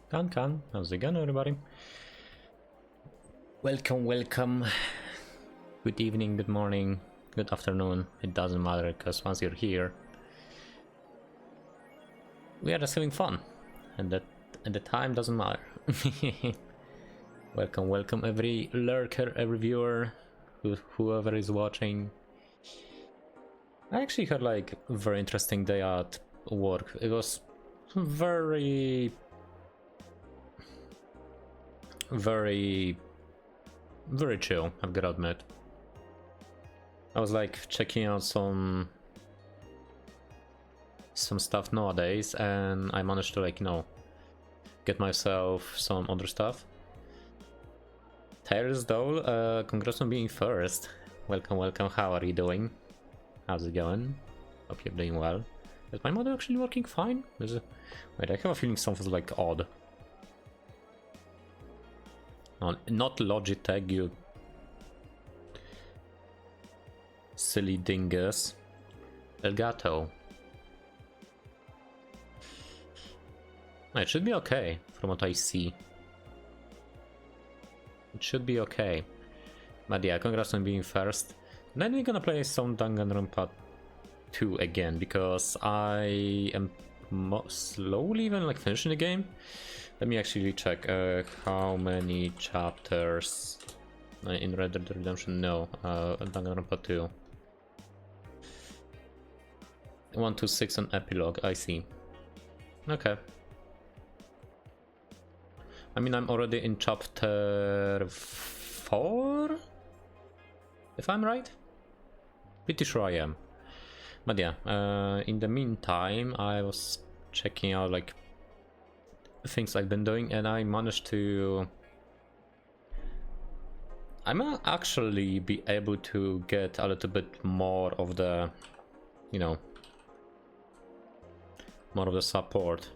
Can. How's it going, everybody? Welcome. Good evening, good morning, good afternoon. It doesn't matter, because once you're here, we are just having fun, and the time doesn't matter. Welcome, every lurker, every viewer, whoever is watching. I actually had like a very interesting day at work. It was very chill, I've got to admit. I was like checking out some stuff nowadays, and I managed to, like, get myself some other stuff. Tyrus Dole, congrats on being first. Welcome, how are you doing? How's it going? Hope you're doing well. Is my mod actually working fine? Wait, I have a feeling something's like odd. No, not Logitech, you silly dingus. Elgato. It should be okay, from what I see. It should be okay. But yeah, congrats on being first. Then we're gonna play some Danganronpa 2 again, because I am slowly even like finishing the game. Let me actually check how many chapters in Red Dead Redemption. No, Danganronpa 2. 1 to 6 on epilogue. I see. Okay. I mean, I'm already in chapter 4, if I'm right. Pretty sure I am. But yeah, in the meantime, I was checking out like things I've been doing, and I managed to... I might actually be able to get a little bit more of the, more of the support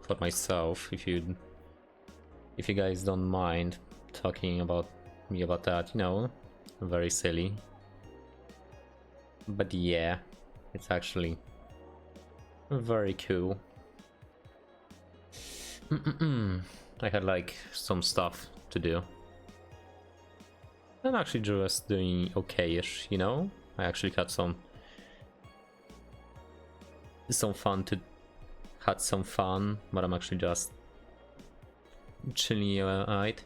for myself, if you guys don't mind talking about me about that, very silly. But yeah, it's actually very cool. I had like some stuff to do. I'm actually just doing okay-ish, I actually had some fun, but I'm actually just chilling out.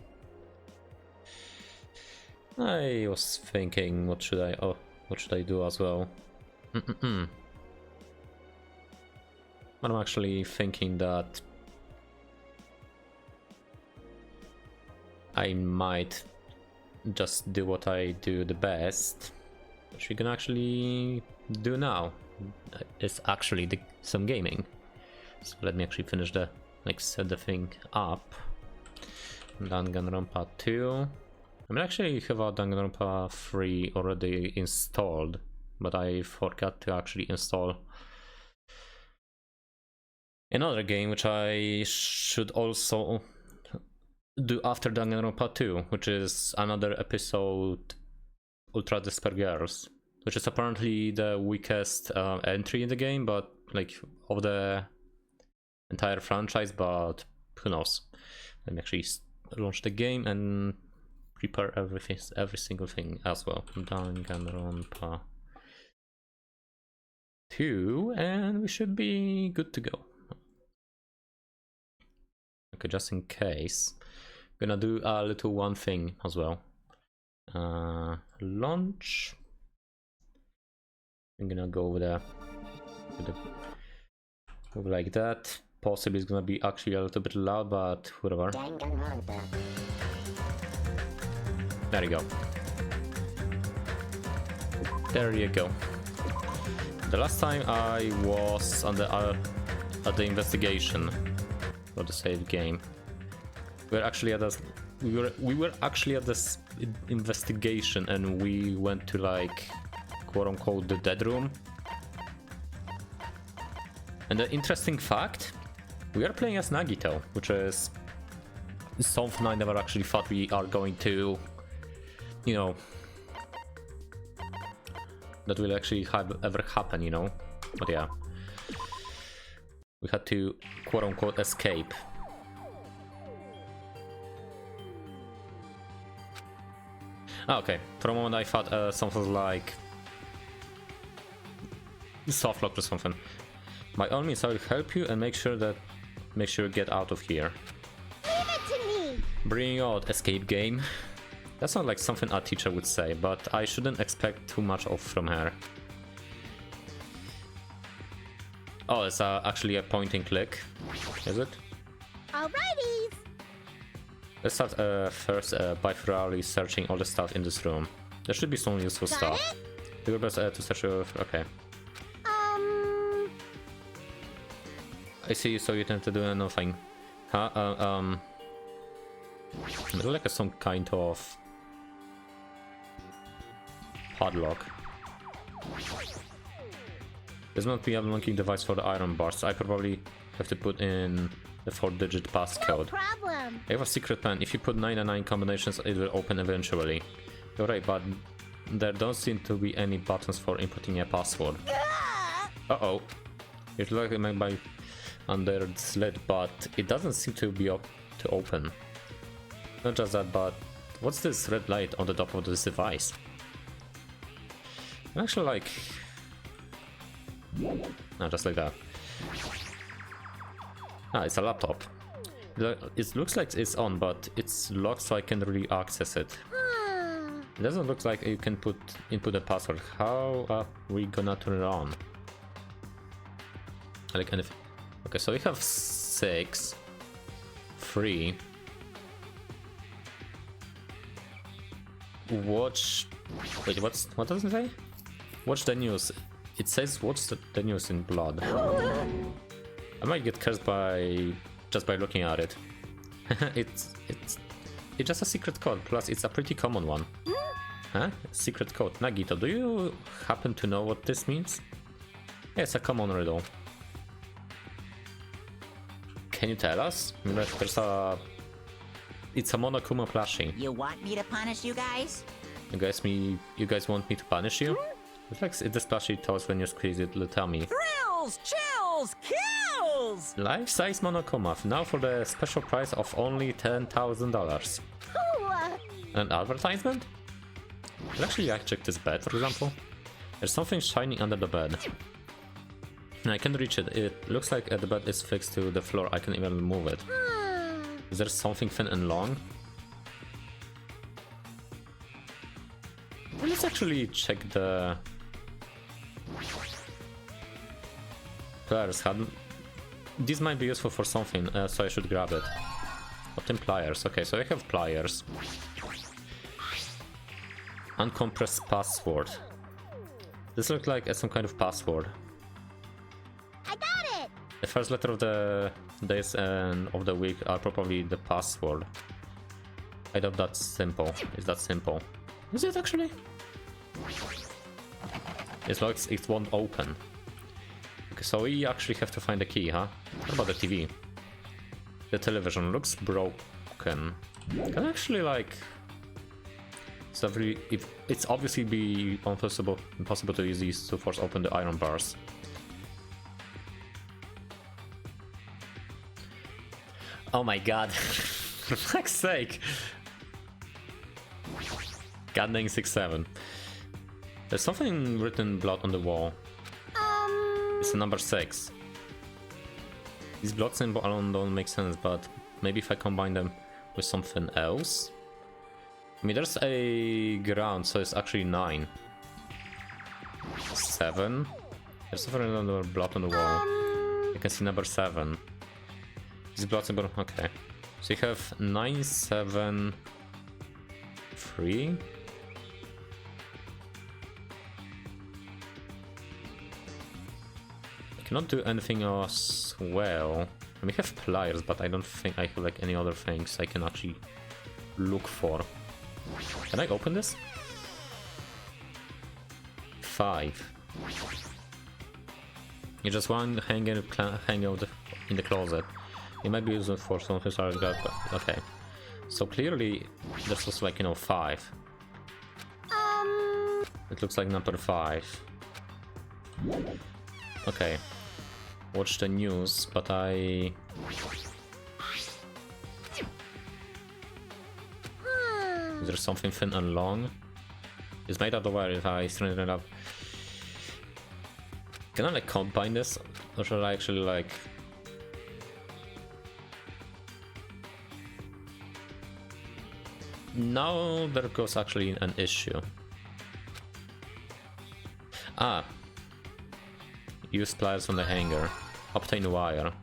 I was thinking, what should I do as well? But I'm actually thinking that I might just do what I do the best, which we can actually do now. It's actually some gaming. So let me actually finish set the thing up. Danganronpa 2. I mean, actually have a Danganronpa 3 already installed, but I forgot to actually install another game, which I should also do after Danganronpa 2, which is another episode, Ultra Despair Girls, which is apparently the weakest entry in the game, but like of the entire franchise, but who knows. Let me actually launch the game and prepare every single thing as well. Danganronpa 2, and we should be good to go. Okay, just in case, I'm gonna do a little one thing as well. Launch. I'm gonna go with like that. Possibly it's gonna be actually a little bit loud, but whatever. There you go. There you go. The last time I was on at the investigation for the save game, we were actually at this investigation, and we went to like quote unquote the dead room. And the interesting fact, we are playing as Nagito, which is something I never actually thought we are going to, that will actually ever happen, But yeah, we had to quote unquote escape Ah, okay. For a moment I thought something like soft lock or something. By all means, I will help you and make sure you get out of here. Leave it to me. Bring out escape game. That's not like something a teacher would say, but I shouldn't expect too much from her. Oh, it's actually a point and click, is it? Alrighty. Let's start first by thoroughly searching all the stuff in this room. There should be some useful Got stuff. it? Do your best to search your... okay. I see, so you tend to do nothing. Huh? There's like some kind of padlock. This might be a unlocking device for the iron bars, so I probably have to put in the 4-digit passcode. No problem. I have a secret plan. If you put 9 and 9 combinations, it will open eventually. You're right, but there don't seem to be any buttons for inputting a password. Uh-oh. It's like it might be under the slit, but it doesn't seem to be up to open. Not just that, but what's this red light on the top of this device? I'm actually like... no, just like that. Ah, it's a laptop. It looks like it's on, but it's locked, so I can't really access it. It doesn't look like you can input a password. How are we gonna turn it on? Like anything. Okay, so we have 6, 3. Watch. Wait, what does it say? Watch the news. It says watch the news in blood. I might get cursed just by looking at it. It's just a secret code. Plus, it's a pretty common one. Huh? Secret code. Nagito, do you happen to know what this means? Yeah, it's a common riddle. Can you tell us? There's a... it's a Monokuma plushie. You want me to punish you guys? You guys want me to punish you? It's like this plushie tells when you squeeze it, tell me. Thrills, chills, kills! Life-size Monokuma, now for the special price of only $10,000. An advertisement? Actually, I checked this bed, for example. There's something shiny under the bed. I can't reach it. It looks like the bed is fixed to the floor. I can't even move it. Is there something thin and long? Let's actually check the pliers. These might be useful for something, so I should grab it. Obtain pliers. Okay, so I have pliers. Uncompressed password. This looks like some kind of password. I got it. The first letter of the days and of the week are probably the password. I doubt that's simple. Is that simple? Is it actually? It looks it won't open. Okay, so we actually have to find the key, huh? What about the TV? The television looks broken. Can I actually like... it's obviously be impossible to use these to force open the iron bars. Oh my god. For fuck's sake. God dang 6-7. There's something written blood on the wall. It's a number 6. These blood symbols don't make sense, but maybe if I combine them with something else. I mean, there's a ground, so it's actually 9. 7. There's something on the blood on the wall. I can see number 7. This blood symbol, okay. So you have 9, 7, 3. I cannot do anything else well. I mean, I have pliers, but I don't think I have like any other things I can actually look for. Can I open this? 5. You just want to hang out in the closet. It might be useful for someone who's already got, but okay. So clearly, there's also like, 5. It looks like number 5. Okay. Watch the news, but I... Is there something thin and long? It's made out of wire if I straighten it up. Can I like combine this? Or should I actually like... Now there goes actually an issue. Ah. Use pliers on the hanger. Obtain wire.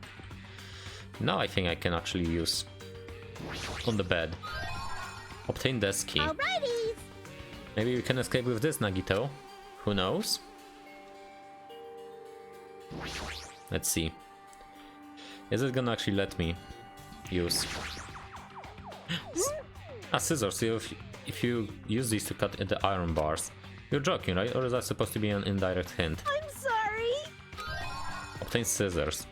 Now I think I can actually use on the bed. Obtain desk key. Alrighties. Maybe we can escape with this, Nagito. Who knows? Let's see. Is it gonna actually let me use... scissors. So if you use these to cut the iron bars. You're joking, right? Or is that supposed to be an indirect hint? I'm sorry. Obtain scissors.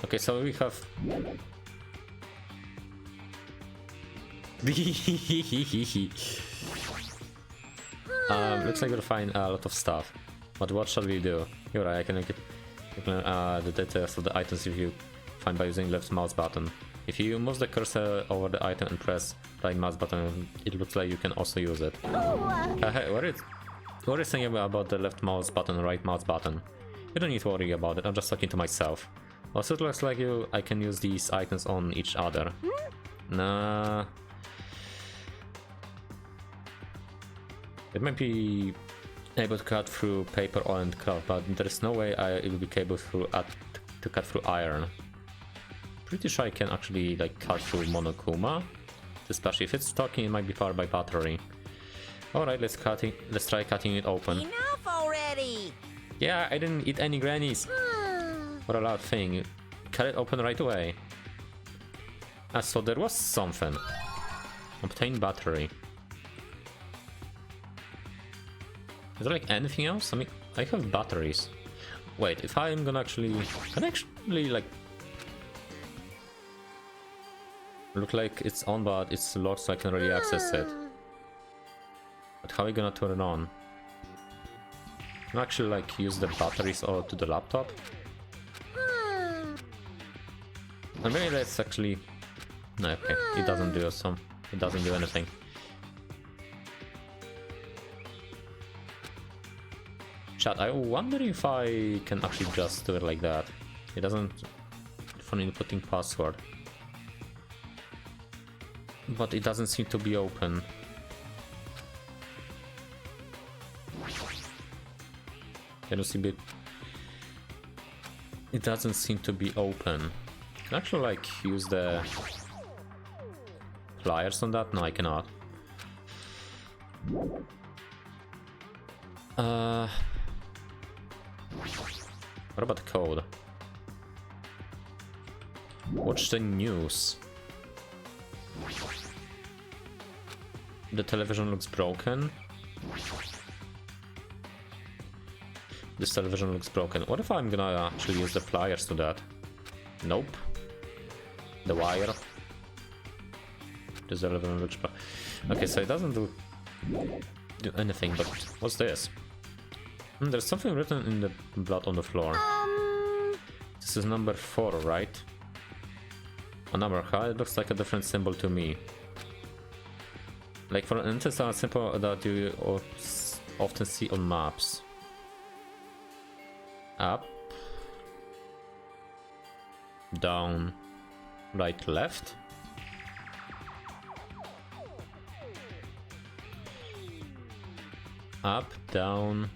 Okay, so we have... looks like we'll find a lot of stuff. But what shall we do? You're right, I can get the details of the items if you find by using left mouse button. If you move the cursor over the item and press right mouse button, it looks like you can also use it. Hey, what are you saying about the left mouse button and right mouse button? You don't need to worry about it, I'm just talking to myself. Also, it looks like I can use these items on each other. Nah. It might be able to cut through paper and cloth, but there is no way it will be able to cut through iron. Pretty sure I can actually like cut through Monokuma, especially if it's talking. It might be powered by battery. All right, let's try cutting it open. Enough already! Yeah, I didn't eat any grannies. What a loud thing. Cut it open right away. Ah, so there was something. Obtain battery. Is there like anything else? I mean, I have batteries. Wait, if I'm gonna actually... Can I actually like... Look like it's on, but it's locked so I can really access it. But how are we gonna turn it on? Can I actually like use the batteries or to the laptop? Or maybe that's actually... No, okay, it doesn't do it doesn't do anything. Chat, I wonder if I can actually just do it like that. It doesn't... for inputting password. But it doesn't seem to be open. Can you see it? It doesn't seem to be open. Can I actually like use the pliers on that? No, I cannot. What about the code? Watch the news. The television looks broken. This television looks broken. What if I'm gonna actually use the pliers to that? Nope. The wire. This television looks broken. Okay, so it doesn't do anything, but what's this? There's something written in the blood on the floor. This is number 4, right? A number, huh? It looks like a different symbol to me. Like for an instance, a symbol that you often see on maps. Up. Down. Right, left. Up, down.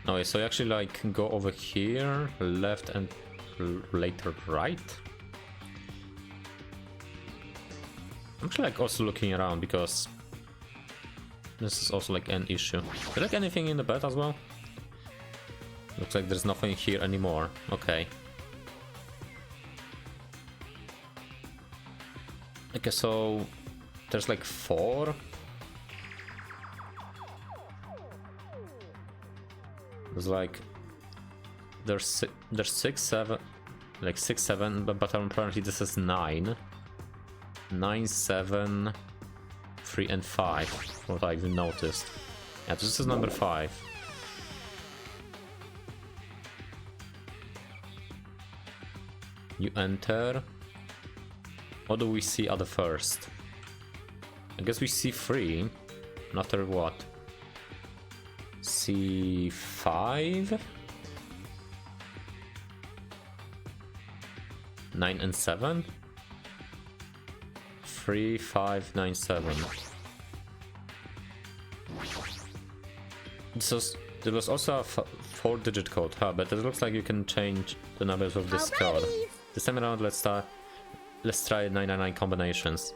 No, so you actually like go over here, left and later right. I'm actually like also looking around because this is also like an issue. Is there like anything in the bed as well? Looks like there's nothing here anymore. Okay. Okay, so there's like 4. There's like there's 6, 7, like 6, 7, but apparently this is 9, 9, 7, 3, and 5. What I've noticed. Yeah, this is number 5. You enter. What do we see at the first? I guess we C3. After what? C5? 9 and 7? 3, 5, 9, 7. There was also a 4-digit code, huh? But it looks like you can change the numbers with this code. Alrighties. This time around, let's try 999 combinations.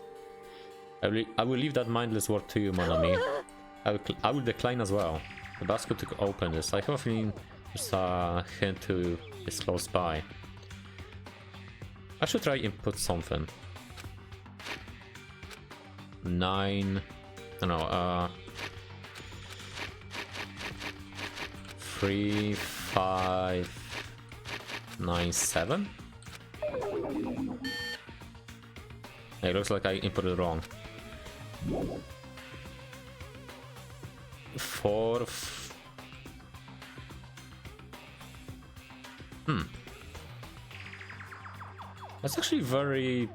I will leave that mindless word to you, Monami. I will decline as well. The basket to open this. I have a feeling there's a hint to it's close by. I should try input something. 9. No, 3, 5, 9, 7. It looks like I inputted wrong. 4. That's actually very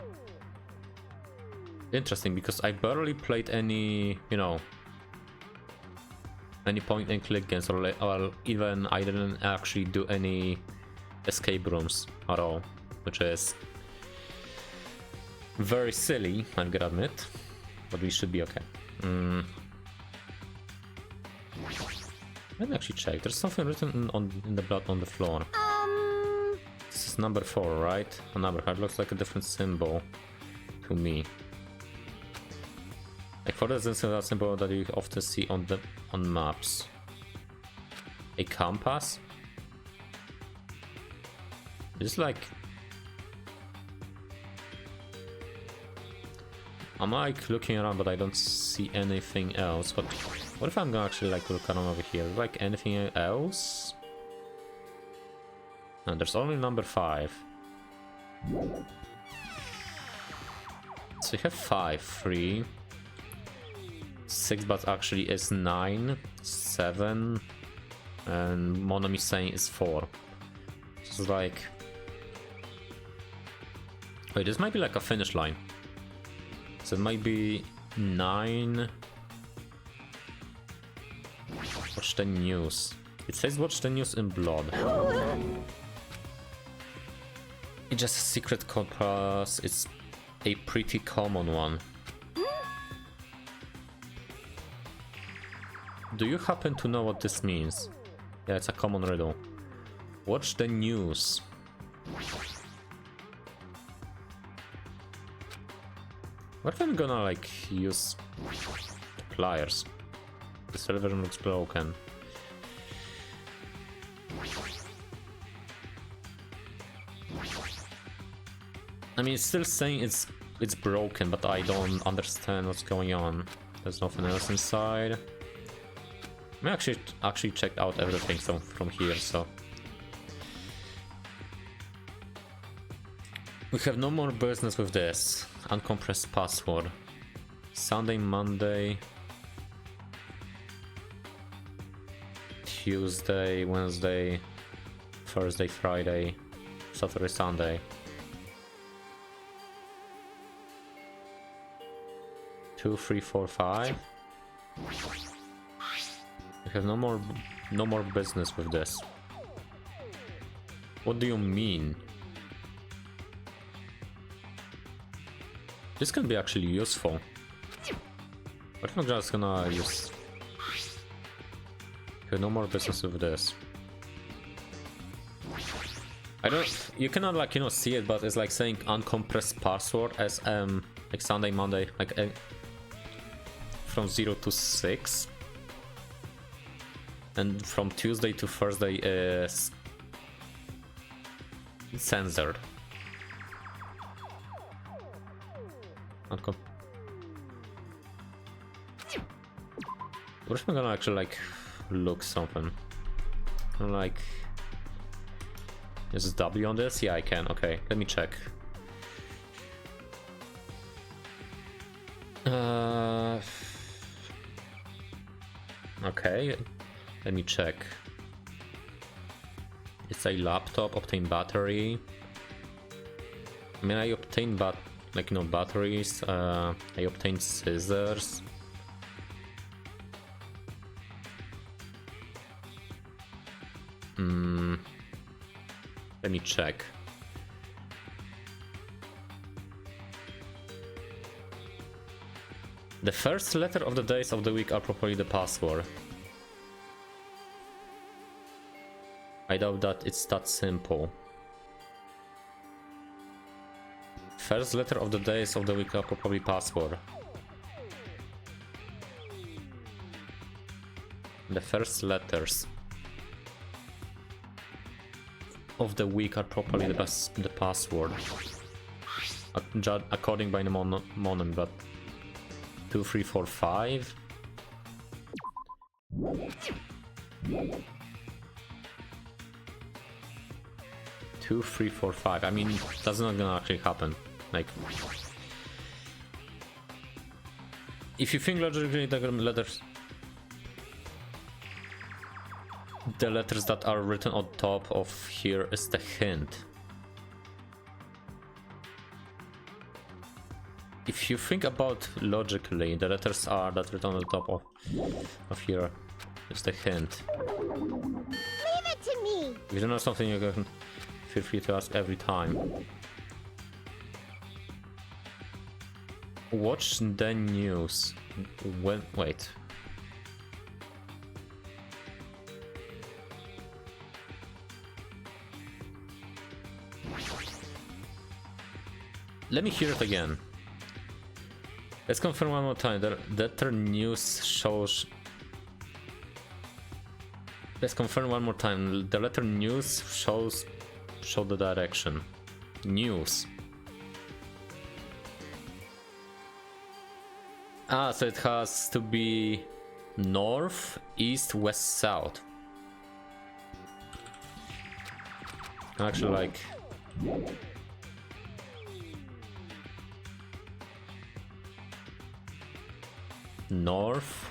interesting because I barely played any, you know, any point and click games, or even I didn't actually do any escape rooms at all, which is very silly, I'm gonna admit, but we should be okay. Let me actually check. There's something written in the blood on the floor. This is number 4, right? A number card looks like a different symbol to me. Like for instance, that symbol that you often see on maps. A compass. It's like I'm like looking around, but I don't see anything else. But what if I'm gonna actually like look around over here? Like anything else? No, there's only number 5. So you have 5, 3, 6, but actually is 9, 7, and Monami saying is 4. So it's like, wait, this might be like a finish line. So it might be 9. Watch the news. It says watch the news in blood. It's just a secret compass. It's a pretty common one. Do you happen to know what this means? Yeah, it's a common riddle. Watch the news. What if I'm gonna like use the pliers? This television looks broken. I mean, it's still saying it's broken, but I don't understand what's going on. There's nothing else inside. I actually checked out everything from here, so we have no more business with this. Uncompressed password. Sunday, Monday, Tuesday, Wednesday, Thursday, Friday, Saturday, Sunday. 2, 3, 4, 5. We have no more business with this. What do you mean? This can be actually useful. What if I'm just gonna use... We have no more business with this. I don't... You cannot like, you know, see it, but it's like saying uncompressed password as like Sunday, Monday, like from 0 to 6. And from Tuesday to Thursday is censored. What if I'm gonna actually like look something? Like, is W on this? Yeah, I can. Okay, let me check. Okay, let me check. It's a laptop, obtain battery. I mean, I obtained like, you know, batteries. I obtained scissors. Let me check. The first letter of the days of the week are properly the password. I doubt that it's that simple. First letter of the days of the week are properly password. The first letters of the week are properly the password. According by the monon, but 2, 3, 4, 5. Two, 3, 4, 5. I mean, that's not gonna actually happen. Like, if you think logically, the letters that are written on top of here is the hint. If you think about logically, the letters are that written on the top of here is the hint. Leave it to me. If you don't know something, you can feel free to ask every time. Watch the news. When wait. Let me hear it again. Let's confirm one more time. The letter news shows. Let's confirm one more time. The letter news show the direction. News. Ah, so it has to be north, east, west, south. Actually, like. North,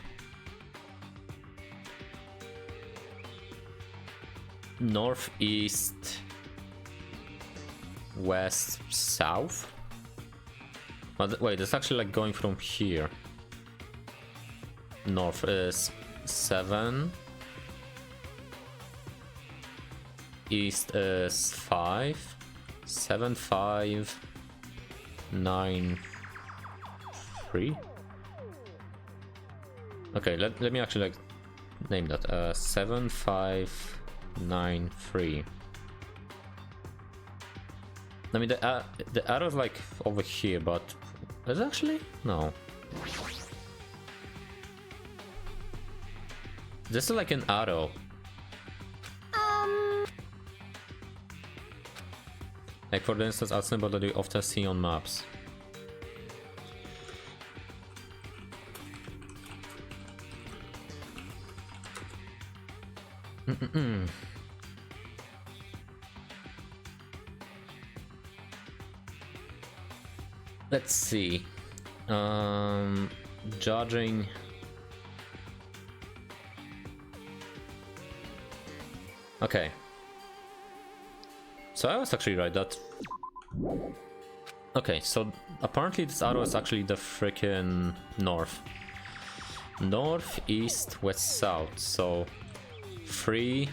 northeast, west, south. But wait, it's actually like going from here. North is 7, east is 5, 7, 5, 9, 3. Okay, let me actually like name that 7593. I mean the arrow is like over here, but is actually no. This is like an arrow. Like for instance, a symbol that you often see on maps. Let's see. Judging. Okay. So I was actually right that. Okay, so apparently this arrow is actually the freaking north. North, east, west, south. So 3,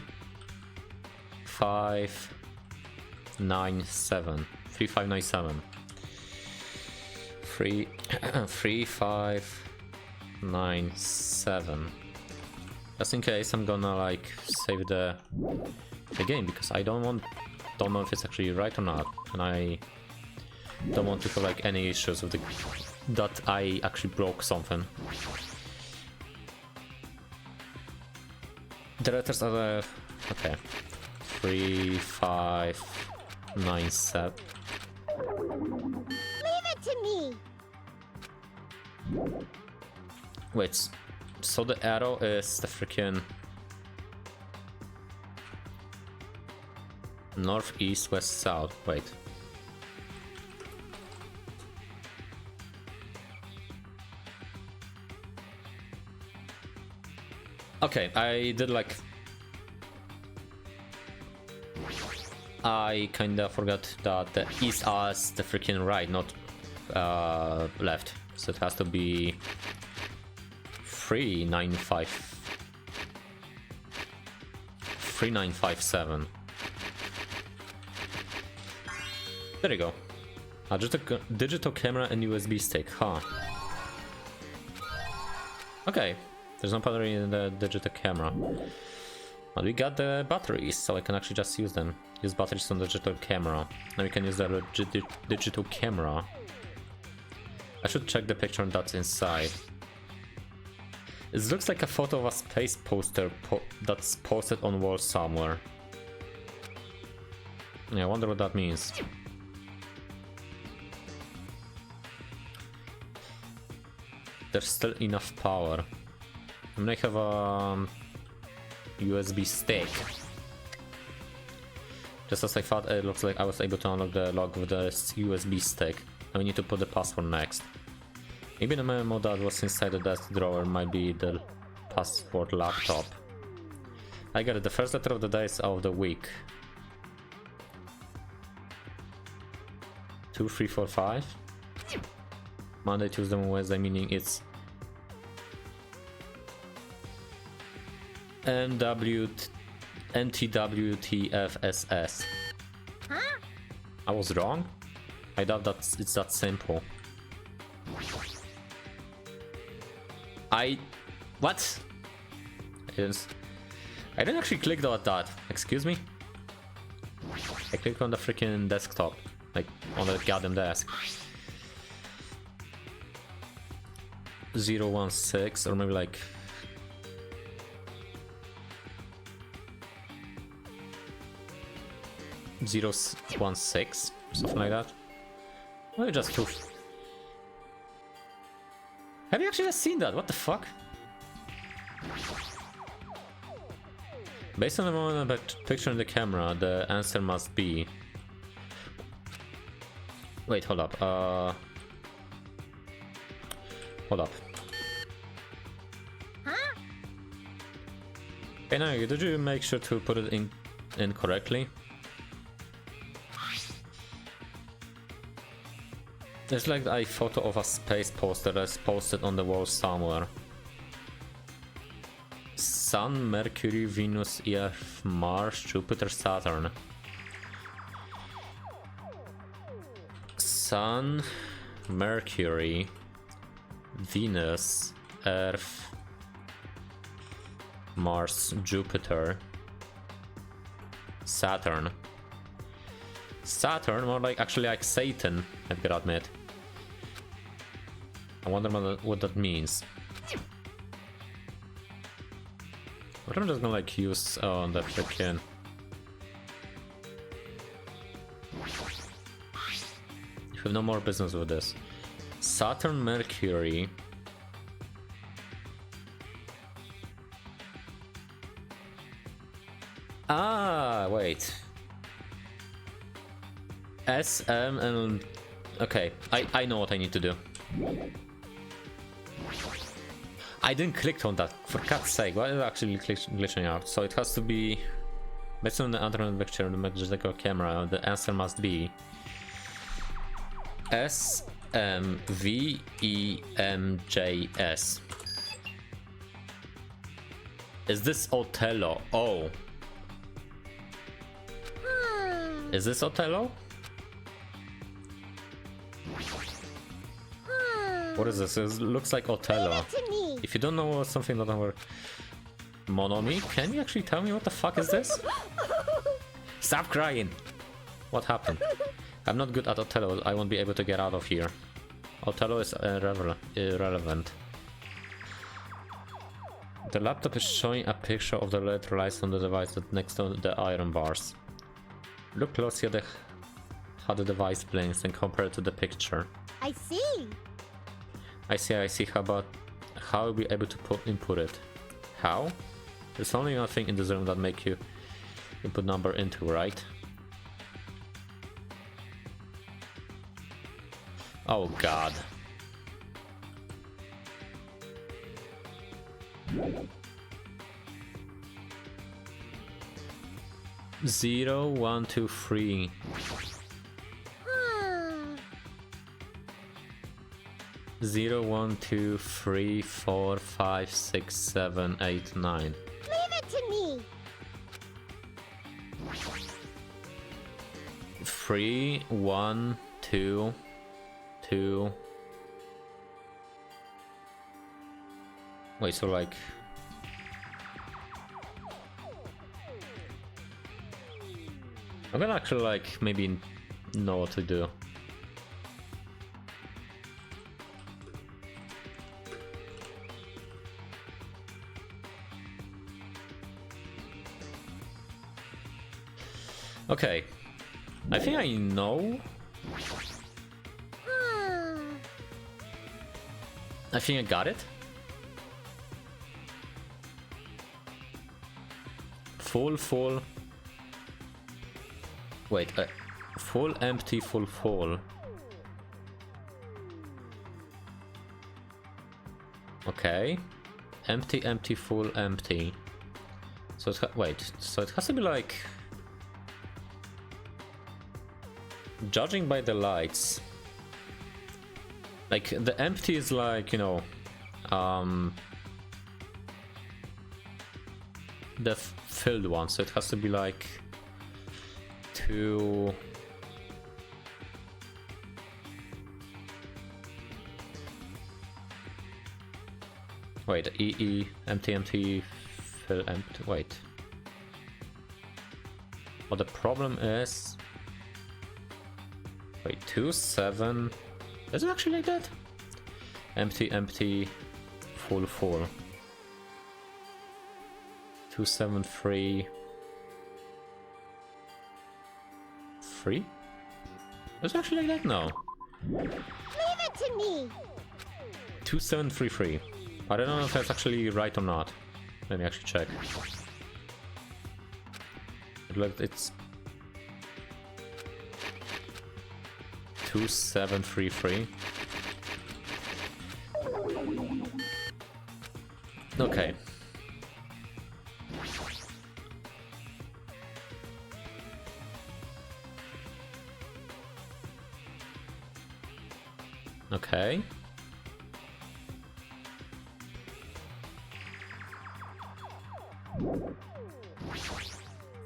5, 9, 7. 3, 5, 9, 7. 3, 5, 9, 7. Just in case, I'm gonna like save the game because I don't know if it's actually right or not, and I don't want to have like any issues with that I actually broke something. The letters are the okay. 3, 5, 9, 7. Leave it to me. Wait, so the arrow is the freaking north, east, west, south. Wait. Okay, I did like. I kinda forgot that the east is the freaking right, not left, so it has to be 3957. There you go. A digital camera and USB stick, huh? Okay, there's no battery in the digital camera. But we got the batteries, so I can actually just use them. Use batteries on the digital camera. Now we can use the digital camera. I should check the picture that's inside. It looks like a photo of a space poster that's posted on wall somewhere. Yeah, I wonder what that means. There's still enough power. I'm gonna have a USB stick. Just as I thought, it looks like I was able to unlock the lock with the USB stick. And we need to put the password next. Maybe the memo that was inside the desk drawer might be the password laptop. I got it. The first letter of the days of the week. 2, 3, 4, 5. Monday, Tuesday, Wednesday, meaning it's NTWTFSS. Huh? I was wrong? I doubt that it's that simple. What? I didn't actually click on that. Excuse me? I clicked on the freaking desktop. Like, on the goddamn desk. 016, or maybe like... Zero 16, something like that. Maybe just 2. Have you actually just seen that? What the fuck? Based on the moment of the picture in the camera, the answer must be... Wait, hold up. Hold up. Huh? Okay, now, did you make sure to put it in correctly? There's like a photo of a space poster that's posted on the wall somewhere. Sun, Mercury, Venus, Earth, Mars, Jupiter, Saturn. Sun, Mercury, Venus, Earth, Mars, Jupiter, Saturn. Saturn, more like actually like Satan, I've got to admit. I wonder what that means. What I'm just gonna like use the freaking... We have no more business with this. Saturn, Mercury. Ah, wait. SM and... Okay, I know what I need to do. I didn't click on that, for God's sake, why is it actually glitching out? So it has to be... Based on the alternate picture, the magical camera, the answer must be... SMVEMJS. Is this Othello? Oh. Is this Othello? What is this? It looks like Othello. Leave it to me. If you don't know something that I'm... Monomi, can you actually tell me what the fuck is this? Stop crying! What happened? I'm not good at Othello, I won't be able to get out of here. Othello is irrelevant. The laptop is showing a picture of the electrolytes on the device next to the iron bars. Look closely at how the device blinks and compare it to the picture. I see. I see. How will we be able to input it? How? There's only one thing in this room that make you input number into, right? Oh god. Zero, 1, 2, 3. 0, 1, 2, 3, 4, 5, 6, 7, 8, 9. Leave it to me. 3, 1, 2, 2. Wait, so like... I'm gonna actually like maybe know what to do. Okay, I think I know. I think I got it. Full. Wait, full, empty, full. Okay. Empty, full, empty. So it wait, so it has to be like... Judging by the lights, like the empty is like, you know, the filled one, so it has to be like 2. Wait, empty, fill, empty. Wait. But the problem is. Wait, 2, 7. Is it actually like that? Empty, full. 2, 7, 3. 3? Is it actually like that? No. Leave it to me. 2, 7, 3, 3. I don't know if that's actually right or not. Let me actually check. It's 2, 7, 3, 3. Okay. Okay.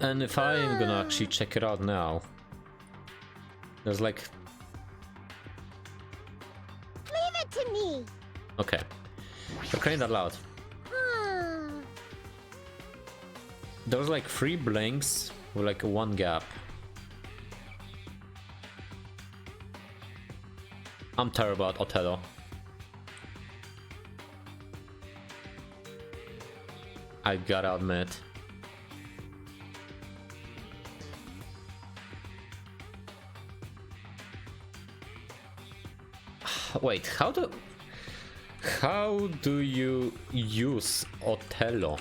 And if I'm gonna actually check it out now, there's like... Leave it to me. Okay. So crying that loud. There's like 3 blinks with like 1 gap. I'm terrible at Othello. I gotta admit. Wait, how do you use Othello?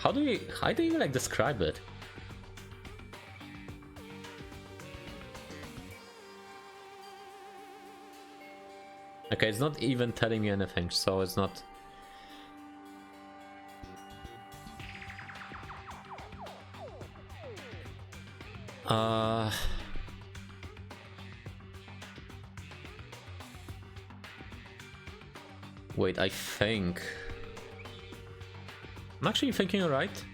How do you like describe it? Okay, it's not even telling me anything, so it's not... Wait, I think... I'm actually thinking right.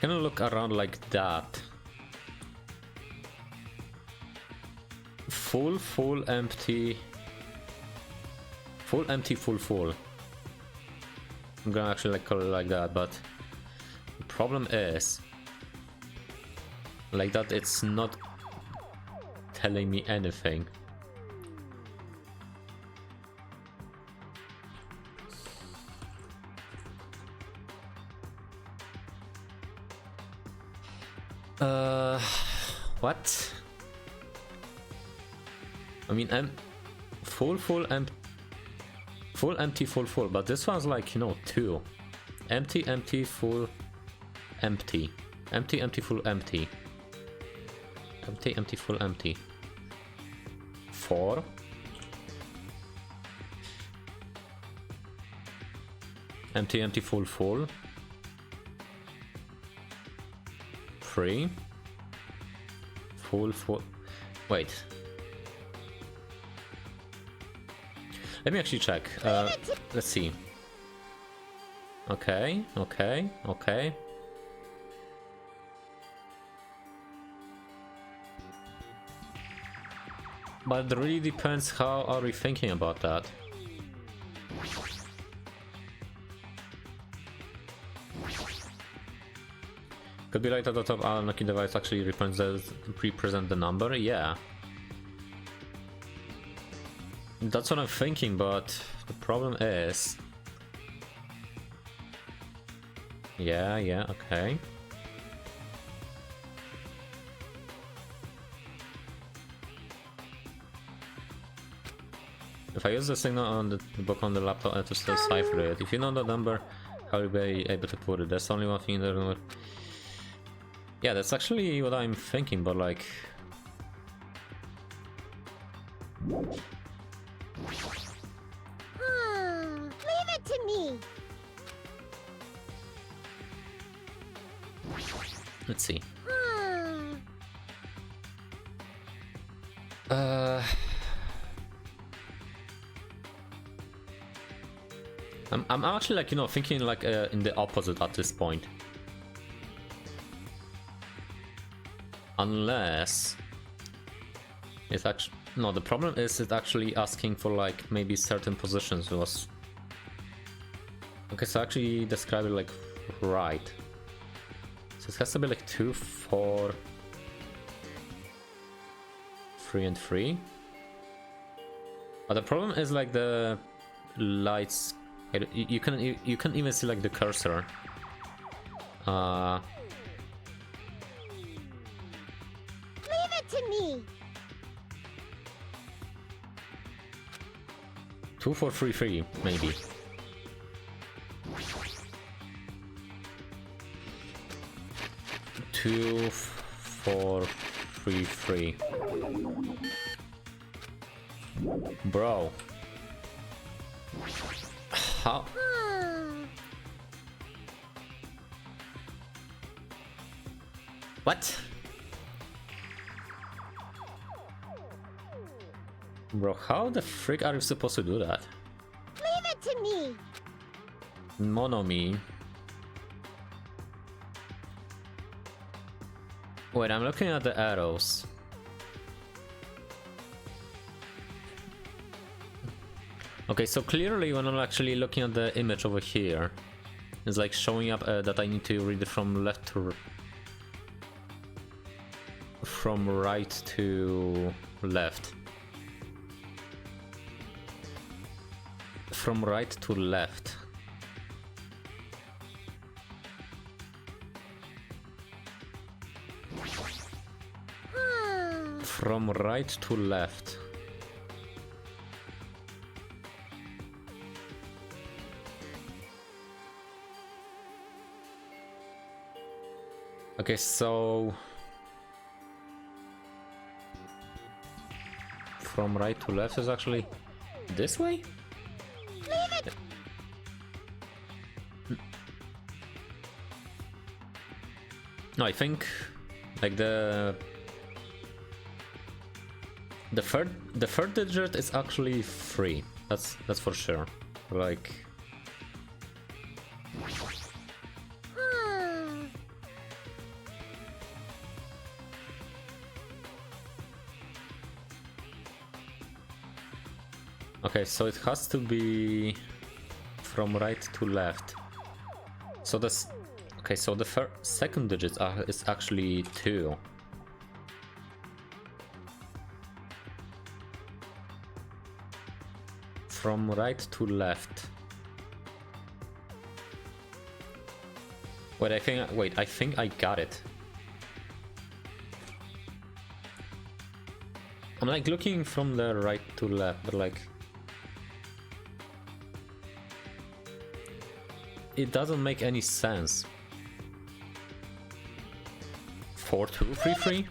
Can I look around like that? Full, empty. Full, empty, full. I'm gonna actually like call it like that, but the problem is like that it's not telling me anything. What? I mean, full, empty, full, but this one's like, you know, 2. Empty, full, empty. Empty, full, empty. Empty, full, empty. 4. Empty, full. 3. Full. Wait. Let me actually check. Let's see. Okay, okay, okay. But it really depends how are we thinking about that. Could be like that the top unlucky device actually represent the number, yeah. That's what I'm thinking, but the problem is... Yeah, okay. If I use the signal on the book on the laptop to still cipher it, if you know the number, how will you be able to put it? That's only one thing that... Yeah, that's actually what I'm thinking, but like... Leave it to me. Let's see. I'm actually like, you know, thinking like in the opposite at this point. Unless it's actually no, the problem is it actually asking for like maybe certain positions was okay. So actually describe it like right. So it has to be like 2, 4, 3 and 3. But the problem is like the lights. You can even see like the cursor. Leave it to me. 2, 4, 3, 3 maybe. Two, 4, 3, 3. Bro. How? What? Bro, how the frick are you supposed to do that? Leave it to me. Mono me. Wait, I'm looking at the arrows. Okay, so clearly when I'm actually looking at the image over here, it's like showing up that I need to read it from left to... from right to left. From right to left. From right to left. Okay, so from right to left is actually this way? No, I think like the third digit is actually 3. That's for sure. Like okay, so it has to be from right to left. So that's okay. So the second digit is actually 2. From right to left. Wait, I think I got it. I'm like looking from the right to left, but like it doesn't make any sense. 4, 2, 3, 3.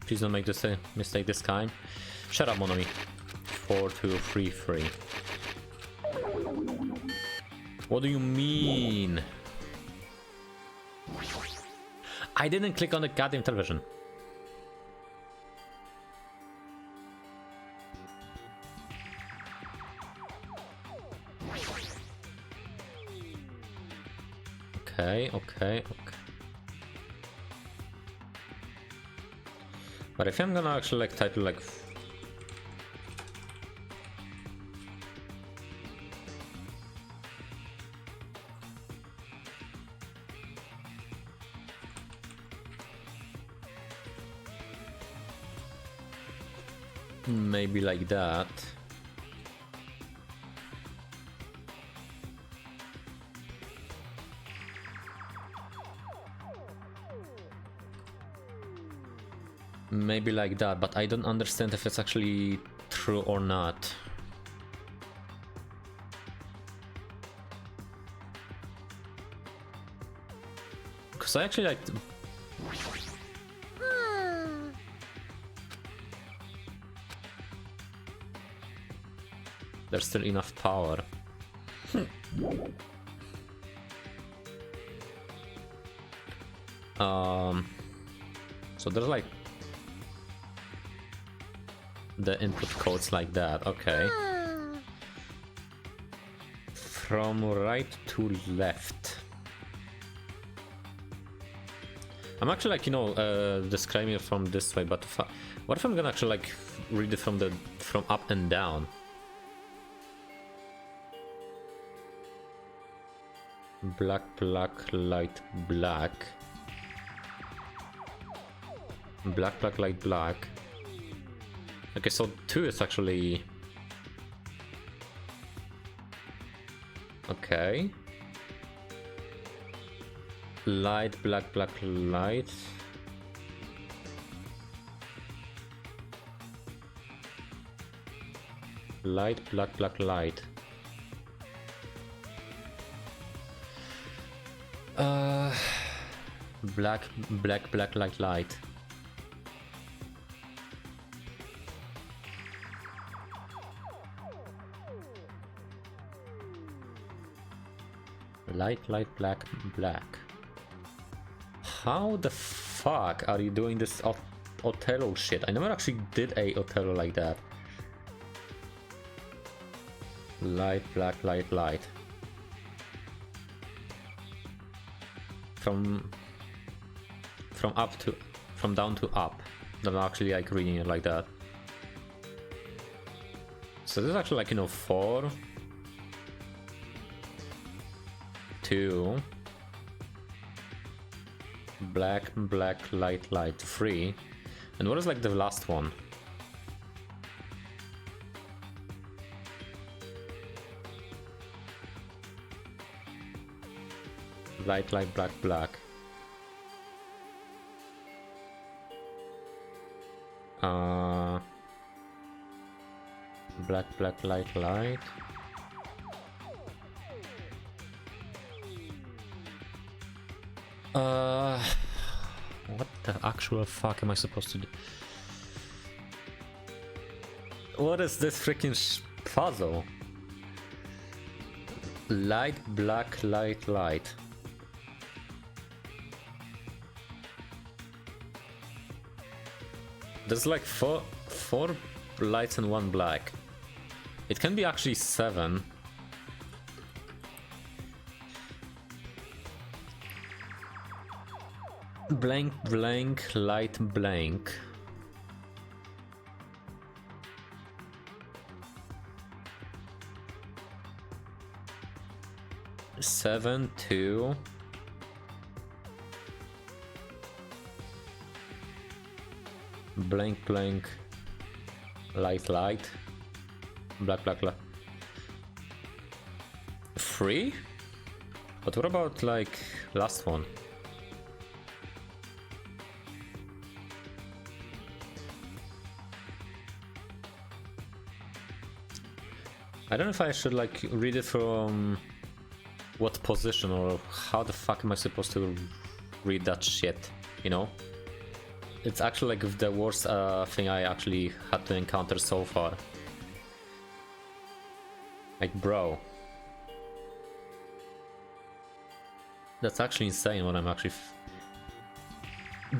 Please don't make this a mistake this time. Shut up, Monomi. 4, 2, 3, 3. What do you mean? I didn't click on the goddamn television. okay. But if I'm gonna actually like title like maybe like that. Maybe like that, but I don't understand if it's actually true or not. Because I actually like... There's still enough power. So there's like the input codes like that, okay. From right to left. I'm actually like, you know, describing it from this way, but what if I'm gonna actually like read it from up and down? Black, black, light, black. Black, black, light, black. Okay, so 2 is actually... Okay. Light, black, black, light. Light, black, black, light. Black, black, black, light, light. Light, light, black, black. How the fuck are you doing this Othello shit? I never actually did a Othello like that. Light, black, light, light. From down to up. Not actually like reading it like that. So this is actually like, you know, 4, 2, black, black, light, light, 3. And what is like the last one? Light, light, black, black. Black, black, light, light. What the actual fuck am I supposed to do? What is this freaking puzzle? Light, black, light, light. There's like four lights and 1 black. It can be actually 7. Blank, blank, light, blank. Seven, 2. Blank, blank, light, light, black, black, black. 3? But what about like last one? I don't know if I should like read it from what position or how the fuck am I supposed to read that shit, you know? It's actually like the worst thing I actually had to encounter so far. Like, bro. That's actually insane what I'm actually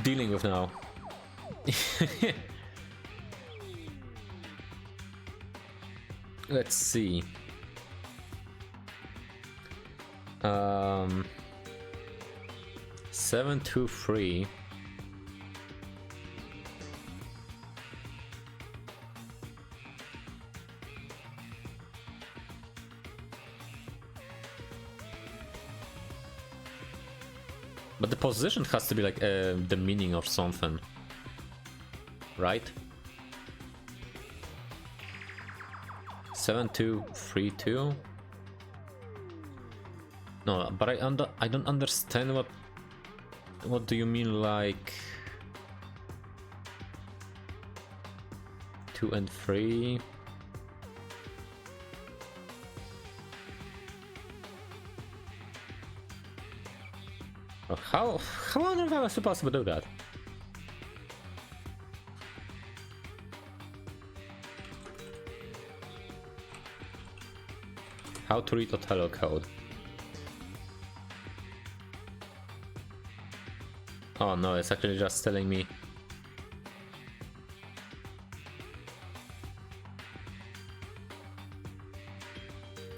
dealing with now. Let's see. 723. But the position has to be like the meaning of something, right? 7232. No, but I don't understand what do you mean, like 2 and 3. How on earth am I supposed to do that? How to read Othello code? Oh no, it's actually just telling me.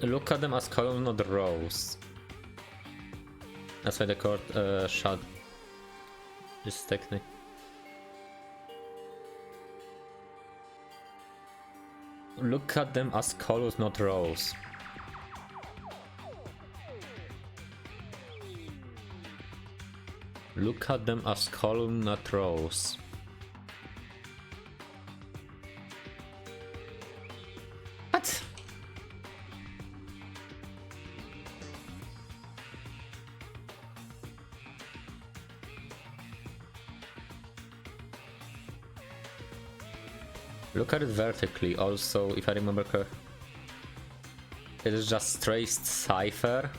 Look at them as columns, not rows. That's why the court shot this technique. Look at them as columns, not rows. Look at them as columns, not rows. What? Look at it vertically. Also, if I remember correctly, it is just traced cipher.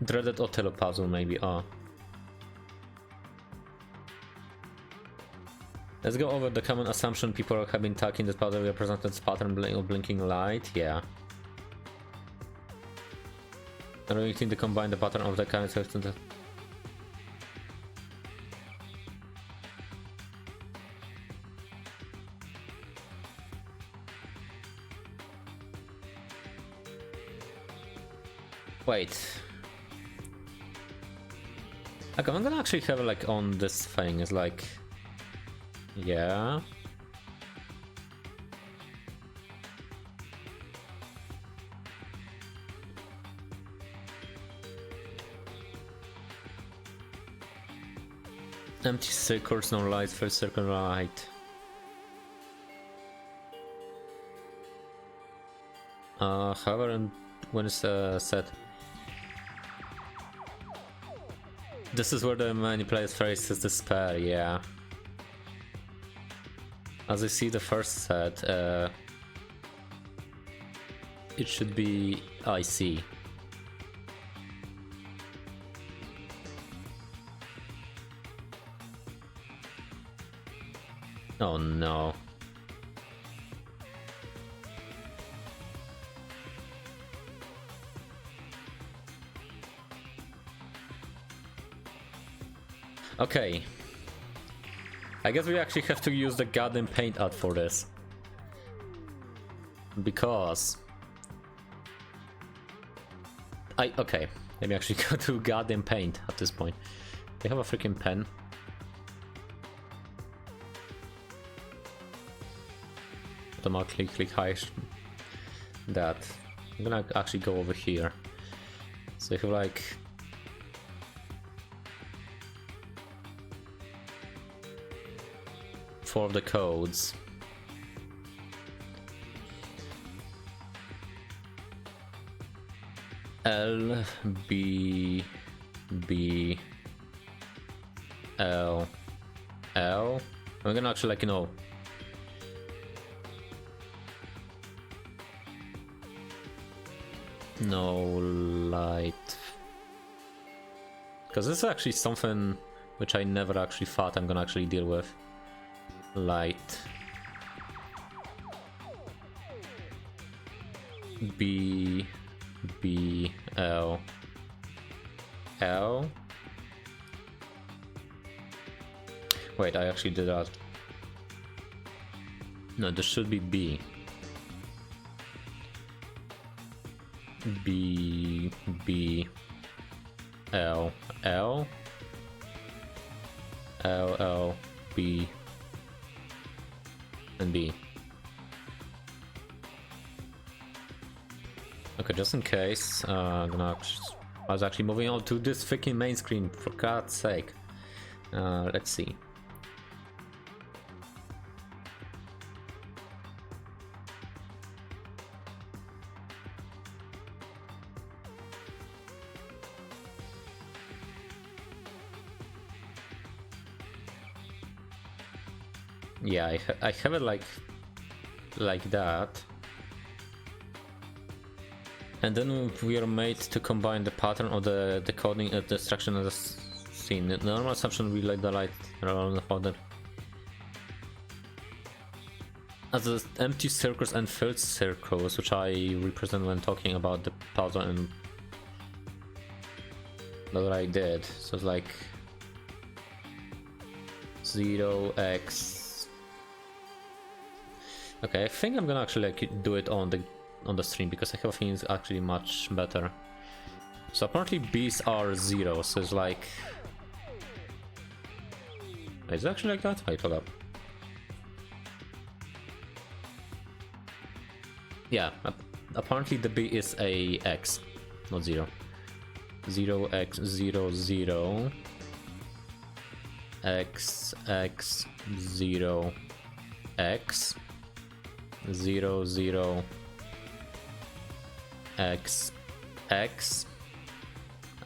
Dreaded Othello puzzle, maybe. Oh. Let's go over the common assumption people have been taking that puzzle represented as pattern of blinking light. Yeah. I really think to combine the pattern of the kind of wait. Okay, I'm gonna actually have like on this thing is like, yeah. Empty circles, no light, first circle light. However, when it's set, this is where the manipulated phrase is despair, yeah. As I see the first set, it should be I see. Oh no. Okay. I guess we actually have to use the goddamn paint ad for this. Because okay. Let me actually go to goddamn paint at this point. They have a freaking pen. Automatically click high. That. I'm gonna actually go over here. So if you like. For the codes. L B B L L. I'm gonna actually, like, you know, no light, because this is actually something which I never actually thought I'm gonna actually deal with. Light. B B L L. Wait, I actually did that. No, this should be B. B, B, L, L, L, L, B, and B. Okay, just in case, I was actually moving on to this freaking main screen, for God's sake. Let's see. Yeah, I have it like that. And then we are made to combine the pattern of the decoding and the destruction of the scene. The normal assumption we light the light around the folder as the empty circles and filled circles, which I represent when talking about the puzzle, and that's what I did. So it's like 0x. Okay, I think I'm gonna actually like do it on the stream because I have a feeling it's actually much better. So apparently B's are 0, so it's like... Is it actually like that? Wait, hold up. Yeah, apparently the B is a X, not 0. 0x 0 0 x x 0 x 0 0 x x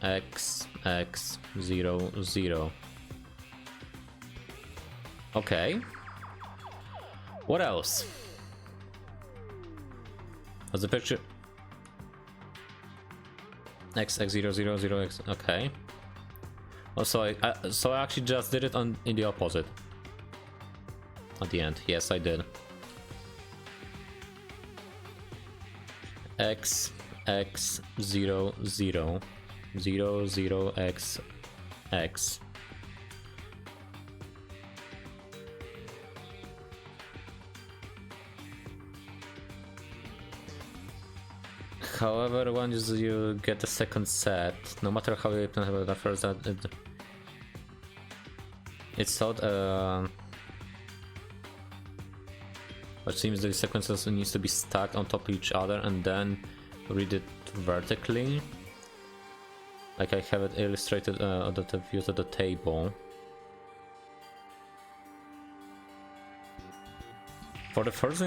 x x 0 0. Okay. What else? What's the picture? X x 0 0 0 x. Okay. Oh, so I actually just did it in the opposite. At the end, yes, I did. X x 0 0 0 0 x x. However, once you get the second set, no matter how you plan the first set, it's thought which seems the sequences needs to be stacked on top of each other and then read it vertically, like I have it illustrated on the views of the table. For the first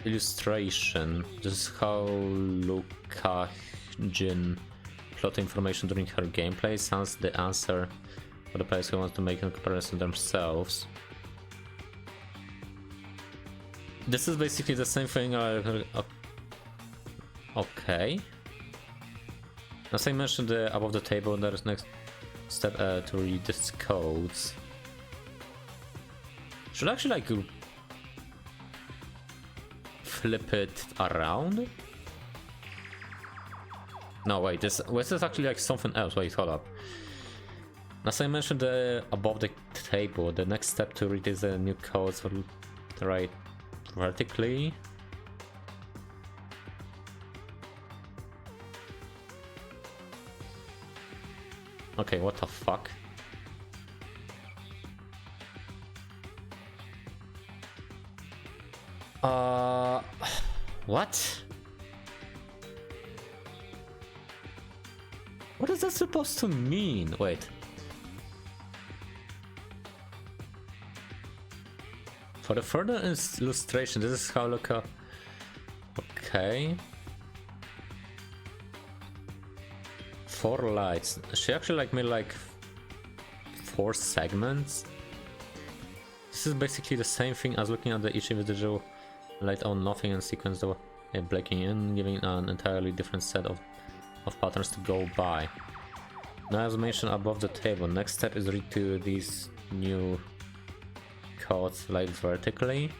illustration, this is how Luka Jin plot information during her gameplay. Sounds the answer for the players who want to make a comparison themselves. This is basically the same thing. Okay. As I mentioned above the table, there is next step to read these codes. Should I actually like flip it around? No, wait, this is actually like something else. Wait, hold up. As I mentioned above the table, the next step to read is the new codes for the right vertically. Okay, what the fuck? What? What is that supposed to mean? Wait. For the further illustration, this is how Luka... Okay. 4 lights. She actually like made like 4 segments. This is basically the same thing as looking at each individual light on nothing and sequence the breaking in, giving an entirely different set of patterns to go by. Now, as mentioned above the table, next step is read to these new codes light vertically.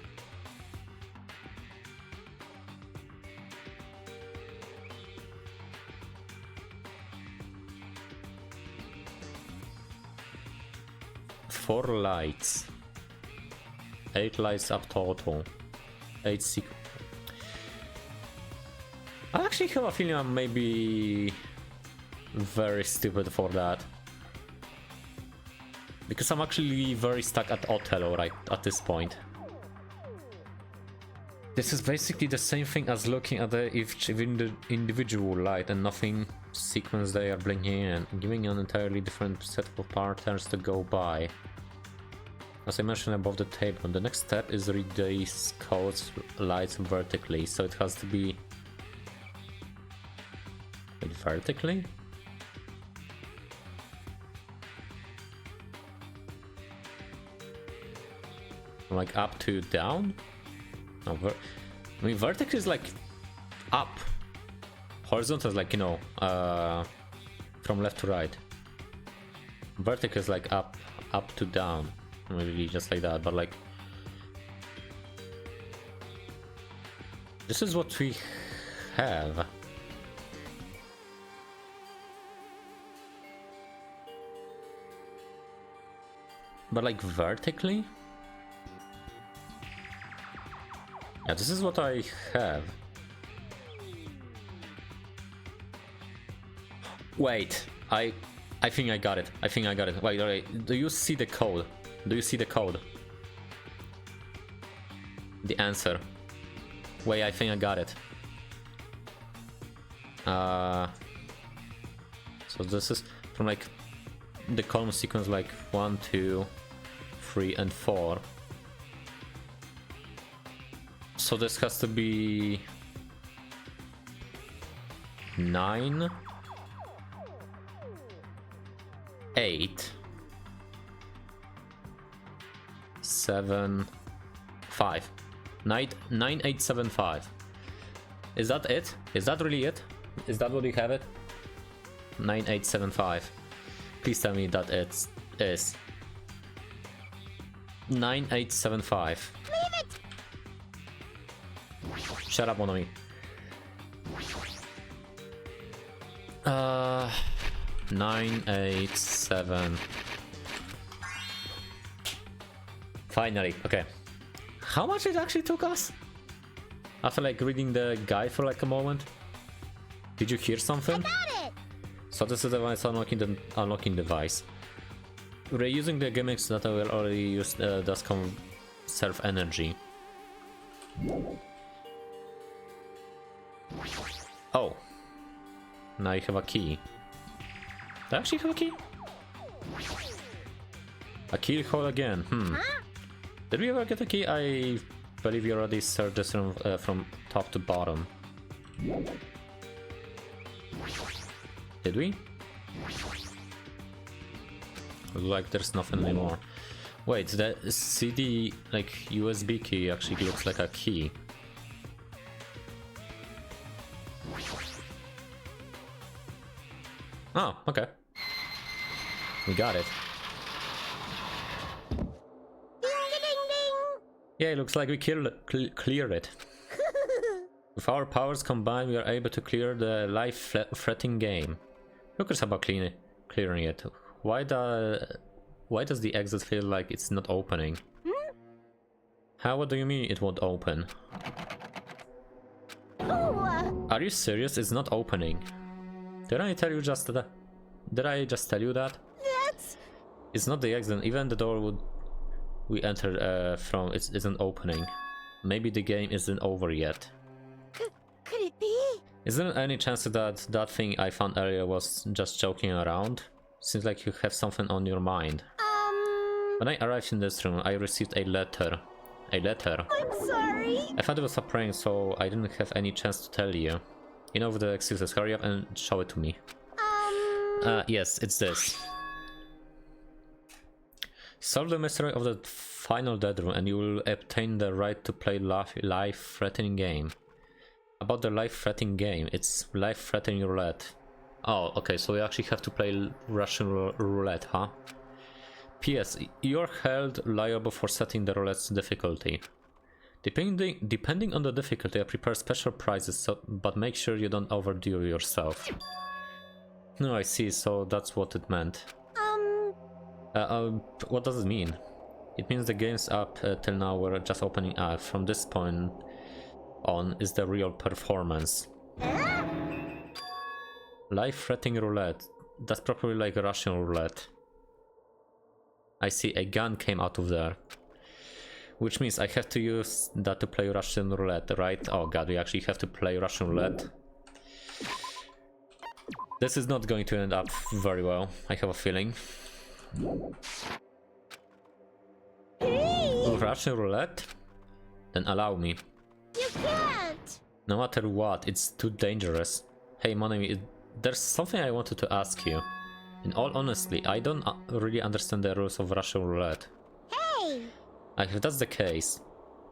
Four lights. 8 lights up total. 8 sequence. actually have a feeling I'm maybe very stupid for that. Because I'm actually very stuck at Othello right at this point. This is basically the same thing as looking at each individual light and nothing sequence they are blinking in, giving an entirely different set of patterns to go by. As I mentioned above the table, the next step is read these codes lights vertically, so it has to be... Wait, vertically? Like up to down? No, I mean vertical is like up. Horizontal is like, you know, from left to right. Vertical is like up to down. Maybe just like that, but like this is what we have. But like vertically? Yeah, this is what I have. Wait, I think I got it. I think I got it. Wait, do you see the code? Do you see the code? The answer. Wait, I think I got it. So this is from like the column sequence like 1, 2, 3, and 4. So this has to be 9, 8, 7, 5. 9, 8, 7, 5. Is that it? Is that really it? Is that what you have it? 9, 8, 7, 5. Please tell me that it is 9, 8, 7, 5. Shut up, Monomi. 9, 8, 7. Finally, okay. How much it actually took us? After like reading the guide for like a moment. Did you hear something? I got it! So this is the device unlocking device. Reusing the gimmicks that I will already use does conserve energy. Oh. Now you have a key. Do I actually have a key? A key hole again. Huh? Did we ever get a key? I believe we already searched this room from top to bottom. Did we? Like there's nothing anymore. Wait, the CD like USB key actually looks like a key. Oh, okay. We got it. Ding, ding, ding. Yeah, it looks like we cleared it. With our powers combined, we are able to clear the life-threatening game. Who cares about clearing it? Why does the exit feel like it's not opening? How? What do you mean it won't open? Oh, Are you serious? It's not opening. Did I tell you just that? Did I just tell you that? that's... It's not the exit. Even the door we entered from isn't opening. Maybe the game isn't over yet. Could it be? Is there any chance that that thing I found earlier was just joking around? Seems like you have something on your mind. When I arrived in this room, I received a letter. A letter. I'm sorry. I thought it was a prank, so I didn't have any chance to tell you. You know, with the excuses, hurry up and show it to me. Yes, it's this. Solve the mystery of the final dead room and you will obtain the right to play life-threatening game. About the life-threatening game, it's life-threatening roulette. Oh, okay, so we actually have to play Russian roulette, huh? P.S. You're held liable for setting the roulette's difficulty. Depending on the difficulty, I prepare special prizes, but make sure you don't overdo yourself. No, I see, so that's what it meant. What does it mean? It means the game's up till now we're just opening up. From this point on is the real performance. Life-threatening roulette. That's probably like a Russian roulette. I see a gun came out of there. Which means I have to use that to play Russian roulette, right? Oh god, we actually have to play Russian roulette. This is not going to end up very well, I have a feeling. Hey! Russian roulette? Then allow me. You can't! No matter what, it's too dangerous. Hey Monami, there's something I wanted to ask you. In all honesty, I don't really understand the rules of Russian roulette. Hey! If that's the case,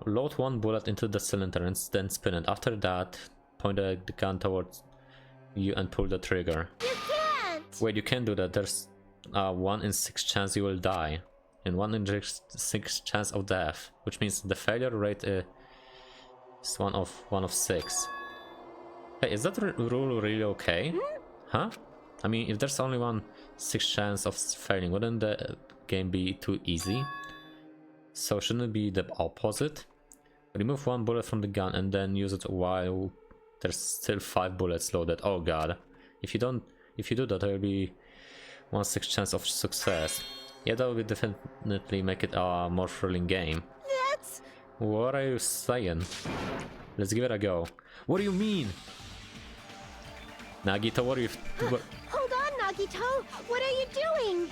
load one bullet into the cylinder and then spin it. After that, point the gun towards you and pull the trigger. You can't! Wait, you can't do that. There's a 1 in 6 chance you will die. And 1 in 6 chance of death. Which means the failure rate is 1 of 6. Hey, is that rule really okay? Huh? I mean, if there's only 1 6 chance of failing, wouldn't the game be too easy? So shouldn't it be the opposite? Remove 1 bullet from the gun and then use it while there's still 5 bullets loaded. Oh god. If you do that, there will be 1 6 chance of success. Yeah, that will definitely make it a more thrilling game. That's... What are you saying? Let's give it a go. What do you mean? Nagito, what are you... Hold on, Nagito! What are you doing?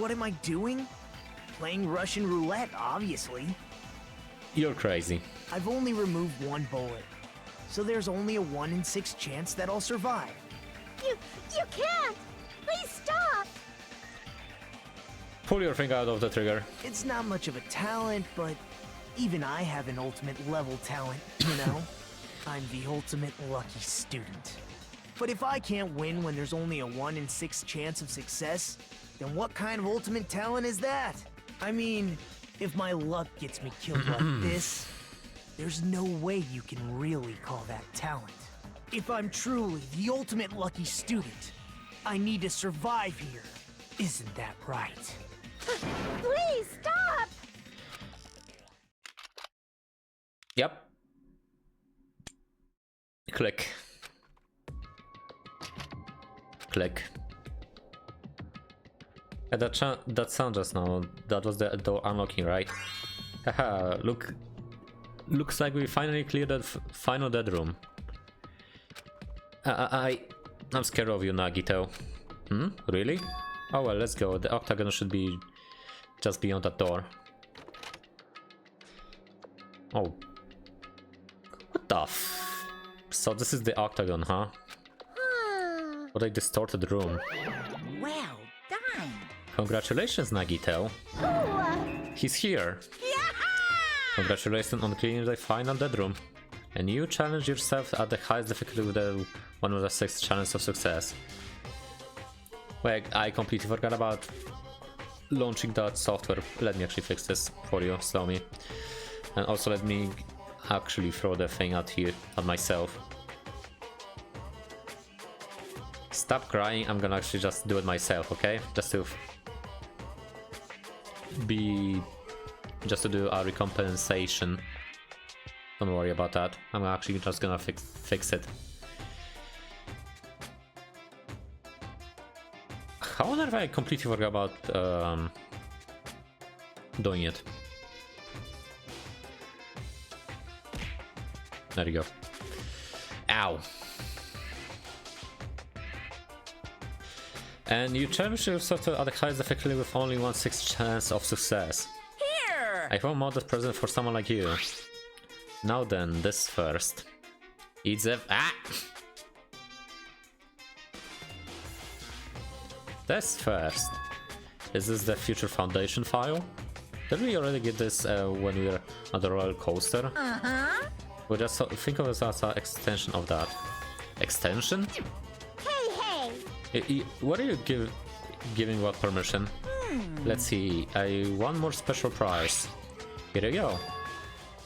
What am I doing? Playing Russian roulette, obviously. You're crazy. I've only removed 1 bullet, so there's only a 1 in 6 chance that I'll survive. You can't! Please stop! Pull your finger out of the trigger. It's not much of a talent, but even I have an ultimate level talent, you know? I'm the ultimate lucky student. But if I can't win when there's only a 1 in 6 chance of success, then what kind of ultimate talent is that? I mean, if my luck gets me killed like this, there's no way you can really call that talent. If I'm truly the ultimate lucky student, I need to survive here. Isn't that right? Please stop! Yep. Click. Click. That sound just now, that was the door unlocking, right? Haha, looks like we finally cleared that final dead room. I'm scared of you, Nagito. Hmm? Really? Oh well, let's go. The octagon should be just beyond that door. Oh. What the f... So this is the octagon, huh? What a distorted room. Well done. Congratulations, Nagito. He's here. Congratulations on clearing the final dead room. And you challenge yourself at the highest difficulty with the 1 of the 6 challenge of success. Wait, I completely forgot about launching that software. Let me actually fix this for you, slow me. And also let me actually throw the thing at you, at myself. Stop crying, I'm gonna actually just do it myself, okay? Just to do a recompensation. Don't worry about that. I'm actually just gonna fix it. How on earth I completely forgot about doing it? There you go. Ow. And you challenge yourself at the highest difficulty with only 1 6 chance of success. Here. I have a modest present for someone like you. Now then, this first. EricZeth. Ah! This first. Is this the Future Foundation file? Did we already get this when we were at the roller coaster? Uh-huh. We just think of it as an extension of that. Extension? Hey! What are you giving what permission? Let's see. One more special prize. Here you go.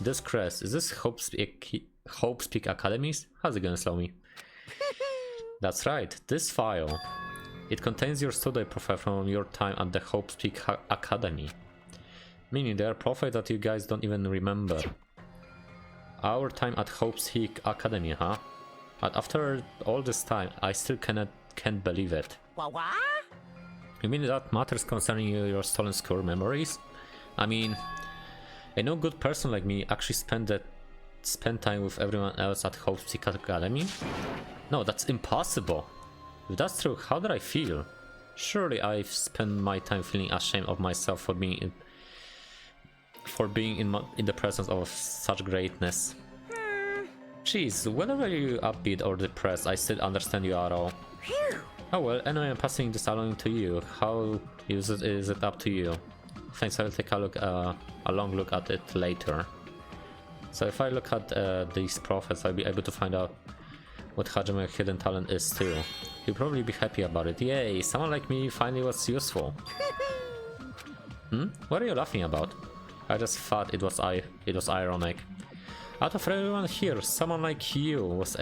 This crest. Is this Hope's Peak Academies? How's it gonna slow me? That's right. This file. It contains your study profile from your time at the Hope's Peak Academy. Meaning there are profiles that you guys don't even remember. Our time at Hope's Peak Academy, huh? But after all this time, I still can't believe it. What? You mean that matters concerning your stolen school memories? I mean, a no good person like me actually spend time with everyone else at Hope's Secret Academy? No, that's impossible. If that's true, how did I feel? Surely I've spent my time feeling ashamed of myself for being in the presence of such greatness. Jeez, whether you're upbeat or depressed, I still understand you at all. Oh well, anyway, I'm passing this along to you. How is it up to you? Thanks, I'll take a long look at it later. So if I look at these prophets, I'll be able to find out what Hajime's hidden talent is too. He'll probably be happy about it. Yay, someone like me finally was useful. What are you laughing about? I just thought it was ironic. Out of everyone here, someone like you was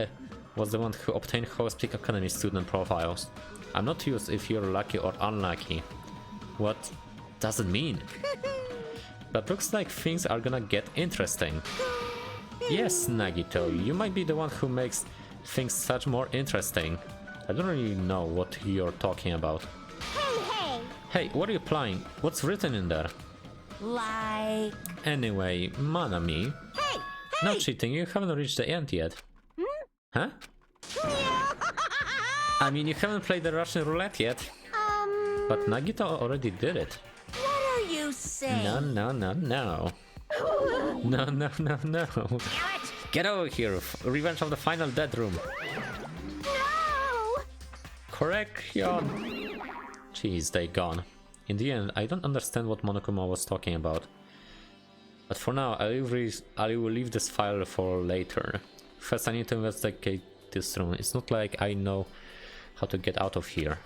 the one who obtained Hope's Peak Academy student profiles. I'm not used if you're lucky or unlucky. What does it mean? But looks like things are gonna get interesting. Yes, Nagito, you might be the one who makes things such more interesting. I don't really know what you're talking about. Hey! Hey, what are you applying? What's written in there? Like... Anyway, Manami. Hey! No cheating, you haven't reached the end yet. Huh? I mean, you haven't played the Russian roulette yet. But Nagito already did it. What are you saying? No. No. Get over here. Revenge of the Final Dead Room. No! Correction. Jeez, they gone. In the end, I don't understand what Monokuma was talking about. But for now, I will leave this file for later. First, I need to investigate this room. It's not like I know how to get out of here.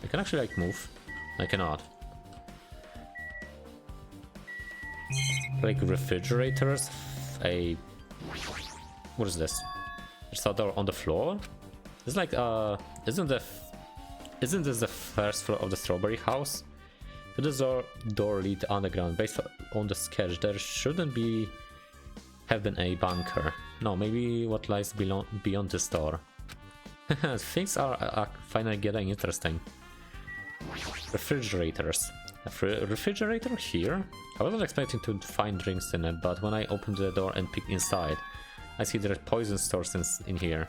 I can actually like move. I cannot. Like refrigerators. What is this? There's a door on the floor. It's like isn't this the first floor of the Strawberry House? To this door lead underground. Based on the sketch, there shouldn't have been a bunker. No, maybe what lies beyond this door. Things are finally getting interesting. Refrigerators. A refrigerator here? I wasn't expecting to find drinks in it, but when I opened the door and peeked inside, I see there are poison stores in here.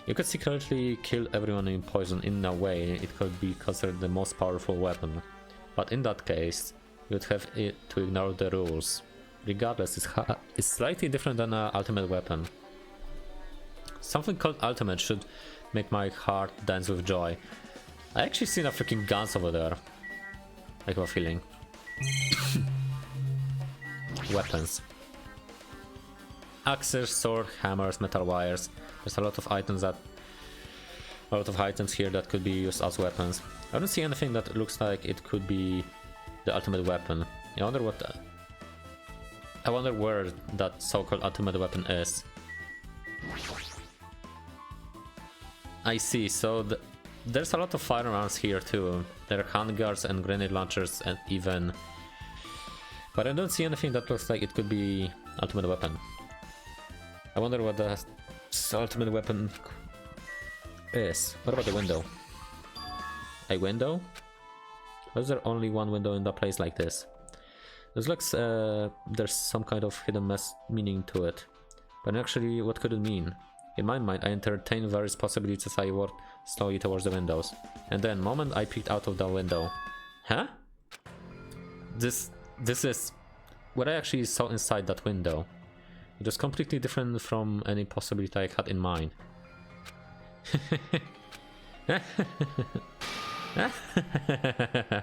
You could secretly kill everyone in poison. In a way, it could be considered the most powerful weapon. But in that case, you'd have to ignore the rules. Regardless, it's slightly different than an ultimate weapon. Something called ultimate should make my heart dance with joy. I actually seen a freaking guns over there. I have a feeling. Weapons. Axes, sword, hammers, metal wires. There's a lot of items here that could be used as weapons. I don't see anything that looks like it could be the ultimate weapon. I wonder where that so-called ultimate weapon is. I see, so there's a lot of firearms here too. There are handguards and grenade launchers and even... But I don't see anything that looks like it could be ultimate weapon. I wonder what the ultimate weapon is. What about the window? A window? Why is there only one window in the place like this? This looks there's some kind of hidden meaning to it. But actually, what could it mean? In my mind, I entertained various possibilities as I walked slowly towards the windows. And then, the moment I peeked out of the window. Huh? This is what I actually saw inside that window. It was completely different from any possibility I had in mind.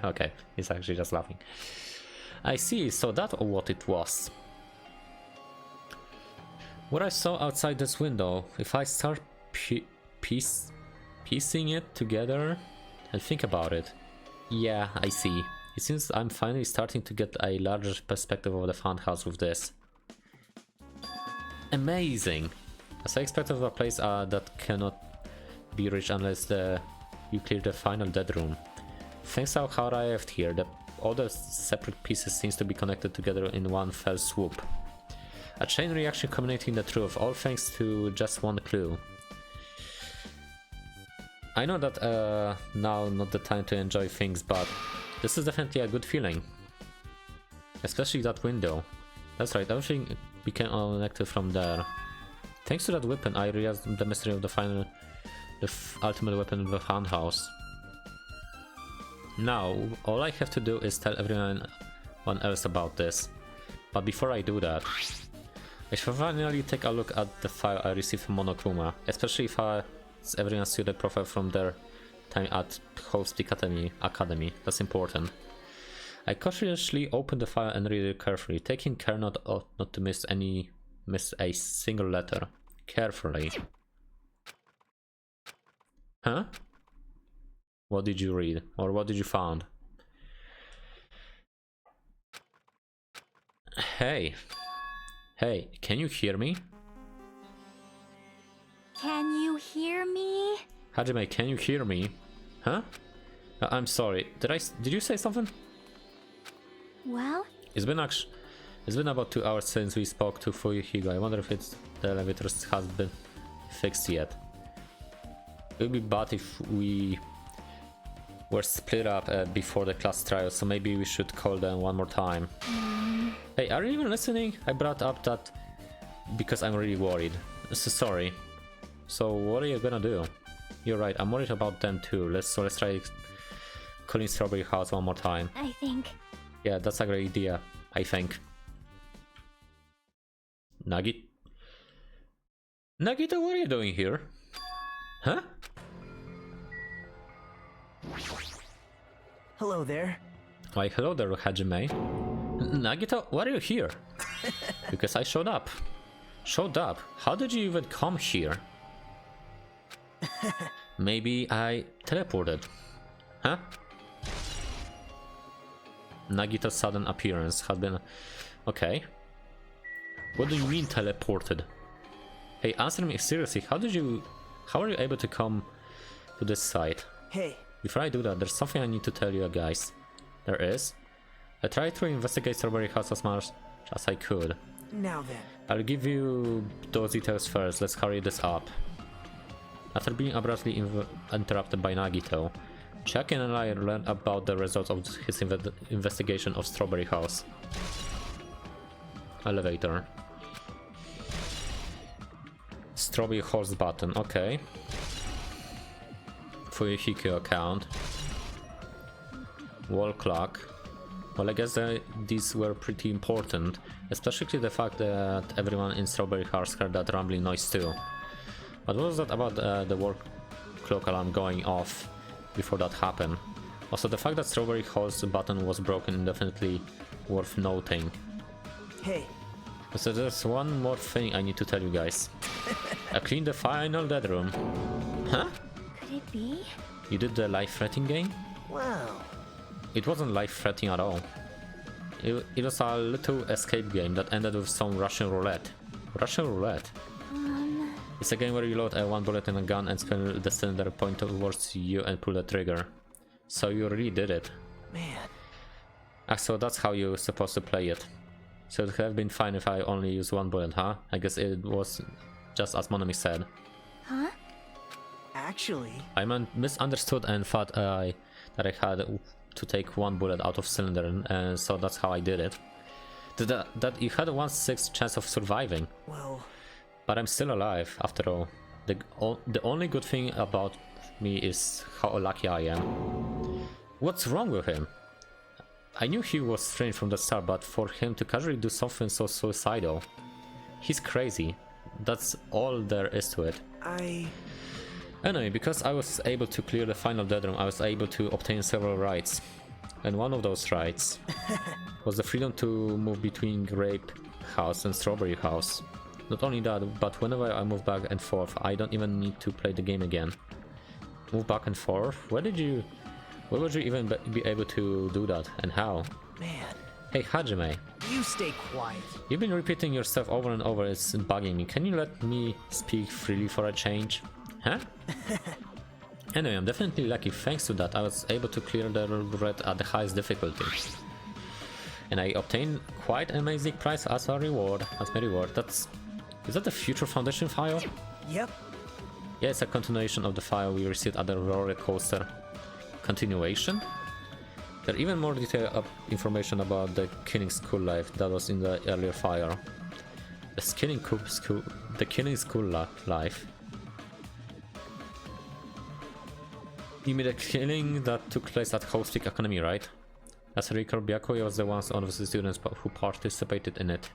Okay, he's actually just laughing. I see, so that's what it was. What I saw outside this window, if I start piecing it together and think about it, yeah, I see. It seems I'm finally starting to get a larger perspective of the funhouse with this. Amazing! As I expected of a place that cannot be reached unless you clear the final dead room. Thanks to how I arrived here, all the separate pieces seems to be connected together in one fell swoop. A chain reaction communicating the truth, all thanks to just one clue. I know that now not the time to enjoy things, but this is definitely a good feeling. Especially that window. That's right, everything became unconnected from there. Thanks to that weapon, I realized the mystery of the ultimate weapon of the Hand House. Now, all I have to do is tell everyone else about this. But before I do that, I should finally take a look at the file I received from Monochroma, especially if it's everyone's student profile from their time at Host Academy. That's important. I cautiously open the file and read it carefully, taking care not to miss a single letter. Carefully. Huh? What did you read? Or what did you find? Hey. Hey, can you hear me? Can you hear me? Hajime, can you hear me? Huh? I'm sorry. Did you say something? Well, It's been about 2 hours since we spoke to Fuyuhigo. I wonder if the elevators has been fixed yet. It would be bad if we were split up before the class trial, so maybe we should call them one more time. Hey, are you even listening? I brought up that because I'm really worried. So sorry. So what are you gonna do? You're right, I'm worried about them too. Let's try calling Strawberry House one more time. I think... Yeah, that's a great idea, I think. Nagito, what are you doing here? Huh? Hello there. Why, hello there, Hajime. Nagito, why are you here? Because I showed up. Showed up? How did you even come here? Maybe I teleported. Huh? Nagito's sudden appearance had been... Okay. What do you mean teleported? Hey, answer me seriously, how are you able to come to this site? Hey. Before I do that, there's something I need to tell you guys. There is. I tried to investigate Strawberry House as much as I could. Now then. I'll give you those details first, let's hurry this up. After being abruptly interrupted by Nagito, Chucky and I learned about the results of his investigation of Strawberry House. Elevator. Strawberry House button, okay. Fuyuhiko account. Wall clock. Well, I guess these were pretty important, especially the fact that everyone in Strawberry House heard that rumbling noise too. But what was that about the wall clock alarm going off before that happened? Also, the fact that Strawberry House button was broken definitely worth noting. Hey. So there's one more thing I need to tell you guys. I cleaned the final dead room. Huh? Could it be? You did the life-threatening game? Wow. It wasn't life-threatening at all. It was a little escape game that ended with some Russian roulette. Russian roulette? It's a game where you load one bullet in a gun and spin the cylinder point towards you and pull the trigger. So you really did it. Man. So that's how you're supposed to play it. So it would have been fine if I only used one bullet, huh? I guess it was just as Monami said. Huh? Actually... I misunderstood and thought that I had to take one bullet out of cylinder, and so that's how I did it. That you had a 1/6 chance of surviving. Well... But I'm still alive, after all. The only good thing about me is how lucky I am. What's wrong with him? I knew he was strange from the start, but for him to casually do something so suicidal... He's crazy. That's all there is to it. Anyway, because I was able to clear the final dead room, I was able to obtain several rights. And one of those rights was the freedom to move between Grape House and Strawberry House. Not only that, but whenever I move back and forth, I don't even need to play the game again. Move back and forth? Where would you even be able to do that, and how? Man. Hey Hajime. You stay quiet. You've been repeating yourself over and over, it's bugging me. Can you let me speak freely for a change? Huh? Anyway, I'm definitely lucky. Thanks to that, I was able to clear the red at the highest difficulty. and I obtained quite an amazing prize as a reward, as my reward. Is that the Future Foundation file? Yep. Yeah, it's a continuation of the file we received at the roller coaster. Continuation? There are even more detailed information about the Killing School life that was in the earlier file. The Killing School life. You mean the killing that took place at House Peak Academy, right? As I recall, Byakuya was one of the students who participated in it.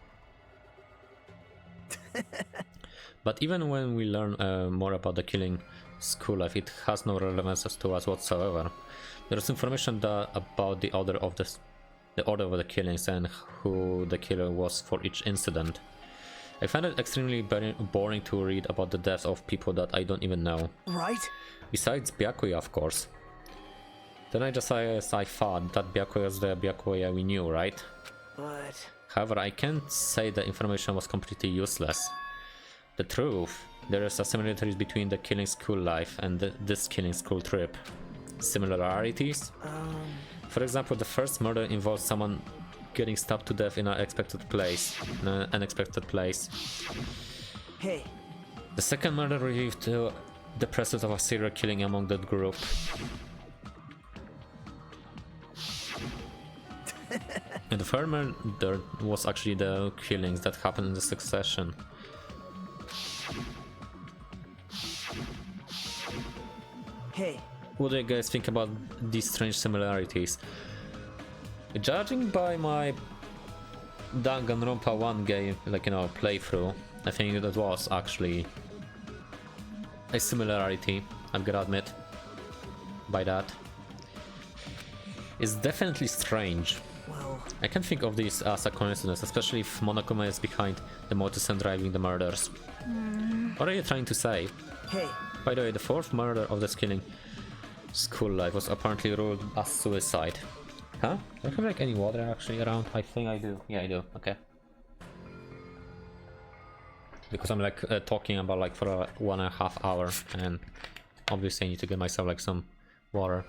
But even when we learn more about the Killing School life, it has no relevance to us whatsoever. There is information about the order of the killings and who the killer was for each incident. I find it extremely boring to read about the deaths of people that I don't even know. Right? Besides Byakuya, of course. Then I thought that Byakuya is the Byakuya we knew, right? But... However, I can't say the information was completely useless. The truth, there is a similarities between the Killing School life and this Killing School trip. Similarities? For example, the first murder involves someone getting stabbed to death in an unexpected place. Hey. The second murder revealed the presence of a serial killing among that group. And the third murder was actually the killings that happened in the succession. Hey. What do you guys think about these strange similarities? Judging by my Danganronpa 1 game, playthrough, I think that was actually a similarity, I've gotta admit, by that. It's definitely strange. Well... I can think of this as a coincidence, especially if Monokuma is behind the motives and driving the murders. What are you trying to say? Hey. By the way, the fourth murder of this Killing School life was apparently ruled as suicide. Huh? Do I have any water actually around? I think I do. Yeah, I do. Okay. Because I'm talking about for 1.5 hours, and obviously I need to get myself some water.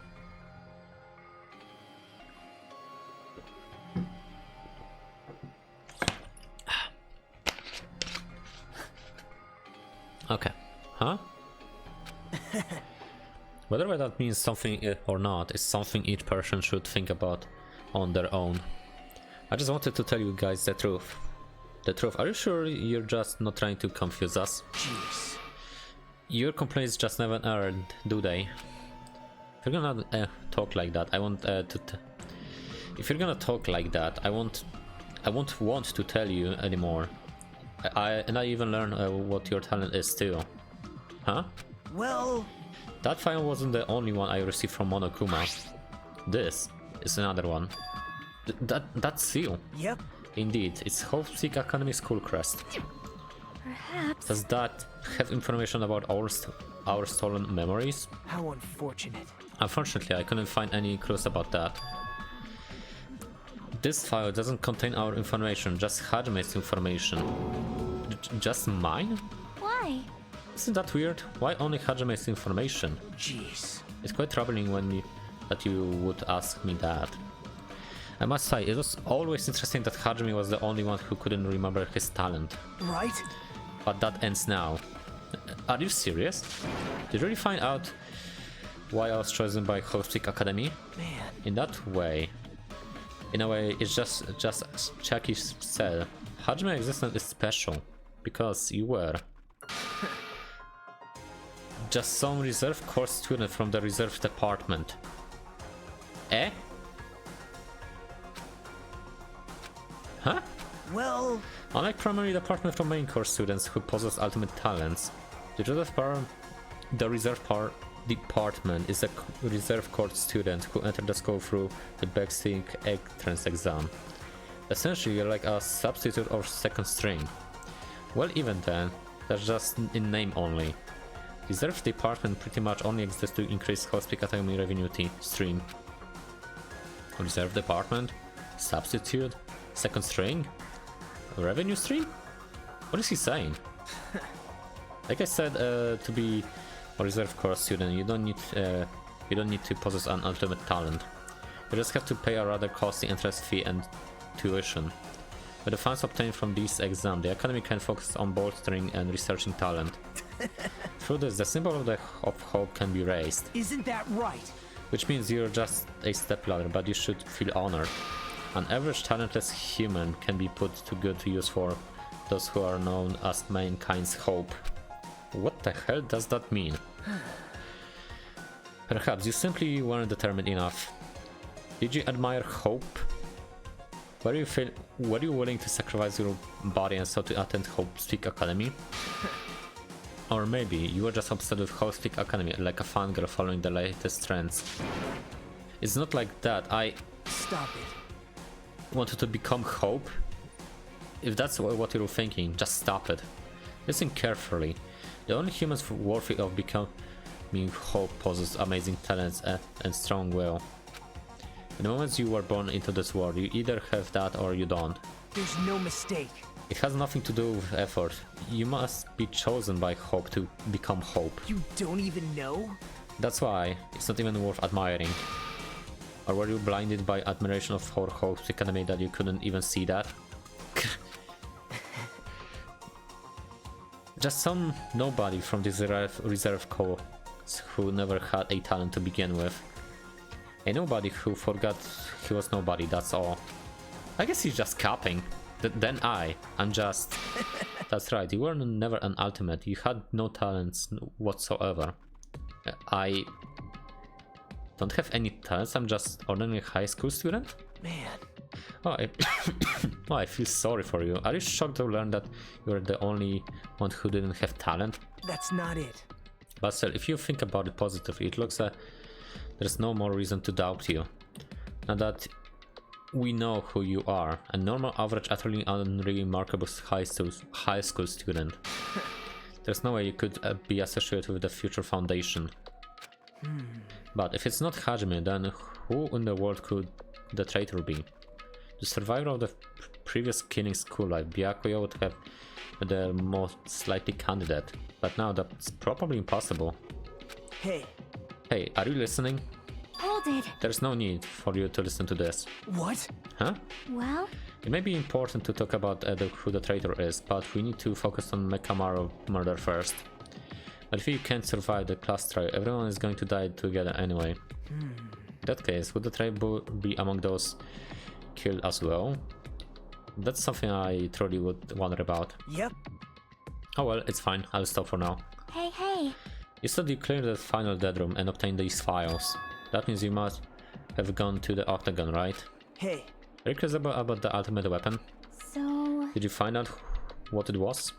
Okay. Huh? Whether that means something or not is something each person should think about on their own. I just wanted to tell you guys the truth. The truth. Are you sure you're just not trying to confuse us? Jeez. Your complaints just never earned, do they? If you're gonna talk like that, I want if you're gonna talk like that, I won't want to tell you anymore. I even learn what your talent is too. Huh? Well... That file wasn't the only one I received from Monokuma. This is another one. That seal. Yep. Indeed, it's Hope Peak Academy School crest. Perhaps. Does that have information about our stolen memories? How unfortunate. Unfortunately, I couldn't find any clues about that. This file doesn't contain our information, just Hajime's information. Just mine? Why? Isn't that weird? Why only Hajime's information? Jeez. It's quite troubling that you would ask me that. I must say, it was always interesting that Hajime was the only one who couldn't remember his talent. Right? But that ends now. Are you serious? Did you really find out why I was chosen by Hope Peak Academy? Man. In a way, it's just as Chucky said, Hajime's existence is special, because you were. Just some reserve course student from the reserve department. Eh? Huh? Well... Unlike primary department from main course students who possess ultimate talents, the reserve department is a reserve course student who entered the school through the backstage entrance exam. Essentially, you're like a substitute or second string. Well, even then, that's just in name only. Reserve department pretty much only exists to increase House Peak Academy revenue stream. Reserve department? Substitute? Second string? Revenue stream? What is he saying? Like I said, to be a reserve course student, you don't need to possess an ultimate talent. You just have to pay a rather costly entrance fee and tuition. With the funds obtained from this exam, the Academy can focus on bolstering and researching talent. Through this, the symbol of hope can be raised. Isn't that right? Which means you're just a stepladder, but you should feel honored. An average talentless human can be put to good use for those who are known as mankind's hope. What the hell does that mean? Perhaps you simply weren't determined enough. Did you admire hope? Were you willing to sacrifice your body and so to attend Hope Speak Academy? Or maybe you were just obsessed with Hope Speak Academy, like a fangirl following the latest trends. It's not like that. I Stop it. wanted to become Hope. If that's what you're thinking, just stop it. Listen carefully. The only humans worthy of becoming Hope possess amazing talents and strong will. In the moment you were born into this world, you either have that or you don't. There's no mistake. It has nothing to do with effort. You must be chosen by Hope to become Hope. You don't even know? That's why it's not even worth admiring. Or were you blinded by admiration of Hope's Academy that you couldn't even see that? Just some nobody from this reserve corps who never had a talent to begin with. A nobody who forgot he was nobody, that's all. I guess he's just capping. Then I'm just... That's right, you were never an ultimate, you had no talents whatsoever. I don't have any talents, I'm just ordinary high school student? Man. Oh, I feel sorry for you. Are you shocked to learn that you're the only one who didn't have talent? That's not it. But still, if you think about it positively, it looks like there's no more reason to doubt you. Now that we know who you are, a normal, average, utterly unremarkable high school student. There's no way you could be associated with the future foundation. But if it's not Hajime, then who in the world could the traitor be? The survivor of the previous killing school life, Byakuya would have been the most likely candidate, but now that's probably impossible. Hey, are you listening? Hold it. There's no need for you to listen to this. What? Huh? Well, It may be important to talk about who the traitor is, but we need to focus on Mekamaru murder first. But if you can't survive the class trial, everyone is going to die together anyway. In that case, would the traitor be among those killed as well? That's something I truly would wonder about. Yep. Oh well, it's fine, I'll stop for now. hey. You said you cleared the final dead room and obtained these files. That means you must have gone to the octagon, right? Hey. Are you curious about the ultimate weapon? So, Did you find out what it was?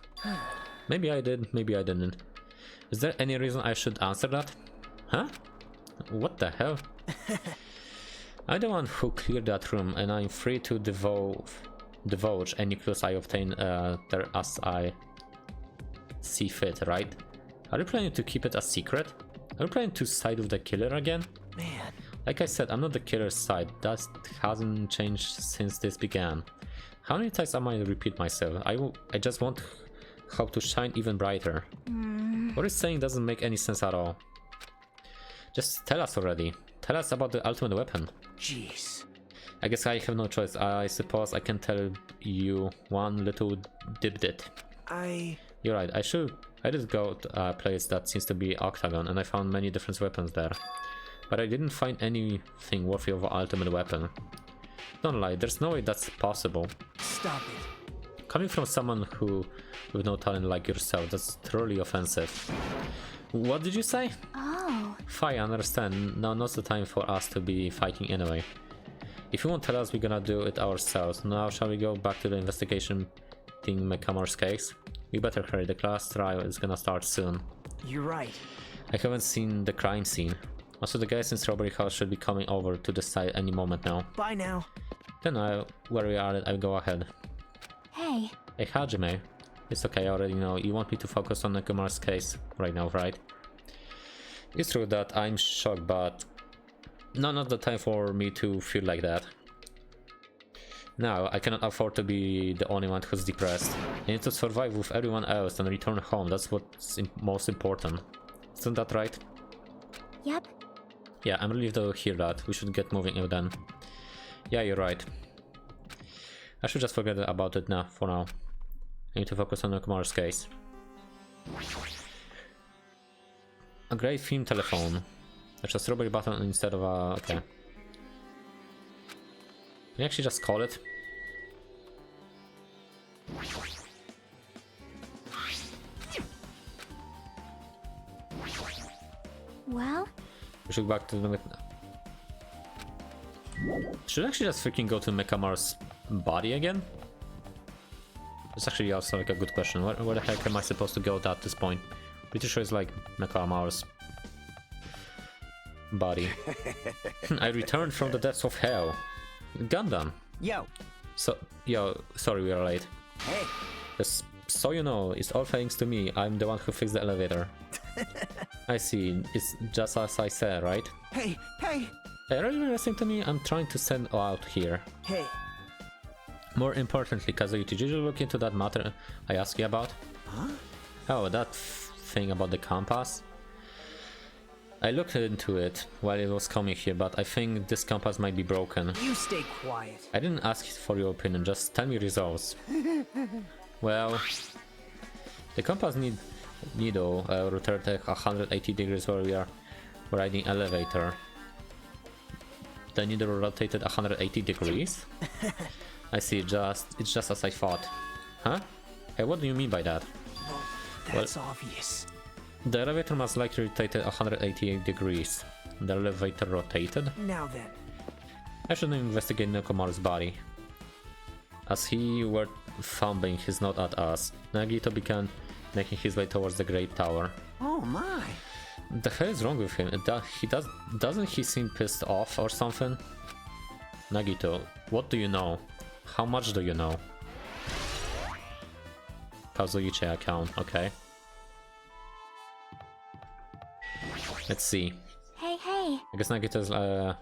Maybe I did, maybe I didn't. Is there any reason I should answer that? Huh? What the hell? I'm the one who cleared that room, and I'm free to divulge any clues I obtain there as I see fit, right? Are you planning to keep it a secret? Are you planning to side with the killer again? Man. Like I said, I'm not the killer's side. That hasn't changed since this began. How many times am I repeat myself? I just want Hope to shine even brighter. What he's saying doesn't make any sense at all. Just tell us already. Tell us about the ultimate weapon. Jeez. I guess I have no choice. I suppose I can tell you one little dibdit. You're right, I did go to a place that seems to be Octagon, and I found many different weapons there. But I didn't find anything worthy of an ultimate weapon. Don't lie, there's no way that's possible. Stop it. Coming from someone with no talent like yourself, that's truly offensive. What did you say? oh, Fine, I understand. Now now's the time for us to be fighting anyway. If you won't tell us, we're gonna do it ourselves. Now shall we go back to the investigation thing Mekamaru's case? We better hurry, the class trial is gonna start soon. You're right. I haven't seen the crime scene. Also, the guys in Strawberry House should be coming over to the site any moment now. Bye now. Then where we are, I'll go ahead. hey. Hey Hajime, it's okay, I already know. You want me to focus on Mekamaru's case right now, right? It's true that I'm shocked, but now not the time for me to feel like that. Now, I cannot afford to be the only one who's depressed. I need to survive with everyone else and return home. That's what's most important. Isn't that right? Yep. Yeah, I'm relieved to hear that. We should get moving then. Yeah, you're right. I should just forget about it now, for now. I need to focus on Nekomaru's case. A great theme telephone. There's a strawberry button instead of a... okay. Can you actually just call it? Well, We should go back to the... Should I actually just freaking go to Nekomaru's body again? It's actually also like a good question. Where the heck am I supposed to go at this point? Pretty sure it's like Nekomaru's body. I returned from the depths of hell. Gundam. Yo. Yo, sorry we are late. Hey. Yes, so you know, it's all thanks to me. I'm the one who fixed the elevator. I see. It's just as I said, right? Hey. Are you listening to me? I'm trying to send out here. Hey. More importantly, Kazuyu, did you look into that matter I asked you about? Huh? Oh, that thing about the compass? I looked into it while it was coming here, but I think this compass might be broken. You stay quiet. I didn't ask for your opinion, just tell me results. Well, the compass needle rotated 180 degrees while we are riding elevator. The needle rotated 180 degrees? I see, it's just as I thought. Huh? Hey, what do you mean by that? Well, that's obvious. The elevator must likely rotated 188 degrees. The elevator rotated? Now then. I should investigate Nekomaru's body. As he were thumping his note at us, Nagito began making his way towards the Great Tower. Oh my. The hell is wrong with him? Doesn't he seem pissed off or something? Nagito, what do you know? How much do you know? Kazuichi account, okay. Let's see. hey. I guess Nagito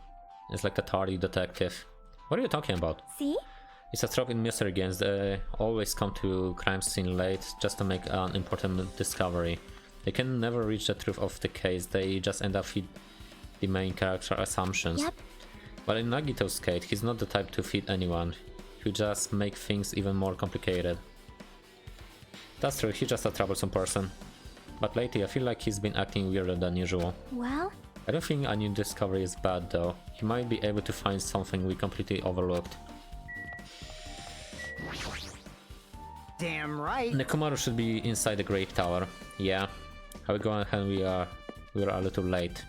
is like a tardy detective. What are you talking about? See? It's a trope in mystery games. They always come to crime scene late just to make an important discovery. They can never reach the truth of the case. They just end up with the main character assumptions. Yep. But in Nagito's case, he's not the type to feed anyone. He just make things even more complicated. That's true, he's just a troublesome person. But lately I feel like he's been acting weirder than usual. Well, I don't think a new discovery is bad though. He might be able to find something we completely overlooked. Damn right. Nekomaru should be inside the Great Tower. Yeah. How we go ahead, we are a little late.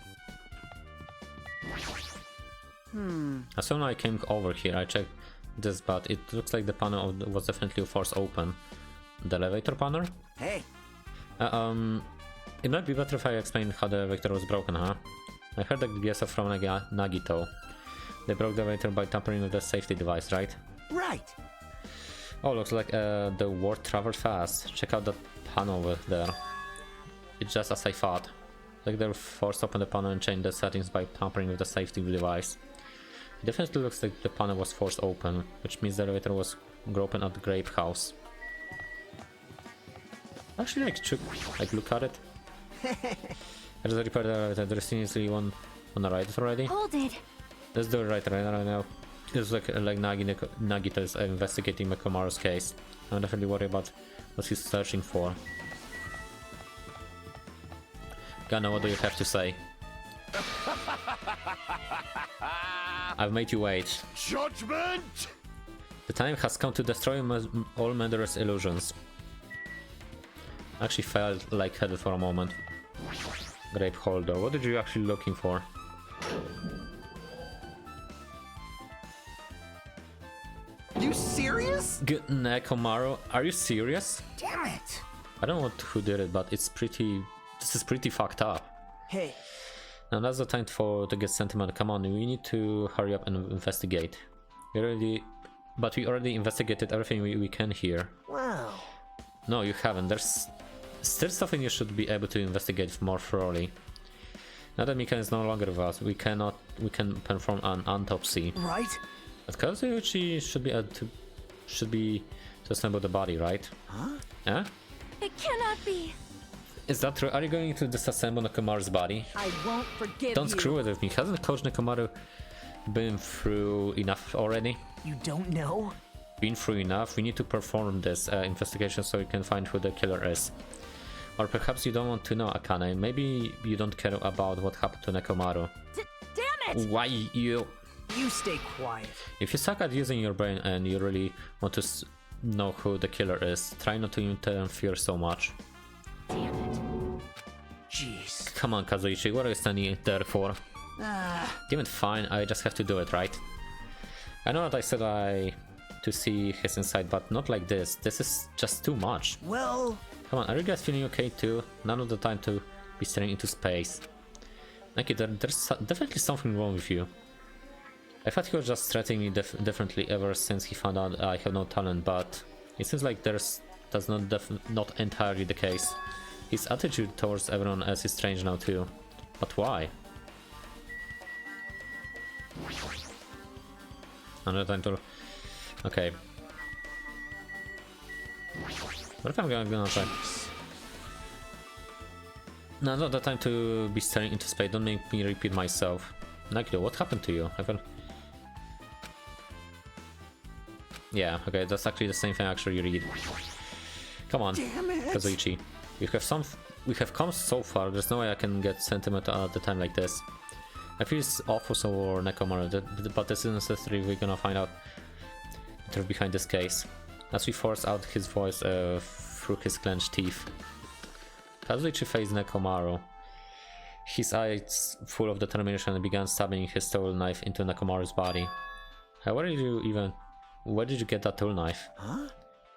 As soon as I came over here, I checked this, but it looks like the panel was definitely forced open. The elevator panel? Hey. It might be better if I explain how the elevator was broken, huh? I heard the guess from Nagito. They broke the elevator by tampering with the safety device, right? Right. Oh, looks like the word traveled fast. Check out that panel over there. It's just as I thought. Like they forced open the panel and changed the settings by tampering with the safety device. It definitely looks like the panel was forced open, which means the elevator was groping at the Grape House. Actually, like look at it. There's a repair the elevator. There seriously wanna ride it already? hold it. Let's do it right now. It's like Nagito is investigating Nekomaru's case. I'm definitely worried about what he's searching for. Gana, what do you have to say? I've made you wait. Judgment! The time has come to destroy all murderous illusions. I actually felt lightheaded for a moment. Grape holder, what did you actually looking for? You serious? Good Nekomaru, are you serious? Damn it. I don't know who did it, but this is pretty fucked up. Hey. Now that's the time to get sentimental. Come on, we need to hurry up and investigate. We already investigated everything we can here. Wow. No, you haven't. There's still something you should be able to investigate more thoroughly. Now that Mika is no longer with us, we can perform an autopsy. Right? But Kazuichi should be to assemble the body, right? Huh? Yeah? It cannot be. Is that true? Are you going to disassemble Nekomaru's body? I won't forgive Don't screw it with me. Hasn't Coach Nekomaru been through enough already? You don't know? been through enough. We need to perform this investigation so we can find who the killer is. Or perhaps you don't want to know, Akane. Maybe you don't care about what happened to Nekomaru. Damn it! Why you? You stay quiet. If you suck at using your brain and you really want to know who the killer is, try not to interfere so much. Damn it. Jeez. Come on, Kazuichi, what are you standing there for? Damn it, fine, I just have to do it, right? I know that I said to see his inside, but not like this. This is just too much. Well... Come on, are you guys feeling okay too? None of the time to be staring into space. Nike, there's definitely something wrong with you. I thought he was just treating me differently ever since he found out I have no talent, but it seems like that's not entirely the case. His attitude towards everyone else is strange now too. But why? Another time to... Okay. What if I'm gonna try? No, not the time to be staring into space. Don't make me repeat myself. Nakido, what happened to you? Yeah, okay, that's actually the same thing actually you read. Come on, Kazuichi. We have come so far, there's no way I can get sentimental at a time like this. I feel it's awful for Nekomaru, but this is necessary. We're gonna find out the truth behind this case. As we force out his voice through his clenched teeth. Kazuichi faced Nekomaru. His eyes full of determination and began stabbing his tool knife into Nekomaru's body. Where did you get that tool knife? Huh?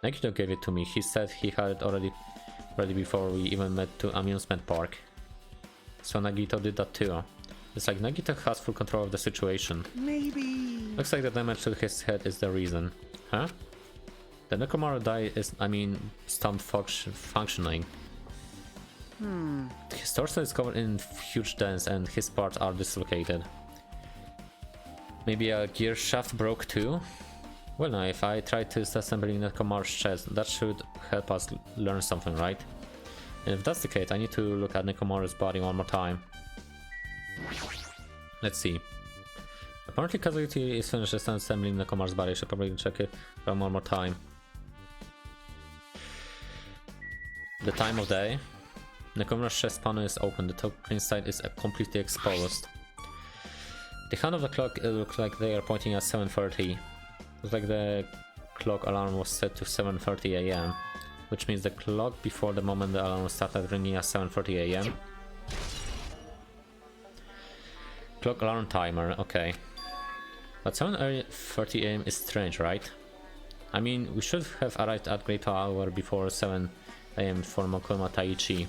Nakido gave it to me. He said he had it already before we even met to amusement park. So Nagito did that too. It's like Nagito has full control of the situation. Maybe... Looks like the damage to his head is the reason. Huh? The Nekomaru die is, stopped functioning. His torso is covered in huge dents and his parts are dislocated. Maybe a gear shaft broke too? Well, now, if I try to disassembling Nekomaru's chest, that should help us learn something, right? And if that's the case, I need to look at Nekomaru's body one more time. Let's see. Apparently Kazuichi is finished assembling Nekomaru's body. I should probably check it one more time. The time of day. Nekomaru's chest panel is open. The top green side is completely exposed. The hand of the clock looks like they are pointing at 7:30. Looks like the clock alarm was set to 7:30 AM, which means the clock before the moment the alarm started ringing at 7:30 AM. Clock alarm timer, okay. But 7:30 AM is strange, right? I mean, we should have arrived at Great Hour before 7 AM for Mokoma Taichi.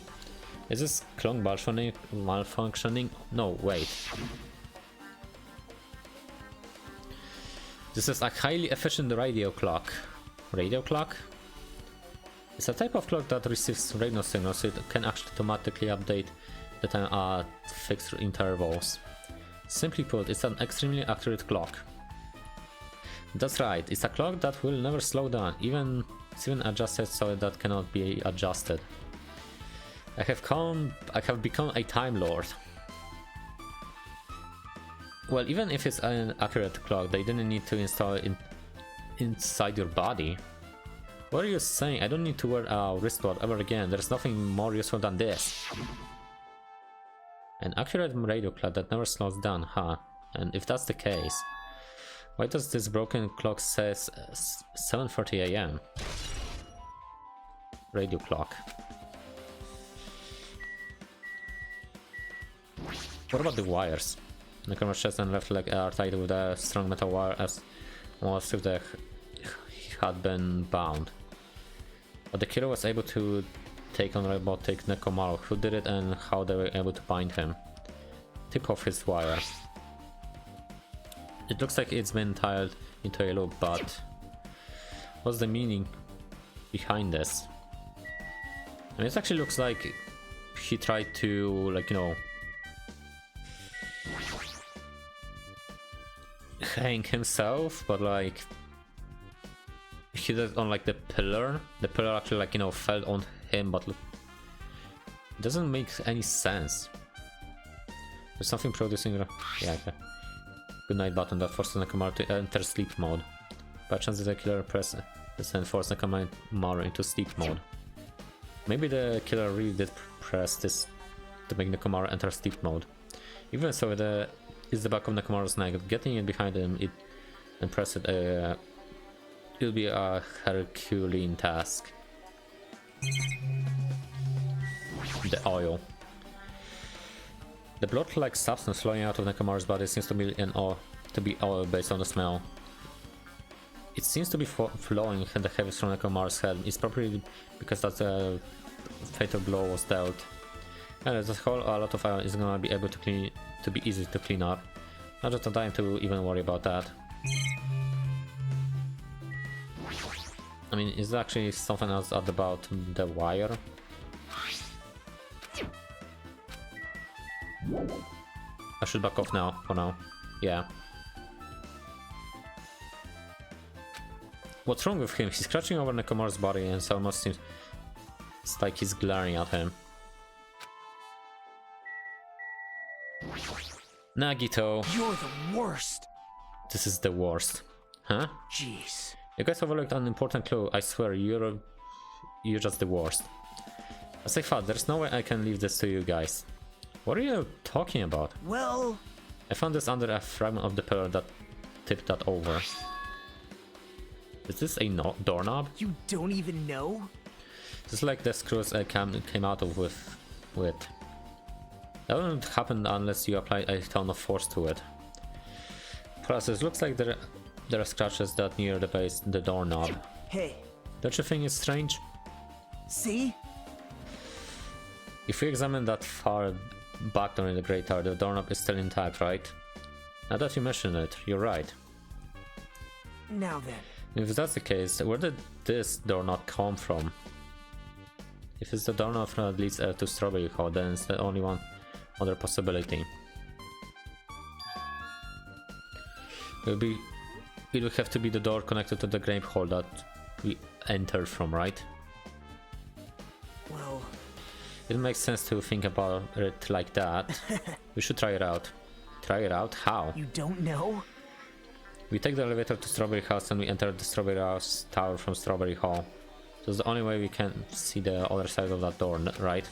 Is this clock malfunctioning? No, wait. This is a highly efficient radio clock. Radio clock? It's a type of clock that receives radio signals. It can actually automatically update the time at fixed intervals. Simply put, it's an extremely accurate clock. That's right, it's a clock that will never slow down, it's even adjusted so that cannot be adjusted. I have become a Time Lord. Well, even if it's an accurate clock, they didn't need to install it inside your body. What are you saying? I don't need to wear a wristwatch ever again. There's nothing more useful than this. An accurate radio clock that never slows down, huh? And if that's the case, why does this broken clock says 7:30 AM? Radio clock. What about the wires? Nekomaru's chest and left leg are tied with a strong metal wire as almost if he had been bound. But the killer was able to take on robotic Nekomaru. Who did it and how they were able to bind him? Tip off his wire. It looks like it's been tied into a loop, but what's the meaning behind this? I mean, it actually looks like he tried to, like, you know, hang himself, but like he did it on like the pillar. The pillar actually, like, you know, fell on him, but it doesn't make any sense. There's something producing. Yeah, okay. Good night button that forces Nekomaru to enter sleep mode. By chance did the killer press and force Nekomaru into sleep mode? Maybe the killer really did press this to make Nekomaru enter sleep mode. Even so, it's the back of Nekomaru's neck. Getting it behind him and press it, it'll be a Herculean task. The oil. The blood-like substance flowing out of Nekomaru's body seems to be oil based on the smell. It seems to be flowing in the heaviest from Nekomaru's head. It's probably because that fatal blow was dealt. And as a whole, a lot of oil is gonna be able to be easy to clean up. Not just a time to even worry about that. I mean, is there actually something else about the wire? I should back off now, for now. Yeah. What's wrong with him? He's scratching over Nekomaru's body and it almost seems like he's glaring at him. Nagito! You're the worst! This is the worst. Huh? Jeez. You guys overlooked an important clue. I swear, you're just the worst. As I thought, there's no way I can leave this to you guys. What are you talking about? Well... I found this under a fragment of the pillar that tipped that over. Is this a doorknob? You don't even know? Just like the screws came out of with. That wouldn't happen unless you apply a ton of force to it. Plus, it looks like there are scratches that near the base the doorknob. Hey. Don't you think it's strange? See? If we examine that far back during the Great Tower, the doorknob is still intact, right? Now that you mention it, you're right. Now then. If that's the case, where did this doorknob come from? If it's the doorknob that leads to Strawberry Hall, then it's the only one other possibility. It would have to be the door connected to the Grape Hall that we entered from, right? Well... It makes sense to think about it like that. We should try it out. Try it out? How? You don't know? We take the elevator to Strawberry House and we enter the Strawberry House tower from Strawberry Hall. So it's the only way we can see the other side of that door, right?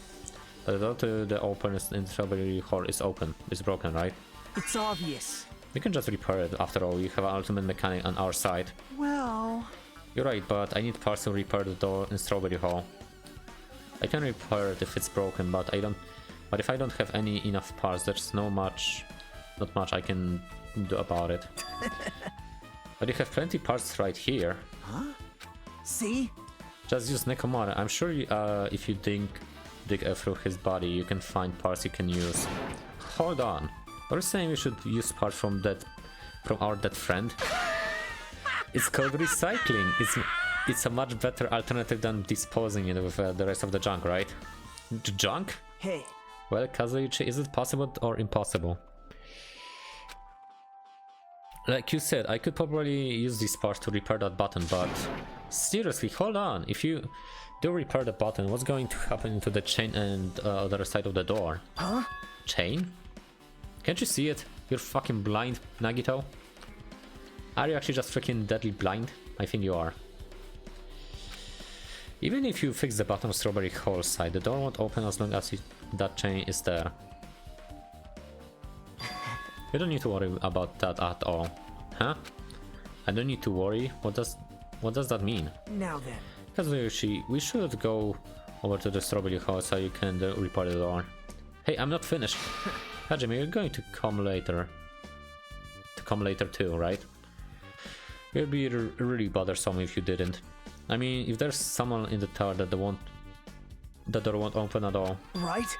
But the door to the openness in Strawberry Hall is open. It's broken, right? It's obvious. We can just repair it. After all, we have an ultimate mechanic on our side. Well... You're right, but I need parts to repair the door in Strawberry Hall. I can repair it if it's broken, but if I don't have enough parts, there's not much I can do about it. But you have plenty parts right here. Huh? See? Just use Nekomaru. I'm sure if you dig through his body, you can find parts you can use. Hold on. Are you saying we should use parts from our dead friend? It's called recycling. It's a much better alternative than disposing it with the rest of the junk, right? Junk? Hey. Well, Kazuichi, is it possible or impossible? Like you said, I could probably use these parts to repair that button, but seriously, hold on. If you do repair the button, what's going to happen to the chain and the other side of the door? Huh? Chain? Can't you see it? You're fucking blind, Nagito. Are you actually just freaking deadly blind? I think you are. Even if you fix the bottom Strawberry Hall side, the door won't open as long as that chain is there. You don't need to worry about that at all. Huh? I don't need to worry? What does that mean? Now then. Kazuyoshi, we should go over to the Strawberry Hall so you can repair the door. Hey, I'm not finished. Hajime, you're going to come later. To come later too, right? It would be really bothersome if you didn't. I mean, if there's someone in the tower that the door won't open at all. Right?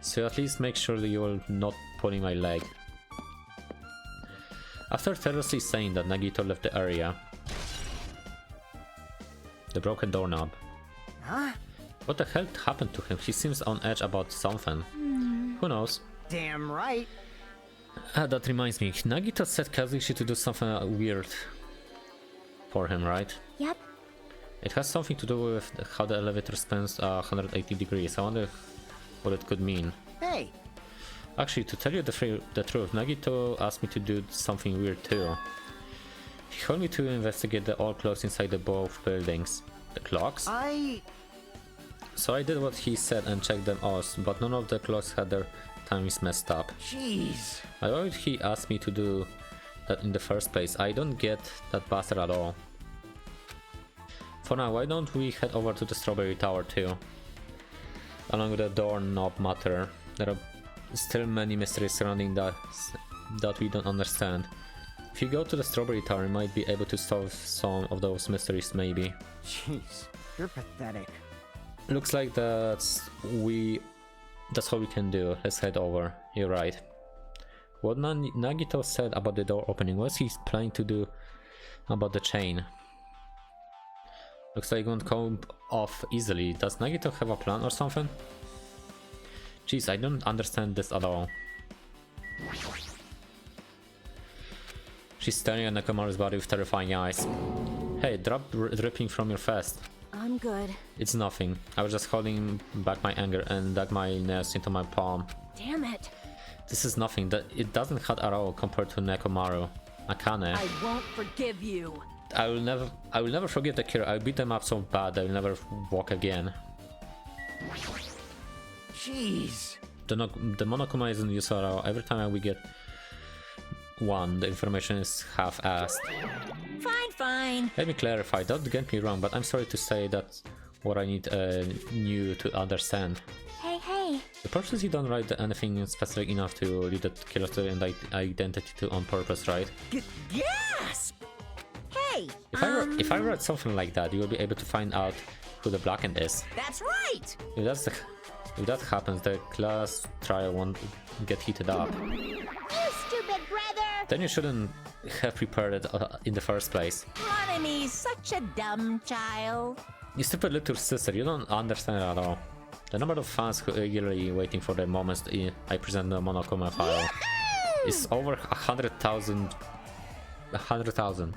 So at least make sure that you will not pulling my leg. After thoroughly saying that, Nagito left the area. The broken doorknob. Huh? What the hell happened to him? He seems on edge about something. Who knows? Damn right. That reminds me. Nagito said Kazuichi to do something weird for him, right? Yep. It has something to do with how the elevator spins 180 degrees. I wonder what it could mean. Hey. Actually, to tell you the truth, Nagito asked me to do something weird too. He told me to investigate the old clocks inside the both buildings. The clocks? So I did what he said and checked them all, but none of the clocks had their timings messed up. Jeez. Why would he ask me to do that in the first place? I don't get that bastard at all. For now, why don't we head over to the Strawberry Tower too? Along with the doorknob matter, there are still many mysteries surrounding that we don't understand. If you go to the Strawberry Tower, you might be able to solve some of those mysteries, maybe. Jeez, you're pathetic. Looks like that's all we can do. Let's head over. You're right. What Nagito said about the door opening, what's he planning to do about the chain? Looks like it won't come off easily. Does Nagito have a plan or something? Jeez, I don't understand this at all. She's staring at Nekomaru's body with terrifying eyes. Hey, drop dripping from your fist. I'm good. It's nothing. I was just holding back my anger and dug my nails into my palm. Damn it. This is nothing. It doesn't hurt at all compared to Nekomaru. Akane. I won't forgive you. I will never forgive the killer. I'll beat them up so bad they'll never walk again. Jeez. The Monokuma isn't useful at all. Every time we get one, the information is half-assed. Fine. Let me clarify, don't get me wrong, but I'm sorry to say that's what I need you to understand. Hey. The purpose you don't write anything specific enough to lead the killer to an identity to on purpose, right? Gasp! Hey! If I write something like that, you will be able to find out who the Blackened is. That's right! If that happens, the class trial won't get heated up. You stupid brother! Then you shouldn't have prepared it in the first place. Monomi's such a dumb child. You stupid little sister, you don't understand at all. The number of fans who are eagerly waiting for the moments I present the Monokuma file is over 100,000. 100,000.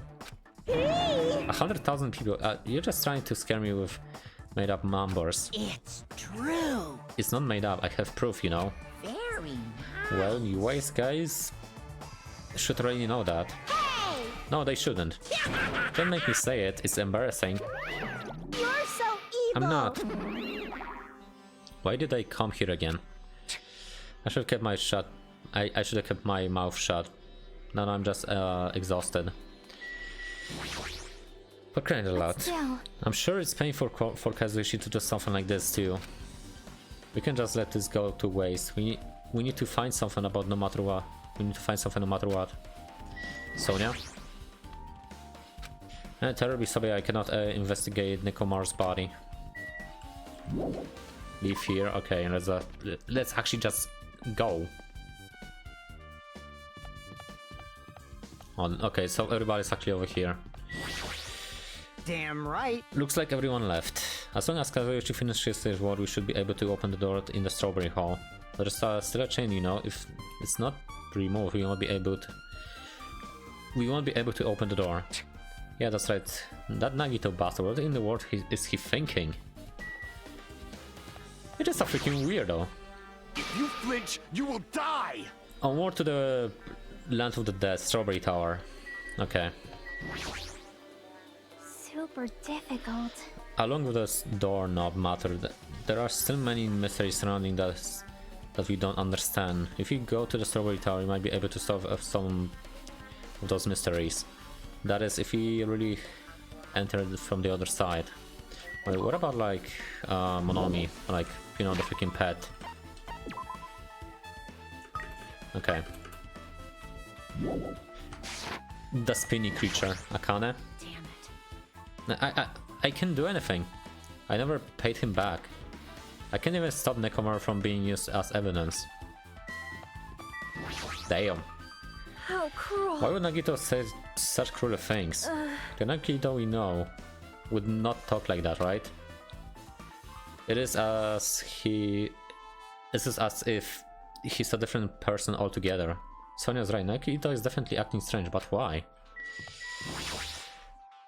100,000 people. You're just trying to scare me with made-up numbers. It's true. It's not made up. I have proof, you know. Very nice. Well, you wise guys should already know that. Hey! No, they shouldn't. Don't make me say it. It's embarrassing. You're so evil! I'm not. Why did I come here again? I should have kept my shut. I should have kept my mouth shut. Now I'm just exhausted. For crying out loud. Still. I'm sure it's painful for Kazushi to do something like this too. We can't just let this go to waste. We need to find something about no matter what. We need to find something no matter what. Sonia? Terribly sorry, I cannot investigate Nekomaru's body. Leave here. Okay, let's actually just go. Okay, so everybody's actually over here. Damn right. Looks like everyone left. As soon as Kazuyoshi finishes his work, we should be able to open the door in the Strawberry Hall. There's still a chain, you know. If it's not removed, we won't be able to open the door. Yeah, that's right. That Nagito bastard, what in the world is he thinking? You're just a freaking weirdo. If you flinch, you will die! Onward to the land of the dead, Strawberry Tower. Okay. Super difficult. Along with this doorknob matter, there are still many mysteries surrounding that we don't understand. If you go to the Strawberry Tower, you might be able to solve some of those mysteries. That is, if you really enter from the other side. Wait, what about like Monomi, like, you know, the freaking pet? Okay. The spinny creature, Akane. Damn it. I can't do anything. I never paid him back. I can't even stop Nekomaru from being used as evidence. Damn. How cruel. Why would Nagito say such cruel things? The Nagito we know would not talk like that, right? It is as if he's a different person altogether. Sonia's right, Nagito is definitely acting strange, but why?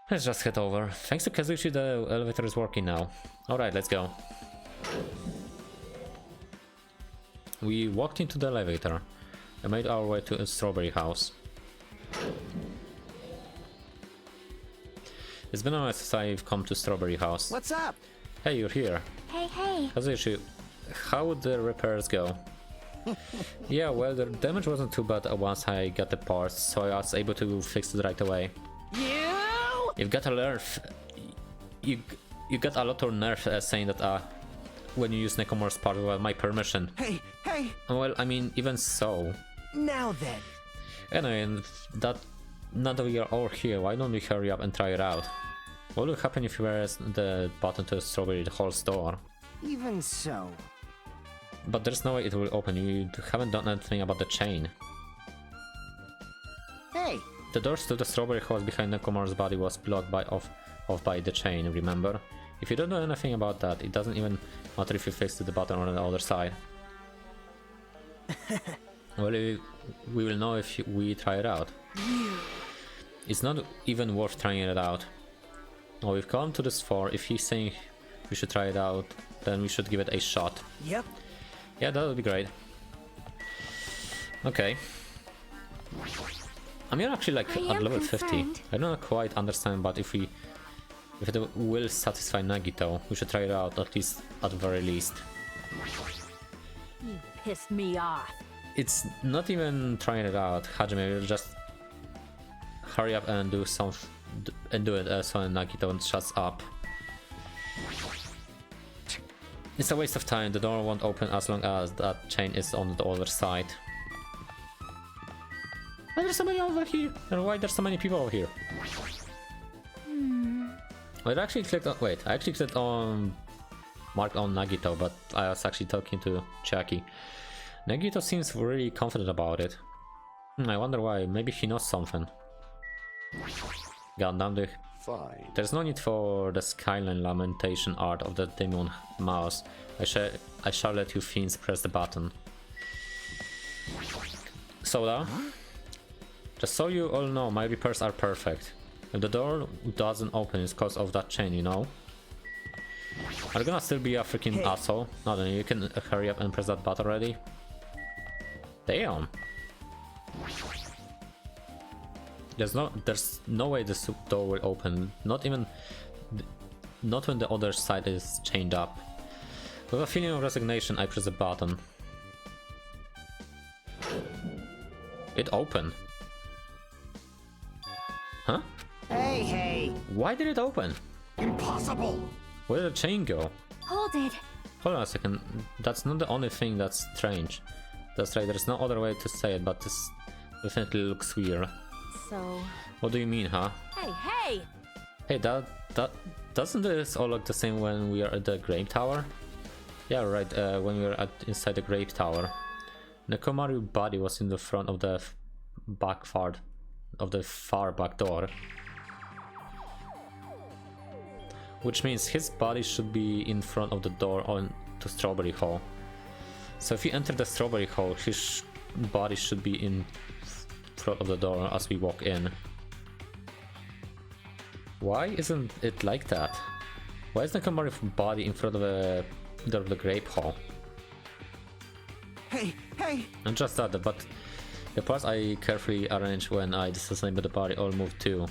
Let's just head over. Thanks to Kazushi, the elevator is working now. Alright, let's go. We walked into the elevator and made our way to a Strawberry House. It's been a while since I've come to Strawberry House. What's up? Hey, you're here. Hey. How's the issue? How would the repairs go? Yeah, well, the damage wasn't too bad once I got the parts, so I was able to fix it right away. You've got a nerf. You got a lot of nerf saying that when you use Nekomor's part without my permission. Hey! Well, I mean, even so. Now then. Anyway, now that we are all here, why don't we hurry up and try it out? What will happen if you press the button to Strawberry Hall's door? Even so. But there's no way it will open. You haven't done anything about the chain. Hey! The doors to the Strawberry House behind Nekomor's body was blocked off by the chain, remember? If you don't know anything about that, it doesn't even matter if you fix the button on the other side. Well, we will know if we try it out. It's not even worth trying it out. Well, we've come to this far. If he's saying we should try it out, then we should give it a shot. Yep. Yeah, that would be great. Okay. I'm actually like I at am level 50. concerned. I don't quite understand, but if it will satisfy Nagito, we should try it out at the very least. You pissed me off. It's not even trying it out. Hajime will just hurry up and do it so Nagito shuts up. It's a waste of time. The door won't open as long as that chain is on the other side. Why there's so many over here? And why there's so many people over here? I actually clicked on. Wait, I actually clicked on mark on Nagito, but I was actually talking to Chiaki. Nagito seems really confident about it. I wonder why. Maybe he knows something. God damn it. Fine. There's no need for the skyline lamentation art of the demon mouse. I shall let you fiends press the button. Soda? Just so you all know, my repairs are perfect. If the door doesn't open, it's because of that chain, you know? Are you gonna still be a freaking asshole? No, then you can hurry up and press that button already. Damn. There's no way this door will open. Not when the other side is chained up. With a feeling of resignation, I press the button. It opened. Huh? Hey! Why did it open? Impossible! Where did the chain go? Hold it. Hold on a second. That's not the only thing that's strange. That's right, there's no other way to say it, but this definitely looks weird. So... What do you mean, huh? Hey! Hey, that doesn't this all look the same when we are at the Grape Tower? Yeah, right. When we were inside the Grape Tower, Nekomaru's body was in the front of the far back door, which means his body should be in front of the door on to Strawberry Hall. So if you enter the Strawberry Hall, his body should be in front of the door as we walk in. Why isn't it like that? Why is Nekomaru's body in front of the door of the Grape Hall? Hey! And just that, but the parts I carefully arranged when I disassembled the body all moved too.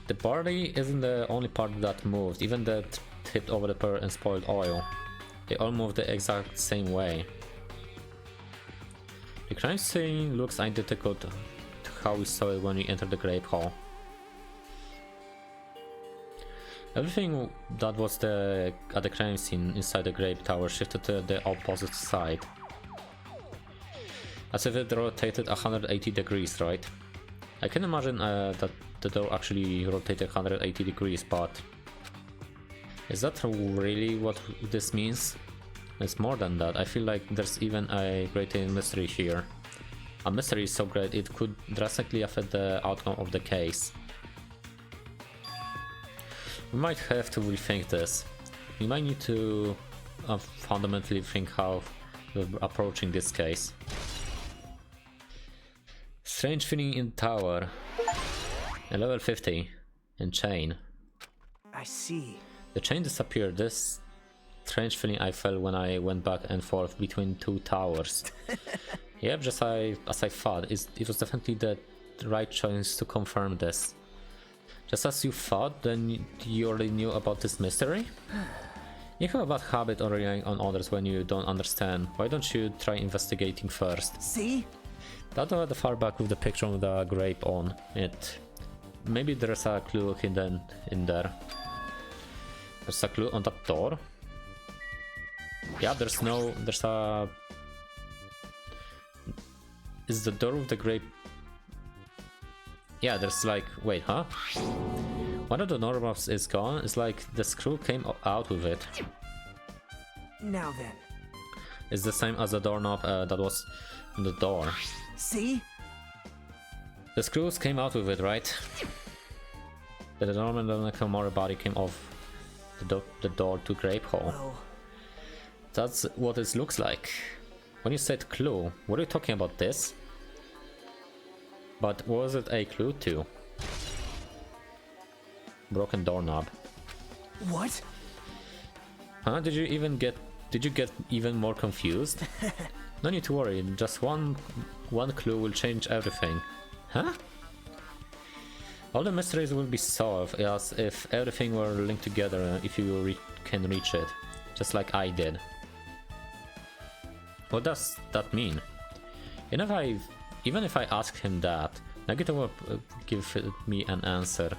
The body isn't the only part that moved, even that tipped over the pearl and spoiled oil. They all moved the exact same way. The crime scene looks identical to how we saw it when we entered the Grape Hall. Everything that was at the crime scene inside the Grape Tower shifted to the opposite side. As if it rotated 180 degrees, right? I can imagine that the door actually rotated 180 degrees, but is that really what this means? It's more than that. I feel like there's even a greater mystery here. A mystery so great it could drastically affect the outcome of the case. We might have to rethink this. We might need to fundamentally think how we're approaching this case. Strange feeling in tower. A level 50. And chain. I see. The chain disappeared. This strange feeling I felt when I went back and forth between two towers. Yeah, just as I thought, it was definitely the right choice to confirm this. Just as you thought, then you already knew about this mystery? You have a bad habit of relying on others when you don't understand. Why don't you try investigating first? See? That one at the far back with the picture of the grape on it. Maybe there's a clue hidden in there. There's a clue on that door. Yeah, there's a... Is the door with the grape... Yeah, there's like... Wait, huh? One of the doorknobs is gone. It's like the screw came out with it. Now then. It's the same as the doorknob that was on the door. See? The screws came out with it, right? The normal Nakamura body came off the door to grape hole. Well, That's what it looks like. When you said clue, were you talking about this? But was it a clue too? Broken doorknob. what? Huh? Did you get even more confused? No need to worry, just one clue will change everything. Huh? All the mysteries will be solved as if everything were linked together if you can reach it. Just like I did. What does that mean? Even if I ask him that, Nagito will give me an answer.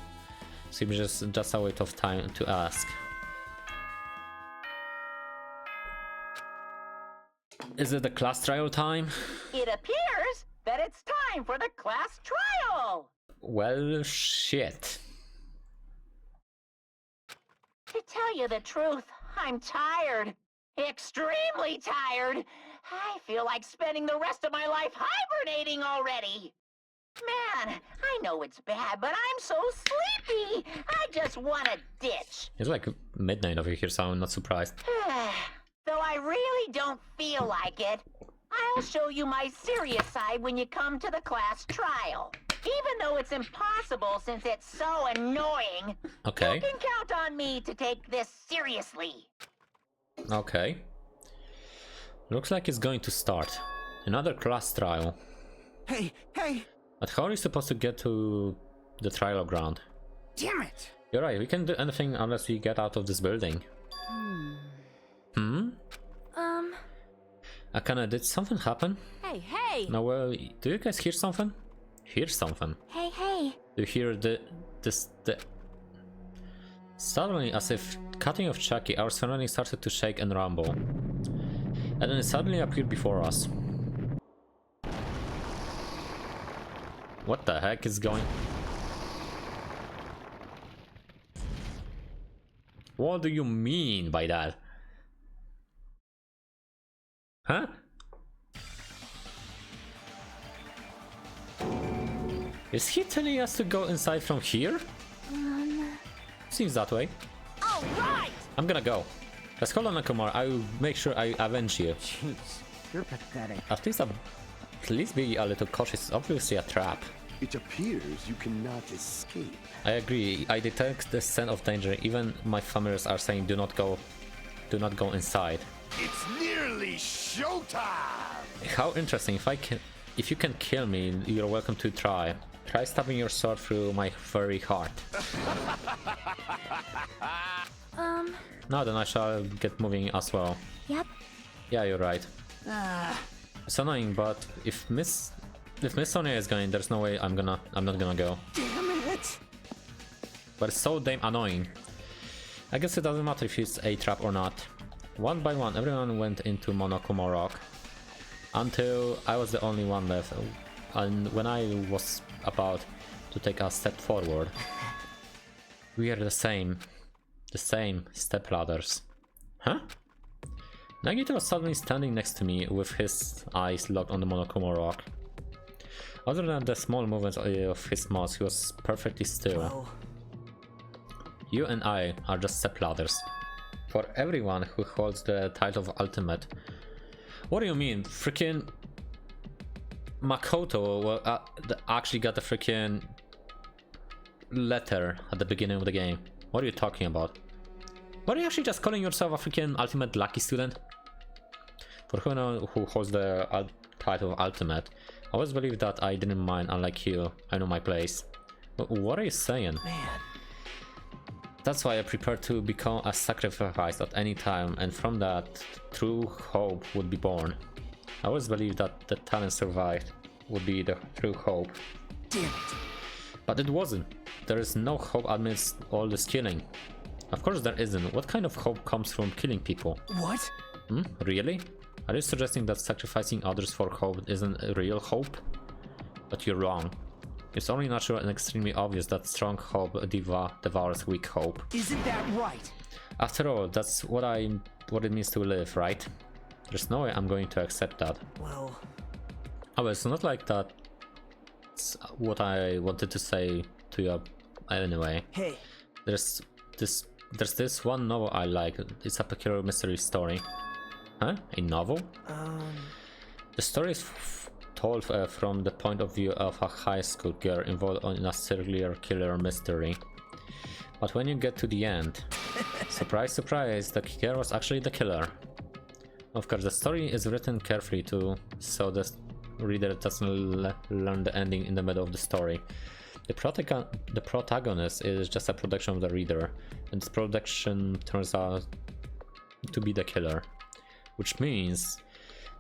Seems just a waste of time to ask. Is it the class trial time? It appears that it's time for the class trial! Well, shit. To tell you the truth, I'm tired. Extremely tired. I feel like spending the rest of my life hibernating already. Man, I know it's bad, but I'm so sleepy. I just want to ditch. It's like midnight over here, so I'm not surprised. Though I really don't feel like it, I'll show you my serious side when you come to the class trial. Even though it's impossible since it's so annoying, Okay. you can count on me to take this seriously. Okay. Looks like it's going to start. Another class trial. Hey, hey! But how are you supposed to get to the trial ground? Damn it! You're right, we can't do anything unless we get out of this building. Akane, did something happen? Hey! No, well, do you guys hear something? Hear something? Hey. Do you hear the... Suddenly, as if cutting off Chucky, our surroundings started to shake and rumble. And then it suddenly appeared before us. What the heck is going... What do you mean by that? Huh? Is he telling us to go inside from here? Seems that way. All right! I'm gonna go. Let's call on Nakamura. I will make sure I avenge you. Jeez, you're pathetic. At least be a little cautious. It's obviously a trap. It appears you cannot escape. I agree. I detect the scent of danger. Even my familiars are saying do not go inside. It's nearly showtime! How interesting. If you can kill me, you're welcome to try. Try stabbing your sword through my furry heart. Now then I shall get moving as well. Yep. Yeah, you're right. It's annoying, but if Miss Sonia is going, there's no way I'm not gonna go. Damn it! But it's so damn annoying. I guess it doesn't matter if it's a trap or not. One by one, everyone went into Monokuma Rock. Until I was the only one left. And when I was about to take a step forward. We are the same step ladders. Huh? Nagito was suddenly standing next to me with his eyes locked on the Monokuma Rock. Other than the small movements of his mouth, he was perfectly still. Well, You and I are just step ladders. For everyone who holds the title of Ultimate. What do you mean? Freaking Makoto actually got the freaking letter at the beginning of the game. What are you talking about? Were you actually just calling yourself a freaking Ultimate Lucky student? For who holds the title of Ultimate, I always believed that I didn't mind, unlike you. I know my place. What are you saying? Man, That's why I prepare to become a sacrifice at any time, and from that, true hope would be born. I always believed that the talent survived would be the true hope. damn it. But it wasn't. There is no hope amidst all this killing. Of course there isn't. What kind of hope comes from killing people? What? Really? Are you suggesting that sacrificing others for hope isn't a real hope? But you're wrong. It's only natural and extremely obvious that strong hope devours weak hope. Isn't that right? After all, that's what it means to live, right? There's no way I'm going to accept that. Well, Oh, it's not like that. It's what I wanted to say to you anyway. hey, There's this one novel I like. It's a peculiar mystery story. Huh? A novel? The story is told from the point of view of a high school girl involved in a serial killer mystery. But when you get to the end, surprise, surprise, the girl was actually the killer. Of course, the story is written carefully so the reader doesn't learn the ending in the middle of the story. The protagonist is just a production of the reader, and this production turns out to be the killer. Which means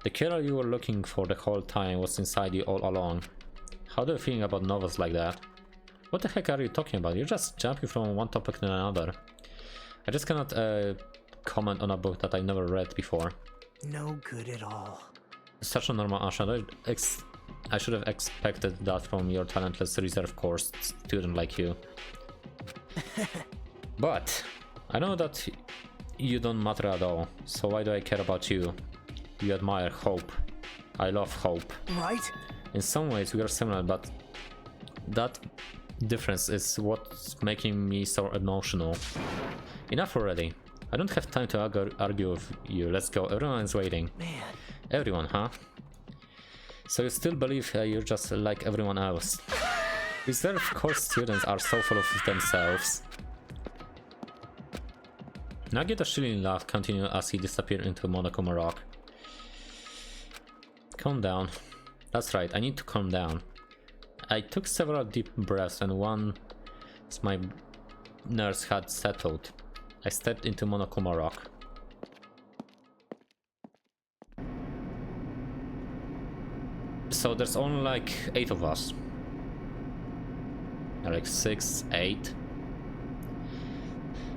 the killer you were looking for the whole time was inside you all along. How do you feel about novels like that? What the heck are you talking about? You're just jumping from one topic to another. I just cannot comment on a book that I never read before. no good at all. Such a normal answer. I should have expected that from your talentless reserve course student like you. But I know that you don't matter at all, so why do I care about you? You admire hope. I love hope. Right? In some ways we are similar, but that difference is what's making me so emotional. Enough already. I don't have time to argue with you. Let's go. Everyone is waiting. Man, Everyone, huh? So you still believe you're just like everyone else? Reserve course students are so full of themselves. Nagita's chilling laugh continued as he disappeared into Monokuma Rock. Calm down. That's right, I need to calm down. I took several deep breaths, and once my nerves had settled, I stepped into Monokuma Rock. So there's only like 8 of us. Like 6, 8.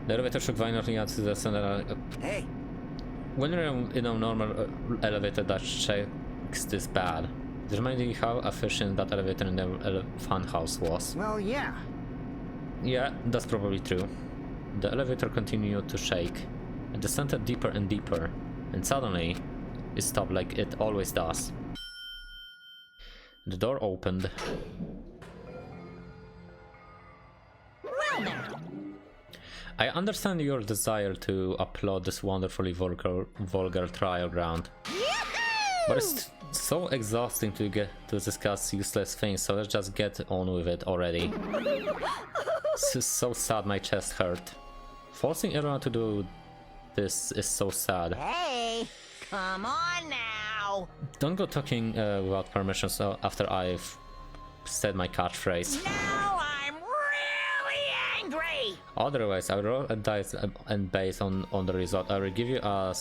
The elevator shook violently to the center. hey, When you're in a normal elevator that shakes this bad, it reminded me how efficient that elevator in the fun house was. well, yeah. Yeah, that's probably true. The elevator continued to shake. It descended deeper and deeper, and suddenly it stopped like it always does. The door opened. Well now. I understand your desire to applaud this wonderfully vulgar trial ground, but it's so exhausting to get to discuss useless things, so let's just get on with it already. This is so sad, my chest hurt. Forcing everyone to do this is so sad. Hey, come on now. Don't go talking without permission after I've said my catchphrase. Now I'm really angry. Otherwise, I will roll a dice and based on the result, I will give you a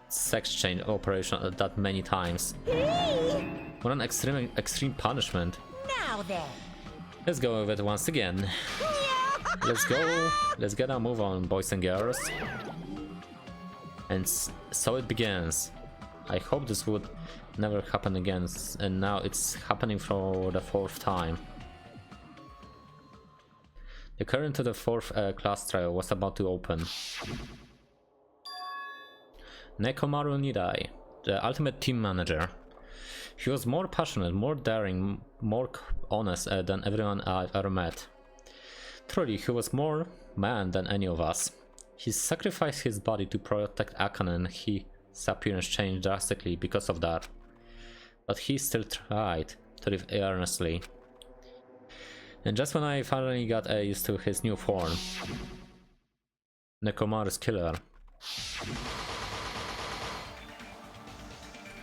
sex change operation that many times. What an extreme punishment. Now then. Let's go with it once again. Let's go. Let's get a move on, boys and girls. And so it begins. I hope this would never happen again, and now it's happening for the 4th time. The current to the 4th class trial was about to open. Nekomaru Nidai, the ultimate team manager. He was more passionate, more daring, more honest than everyone I've ever met. Truly, he was more man than any of us. He sacrificed his body to protect Akane, and his appearance changed drastically because of that. But he still tried to live earnestly. And just when I finally got used to his new form, Nekomaru's killer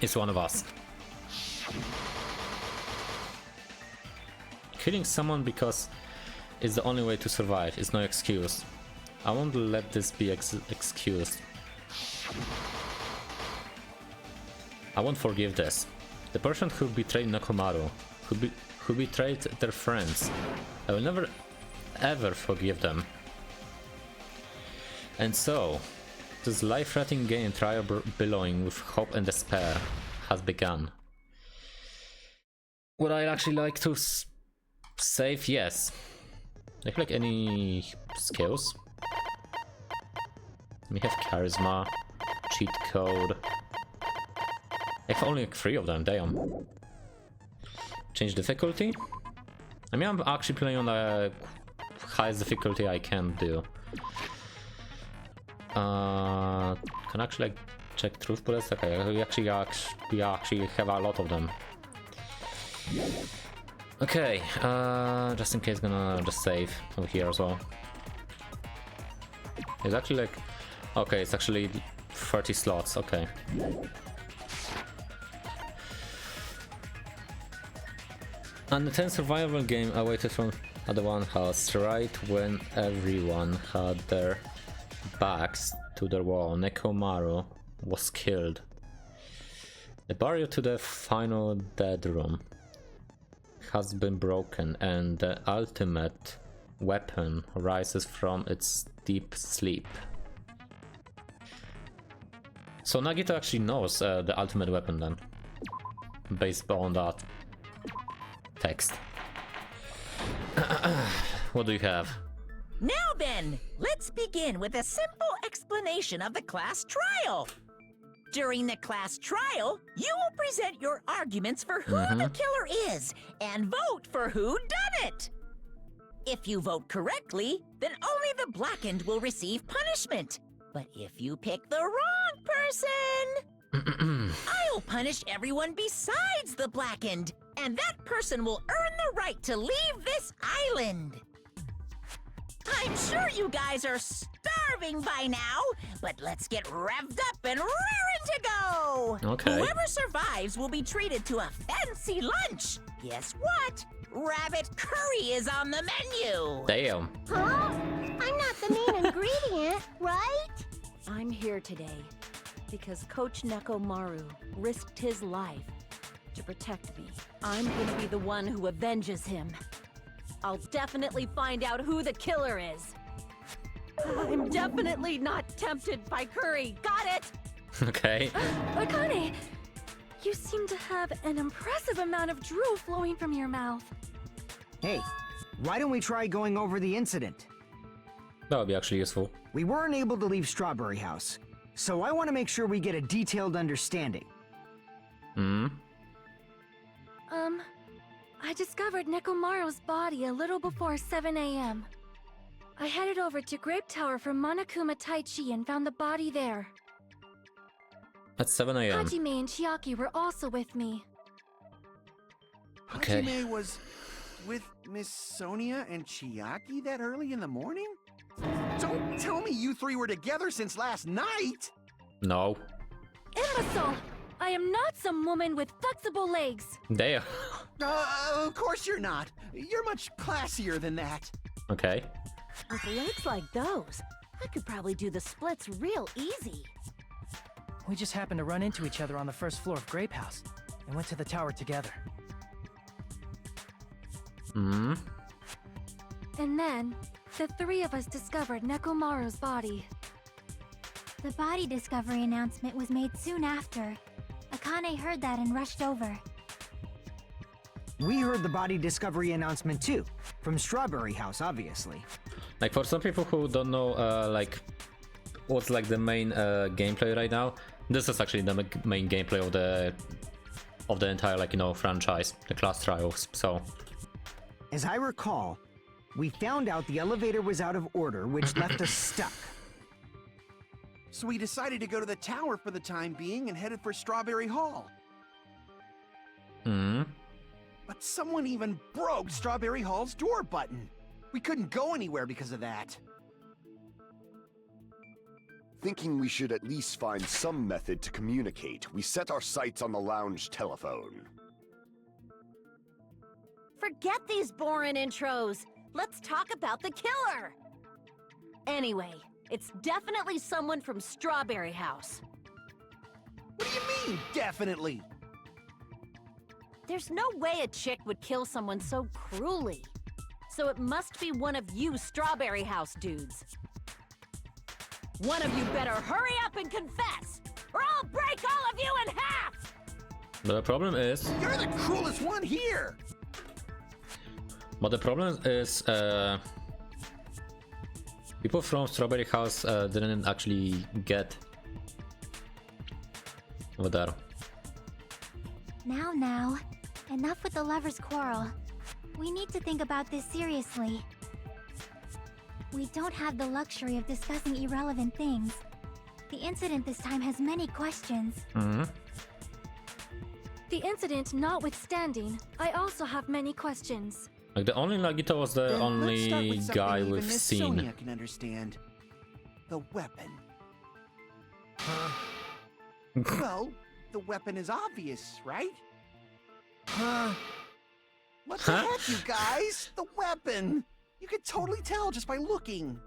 is one of us. Killing someone because is the only way to survive. It's no excuse. I won't let this be excuse. I won't forgive this. The person who betrayed Nakomaru, who betrayed their friends, I will never ever forgive them. And so, this life-threatening game trial billowing with hope and despair has begun. Would I actually like to save? Yes. Do I have like any skills? We have charisma, cheat code. I have only like 3 of them, damn. Change difficulty? I mean, I'm actually playing on the highest difficulty I can do. Can actually like check truth bullets? Okay, we actually have a lot of them. Okay, just in case, gonna just save over here as well. It's actually like, okay, it's actually 30 slots. Okay. An intense survival game awaited from the one house right when everyone had their backs to the wall. Nekomaru was killed. The barrier to the final dead room has been broken and the ultimate weapon rises from its deep sleep. So Nagito actually knows the ultimate weapon then, based on that text. What do you have? Now then, let's begin with a simple explanation of the class trial. During the class trial, you will present your arguments for who the killer is and vote for who done it. If you vote correctly, then only the blackened will receive punishment. But if you pick the wrong person, I'll punish everyone besides the blackened, and that person will earn the right to leave this island. I'm sure you guys are starving by now, but let's get revved up and raring to go! Okay. Whoever survives will be treated to a fancy lunch. Guess what? Rabbit curry is on the menu! Damn. Huh? I'm not the main ingredient, right? I'm here today because Coach Nekomaru risked his life to protect me. I'm gonna be the one who avenges him. I'll definitely find out who the killer is. I'm definitely not tempted by curry. Got it? Okay. Akane, you seem to have an impressive amount of drool flowing from your mouth. Hey, why don't we try going over the incident? That would be actually useful. We weren't able to leave Strawberry House, so I want to make sure we get a detailed understanding. I discovered Nekomaru's body a little before 7 a.m. I headed over to Grape Tower from Monokuma Taichi and found the body there. At 7 a.m. Hajime and Chiaki were also with me. Okay. Hajime was with Miss Sonia and Chiaki that early in the morning? Don't tell me you 3 were together since last night! No. Imbecile! I am not some woman with flexible legs. Damn. Of course you're not. You're much classier than that. Okay. With legs like those, I could probably do the splits real easy. We just happened to run into each other on the first floor of Grape House and went to the tower together. And then, the 3 of us discovered Nekomaru's body. The body discovery announcement was made soon after. Akane heard that and rushed over. We heard the body discovery announcement too, from Strawberry House, obviously. Like for some people who don't know, like what's like the main gameplay right now, this is actually the main gameplay of the entire, like, you know, franchise, the class trials. So, as I recall, we found out the elevator was out of order, which left us stuck. So we decided to go to the tower for the time being and headed for Strawberry Hall. But someone even broke Strawberry Hall's door button. We couldn't go anywhere because of that. Thinking we should at least find some method to communicate, we set our sights on the lounge telephone. Forget these boring intros. Let's talk about the killer! Anyway, it's definitely someone from Strawberry House. What do you mean, definitely? There's no way a chick would kill someone so cruelly. So it must be one of you Strawberry House dudes. One of you better hurry up and confess, or I'll break all of you in half! But the problem is... You're the cruelest one here! But the problem is... people from Strawberry House didn't actually get over there. Now, enough with the lovers' quarrel. We need to think about this seriously. We don't have the luxury of discussing irrelevant things. The incident this time has many questions. The incident notwithstanding, I also have many questions. Like the only Nagito was the Then let's start only with something guy even we've Miss seen. Sonia can understand. The weapon. Well, the weapon is obvious, right? What the heck, you guys? The weapon! You could totally tell just by looking.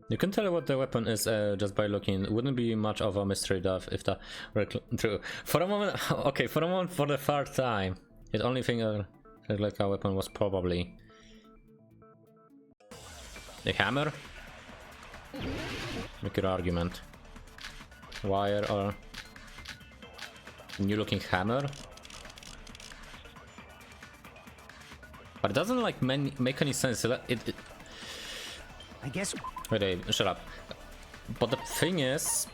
You can tell what the weapon is just by looking. It wouldn't be much of a mystery if that were true. For a moment, okay, for the third time, the only thing that looked like a weapon was probably a hammer. Make your argument. Wire or new looking hammer. But it doesn't like make any sense. I guess. Wait, shut up. But the thing is,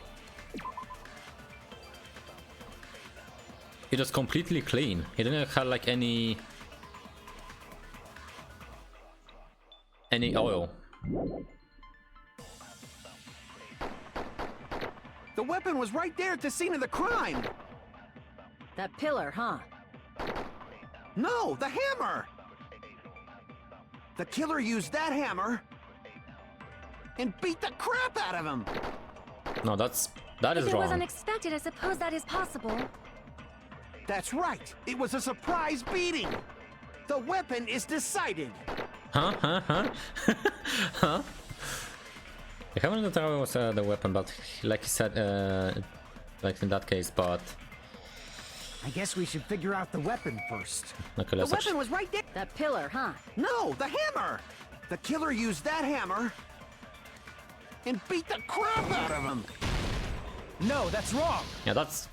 it was completely clean. It didn't have like any oil. The weapon was right there at the scene of the crime. That pillar, huh? No, the hammer. The killer used that hammer and beat the crap out of him. No, that is If it was wrong. unexpected, I suppose that is possible. That's right. It was a surprise beating. The weapon is decided. Huh? Huh? The hammer in the tower was the weapon, but like he said, like in that case, but I guess we should figure out the weapon first. okay, The let's weapon was right there. That pillar, huh? No, the hammer. The killer used that hammer and beat the crap out of him. No, that's wrong. yeah, that's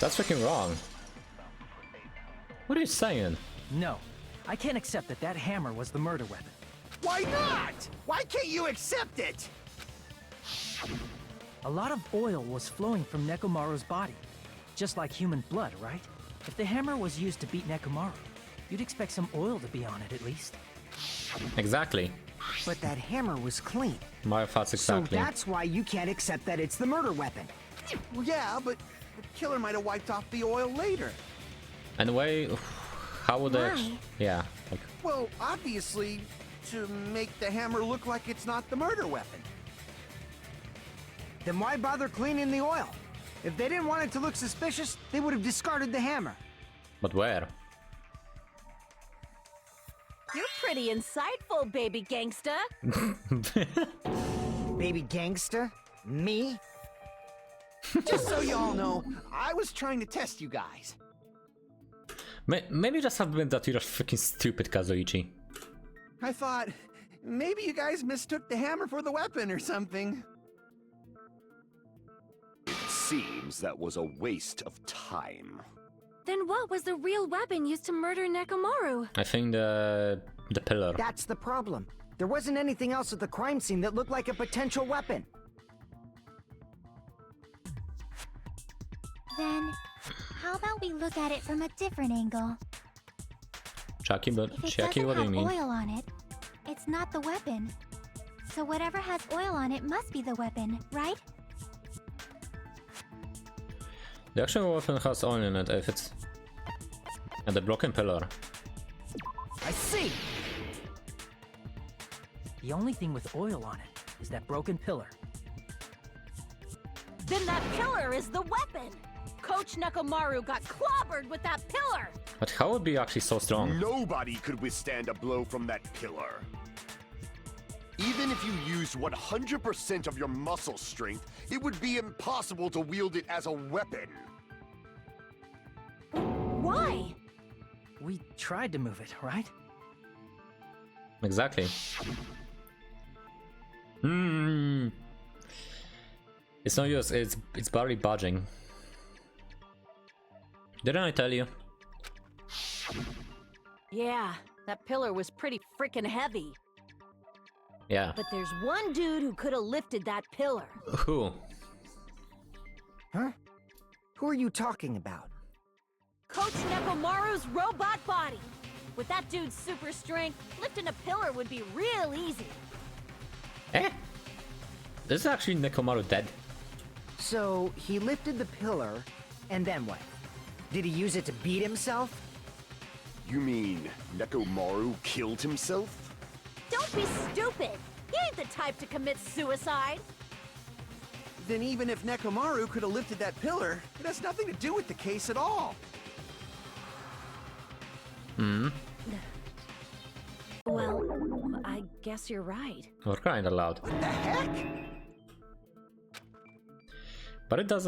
freaking wrong. What are you saying? No, I can't accept that that hammer was the murder weapon. Why not? Why can't you accept it? A lot of oil was flowing from Nekomaru's body, just like human blood, right? If the hammer was used to beat Nekomaru, you'd expect some oil to be on it at least. Exactly. But that hammer was clean. My thoughts exactly. So that's why you can't accept that it's the murder weapon. Well, yeah, but the killer might have wiped off the oil later. Anyway, how would they? Why? Yeah. Like, Well, obviously, to make the hammer look like it's not the murder weapon. Then why bother cleaning the oil? If they didn't want it to look suspicious, they would have discarded the hammer. but where? You're pretty insightful, baby gangsta. Baby gangster? Me? Just so you all know, I was trying to test you guys. Maybe just admit that you're freaking stupid, Kazuichi. I thought, maybe you guys mistook the hammer for the weapon or something. It seems that was a waste of time. Then what was the real weapon used to murder Nekomaru? I think the pillar. That's the problem. There wasn't anything else at the crime scene that looked like a potential weapon. Then, how about we look at it from a different angle? Chucky, but If it Chucky, doesn't what do you have mean? oil on it, it's not the weapon. So whatever has oil on it must be the weapon, right? The actual weapon has oil in it if it's... And the broken pillar. I see! The only thing with oil on it is that broken pillar. Then that pillar is the weapon! Coach Nekomaru got clobbered with that pillar! But how would be actually so strong? Nobody could withstand a blow from that pillar. Even if you used 100% of your muscle strength, it would be impossible to wield it as a weapon. Why? We tried to move it, right? Exactly. It's no use, it's barely budging. Didn't I tell you? Yeah, that pillar was pretty freaking heavy. Yeah. But there's one dude who could have lifted that pillar. Who? Huh? Who are you talking about? Coach Nekomaru's robot body. With that dude's super strength, lifting a pillar would be real easy. Eh? Is actually Nekomaru dead? So, he lifted the pillar, and then what? Did he use it to beat himself? You mean Nekomaru killed himself? Don't be stupid! He ain't the type to commit suicide! Then even if Nekomaru could have lifted that pillar, it has nothing to do with the case at all. Well, I guess you're right. Or kinda loud. What the heck? But it does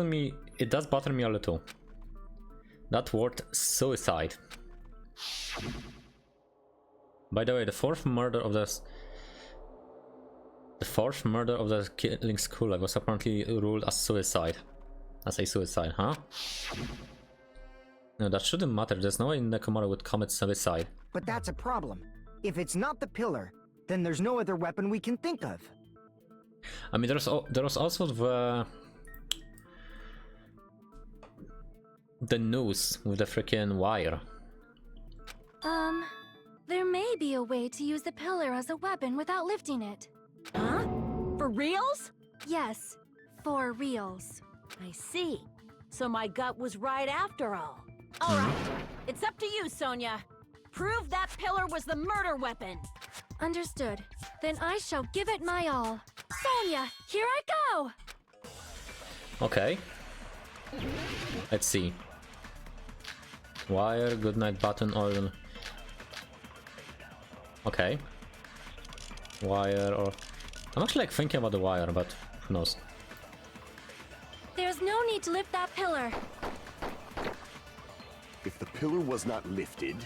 bother me a little. That word suicide. By the way, the fourth murder of the killing school was apparently ruled as suicide. As a suicide, huh? No, that shouldn't matter. There's no way Nekomaru would commit suicide. But that's a problem. If it's not the pillar, then there's no other weapon we can think of. I mean, there was also the noose with the freaking wire. There may be a way to use the pillar as a weapon without lifting it. Huh? For reals? Yes, for reals. I see. So my gut was right after all. Alright, it's up to you, Sonia. Prove that pillar was the murder weapon. Understood. Then I shall give it my all. Sonia, here I go! Okay. Let's see. Wire, goodnight button, oil. Okay. Wire or... I'm actually like thinking about the wire, but who knows. There's no need to lift that pillar. If the pillar was not lifted,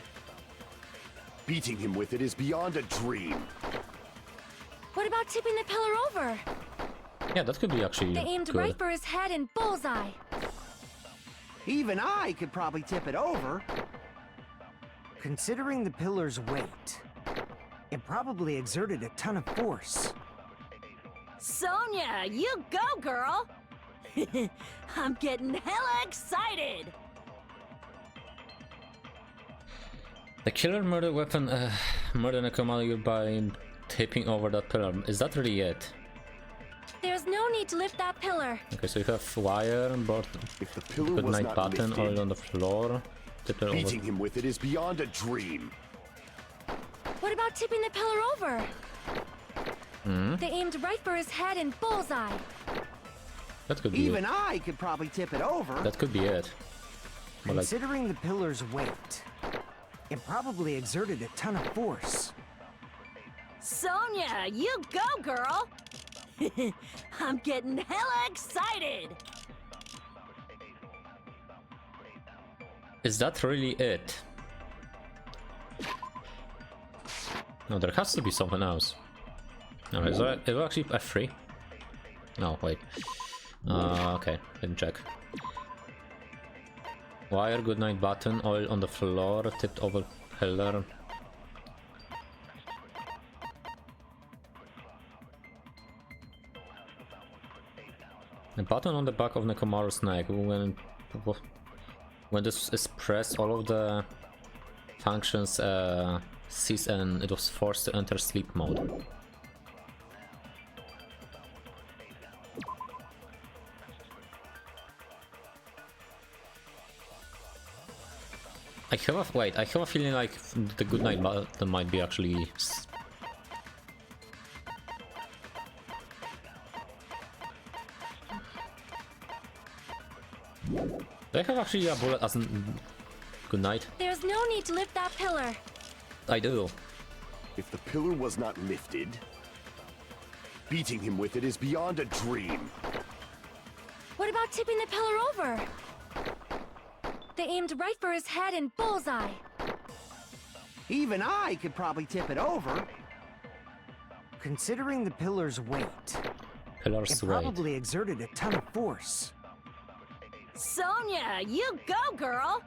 beating him with it is beyond a dream. What about tipping the pillar over? Yeah, that could be actually They aimed good. right for his head and bullseye. Even I could probably tip it over. Considering the pillar's weight, it probably exerted a ton of force. Sonia, you go, girl! I'm getting hella excited! The killer murder weapon murder Nekomaru by tipping over that pillar. Is that really it? There's no need to lift that pillar. Okay, so you have wire, board, If the pillar good was night not button, lifted, oil on the floor, tip it over. beating him with it is beyond a dream. What about tipping the pillar over? They aimed right for his head and bullseye. That could be Even it. I could probably tip it over. That could be it. But like, Considering the pillar's weight, it probably exerted a ton of force. Sonia, you go, girl! I'm getting hella excited! is that really it? No, there has to be something else. No, is it actually F3? No, wait. Okay, let me check. Wire, goodnight button, oil on the floor, tipped over pillar. The button on the back of Nekomaru's neck. When this is pressed, all of the functions cease and it was forced to enter sleep mode. I have a feeling like the goodnight button might be actually do I have actually a bullet as Good night. There's no need to lift that pillar. I do. If the pillar was not lifted, beating him with it is beyond a dream. What about tipping the pillar over? They aimed right for his head and bullseye. Even I could probably tip it over. Considering the pillar's weight, Pillar's it weight. probably exerted a ton of force. Sonia, you go, girl!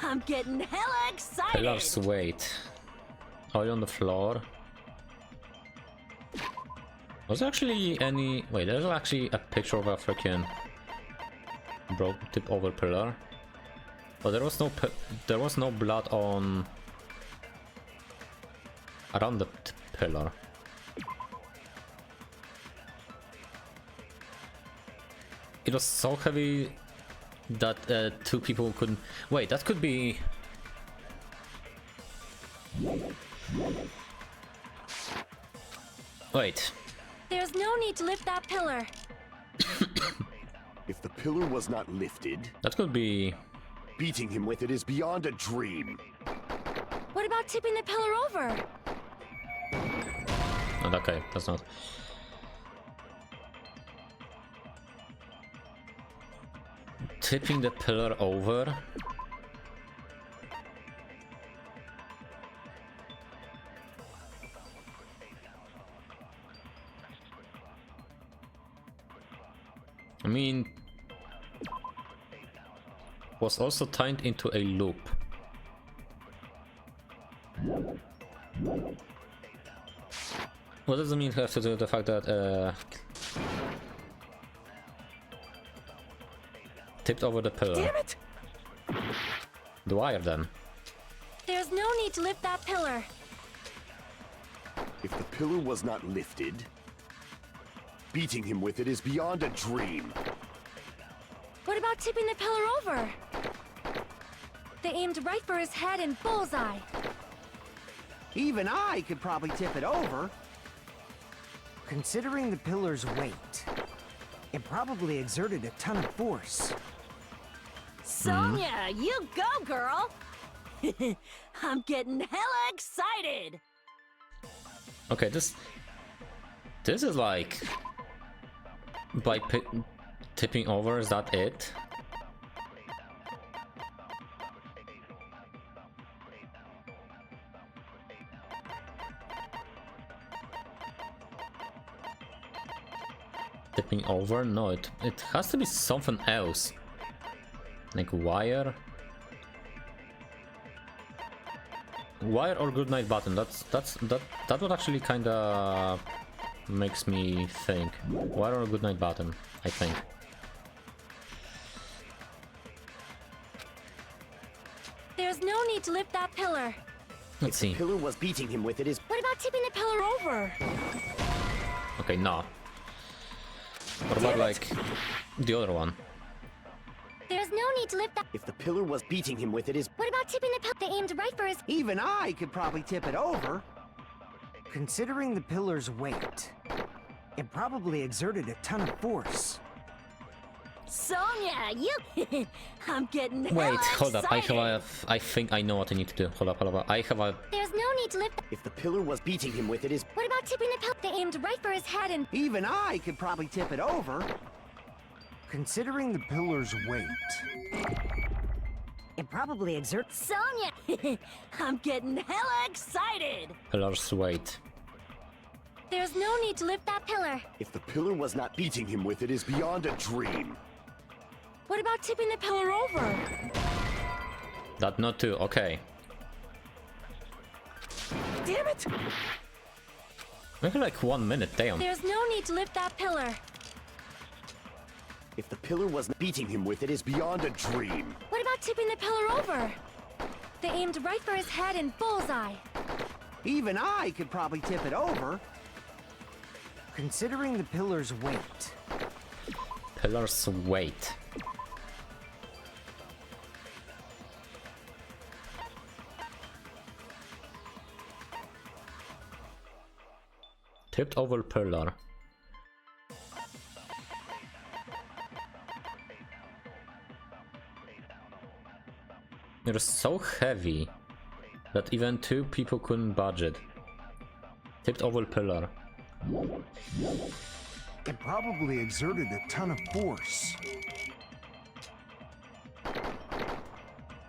I'm getting hella excited! Pillar's weight. Oil on the floor. Was there actually any... Wait, there's actually a picture of a freaking broke tip over pillar. But there was no blood on around the pillar. It was so heavy that two people couldn't... Wait, that could be... Wait. There's no need to lift that pillar. If the pillar was not lifted, That could be... beating him with it is beyond a dream. What about tipping the pillar over? Oh, okay, that's not... Tipping the pillar over? I mean... Was also tied into a loop. What does it mean have to do with the fact that tipped over the pillar? Damn it! The wire then. There's no need to lift that pillar. If the pillar was not lifted, beating him with it is beyond a dream. What about tipping the pillar over? They aimed right for his head and bullseye. Even I could probably tip it over. Considering the pillar's weight, it probably exerted a ton of force. Sonia, you go, girl! I'm getting hella excited! Okay, this is like by tipping over. Is that it? Tipping over? No, it has to be something else. Like wire or goodnight button. That would actually kinda makes me think. Wire or goodnight button, I think. There's no need to lift that pillar. Let's see. Pillar was beating him with it is... What about tipping the pillar over? Okay, no. What about like the other one? There's no need to lift that. If the pillar was beating him with it is... What about tipping the pillar? They aimed right for his. Even I could probably tip it over. Considering the pillar's weight, it probably exerted a ton of force. Sonia, you... I'm getting Wait, hella hold up. excited. I think I know what I need to do. Hold up. I have a... There's no need to lift. If the pillar was beating him with it is... What about tipping the pillar? They aimed right for his head and. Even I could probably tip it over. Considering the pillar's weight, it probably exerts. Sonia, I'm getting hella excited! Pillar's weight. There's no need to lift that pillar. If the pillar was not beating him with it is beyond a dream. What about tipping the pillar over? That not too. Okay. Damn it! Maybe like 1 minute. Damn. There's no need to lift that pillar. If the pillar was beating him with it is beyond a dream. What about tipping the pillar over? They aimed right for his head and bullseye. Even I could probably tip it over. Considering the pillar's weight, Pillar's weight. Tipped over pillar. It was so heavy that even 2 people couldn't budge it. Tipped over pillar. It probably exerted a ton of force.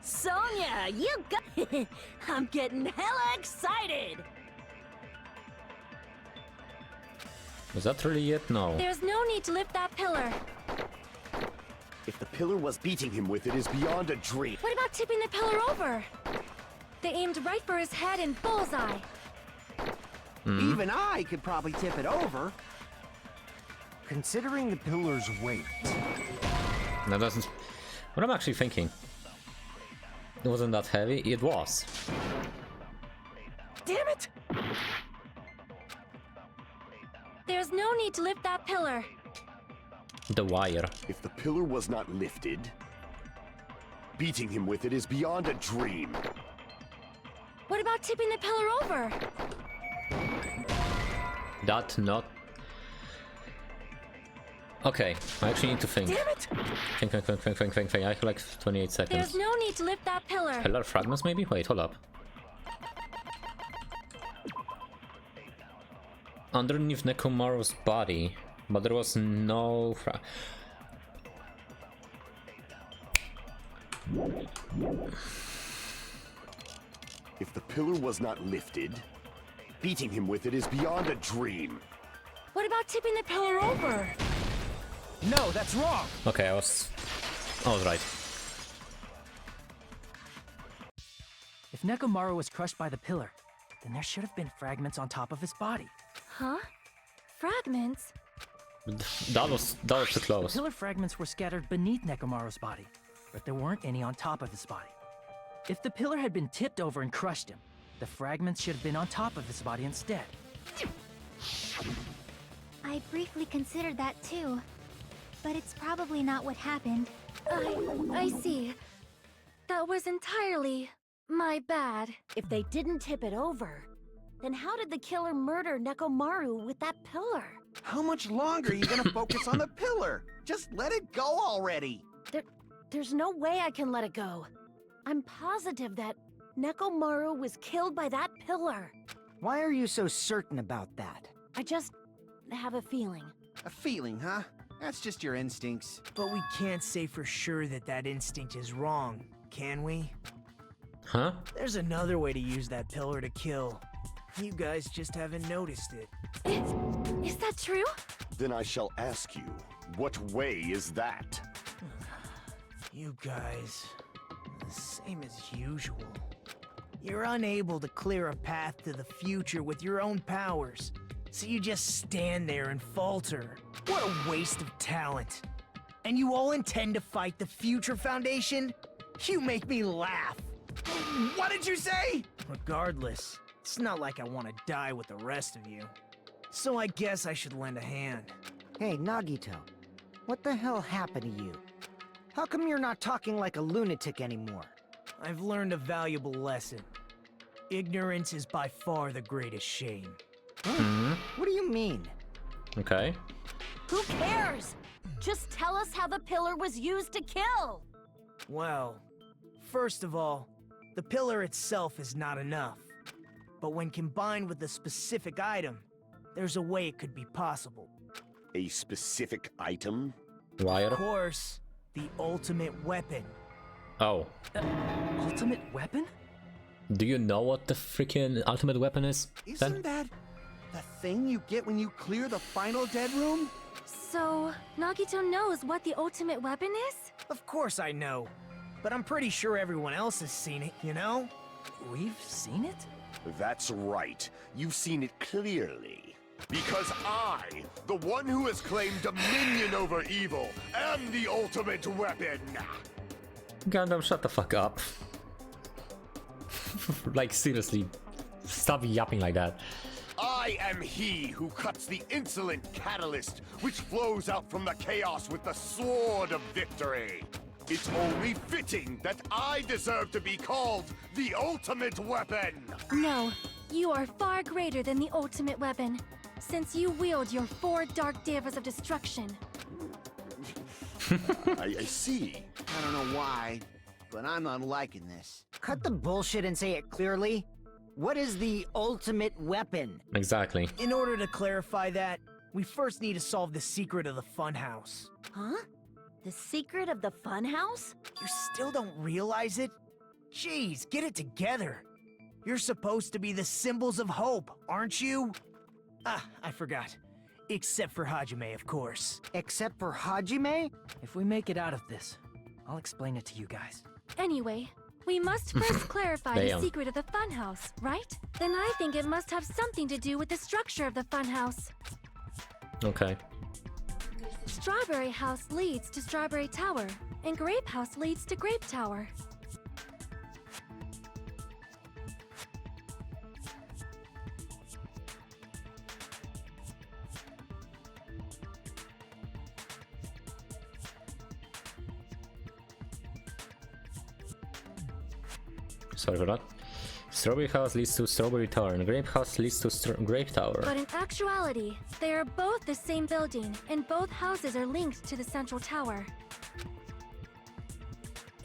Sonia, you got... I'm getting hella excited! Is that really it? No. There's no need to lift that pillar. If the pillar was beating him with it is beyond a dream. What about tipping the pillar over? They aimed right for his head and bullseye. Even I could probably tip it over. Considering the pillar's weight. That doesn't... What I'm actually thinking... It wasn't that heavy? It was. Damn it! There's no need to lift that pillar. The wire. If the pillar was not lifted, beating him with it is beyond a dream. What about tipping the pillar over? That not... Okay, I actually need to think. Damn it! Think. I have like 28 seconds. There's no need to lift that pillar. Pillar fragments maybe? Wait, hold up. Underneath Nekomaru's body, but there was no If the pillar was not lifted, beating him with it is beyond a dream. What about tipping the pillar over? No, that's wrong! Okay, I was right. If Nekomaru was crushed by the pillar, then there should have been fragments on top of his body. Huh? Fragments? That was too close. Pillar fragments were scattered beneath Nekomaru's body, but there weren't any on top of his body. If the pillar had been tipped over and crushed him, the fragments should have been on top of his body instead. I briefly considered that too. But it's probably not what happened. I see. That was entirely my bad. If they didn't tip it over, then how did the killer murder Nekomaru with that pillar? How much longer are you gonna focus on the pillar? Just let it go already! There's no way I can let it go. I'm positive that Nekomaru was killed by that pillar. Why are you so certain about that? I just have a feeling. A feeling, huh? That's just your instincts. But we can't say for sure that that instinct is wrong, can we? Huh? There's another way to use that pillar to kill. You guys just haven't noticed it. Is that true? Then I shall ask you, what way is that? You guys, the same as usual. You're unable to clear a path to the future with your own powers, so you just stand there and falter. What a waste of talent. And you all intend to fight the Future Foundation? You make me laugh. What did you say? Regardless, it's not like I want to die with the rest of you. So I guess I should lend a hand. Hey, Nagito. What the hell happened to you? How come you're not talking like a lunatic anymore? I've learned a valuable lesson. Ignorance is by far the greatest shame. What do you mean? Okay. Who cares? Just tell us how the pillar was used to kill. Well, first of all, the pillar itself is not enough. But when combined with a specific item, there's a way it could be possible. A specific item? Wire? Of course, the ultimate weapon. Oh. Ultimate weapon? Do you know what the freaking ultimate weapon is? Isn't that the thing you get when you clear the final dead room? So, Nagito knows what the ultimate weapon is? Of course I know. But I'm pretty sure everyone else has seen it, you know? We've seen it? That's right. You've seen it clearly. Because I, the one who has claimed dominion over evil, am the ultimate weapon! Gundam, shut the fuck up. Like, seriously. Stop yapping like that. I am he who cuts the insolent catalyst which flows out from the chaos with the sword of victory. It's only fitting that I deserve to be called the ultimate weapon! No, you are far greater than the ultimate weapon, since you wield your 4 Dark Devas of Destruction. I see. I don't know why, but I'm not liking this. Cut the bullshit and say it clearly. What is the ultimate weapon? Exactly. In order to clarify that, we first need to solve the secret of the funhouse. Huh? The secret of the funhouse? You still don't realize it? Jeez, get it together. You're supposed to be the symbols of hope, aren't you? Ah, I forgot. Except for Hajime, of course. Except for Hajime? If we make it out of this, I'll explain it to you guys. Anyway, we must first clarify the Damn. secret of the funhouse, right? Then I think it must have something to do with the structure of the funhouse. Okay. Strawberry House leads to Strawberry Tower, and Grape House leads to Grape Tower. Sorry for that. Strawberry House leads to Strawberry Tower, and Grape House leads to Grape Tower. But in actuality, they are both the same building, and both houses are linked to the central tower.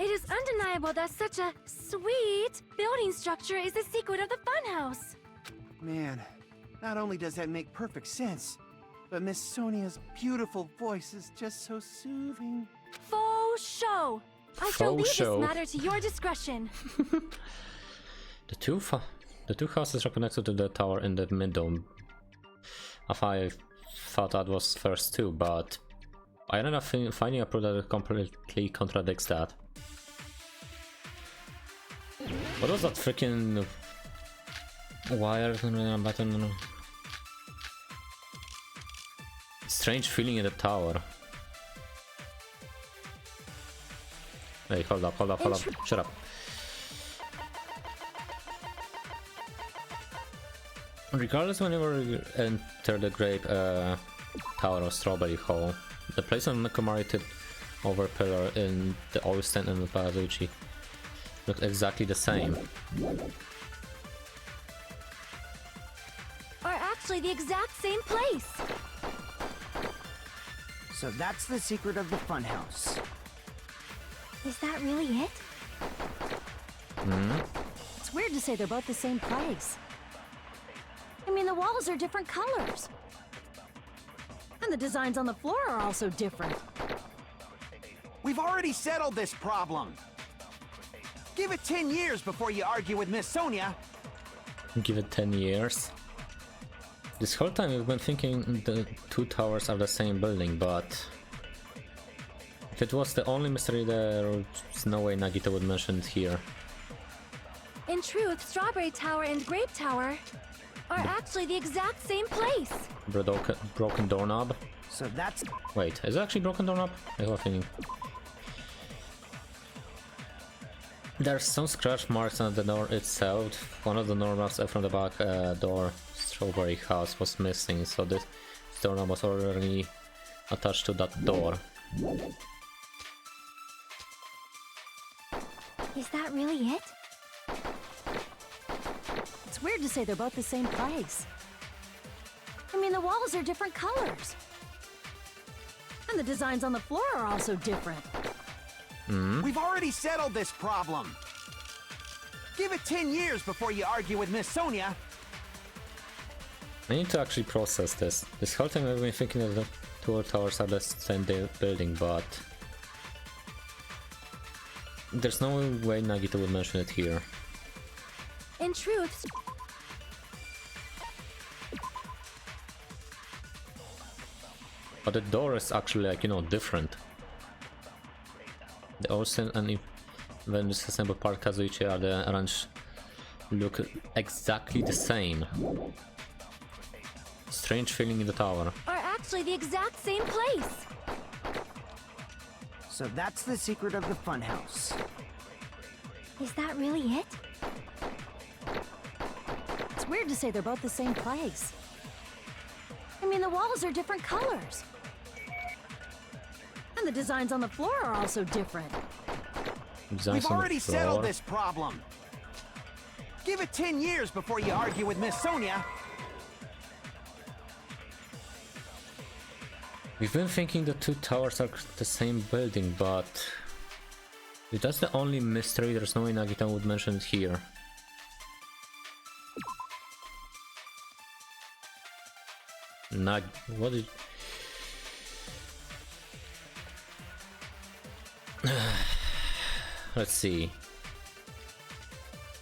It is undeniable that such a sweet building structure is the secret of the funhouse. Man, not only does that make perfect sense, but Miss Sonia's beautiful voice is just so soothing. Faux show! I shall Faux leave show. this matter to your discretion. The two houses are connected to the tower in the middle. I thought that was first too, but I ended up finding a proof that completely contradicts that. What was that freaking wire button? Strange feeling in the tower. Hey, hold up. Shut up. Regardless, whenever you enter the Grape Tower of Strawberry Hall, the place on the commemorated over pillar in the old stand and the Parazuchi look exactly the same. Are actually the exact same place. So that's the secret of the funhouse. Is that really it? It's weird to say they're both the same place. I mean, the walls are different colors. And the designs on the floor are also different. We've already settled this problem. Give it 10 years before you argue with Miss Sonia. Give it 10 years. This whole time we've been thinking the two towers are the same building, but if it was the only mystery, there's no way Nagito would mention it here. In truth, Strawberry Tower and Grape Tower are actually the exact same place. Broken doorknob? So that's... Wait, is it actually broken doorknob? I have a feeling. There's some scratch marks on the door itself. One of the doorknobs from the back door Strawberry House was missing, so this doorknob was already attached to that door. Is that really it? It's weird to say they're both the same place. I mean, the walls are different colors. And the designs on the floor are also different. We've already settled this problem. Give it 10 years before you argue with Miss Sonia. I need to actually process this. This whole time I've been thinking that the two towers are the same building, but there's no way Nagito would mention it here. In truth, But the door is actually, like, you know, different. The Olsen and even this assembled part Kazuichi are the arranged look exactly the same. Strange feeling in the tower. are actually the exact same place. So that's the secret of the funhouse. Is that really it? It's weird to say they're both the same place. I mean, the walls are different colors. And the designs on the floor are also different. We've already settled this problem. Give it 10 years before you argue with Miss Sonia. We've been thinking the two towers are the same building, but If that's the only mystery, there's no way Nagita would mention it here. What did... Let's see.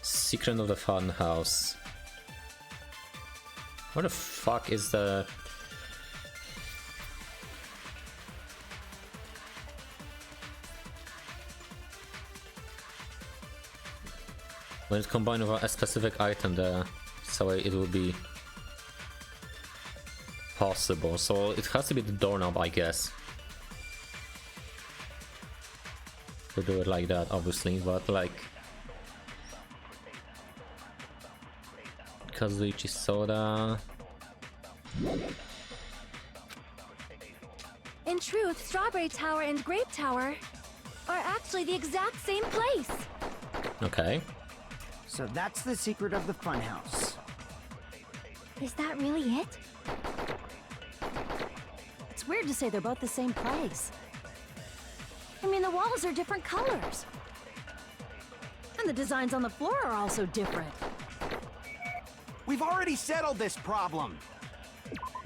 Secret of the Fun House. Where the fuck is the... When it's combined with a specific item, so it will be possible. So it has to be the doorknob, I guess. To do it like that, obviously, but like... Kazuichi Soda... In truth, Strawberry Tower and Grape Tower are actually the exact same place. Okay. So that's the secret of the funhouse. Is that really it? It's weird to say they're both the same place. I mean, the walls are different colors. And the designs on the floor are also different. We've already settled this problem.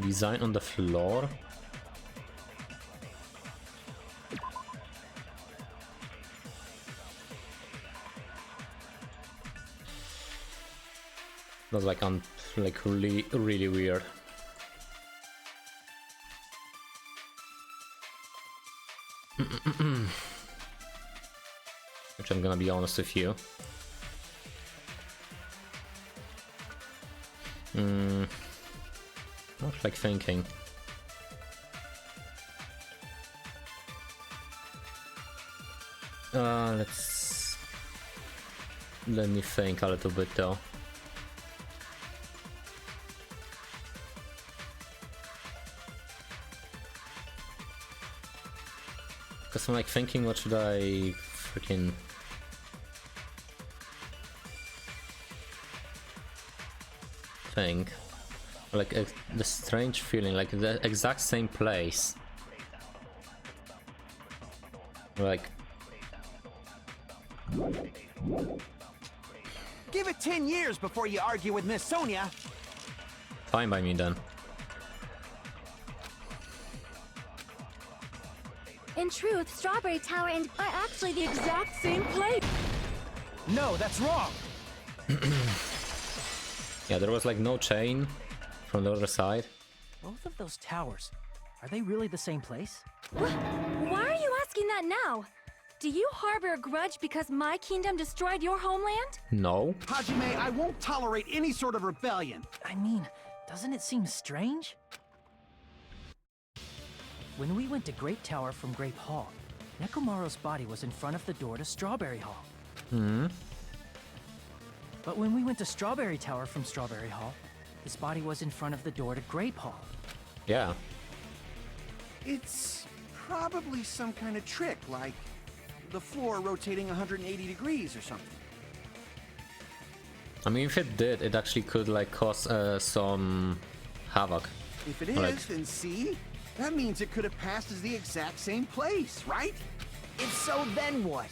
Design on the floor? That's like really weird. Which I'm gonna be honest with you. Not like thinking. Let me think a little bit though. Because I'm like thinking, what should I freaking... think? Like the strange feeling, like the exact same place. Like... Give it 10 years before you argue with Miss Sonia. Fine by me then. In truth, Strawberry Tower and are actually the exact same place. No, that's wrong! Yeah, there was like no chain from the other side. Both of those towers, are they really the same place? Why are you asking that now? Do you harbor a grudge because my kingdom destroyed your homeland? No. Hajime, I won't tolerate any sort of rebellion. I mean, doesn't it seem strange? When we went to Grape Tower from Grape Hall, Nekomaru's body was in front of the door to Strawberry Hall. Hmm. But when we went to Strawberry Tower from Strawberry Hall, his body was in front of the door to Grape Hall. Yeah. It's probably some kind of trick, like the floor rotating 180 degrees or something. I mean, if it did, it actually could like cause some havoc. If it is, then see? That means it could have passed as the exact same place, right? If so, then what?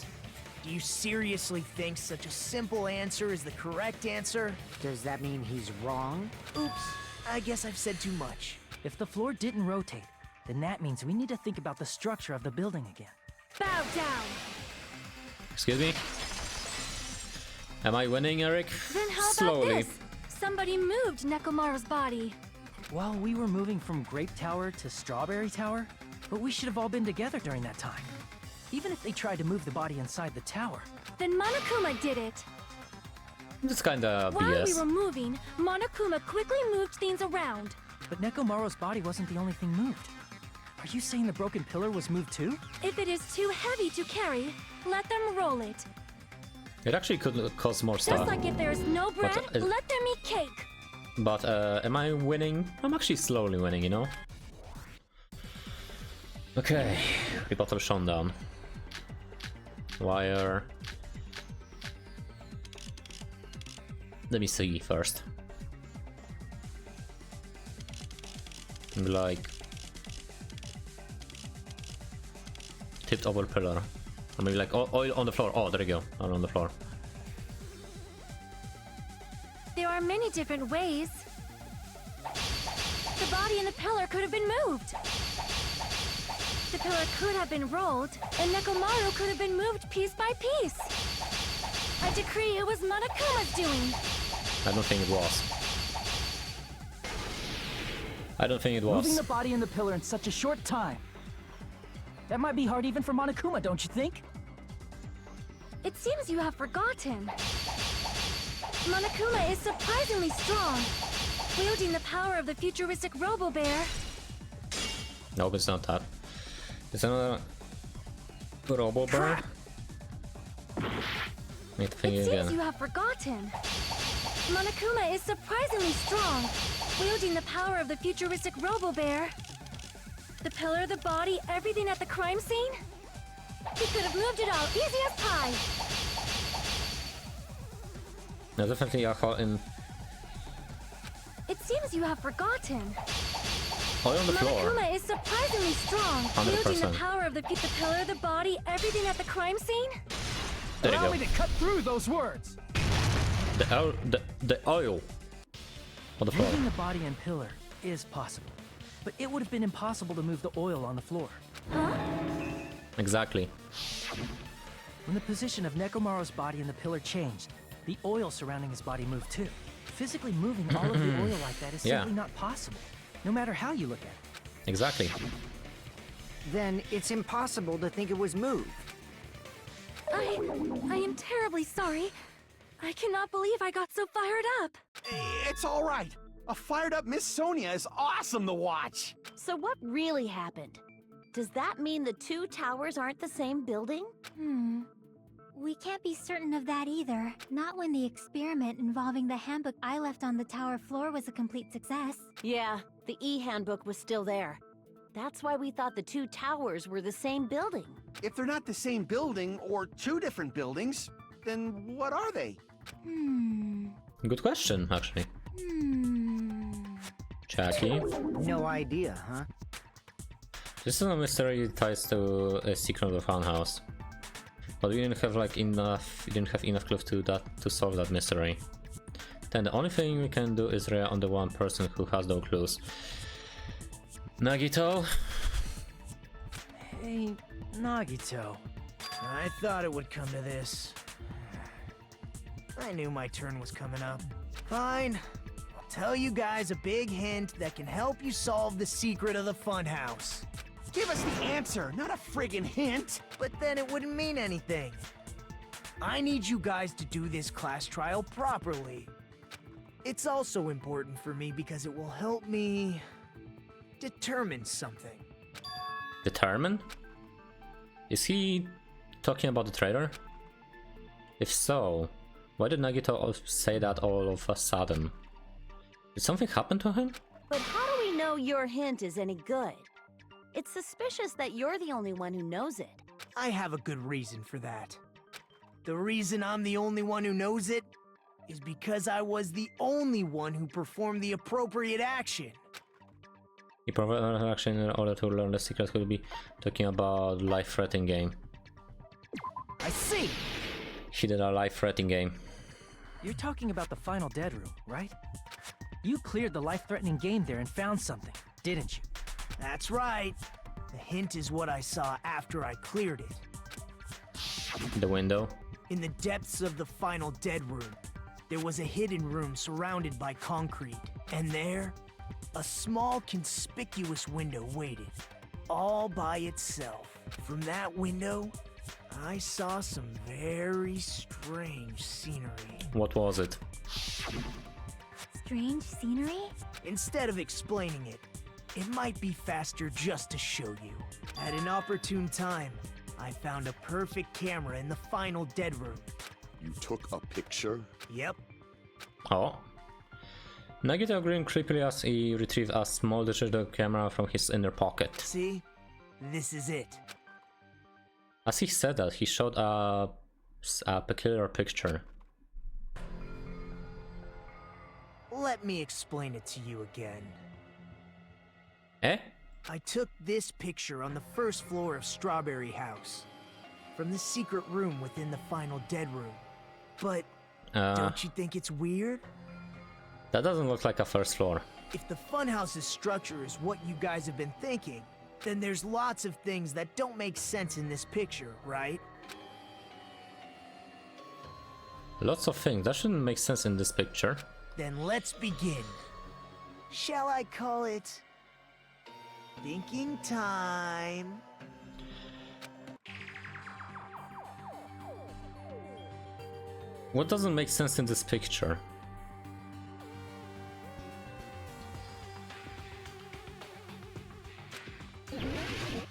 Do you seriously think such a simple answer is the correct answer? Does that mean he's wrong? Oops, I guess I've said too much. If the floor didn't rotate, then that means we need to think about the structure of the building again. Bow down. Excuse me? Am I winning, Eric? Then how Slowly. about this? Somebody moved Nekomaru's body. Well, we were moving from Grape Tower to Strawberry Tower, but we should have all been together during that time. Even if they tried to move the body inside the tower. Then Monokuma did it. It's kinda While BS. we were moving, Monokuma quickly moved things around. But Nekomaru's body wasn't the only thing moved. Are you saying the broken pillar was moved too? If it is too heavy to carry, let them roll it. It actually could cause more stuff. Just like if there is no bread, But, let them eat cake. But am I winning? I'm actually slowly winning, you know? Okay, rebuttal showdown. Wire. Let me see first. Like tipped over pillar. Or maybe like oil on the floor. Oh, there you go. Oil on the floor. There are many different ways. The body and the pillar could have been moved. The pillar could have been rolled, and Nekomaru could have been moved piece by piece. I decree it was Monokuma's doing. I don't think it was. I don't think it was. Moving the body and the pillar in such a short time. That might be hard even for Monokuma, don't you think? It seems you have forgotten. Monokuma is surprisingly strong, wielding the power of the futuristic Robo-Bear. Nope, it's not that. It's another Robo-Bear. Need to think It again. seems you have forgotten. Monokuma is surprisingly strong, wielding the power of the futuristic Robo-Bear. The pillar, the body, everything at the crime scene? He could have moved it all, easy as pie. No, definitely alcohol in. It seems you have forgotten. Oil on the floor. Monokuma is surprisingly strong, 100%. wielding the power of the pillar, the body, everything at the crime scene? There you Allow go. me to cut through those words. The oil on the floor. Moving the body and pillar is possible, but it would have been impossible to move the oil on the floor. Huh? Exactly. When the position of Nekomaru's body and the pillar changed, the oil surrounding his body moved too. Physically moving all of the oil like that is Yeah. simply not possible, no matter how you look at it. Exactly. Then it's impossible to think it was moved. I am terribly sorry. I cannot believe I got so fired up. It's all right. A fired-up Miss Sonia is awesome to watch. So what really happened? Does that mean the two towers aren't the same building? We can't be certain of that either. Not when the experiment involving the handbook I left on the tower floor was a complete success. Yeah, the e-handbook was still there. That's why we thought the two towers were the same building. If they're not the same building or two different buildings, then what are they? Good question, actually. Jackie. No idea, huh? This is a mystery ties to a secret of the funhouse. But we didn't have enough clues to solve that mystery. Then the only thing we can do is rely on the one person who has no clues. Nagito? Hey, Nagito. I thought it would come to this. I knew my turn was coming up. Fine. I'll tell you guys a big hint that can help you solve the secret of the funhouse. Give us the answer, not a friggin' hint. But then it wouldn't mean anything. I need you guys to do this class trial properly. It's also important for me because it will help me determine something. Determine? Is he talking about the trailer? If so, why did Nagito say that all of a sudden? Did something happen to him? But how do we know your hint is any good? It's suspicious that you're the only one who knows it. I have a good reason for that. The reason I'm the only one who knows it is because I was the only one who performed the appropriate action. He provided action in order to learn the secret. Could be talking about life-threatening game. I see! He did a life-threatening game. You're talking about the final dead room, right? You cleared the life-threatening game there and found something, didn't you? That's right. The hint is what I saw after I cleared it. The window. In the depths of the final dead room, there was a hidden room surrounded by concrete. And there, a small conspicuous window waited, all by itself. From that window, I saw some very strange scenery. What was it? Strange scenery? Instead of explaining it, it might be faster just to show you. At an opportune time, I found a perfect camera in the final dead room. You took a picture? Yep. Oh. Nagito grinned creepily as he retrieved a small digital camera from his inner pocket. See? This is it. As he said that, he showed a peculiar picture. Let me explain it to you again. Eh? I took this picture on the first floor of Strawberry House. from the secret room within the final dead room. But don't you think it's weird? That doesn't look like a first floor. If the funhouse's structure is what you guys have been thinking, then there's lots of things that don't make sense in this picture, right? Lots of things. That shouldn't make sense in this picture. Then let's begin. Shall I call it thinking time? What doesn't make sense in this picture?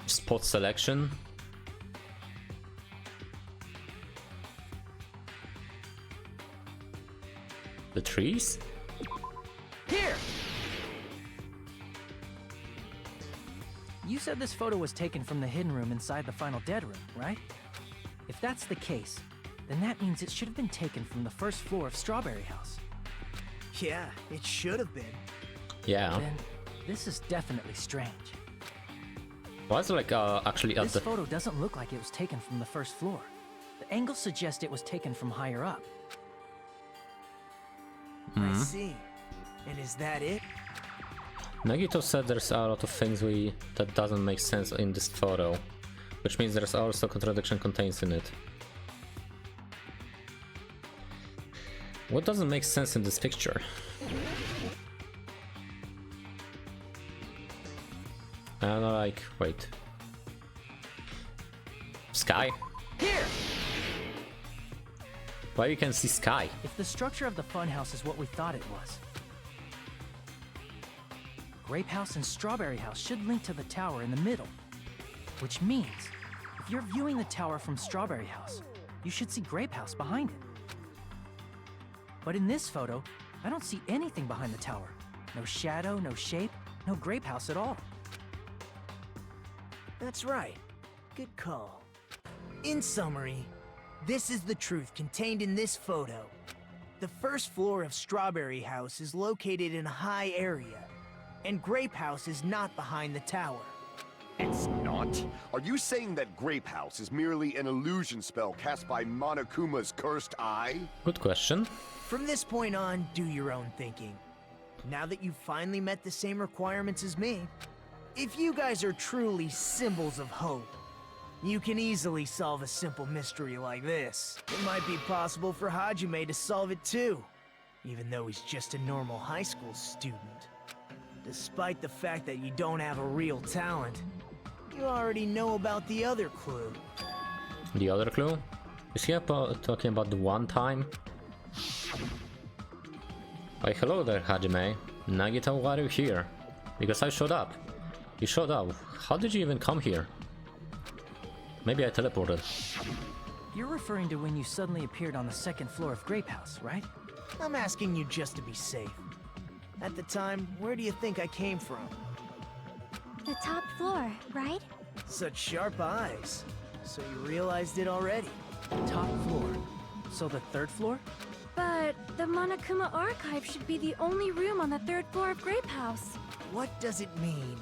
Spot selection. The trees? Here! You said this photo was taken from the hidden room inside the final dead room, right? If that's the case, then that means it should have been taken from the first floor of Strawberry House. Yeah, it should have been. Yeah. Then this is definitely strange. Why is it like actually at This the... photo doesn't look like it was taken from the first floor. The angles suggest it was taken from higher up. I see. And is that it? Nagito said there's a lot of things that doesn't make sense in this photo, which means there's also contradiction contained in it. What doesn't make sense in this picture? And like, wait. Sky? Here! Why you can see sky? If the structure of the funhouse is what we thought it was, Grape House and Strawberry House should link to the tower in the middle. Which means, if you're viewing the tower from Strawberry House, you should see Grape House behind it. But in this photo, I don't see anything behind the tower. No shadow, no shape, no Grape House at all. That's right. Good call. In summary, this is the truth contained in this photo. The first floor of Strawberry House is located in a high area, and Grape House is not behind the tower. It's not? Are you saying that Grape House is merely an illusion spell cast by Monokuma's cursed eye? Good question. From this point on, do your own thinking. Now that you've finally met the same requirements as me, if you guys are truly symbols of hope, you can easily solve a simple mystery like this. It might be possible for Hajime to solve it too, even though he's just a normal high school student. Despite the fact that you don't have a real talent, you already know about the other clue. The other clue? Is he talking about the one time? Why, hello there, Hajime. Nagito, why are you here? Because I showed up. You showed up. How did you even come here? Maybe I teleported. You're referring to when you suddenly appeared on the second floor of Grape House, right? I'm asking you just to be safe. At the time, where do you think I came from? The top floor, right? Such sharp eyes. So you realized it already. Top floor. So the third floor? But the Monokuma Archive should be the only room on the third floor of Grape House. What does it mean?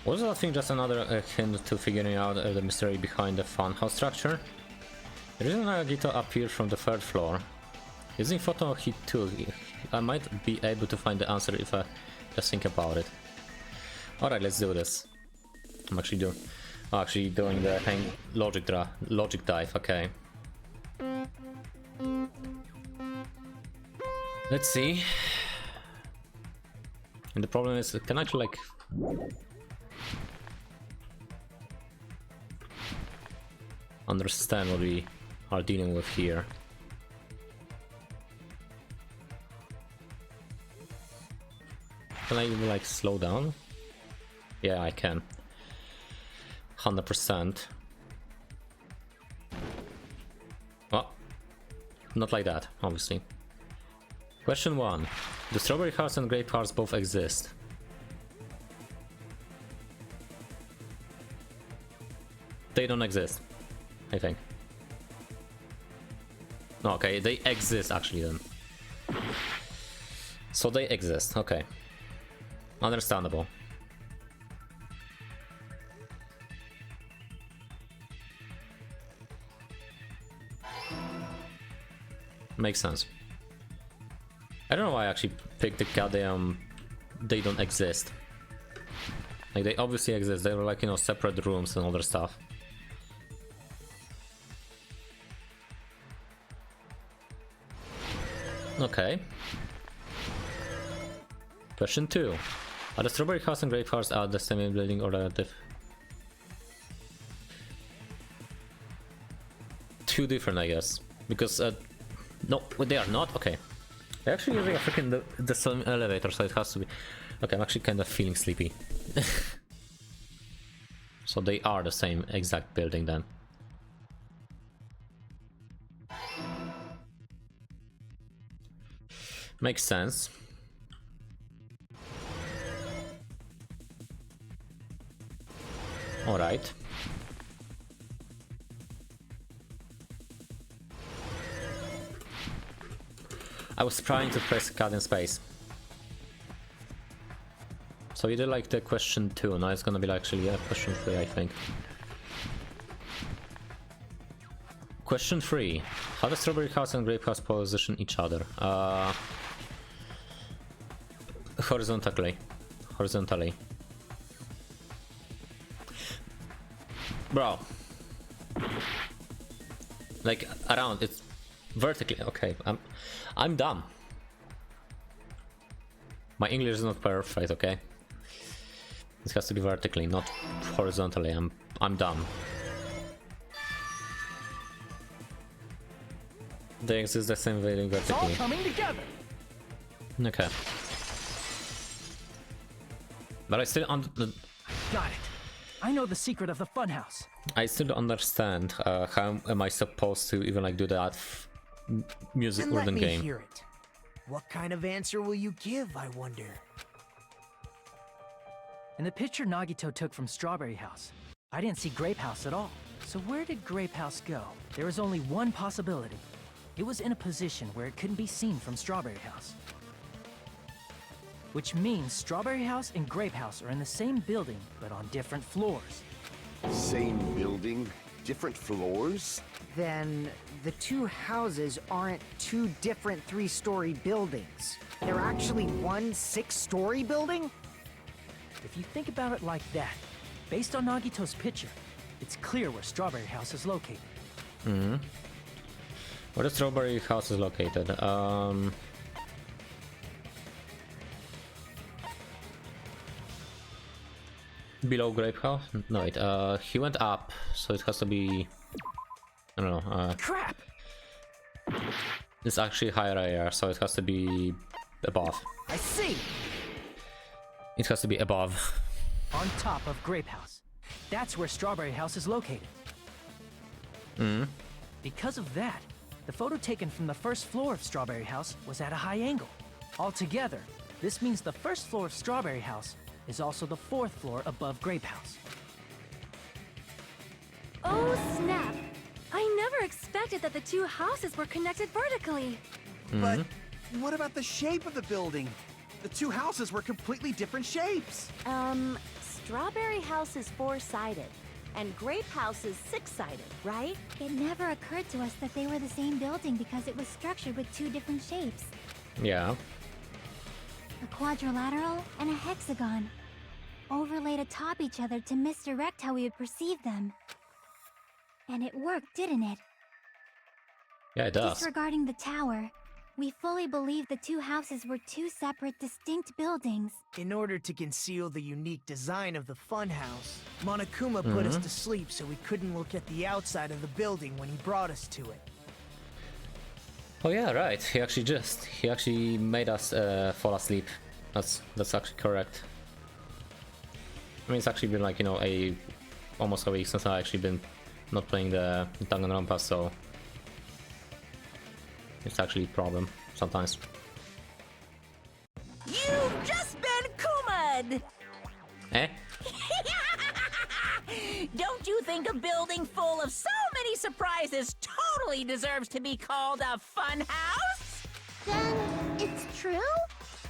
Was I think just another hint to figuring out the mystery behind the funhouse structure? The reason Nagito appeared from the third floor. Using photo he took, I might be able to find the answer if I just think about it. Alright, let's do this. I'm actually doing the logic dive, okay. Let's see. And the problem is, can I actually like... understand what we are dealing with here? Can I even like slow down? Yeah, I can. 100%. Well, not like that, obviously. Question 1. Do Strawberry House and Grape House both exist? They don't exist, I think. No, okay, they exist actually then. So they exist, okay. Understandable. makes sense. I don't know why I actually picked the goddamn they don't exist. Like, they obviously exist, they were like, you know, separate rooms and other stuff. Okay. Question 2. Are the Strawberry House and Grape House at the same building or relative? Two different, I guess. Because, no, they are not? Okay. They're actually using a freaking the same elevator, so it has to be. Okay, I'm actually kind of feeling sleepy. So they are the same exact building then. Makes sense. All right. I was trying to press cut in space. So you did like the question 2, now it's gonna be actually question 3, I think. Question 3. How does Strawberry House and Grape House position each other? Horizontally. Horizontally. Bro. Like, around, it's vertically. Okay, I'm dumb. My English is not perfect, okay? It has to be vertically, not horizontally. I'm dumb. They exist the same way vertically. It's all coming together. Okay. But I still Got it. I know the secret of the funhouse. I still don't understand how am I supposed to even like do that music And let within me game. hear it. What kind of answer will you give, I wonder? In the picture Nagito took from Strawberry House, I didn't see Grape House at all. So where did Grape House go? There was only one possibility. It was in a position where it couldn't be seen from Strawberry House. Which means Strawberry House and Grape House are in the same building, but on different floors. Same building, different floors? Then the two houses aren't two different 3-story buildings. They're actually one 6-story building? If you think about it like that, based on Nagito's picture, it's clear where Strawberry House is located. Mm-hmm. Where the Strawberry House is located? Below Grape House? No, wait. He went up, so it has to be. I don't know. Crap! It's actually higher area, so it has to be above. I see! It has to be above. On top of Grape House. That's where Strawberry House is located. Mm. Because of that, the photo taken from the first floor of Strawberry House was at a high angle. Altogether, this means the first floor of Strawberry House is also the 4th floor above Grape House. Oh, snap! I never expected that the two houses were connected vertically. But what about the shape of the building? The two houses were completely different shapes. Strawberry House is 4-sided, and Grape House is 6-sided, right? It never occurred to us that they were the same building because it was structured with 2 different shapes. Yeah. A quadrilateral and a hexagon, overlaid atop each other to misdirect how we would perceive them. And it worked, didn't it? Yeah, it does. Disregarding the tower, we fully believe the two houses were 2 separate, distinct buildings. In order to conceal the unique design of the funhouse, Monokuma put us to sleep so we couldn't look at the outside of the building when he brought us to it. Oh yeah, right. He actually made us fall asleep. That's actually correct. I mean, it's actually been like, you know, almost a week since I've actually been not playing the Danganronpa, so it's actually a problem sometimes. You've just been Kuma'd! Eh? Don't you think a building full of so many surprises totally deserves to be called a fun house? Then it's true?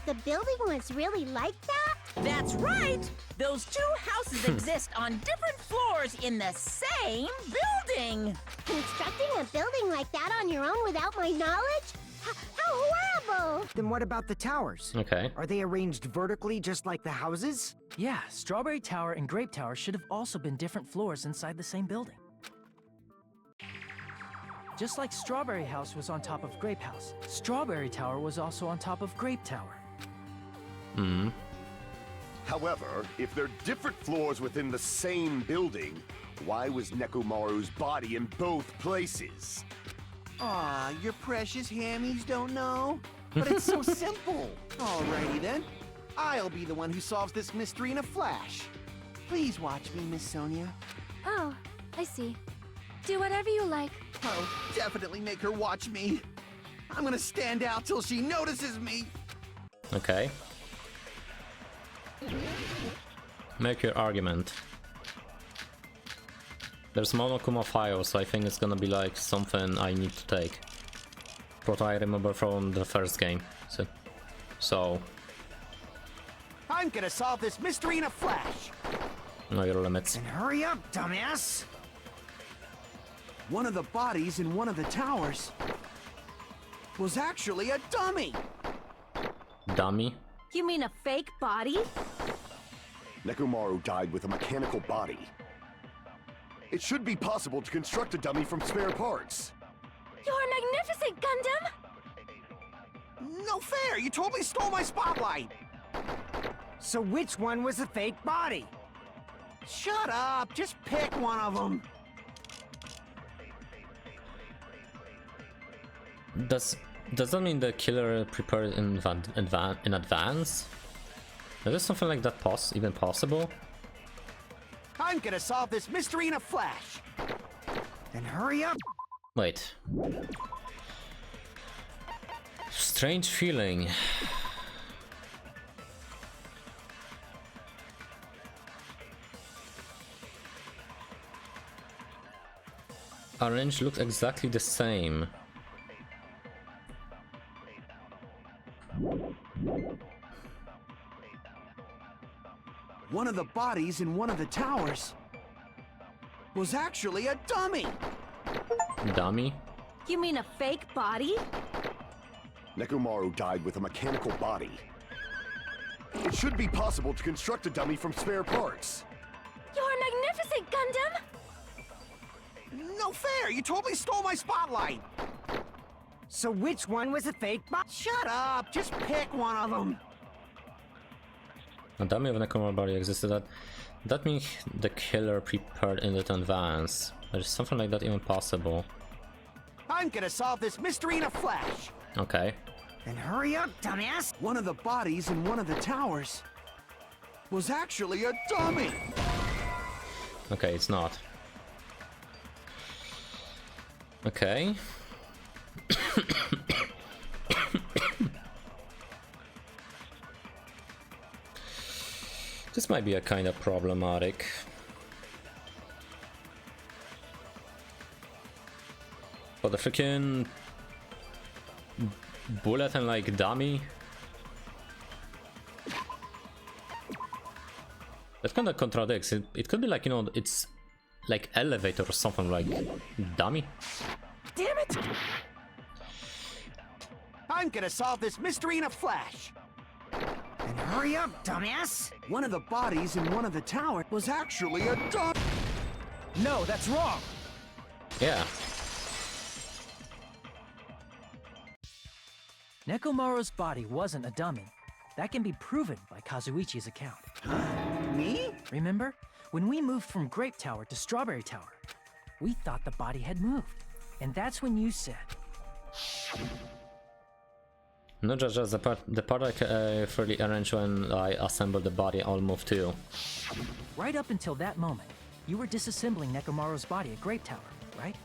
The building was really like that? That's right! Those two houses exist on different floors in the same building! Constructing a building like that on your own without my knowledge? Then what about the towers? Okay. Are they arranged vertically just like the houses? Yeah, Strawberry Tower and Grape Tower should have also been different floors inside the same building. Just like Strawberry House was on top of Grape House, Strawberry Tower was also on top of Grape Tower. Hmm. However, if they're different floors within the same building, why was Nekomaru's body in both places? Aw, your precious hammies don't know? But it's so simple. Alrighty then. I'll be the one who solves this mystery in a flash. Please watch me, Miss Sonia. Oh, I see. Do whatever you like. Oh, definitely make her watch me. I'm gonna stand out till she notices me. Okay. Make your argument. There's Monokuma files, so I think it's gonna be like something I need to take. What I remember from the first game. So I'm gonna solve this mystery in a flash. know your limits. Then hurry up, dumbass! One of the bodies in one of the towers was actually a dummy. Dummy? You mean a fake body? Nekomaru died with a mechanical body. It should be possible to construct a dummy from spare parts. You're magnificent, Gundam! No fair! You totally stole my spotlight! So which one was the fake body? Shut up! Just pick one of them! Does that mean the killer prepared in advance? Is there something like that even possible? I'm gonna solve this mystery in a flash! Then hurry up! Wait. Strange feeling. Orange looks exactly the same. One of the bodies in one of the towers was actually a dummy! Dummy? You mean a fake body? Nekomaru died with a mechanical body. It should be possible to construct a dummy from spare parts. You're magnificent, Gundam! No fair! You totally stole my spotlight! So which one was the fake body? Shut up! Just pick one of them! A dummy of Nekomaru body existed. That means the killer prepared in advance. There's something like that even possible. I'm gonna solve this mystery in a flash! Okay. Then hurry up, dumbass! One of the bodies in one of the towers was actually a dummy! Okay, it's not. Okay. This might be a kind of problematic. But the freaking bullet and like dummy. That kind of contradicts. It could be like, you know, it's like elevator or something like dummy. Damn it! I'm gonna solve this mystery in a flash! Then hurry up, dumbass! One of the bodies in one of the towers was actually a dummy! No, that's wrong! Yeah. Nekomaru's body wasn't a dummy. That can be proven by Kazuichi's account. Me? Remember? When we moved from Grape Tower to Strawberry Tower, we thought the body had moved. And that's when you said... No, just the part I fully arranged when I assembled the body all moved too. Right up until that moment, you were disassembling Nekomaru's body at Grape Tower, right?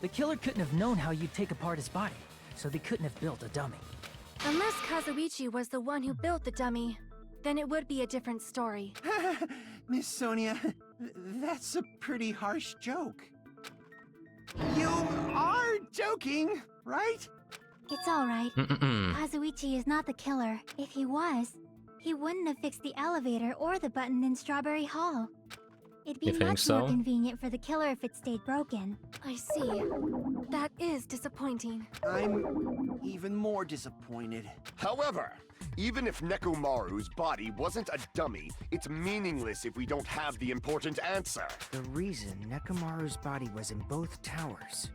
The killer couldn't have known how you'd take apart his body, so they couldn't have built a dummy. Unless Kazuichi was the one who built the dummy, then it would be a different story. Miss Sonia, that's a pretty harsh joke. You are joking, right? It's alright. Kazuichi is not the killer. If he was, he wouldn't have fixed the elevator or the button in Strawberry Hall. It'd be You think much so? more convenient for the killer if it stayed broken. I see. That is disappointing. I'm even more disappointed. However, even if Nekomaru's body wasn't a dummy, it's meaningless if we don't have the important answer. The reason Nekomaru's body was in both towers,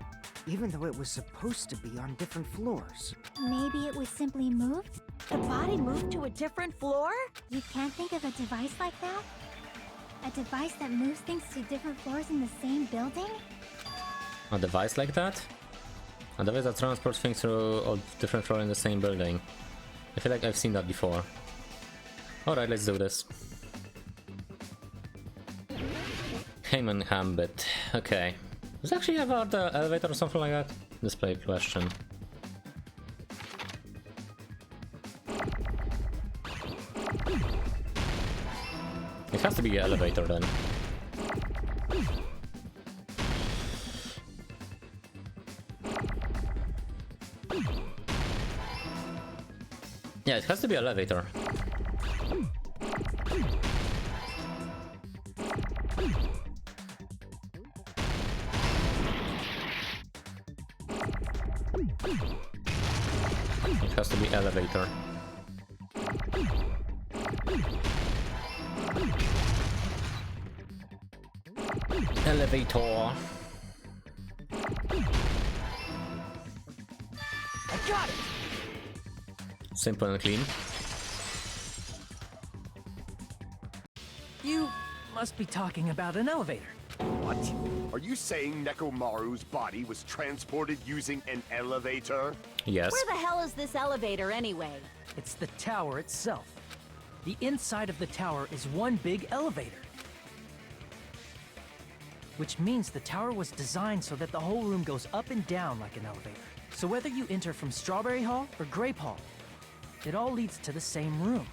even though it was supposed to be on different floors. Maybe it was simply moved? The body moved to a different floor? You can't think of a device like that? A device that moves things to different floors in the same building? A device like that? A device that transports things through a different floor in the same building. I feel like I've seen that before. Alright, let's do this. Heyman Gambit. Okay. Does it actually have the elevator or something like that? Display question. It has to be an elevator then. Yeah, it has to be an elevator. It has to be elevator. Elevator. I got it! Simple and clean. You must be talking about an elevator. What? Are you saying Nekomaru's body was transported using an elevator? Yes. Where the hell is this elevator anyway? It's the tower itself. The inside of the tower is one big elevator. Which means the tower was designed so that the whole room goes up and down like an elevator. So whether you enter from Strawberry Hall or Grape Hall, it all leads to the same room,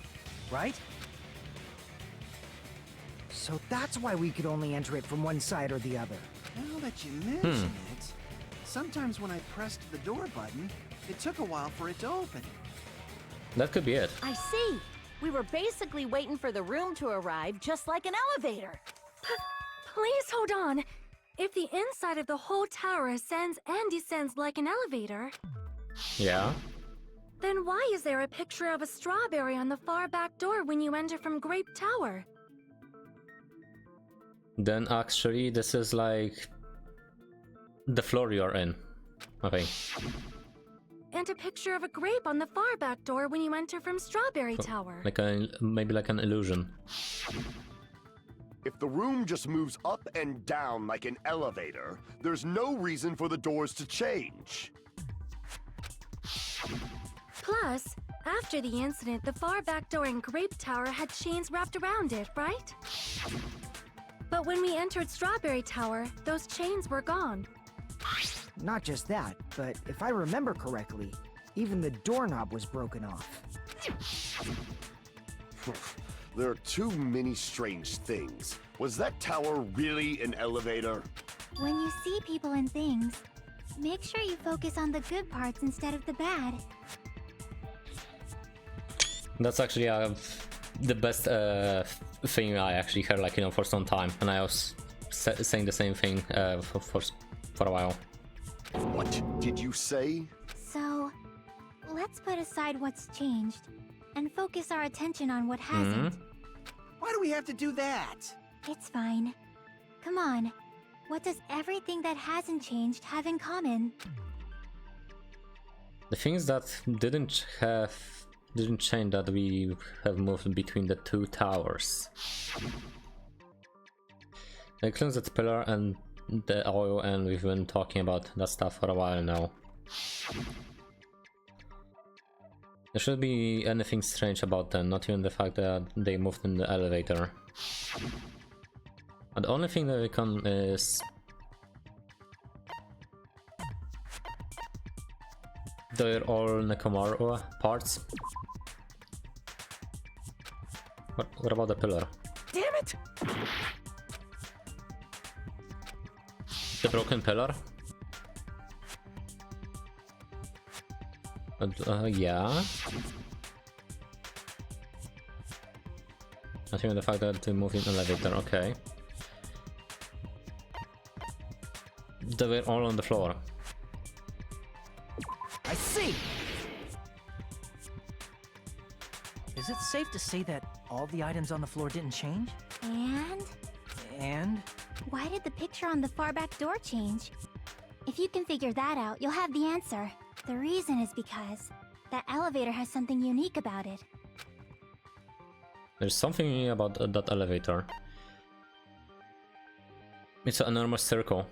right? So that's why we could only enter it from one side or the other. Now that you mention it, sometimes when I pressed the door button, it took a while for it to open. That could be it. I see. We were basically waiting for the room to arrive, just like an elevator. Please hold on. If the inside of the whole tower ascends and descends like an elevator, Yeah. then why is there a picture of a strawberry on the far back door when you enter from Grape Tower? Then actually this is like the floor you're in. Okay. And a picture of a grape on the far back door when you enter from Strawberry Tower. Like maybe like an illusion. If the room just moves up and down like an elevator, there's no reason for the doors to change. Plus, after the incident, the far back door in Grape Tower had chains wrapped around it, right? But when we entered Strawberry Tower, those chains were gone. Not just that, but if I remember correctly, even the doorknob was broken off. There are too many strange things. Was that tower really an elevator? When you see people and things, make sure you focus on the good parts instead of the bad. That's actually the best thing I actually heard, like, you know, for some time, and I was saying the same thing for a while. What did you say? So, let's put aside what's changed and focus our attention on what hasn't. Why do we have to do that? It's fine. Come on. What does everything that hasn't changed have in common? The things that didn't change that we have moved between the two towers. The closet pillar and the oil, and we've been talking about that stuff for a while now. There shouldn't be anything strange about them, not even the fact that they moved in the elevator. And the only thing that we can is they're all Nekomaru parts. What about the pillar? Damn it! The broken pillar? Yeah. Not even the fact that they moved in elevator, okay. they were all on the floor. I see! Is it safe to say that all the items on the floor didn't change? And? And? Why did the picture on the far back door change? If you can figure that out, you'll have the answer. The reason is because that elevator has something unique about it. There's something about that elevator. It's an enormous circle.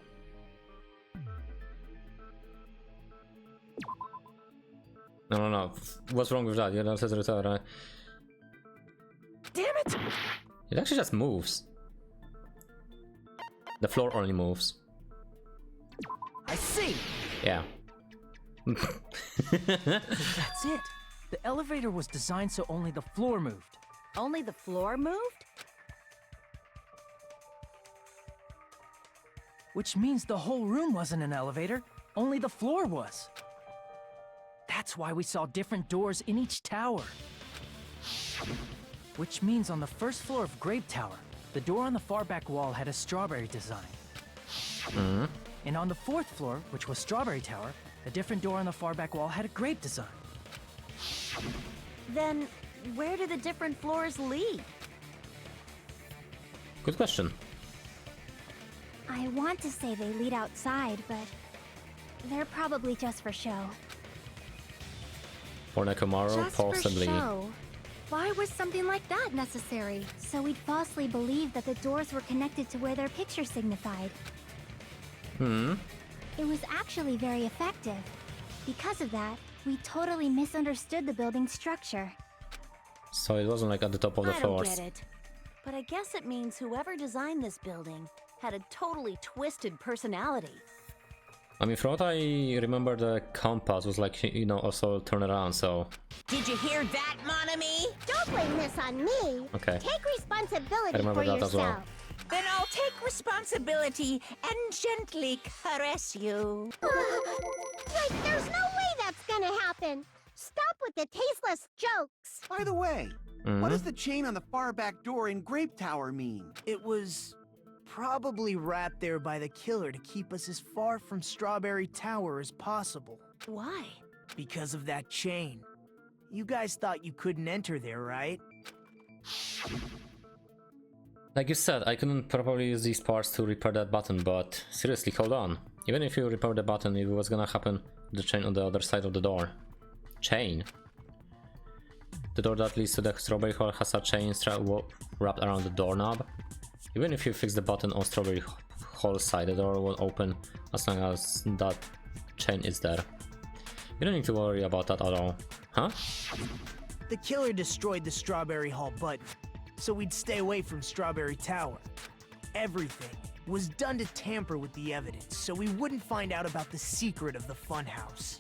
No. What's wrong with that? Yeah, that's right. Damn it! It actually just moves. The floor only moves. I see! Yeah. That's it. The elevator was designed so only the floor moved. Only the floor moved? Which means the whole room wasn't an elevator, only the floor was. That's why we saw different doors in each tower. Which means on the first floor of Grape Tower, the door on the far back wall had a strawberry design. And on the fourth floor, which was Strawberry Tower, a different door on the far back wall had a grape design. Then, where do the different floors lead? Good question. I want to say they lead outside, but they're probably just for show. For Nekomaru, Just possibly. for show? Why was something like that necessary? So we'd falsely believe that the doors were connected to where their picture signified. It was actually very effective. Because of that, we totally misunderstood the building's structure. So it wasn't like at the top of the I don't floors. get it. But I guess it means whoever designed this building had a totally twisted personality. I mean, from what I remember, the compass was like, you know, also turn around, so... Did you hear that, mon ami? Don't blame this on me. Okay. Take responsibility I remember for that as well. yourself. Then I'll take responsibility and gently caress you. Like, there's no way that's gonna happen. Stop with the tasteless jokes. By the way, what does the chain on the far back door in Grape Tower mean? It was probably wrapped there by the killer to keep us as far from Strawberry Tower as possible. Why? Because of that chain. You guys thought you couldn't enter there, right? Like you said, I couldn't properly use these parts to repair that button, but seriously, hold on. Even if you repair the button, it was gonna happen the chain on the other side of the door. Chain? The door that leads to the Strawberry Hall has a chain wrapped around the doorknob. Even if you fix the button on Strawberry Hall side, the door will open as long as that chain is there. You don't need to worry about that at all. Huh? The killer destroyed the Strawberry Hall button, so we'd stay away from Strawberry Tower. Everything was done to tamper with the evidence, so we wouldn't find out about the secret of the funhouse.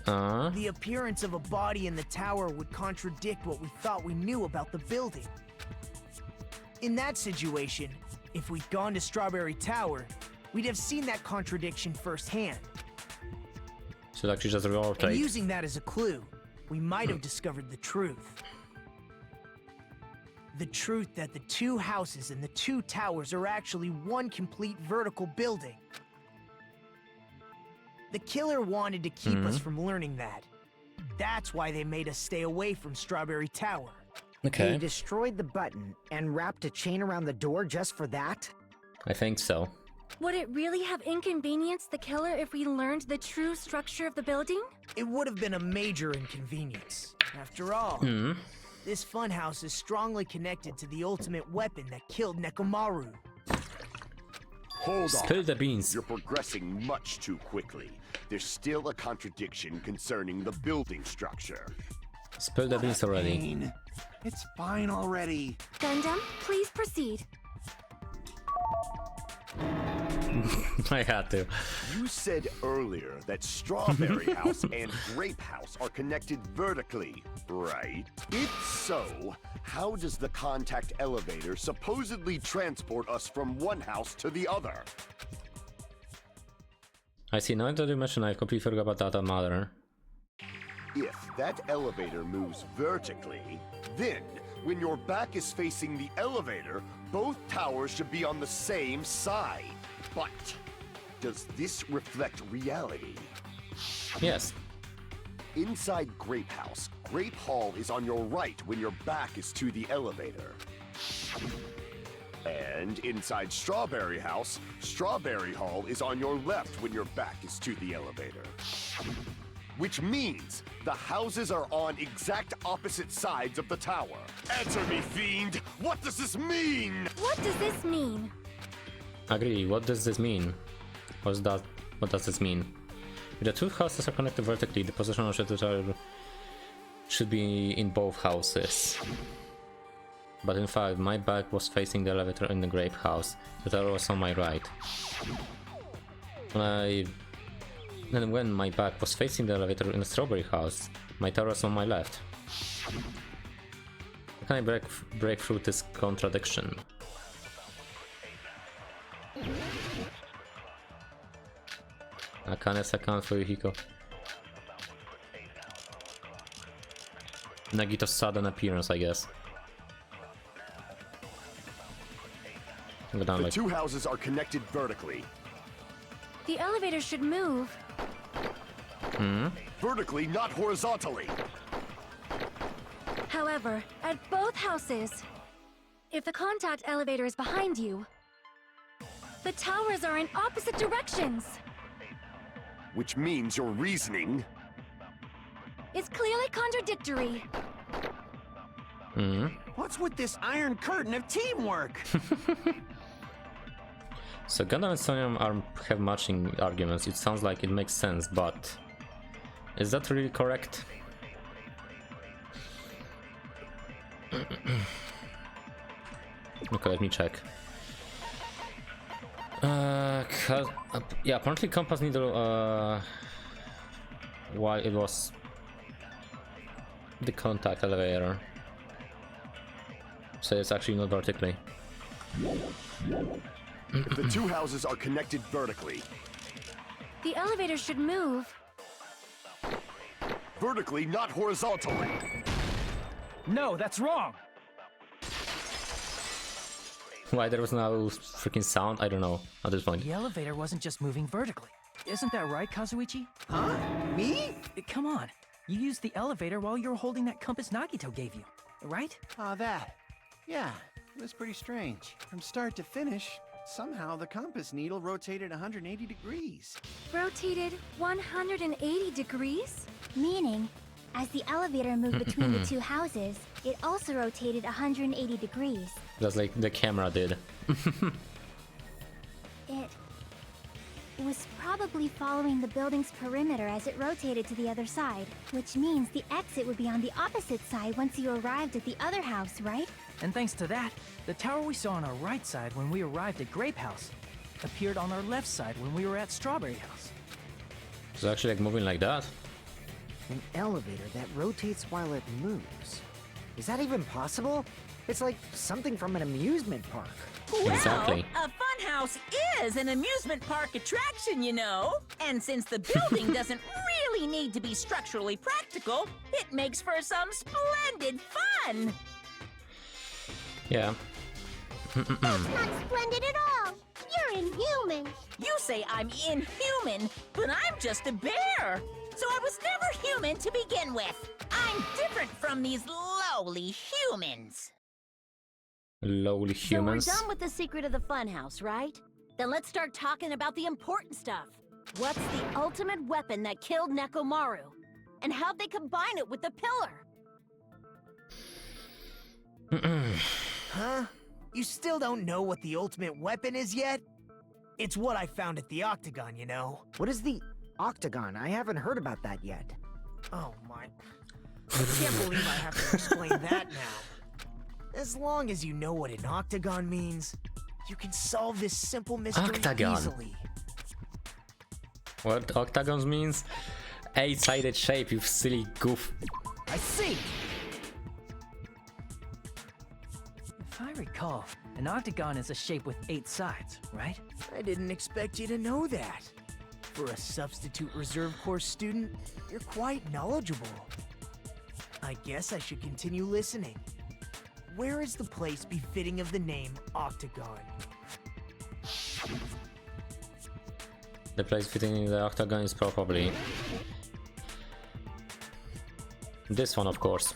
The appearance of a body in the tower would contradict what we thought we knew about the building. In that situation, if we'd gone to Strawberry Tower, we'd have seen that contradiction firsthand. So actually just rotate. And using that as a clue, we might have discovered the truth. The truth that the two houses and the two towers are actually one complete vertical building. The killer wanted to keep us from learning that. That's why they made us stay away from Strawberry Tower. Okay. They destroyed the button and wrapped a chain around the door just for that? I think so. Would it really have inconvenienced the killer if we learned the true structure of the building? It would have been a major inconvenience. After all, this funhouse is strongly connected to the ultimate weapon that killed Nekomaru. Hold on. Spill the beans. You're progressing much too quickly. There's still a contradiction concerning the building structure. Spill the beans already. Pain. It's fine already. Gundam, please proceed. I had to. You said earlier that Strawberry House and Grape House are connected vertically, right? If so, how does the contact elevator supposedly transport us from one house to the other? I see, now that you mention, I completely forgot about that matter. If that elevator moves vertically, then when your back is facing the elevator, both towers should be on the same side. But does this reflect reality? Yes. Inside Grape House, Grape Hall is on your right when your back is to the elevator. And inside Strawberry House, Strawberry Hall is on your left when your back is to the elevator. Which means the houses are on exact opposite sides of the tower. Answer me, fiend! What does this mean? What does this mean? Agree. What does this mean? What does this mean? If the two houses are connected vertically, the position of the tower should be in both houses. But in fact, my back was facing the elevator in the Grape House. The tower was on my right. When my back was facing the elevator in the Strawberry House, my tower was on my left. How can I break through this contradiction? Akane second for Yuhiko. Nagito's sudden appearance, I guess. Go down, the two houses are connected vertically. The elevator should move. Vertically, not horizontally. However, at both houses, if the contact elevator is behind you, the towers are in opposite directions. Which means your reasoning It's clearly contradictory. What's with this iron curtain of teamwork? So Gundam and Sonya have matching arguments. It sounds like it makes sense, but is that really correct? Okay, let me check. Yeah, apparently compass needle, while it was the contact elevator, so it's actually not vertically. If the two houses are connected vertically. The elevator should move. Vertically, not horizontally. No, that's wrong. Why there was no freaking sound, I don't know at this point. The elevator wasn't just moving vertically. Isn't that right, Kazuichi? Huh? Me? Come on. You used the elevator while you were holding that compass Nagito gave you, right? Ah, that. Yeah, it was pretty strange. From start to finish, somehow the compass needle rotated 180 degrees. Rotated 180 degrees? Meaning, as the elevator moved between the two houses, it also rotated 180 degrees. Just like the camera did. It was probably following the building's perimeter as it rotated to the other side, which means the exit would be on the opposite side once you arrived at the other house, right? And thanks to that, the tower we saw on our right side when we arrived at Grape House appeared on our left side when we were at Strawberry House. It's actually like moving like that. An elevator that rotates while it moves. Is that even possible? It's like something from an amusement park. Exactly. Well, a funhouse is an amusement park attraction, you know. And since the building doesn't really need to be structurally practical, it makes for some splendid fun. Yeah. That's not splendid at all. You're inhuman. You say I'm inhuman, but I'm just a bear. So I was never human to begin with. I'm different from these lowly humans. Lowly humans. So we're done with the secret of the funhouse, right? Then let's start talking about the important stuff. What's the ultimate weapon that killed Nekomaru? And how'd they combine it with the pillar? Huh? You still don't know what the ultimate weapon is yet? It's what I found at the Octagon, you know. What is the Octagon? I haven't heard about that yet. Oh my... I can't believe I have to explain that now. As long as you know what an octagon means, you can solve this simple mystery easily. What octagons means? 8-sided shape, you silly goof. I see! If I recall, an octagon is a shape with 8 sides, right? I didn't expect you to know that. For a substitute reserve course student, you're quite knowledgeable. I guess I should continue listening. Where is the place befitting of the name Octagon? The place fitting the octagon is probably this one, of course.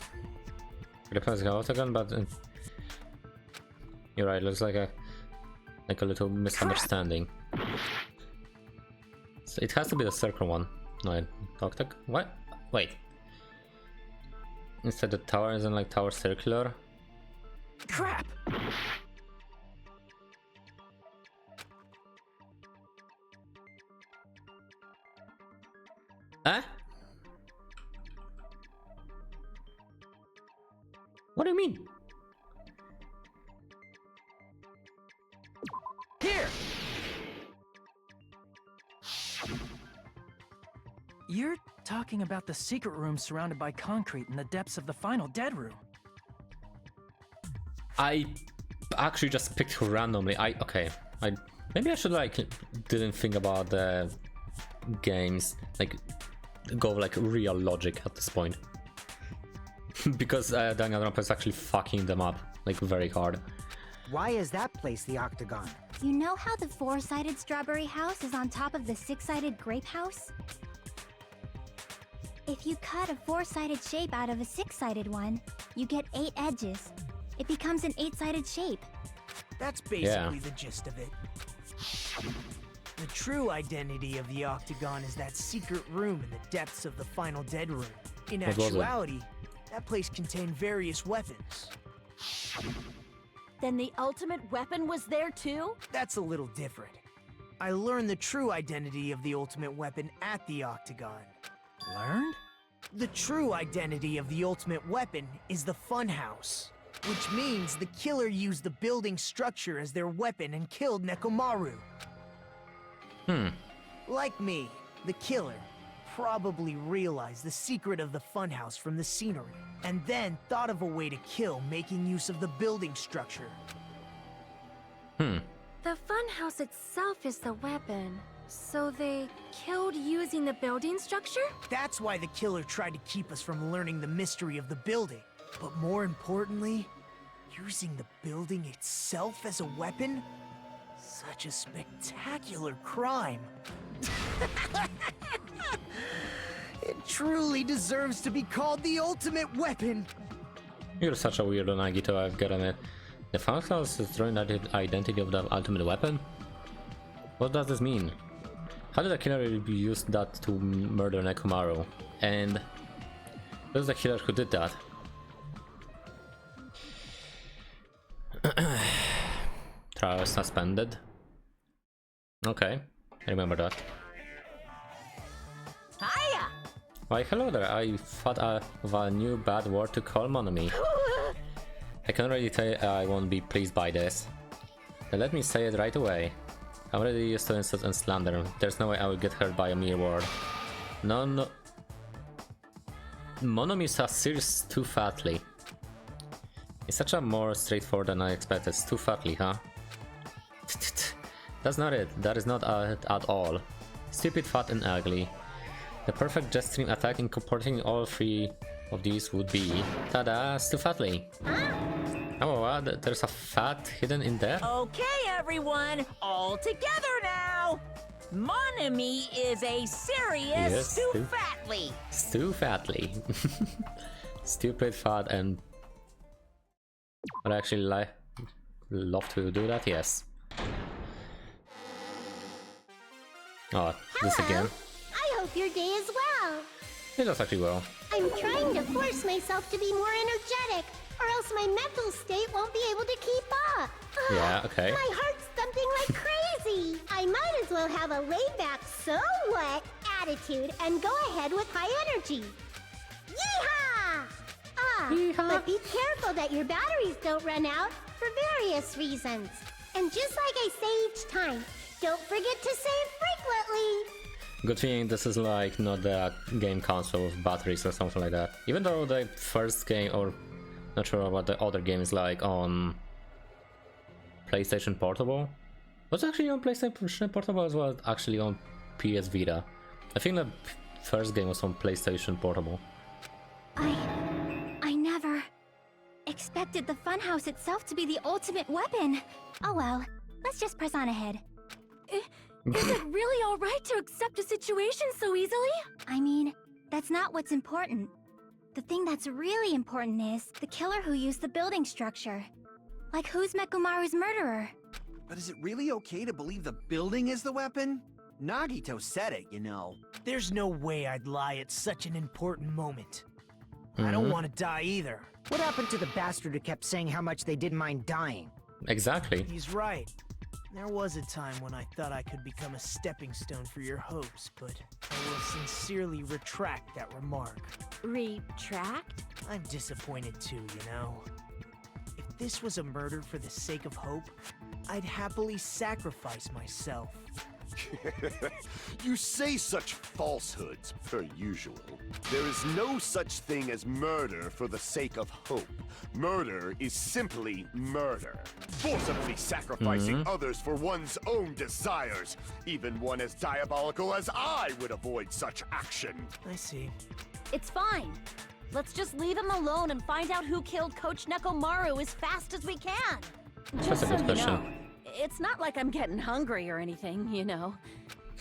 Replace the octagon, but you're right. Looks like a little misunderstanding. So it has to be the circle one. No, octagon. What? Wait. Instead, the tower isn't like tower circular. Crap! Huh? What do you mean? Here! You're talking about the secret room surrounded by concrete in the depths of the final dead room. I actually just picked randomly. Maybe I should like didn't think about the games, like go like real logic at this point. Because Danganronpa is actually fucking them up like very hard. Why is that place the octagon? You know how the 4-sided strawberry house is on top of the 6-sided grape house? If you cut a 4-sided shape out of a 6-sided one, you get 8 edges. It becomes an 8-sided shape. That's basically the gist of it. The true identity of the octagon is that secret room in the depths of the final dead room. In actuality, that place contained various weapons. Then the ultimate weapon was there too? That's a little different. I learned the true identity of the ultimate weapon at the octagon. Learned? The true identity of the ultimate weapon is the funhouse, which means the killer used the building structure as their weapon and killed Nekomaru. Like me, the killer probably realized the secret of the funhouse from the scenery, and then thought of a way to kill making use of the building structure. The funhouse itself is the weapon. So they killed using the building structure? That's why the killer tried to keep us from learning the mystery of the building. But more importantly, using the building itself as a weapon? Such a spectacular crime. It truly deserves to be called the ultimate weapon. You're such a weirdo, Nagito, I've gotten it. The funhouse is throwing the identity of the ultimate weapon? What does this mean? How did the killer use that to murder Nekomaru? And who's the killer who did that? Trial suspended. Okay, I remember that. Hiya! Why hello there, I thought of a new bad word to call Monomi. I can already tell I won't be pleased by this. Then let me say it right away. I'm already used to insult and slander. There's no way I will get hurt by a mere word. No. Monomi's a serious too fatly. It's such a more straightforward than I expected. It's too fatly, huh? That's not it. That is not it at all. Stupid, fat, and ugly. The perfect jet stream attack incorporating all three of these would be... Tada! Stu Fatly! Oh, wow, there's a fat hidden in there? Okay, everyone, all together now! Monami is a serious Stu Fatly! Stu Fatly. Stupid, fat, and... I'd actually love to do that, yes. Oh, this again. I hope your day is well. It does actually well. I'm trying to force myself to be more energetic, or else my mental state won't be able to keep up. Yeah, okay. My heart's thumping like crazy. I might as well have a laid-back, so what attitude and go ahead with high energy. Yeehaw! But be careful that your batteries don't run out for various reasons. And just like I say each time, don't forget to save frequently. Good thing this is like not the game console with batteries or something like that. Even though the first game, or not sure what the other game is like on PlayStation Portable. Was it actually on PlayStation Portable as well? Actually on PS Vita. I think the first game was on PlayStation Portable. I never expected the funhouse itself to be the ultimate weapon. Oh well, let's just press on ahead. Is it really alright to accept a situation so easily? I mean, that's not what's important. The thing that's really important is the killer who used the building structure. Like, who's Mekumaru's murderer? But is it really okay to believe the building is the weapon? Nagito said it, you know. There's no way I'd lie at such an important moment. I don't want to die either. What happened to the bastard who kept saying how much they didn't mind dying? Exactly. He's right. There was a time when I thought I could become a stepping stone for your hopes, but I will sincerely retract that remark. Retract? I'm disappointed too, you know. If this was a murder for the sake of hope, I'd happily sacrifice myself. You say such falsehoods, per usual. There is no such thing as murder for the sake of hope. Murder is simply murder. Forcibly sacrificing others for one's own desires. Even one as diabolical as I would avoid such action. I see. It's fine. Let's just leave him alone and find out who killed Coach Nekomaru as fast as we can. Just a good so you question. know, it's not like I'm getting hungry or anything, you know.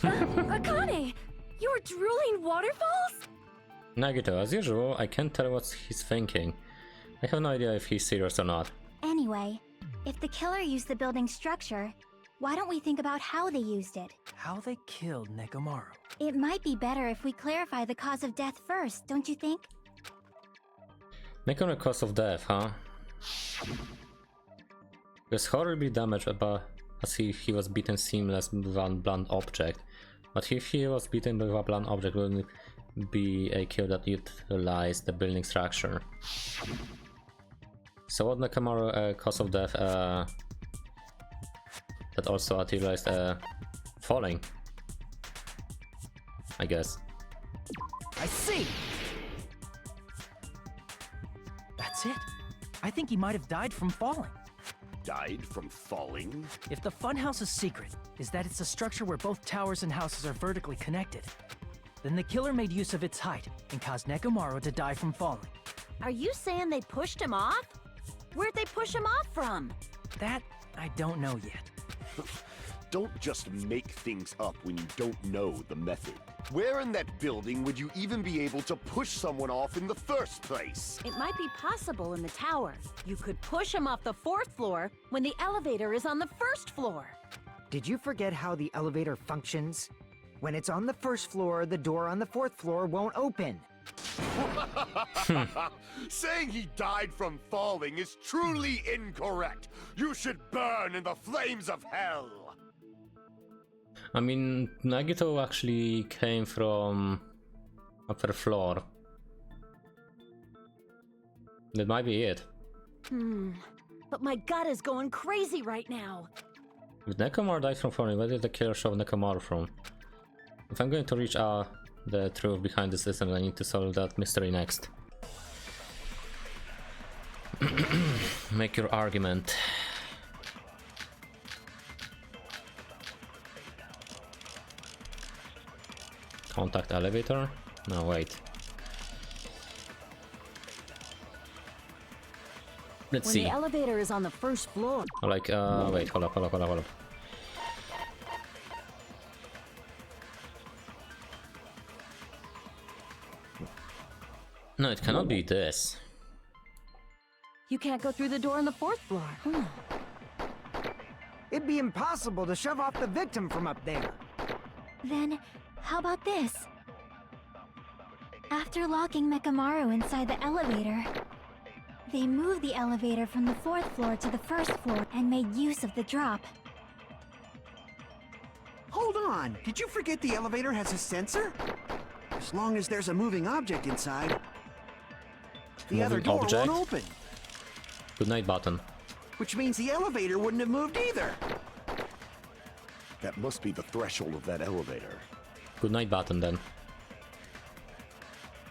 Akane, you were drooling waterfalls? Nagito, as usual, I can't tell what he's thinking. I have no idea if he's serious or not. Anyway, if the killer used the building structure, why don't we think about how they used it? How they killed Nekomaru. It might be better if we clarify the cause of death first, don't you think? Nekon a cause of death, huh? He was horribly damaged as he was beaten seamless with one blunt object. But if he was beaten with a blunt object, it would be a kill that utilized the building structure. So what Nekomaru cause of death that also utilized falling, I guess. I see! That's it. I think he might have died from falling. Died from falling? If the funhouse's secret is that it's a structure where both towers and houses are vertically connected, then the killer made use of its height and caused Nekomaru to die from falling. Are you saying they pushed him off? Where'd they push him off from? That I don't know yet. Don't just make things up when you don't know the method. Where in that building would you even be able to push someone off in the first place? It might be possible in the tower. You could push him off the 4th floor when the elevator is on the 1st floor. Did you forget how the elevator functions? When it's on the 1st floor, the door on the 4th floor won't open. Saying he died from falling is truly incorrect. You should burn in the flames of hell. I mean, Nagito actually came from upper floor. That might be it. But my gut is going crazy right now. If Nekomaru died from falling, where did the killer show Nekomaru from? If I'm going to reach the truth behind the system, I need to solve that mystery next. Make your argument. Contact elevator? No, wait. Let's see. When the elevator is on the 1st floor. Like, wait, hold up. No, it cannot be this. You can't go through the door on the 4th floor. It'd be impossible to shove off the victim from up there. Then, how about this? After locking Mekamaru inside the elevator, they moved the elevator from the 4th floor to the 1st floor and made use of the drop. Hold on, did you forget the elevator has a sensor? As long as there's a moving object inside, the other door won't open. Good night button. Which means the elevator wouldn't have moved either. That must be the threshold of that elevator. Good night button then.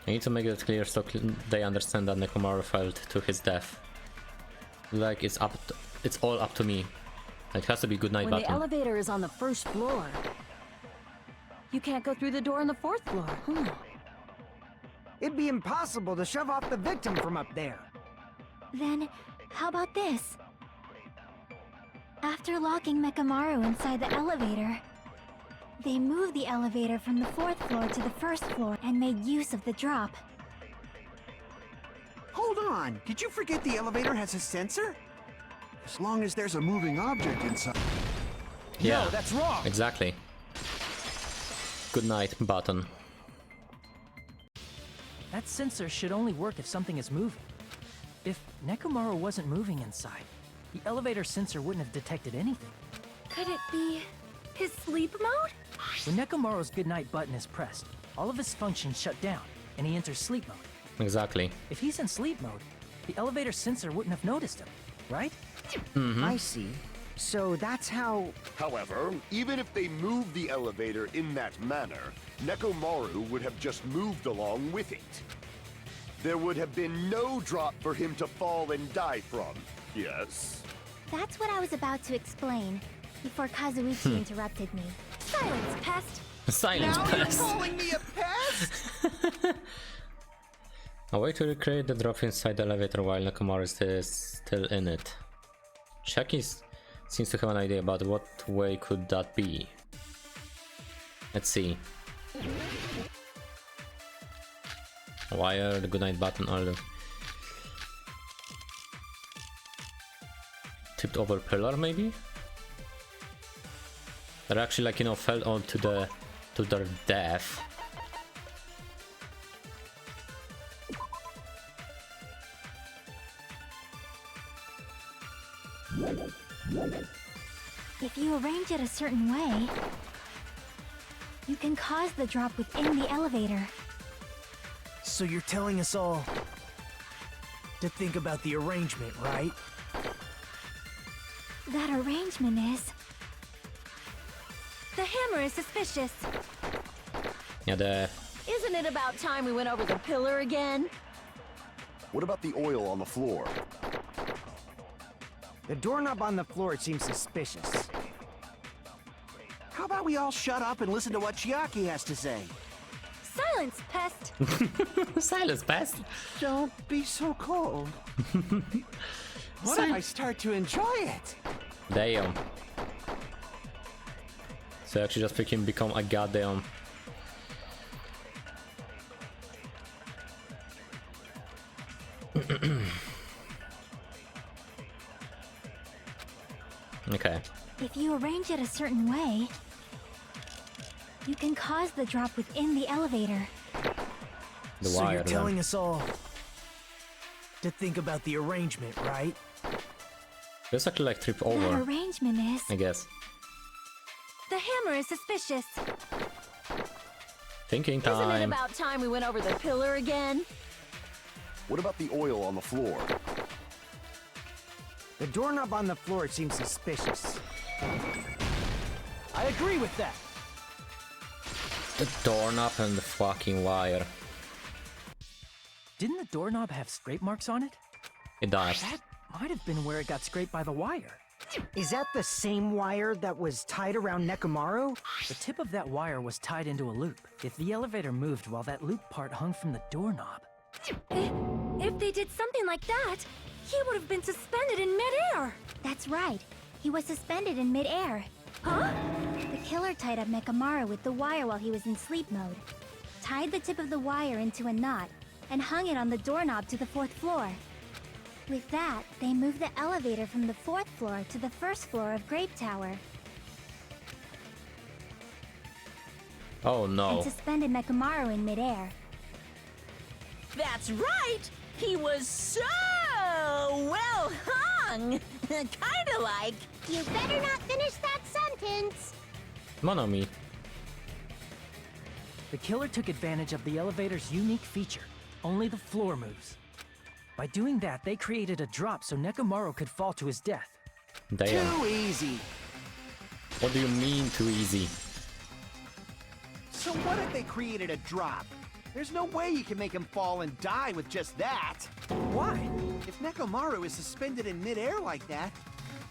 I need to make it clear so they understand that Nekomaru fell to his death. Like it's all up to me. It has to be good night When button. the elevator is on the 1st floor, you can't go through the door on the 4th floor. It'd be impossible to shove off the victim from up there. Then, how about this? After locking Mekamaru inside the elevator, They moved the elevator from the 4th floor to the 1st floor and made use of the drop. Hold on, did you forget the elevator has a sensor? As long as there's a moving object inside. Yeah, No, that's wrong. exactly. Good night button. That sensor should only work if something is moving. If Nekomaru wasn't moving inside, the elevator sensor wouldn't have detected anything. Could it be his sleep mode? When Nekomaru's goodnight button is pressed, all of his functions shut down, and he enters sleep mode. Exactly. If he's in sleep mode, the elevator sensor wouldn't have noticed him, right? I see. So that's how... However, even if they moved the elevator in that manner, Nekomaru would have just moved along with it. There would have been no drop for him to fall and die from, yes? That's what I was about to explain, before Kazuichi interrupted me. Silence, pest! Silence Now pest. you're calling me a pest? A way to recreate the drop inside the elevator while Nekomaru is still in it. Chucky seems to have an idea about what way could that be. Let's see. Wire, the goodnight button, all the tipped over pillar maybe? That actually, like, you know, fell onto their death. If you arrange it a certain way, you can cause the drop within the elevator. So you're telling us all to think about the arrangement, right? That arrangement is... The hammer is suspicious. Yeah, the Isn't it about time we went over the pillar again? What about the oil on the floor? The doorknob on the floor seems suspicious. How about we all shut up and listen to what Chiaki has to say? Silence, pest! silence pest. Don't be so cold. What if I start to enjoy it? Damn. So actually just freaking become a goddamn... Okay. If you arrange it a certain way, you can cause the drop within the elevator. The So wire you're then. telling us all to think about the arrangement, right? Just actually like trip That over, arrangement is... I guess. The hammer is suspicious. Thinking Isn't it time. about time we went over the pillar again? What about the oil on the floor? The doorknob on the floor seems suspicious. I agree with that. The doorknob and the fucking wire. Didn't the doorknob have scrape marks on it? It does. That might have been where it got scraped by the wire. Is that the same wire that was tied around Nekomaru? The tip of that wire was tied into a loop. If the elevator moved while that loop part hung from the doorknob... If they did something like that, he would have been suspended in midair. That's right. He was suspended in midair. Huh? The killer tied up Nekomaru with the wire while he was in sleep mode, tied the tip of the wire into a knot, and hung it on the doorknob to the 4th floor. With that, they moved the elevator from the 4th floor to the 1st floor of Grape Tower, Oh no. and suspended Nekomaru in midair. That's right! He was so well hung! Kinda like... You better not finish that sentence. Monomi. The killer took advantage of the elevator's unique feature. Only the floor moves. By doing that, they created a drop so Nekomaru could fall to his death. Damn. Too easy. What do you mean too easy? So what if they created a drop? There's no way you can make him fall and die with just that. Why? If Nekomaru is suspended in midair like that,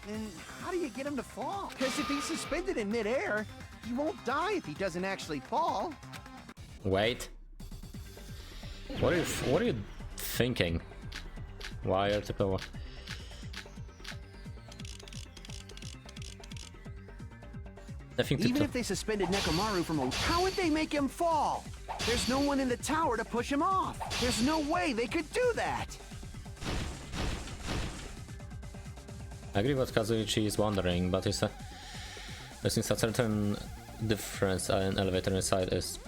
then how do you get him to fall? Because if he's suspended in midair, he won't die if he doesn't actually fall. Wait. What are you thinking? Wire tip over. I think Even if they suspended Nekomaru from a... How would they make him fall? There's no one in the tower to push him off. There's no way they could do that. I agree what Kazuichi is wondering, but there seems a certain difference in elevator inside is.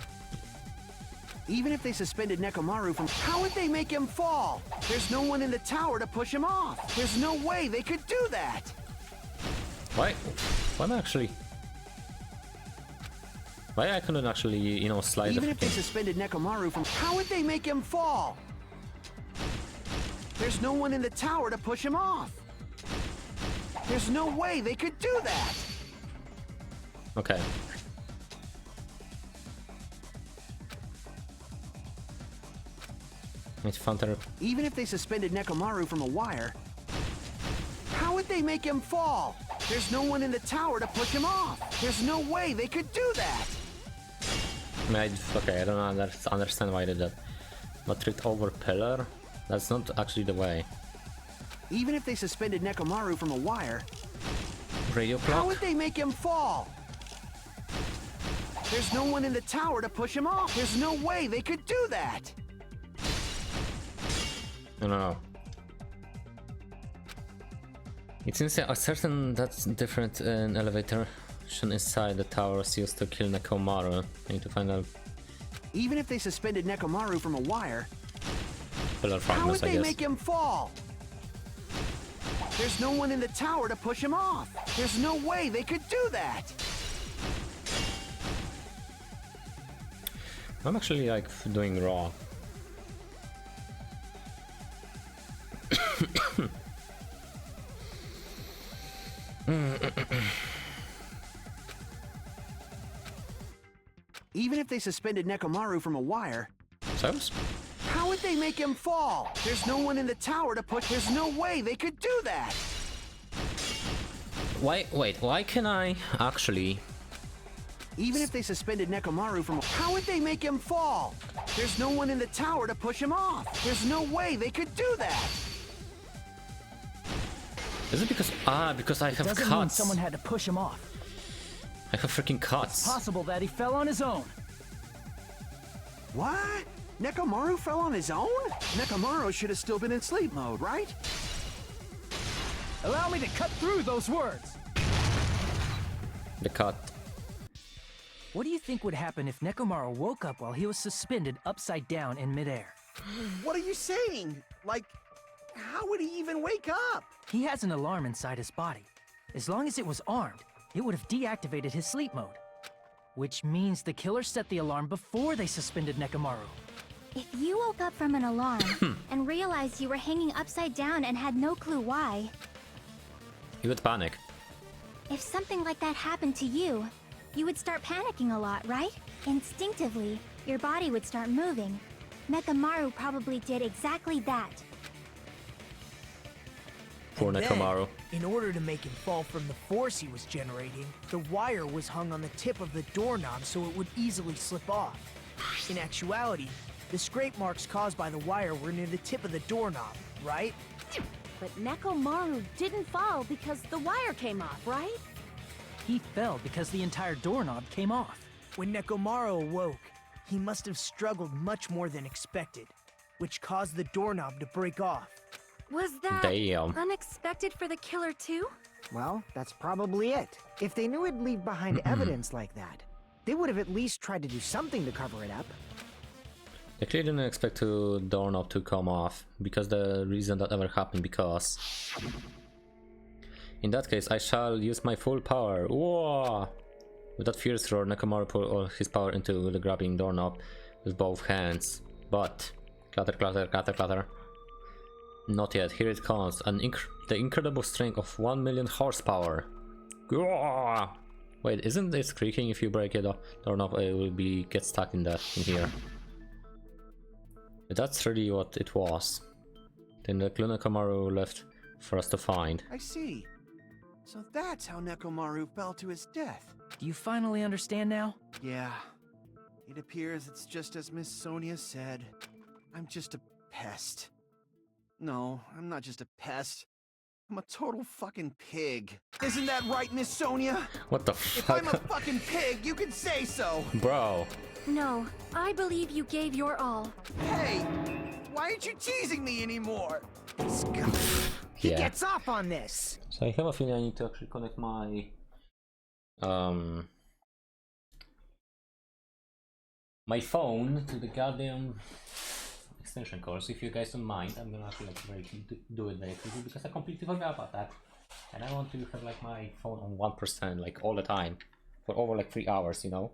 Even if they suspended Nekomaru from... How would they make him fall? There's no one in the tower to push him off. There's no way they could do that. Why am I actually... Why I couldn't actually, you know, slide Even the if they suspended Nekomaru from... How would they make him fall? There's no one in the tower to push him off. There's no way they could do that. Okay. It's Founder. Even if they suspended Nekomaru from a wire, how would they make him fall? There's no one in the tower to push him off. There's no way they could do that. Okay, I don't understand why I did that. But tripped over pillar? That's not actually the way. Even if they suspended Nekomaru from a wire, Radio clock? how would they make him fall? There's no one in the tower to push him off. There's no way they could do that. No. It seems a certain that's different in elevator inside the towers used to kill Nekomaru. I need to find out. Even if they suspended Nekomaru from a wire, Pillar how fragments, would I they guess. make him fall? There's no one in the tower to push him off. There's no way they could do that. I'm actually like doing raw. Even if they suspended Nekomaru from a wire, So? how would they make him fall? There's no one in the tower to push. There's no way they could do that. Why can I actually... Even if they suspended Nekomaru from a... How would they make him fall? There's no one in the tower to push him off. There's no way they could do that. Is it because... because I have Doesn't mean cuts. someone had to push him off. I have freaking cuts. Possible that he fell on his own. What? Nekomaru fell on his own? Nekomaru should have still been in sleep mode, right? Allow me to cut through those words. The cut. What do you think would happen if Nekomaru woke up while he was suspended upside down in midair? What are you saying? Like, how would he even wake up? He has an alarm inside his body. As long as it was armed, it would have deactivated his sleep mode. Which means the killer set the alarm before they suspended Nekomaru. If you woke up from an alarm and realized you were hanging upside down and had no clue why, You would panic. if something like that happened to you, you would start panicking a lot, right? Instinctively, your body would start moving. Nekomaru probably did exactly that. Poor And Nekomaru. then, in order to make him fall from the force he was generating, the wire was hung on the tip of the doorknob so it would easily slip off. In actuality, the scrape marks caused by the wire were near the tip of the doorknob, right? But Nekomaru didn't fall because the wire came off, right? He fell because the entire doorknob came off. When Nekomaru awoke, he must have struggled much more than expected, which caused the doorknob to break off. Was that Damn. unexpected for the killer too? Well, that's probably it. If they knew it'd leave behind evidence like that, they would have at least tried to do something to cover it up. I clearly didn't expect the doorknob to come off, because the reason that ever happened, because... In that case, I shall use my full power. Whoa! With that fierce roar, Nekomaru put all his power into the grabbing doorknob with both hands. But... Clatter, clatter, clatter, clatter. Not yet, here it comes. The incredible strength of 1 million horsepower. Whoa! Wait, isn't this creaking if you break it off? Doorknob it will get stuck in here. But that's really what it was. Then the clue Nekomaru left for us to find. I see. So that's how Nekomaru fell to his death. Do you finally understand now? Yeah. It appears it's just as Miss Sonia said. I'm just a pest. No, I'm not just a pest. I'm a total fucking pig. Isn't that right, Miss Sonia? What the If fuck? I'm a fucking pig, you can say so. Bro. No, I believe you gave your all. Hey, why aren't you teasing me anymore? He Yeah. gets off on this. So I have a feeling I need to actually connect my my phone to the goddamn extension cord. So if you guys don't mind, I'm gonna actually do it very quickly because I completely forgot about that. And I want to have like my phone on 1% like all the time for over like 3 hours, you know.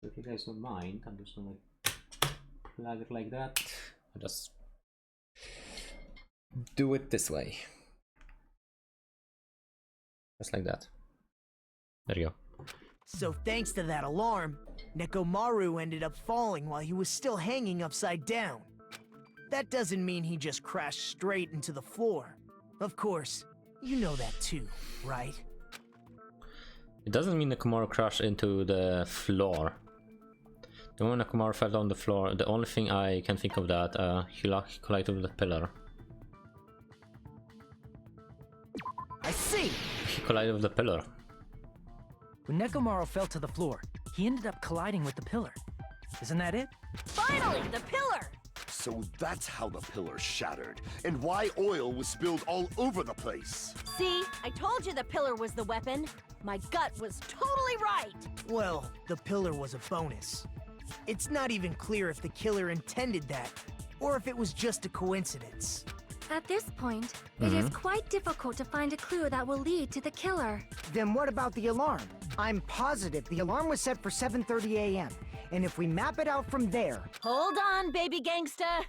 So if you guys don't mind, I'm just gonna plug it like that. I just do it this way. Just like that. There you go. So thanks to that alarm, Nekomaru ended up falling while he was still hanging upside down. That doesn't mean he just crashed straight into the floor. Of course, you know that too, right? It doesn't mean Nekomaru crashed into the floor. The moment Nekomaru fell on the floor, the only thing I can think of that, he collided with the pillar. I see! He collided with the pillar. When Nekomaru fell to the floor, he ended up colliding with the pillar. Isn't that it? Finally, the pillar! So that's how the pillar shattered, and why oil was spilled all over the place. See, I told you the pillar was the weapon. My gut was totally right. Well, the pillar was a bonus. It's not even clear if the killer intended that, or if it was just a coincidence. At this point, it is quite difficult to find a clue that will lead to the killer. Then what about the alarm? I'm positive the alarm was set for 7:30 a.m. And if we map it out from there... Hold on, baby gangsta.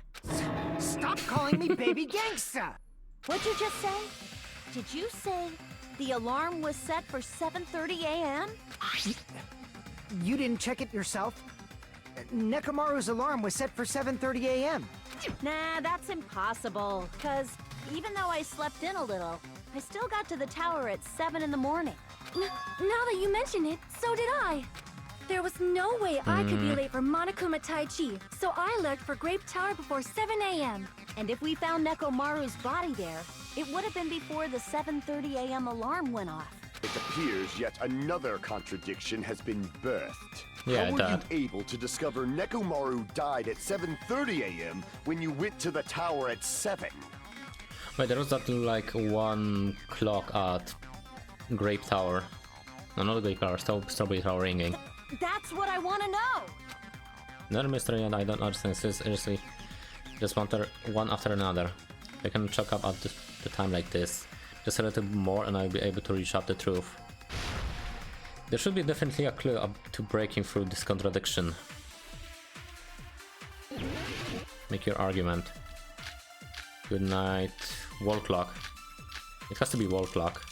Stop calling me baby gangsta! What'd you just say? Did you say the alarm was set for 7:30 a.m.? You didn't check it yourself? Nekomaru's alarm was set for 7:30 a.m. Nah, that's impossible. Cause even though I slept in a little, I still got to the tower at 7 in the morning. Now that you mention it, so did I. There was no way I could be late for Monokuma Tai Chi, so I left for Grape Tower before 7 a.m. And if we found Nekomaru's body there, it would have been before the 7:30 a.m. alarm went off. It appears yet another contradiction has been birthed. Yeah, How were Dad. you able to discover Nekomaru died at 7:30 a.m. when you went to the tower at 7? Wait, there was that like 1 clock at Grape Tower. No, not Grape Tower, Strawberry Tower ringing. That's what I want to know. Another mystery and I don't understand. Seriously, just one after another. I can check up at the time like this. Just a little bit more and I'll be able to reach out the truth. There should be definitely a clue up to breaking through this contradiction. Make your argument. Good night. Wall clock. It has to be wall clock.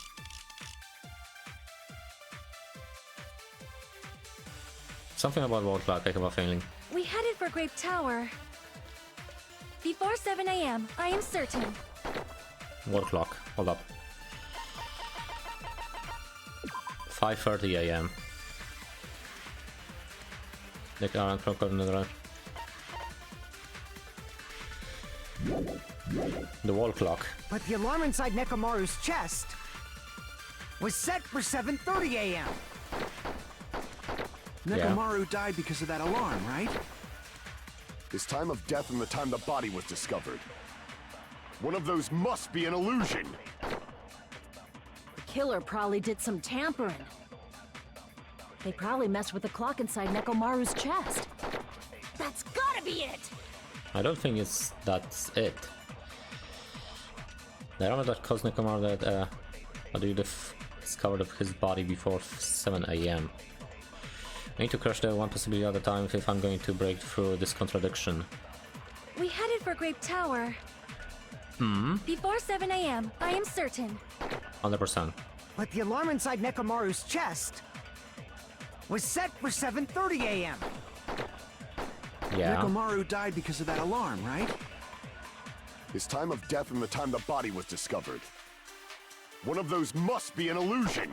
Something about wall clock, I have a feeling. We headed for Grape Tower. Before 7 a.m., I am certain. Wall clock. Hold up. 5:30 a.m. The alarm clock on the wall clock. But the alarm inside Nekomaru's chest was set for 7:30 a.m. Nekomaru died because of that alarm, right? His time of death and the time the body was discovered. One of those must be an illusion. The killer probably did some tampering. They probably messed with the clock inside Nekomaru's chest. That's gotta be it! I don't think that's it. The alarm that caused Nekomaru that discovered of his body before 7 a.m. I need to crush the one possibility at a time if I'm going to break through this contradiction. We headed for Grape Tower. Before 7 a.m., I am certain. 100%. But the alarm inside Nekomaru's chest was set for 7:30 a.m. Yeah. Nekomaru died because of that alarm, right? His time of death and the time the body was discovered. One of those must be an illusion.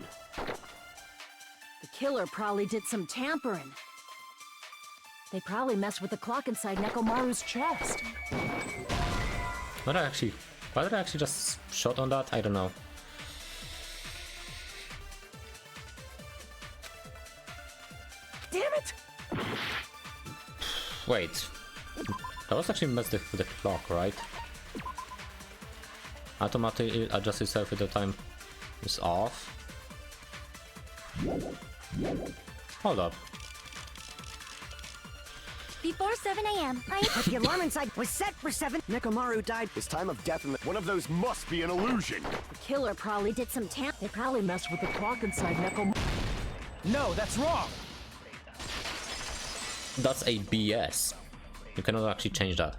The killer probably did some tampering. They probably messed with the clock inside Nekomaru's chest. But I actually Why did I actually just shot on that? I don't know. Damn it! Wait. That was actually messed with the clock, right? Automatically adjust itself if the time is off. Hold up. Before 7 a.m., But the alarm inside was set for 7. Nekomaru died. His time of death in the... One of those must be an illusion. The killer probably did some They probably messed with the clock inside Neko. No, that's wrong! That's a BS. You cannot actually change that.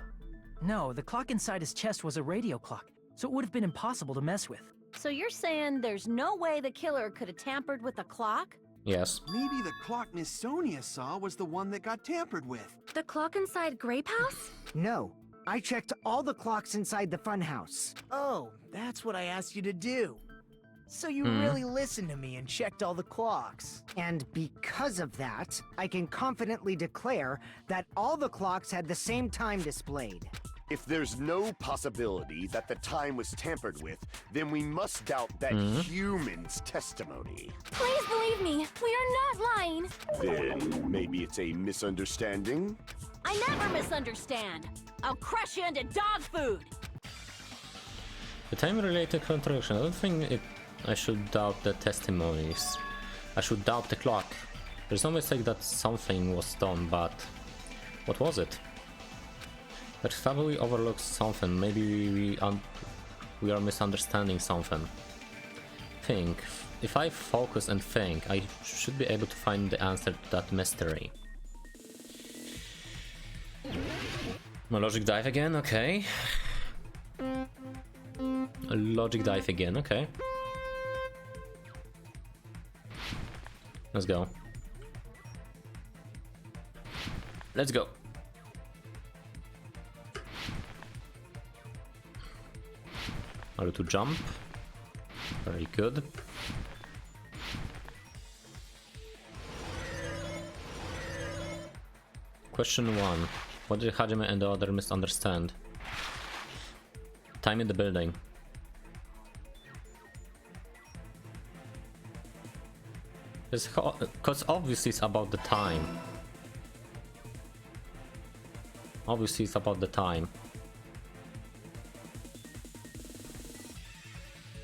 No, the clock inside his chest was a radio clock, so it would have been impossible to mess with. So you're saying there's no way the killer could have tampered with the clock? Yes. Maybe the clock Miss Sonia saw was the one that got tampered with. The clock inside Grape House? No, I checked all the clocks inside the funhouse. Oh, that's what I asked you to do. So you really listened to me and checked all the clocks. And because of that, I can confidently declare that all the clocks had the same time displayed. If there's no possibility that the time was tampered with, then we must doubt that human's testimony. Please believe me, we are not lying. Then maybe it's a misunderstanding? I never misunderstand. I'll crush you into dog food. The time-related contradiction. I don't think I should doubt the testimonies. I should doubt the clock. There's no mistake that something was done, but what was it? But probably overlooked something. Maybe we are misunderstanding something. Think. If I focus and think, I should be able to find the answer to that mystery. No logic dive again, okay. A logic dive again, okay. Let's go. Let's go. How to jump. Very good. Question 1. What did Hajime and the other misunderstand? Time in the building. Because obviously it's about the time. Obviously it's about the time.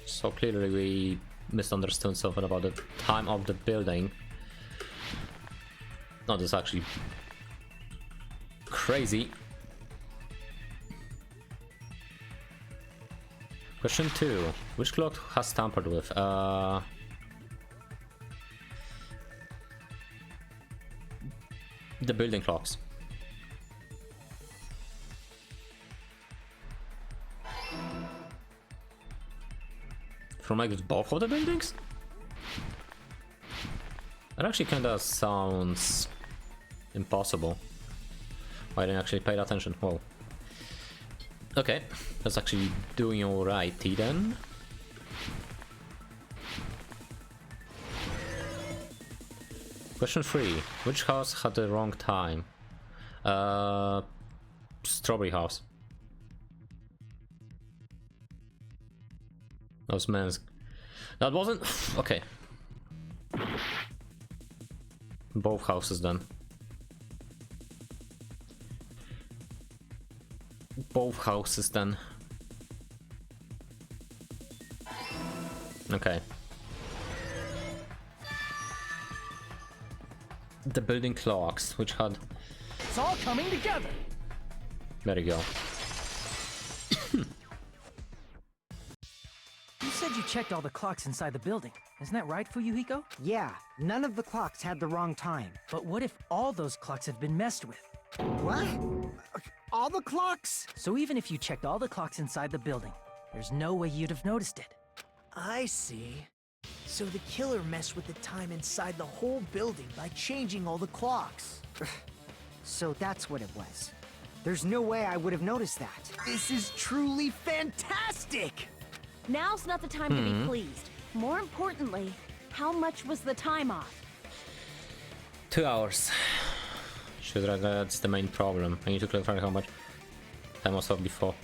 So clearly we misunderstood something about the time of the building. No, this is actually crazy. Question 2. Which clock has tampered with? The building clocks. From like both of the buildings? That actually kinda sounds impossible. I didn't actually pay attention. Whoa. Okay, that's actually doing alrighty then. Question 3. Which house had the wrong time? Strawberry House. That was men's. That wasn't... Okay. Both houses then. Both houses then. Okay. The building clocks, which had... It's all coming together! There you go. You said you checked all the clocks inside the building. Isn't that right, Fuyuhiko? Yeah, none of the clocks had the wrong time. But what if all those clocks have been messed with? What? All the clocks? So even if you checked all the clocks inside the building, there's no way you'd have noticed it. I see. So the killer messed with the time inside the whole building by changing all the clocks. So that's what it was. There's no way I would have noticed that. This is truly fantastic! Now's not the time to be pleased. More importantly, how much was the time off? 2 hours. That's the main problem. I need to clarify how much time was off before.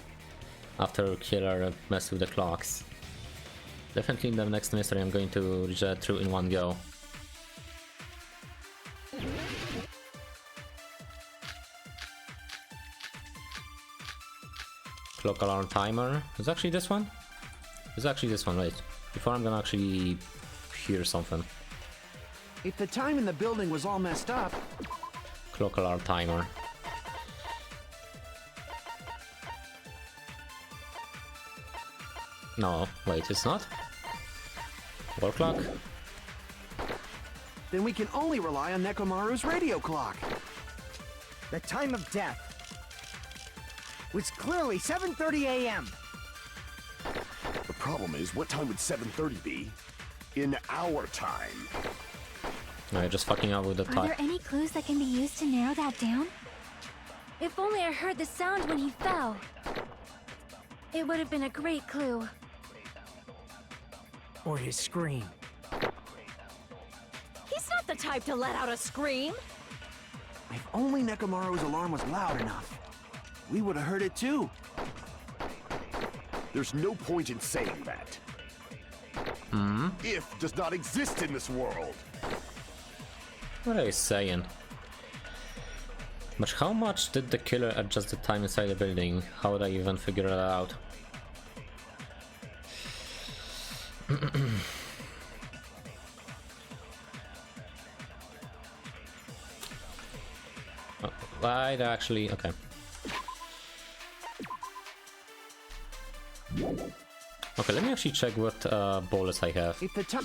after Killer messed with the clocks. Definitely in the next mystery I'm going to reach that through in one go. Clock alarm timer. Is actually this one? It's actually this one, wait. Before I'm gonna actually hear something. If the time in the building was all messed up... Clock alarm timer. No, wait, it's not? Wall clock? Then we can only rely on Nekomaru's radio clock. The time of death was clearly 7:30 a.m. The problem is, what time would 7:30 be in our time? No, you're just fucking up with the Are time. there any clues that can be used to narrow that down? If only I heard the sound when he fell. It would have been a great clue. Or his scream. He's not the type to let out a scream. If only Nekomaru's alarm was loud enough, we would have heard it too. There's no point in saying that. If does not exist in this world. What are you saying? But how much did the killer adjust the time inside the building? How would I even figure that out? Why actually? Okay. Okay, let me actually check what bullets I have. If the time...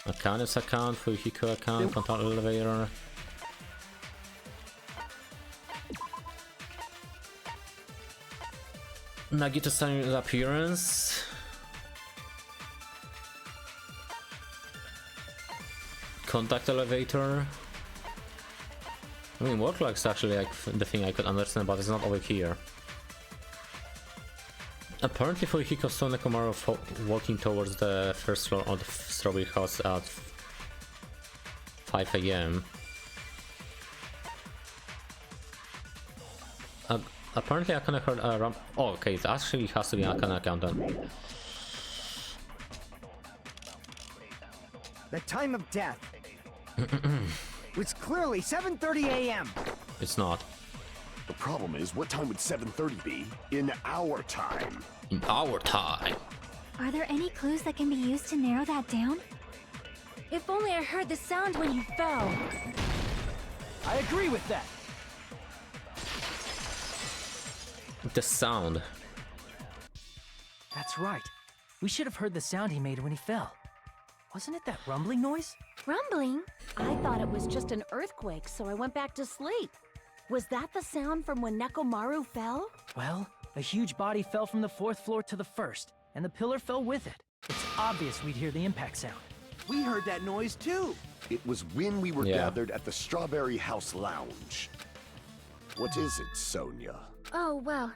Account is account, Fujiko account, control elevator. Nagita's time appearance. Contact elevator. I mean, work log's actually like the thing I could understand, but it's not over here. Apparently Fujiko saw Nekomaru walking towards the first floor of the Strawberry House at 5 AM. Apparently Akane heard a ramp. Oh, okay, it actually has to be Akane account then. The time of death was clearly 7:30 a.m. It's not. The problem is, what time would 7:30 be in our time? In our time. Are there any clues that can be used to narrow that down? If only I heard the sound when he fell. I agree with that. The sound. That's right. We should have heard the sound he made when he fell. Wasn't it that rumbling noise? Rumbling? I thought it was just an earthquake, so I went back to sleep. Was that the sound from when Nekomaru fell? Well, a huge body fell from the 4th floor to the 1st, and the pillar fell with it. It's obvious we'd hear the impact sound. We heard that noise too. It was when we were Yeah. gathered at the Strawberry House Lounge. What is it, Sonia? Oh, well.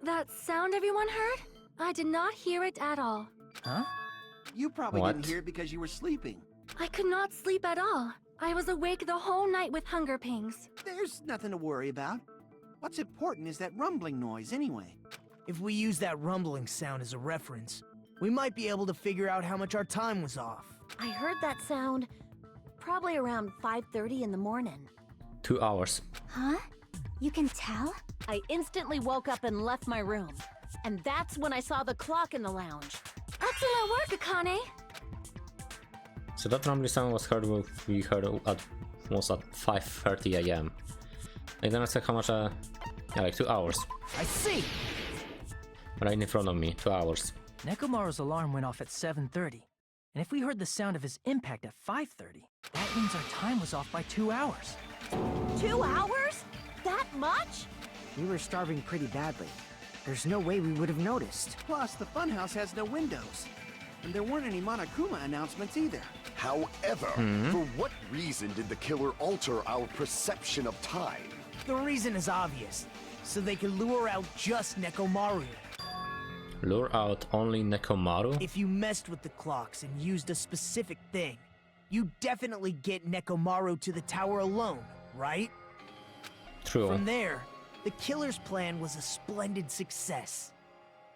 That sound everyone heard? I did not hear it at all. Huh? You probably What? didn't hear it because you were sleeping. I could not sleep at all. I was awake the whole night with hunger pangs. There's nothing to worry about. What's important is that rumbling noise anyway. If we use that rumbling sound as a reference, we might be able to figure out how much our time was off. I heard that sound probably around 5:30 in the morning. 2 hours. Huh? You can tell? I instantly woke up and left my room. And that's when I saw the clock in the lounge. Excellent work, Akane! So that rumbling sound was heard. We heard at almost at 5:30 AM. And then I said how much? Yeah, like 2 hours. I see! Right in front of me, 2 hours. Nekomaru's alarm went off at 7:30, and if we heard the sound of his impact at 5:30, that means our time was off by 2 hours. 2 hours? That much? We were starving pretty badly. There's no way we would have noticed. Plus, the funhouse has no windows. And there weren't any Monokuma announcements either. However, for what reason did the killer alter our perception of time? The reason is obvious. So they can lure out just Nekomaru. Lure out only Nekomaru? If you messed with the clocks and used a specific thing, you definitely get Nekomaru to the tower alone, right? True. From there, The killer's plan was a splendid success.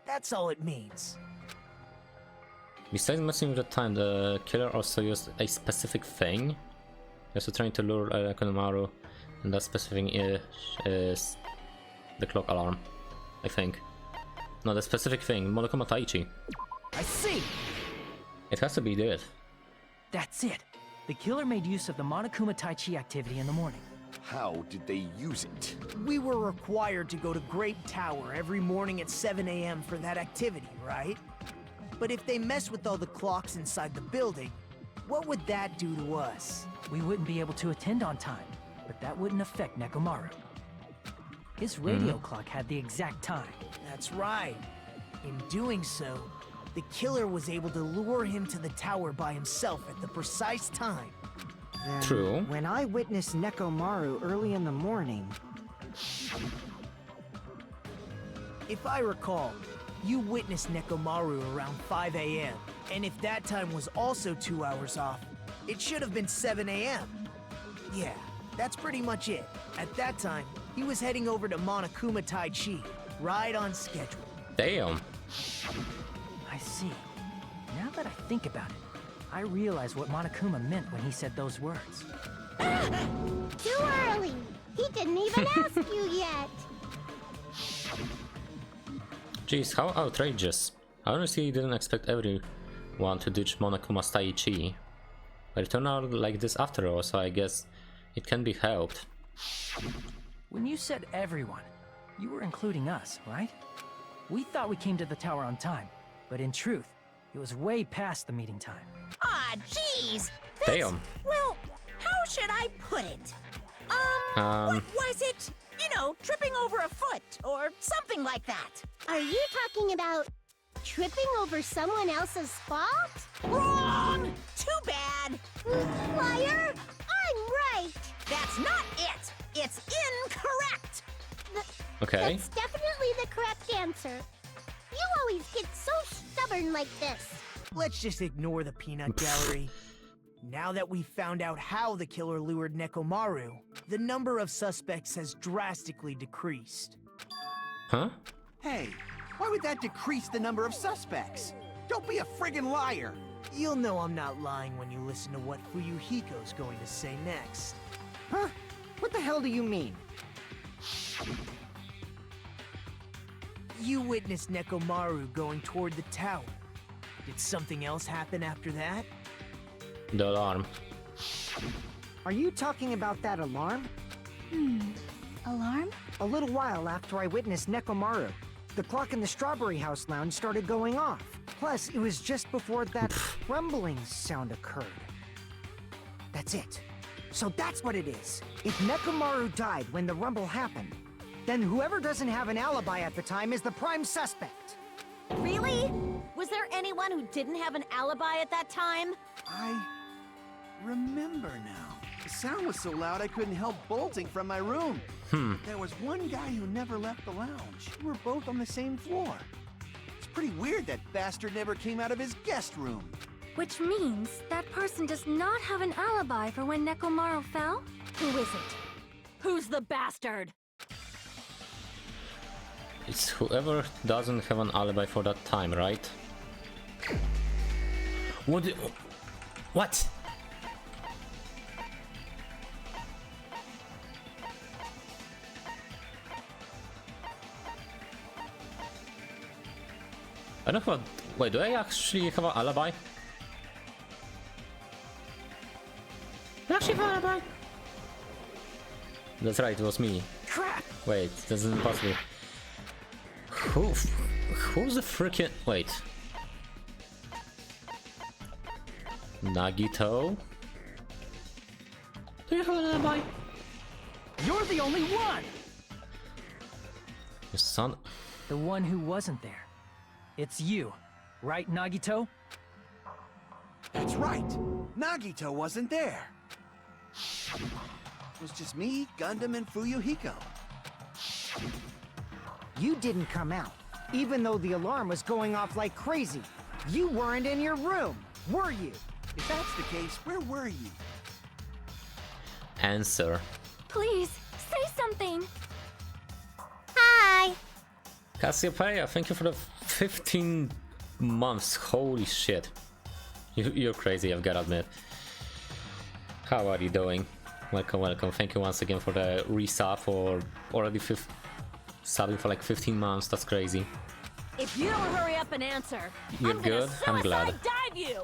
That's all it means. Besides messing with the time, the killer also used a specific thing. Also trying to lure Konomaru, and that specific thing is the clock alarm, I think. No, the specific thing, Monokuma Taichi. I see! It has to be it. That's it. The killer made use of the Monokuma Tai Chi activity in the morning. How did they use it? We were required to go to Great Tower every morning at 7 a.m. for that activity, right? But if they mess with all the clocks inside the building, what would that do to us? We wouldn't be able to attend on time, but that wouldn't affect Nekomaru. His radio clock had the exact time. That's right. In doing so, the killer was able to lure him to the tower by himself at the precise time. Then, True. When I witnessed Nekomaru early in the morning... If I recall, you witnessed Nekomaru around 5 a.m. And if that time was also 2 hours off, it should have been 7 a.m. Yeah, that's pretty much it. At that time, he was heading over to Monokuma Tai Chi, right on schedule. Damn. I see. Now that I think about it, I realize what Monokuma meant when he said those words. Too early! He didn't even ask you yet! Jeez, how outrageous. I honestly didn't expect everyone to ditch Monokuma's Tai Chi. But it turned out like this after all, so I guess it can be helped. When you said everyone, you were including us, right? We thought we came to the tower on time, but in truth, it was way past the meeting time. Ah, jeez! Damn. Well, how should I put it? What was it? You know, tripping over a foot, or something like that. Are you talking about tripping over someone else's fault? Wrong! Too bad! Liar! I'm right! That's not it! It's incorrect! Okay. That's definitely the correct answer. You always get so stubborn like this. Let's just ignore the peanut gallery. Now that we've found out how the killer lured Nekomaru, the number of suspects has drastically decreased. Huh? Hey, why would that decrease the number of suspects? Don't be a friggin' liar! You'll know I'm not lying when you listen to what Fuyuhiko's going to say next. Huh? What the hell do you mean? You witnessed Nekomaru going toward the tower. Did something else happen after that? The alarm. Are you talking about that alarm? Alarm? A little while after I witnessed Nekomaru, the clock in the Strawberry House lounge started going off. Plus, it was just before that rumbling sound occurred. That's it. So that's what it is. If Nekomaru died when the rumble happened, then whoever doesn't have an alibi at the time is the prime suspect. Really? Was there anyone who didn't have an alibi at that time? I remember now. The sound was so loud I couldn't help bolting from my room. There was one guy who never left the lounge. We were both on the same floor. It's pretty weird that bastard never came out of his guest room. Which means that person does not have an alibi for when Nekomaru fell? Who is it? Who's the bastard? It's whoever doesn't have an alibi for that time, right? What? I don't have a... Wait, do I actually have an alibi? I actually have an alibi? That's right, it was me. Crap! Wait, that's impossible. Who's the freaking... Wait. Nagito? Do you have an alibi? You're the only one! You son... The one who wasn't there. It's you, right, Nagito? That's right. Nagito wasn't there. It was just me, Gundam, and Fuyuhiko. You didn't come out, even though the alarm was going off like crazy. You weren't in your room, were you? If that's the case, where were you? Answer. Please, say something! Cassiopeia, thank you for the 15 months. Holy shit. You're crazy, I've gotta admit. How are you doing? Welcome, welcome. Thank you once again for the resub for already subbing for like 15 months. That's crazy. If you don't hurry up and answer, You're I'm good? gonna I'm glad. suicide dive you!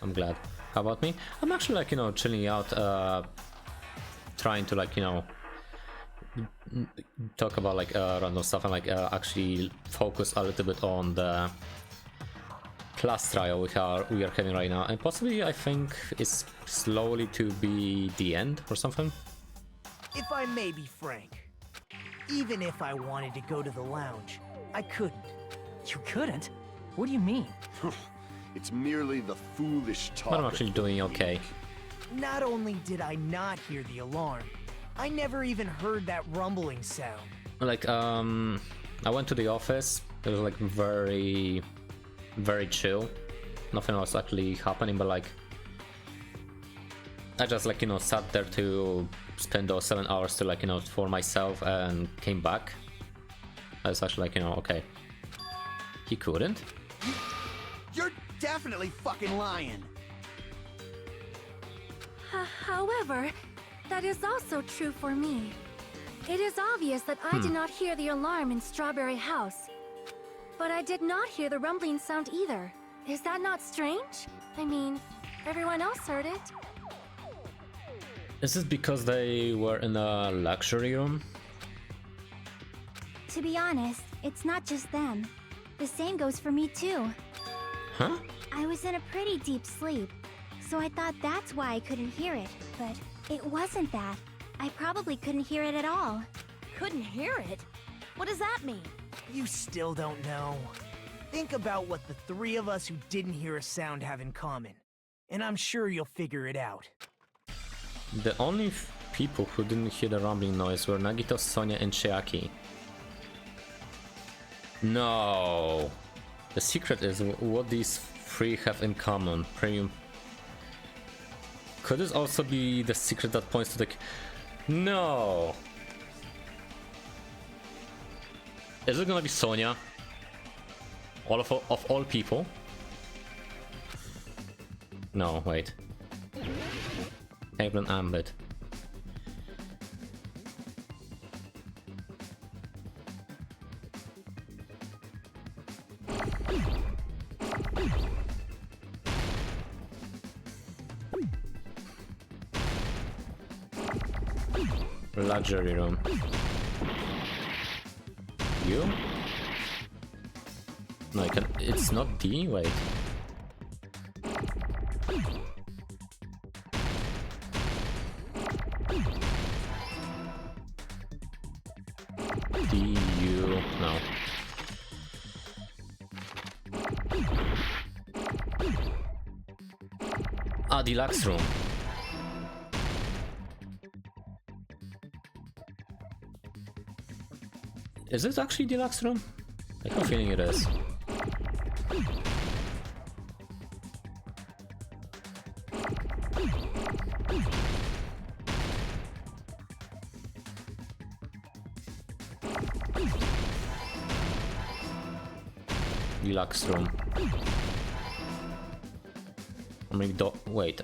I'm glad. How about me? I'm actually like, you know, chilling out, trying to like, you know, talk about like random stuff and like actually focus a little bit on the class trial we are having right now, and possibly I think it's slowly to be the end or something. If I may be frank, even if I wanted to go to the lounge, I couldn't. You couldn't? What do you mean? It's merely the foolish talk. But I'm actually doing okay. Not only did I not hear the alarm, I never even heard that rumbling sound. Like I went to the office. It was like very chill. Nothing was actually happening, but like I just like, you know, sat there to spend those 7 hours to like, you know, for myself, and came back. I was actually like, you know, okay, he couldn't. You're definitely fucking lying. However, that is also true for me. It is obvious that I did not hear the alarm in Strawberry House. But I did not hear the rumbling sound either. Is that not strange? I mean, everyone else heard it. Is this because they were in a luxury room? To be honest, it's not just them. The same goes for me too. Huh? I was in a pretty deep sleep, so I thought that's why I couldn't hear it, but it wasn't that. I probably couldn't hear it at all. Couldn't hear it? What does that mean? You still don't know. Think about what the three of us who didn't hear a sound have in common, and I'm sure you'll figure it out. The only people who didn't hear the rumbling noise were Nagito, Sonia, and Chiaki. No. The secret is what these three have in common. Premium. Could this also be the secret that points to the... No. Is it gonna be Sonia? Of all people? No, wait. Abram Ambit. Luxury room. You? No, I can. It's not D. Wait. D U. No. Ah, deluxe room. Is this actually deluxe room? I have a feeling it is. Deluxe room. How many wait,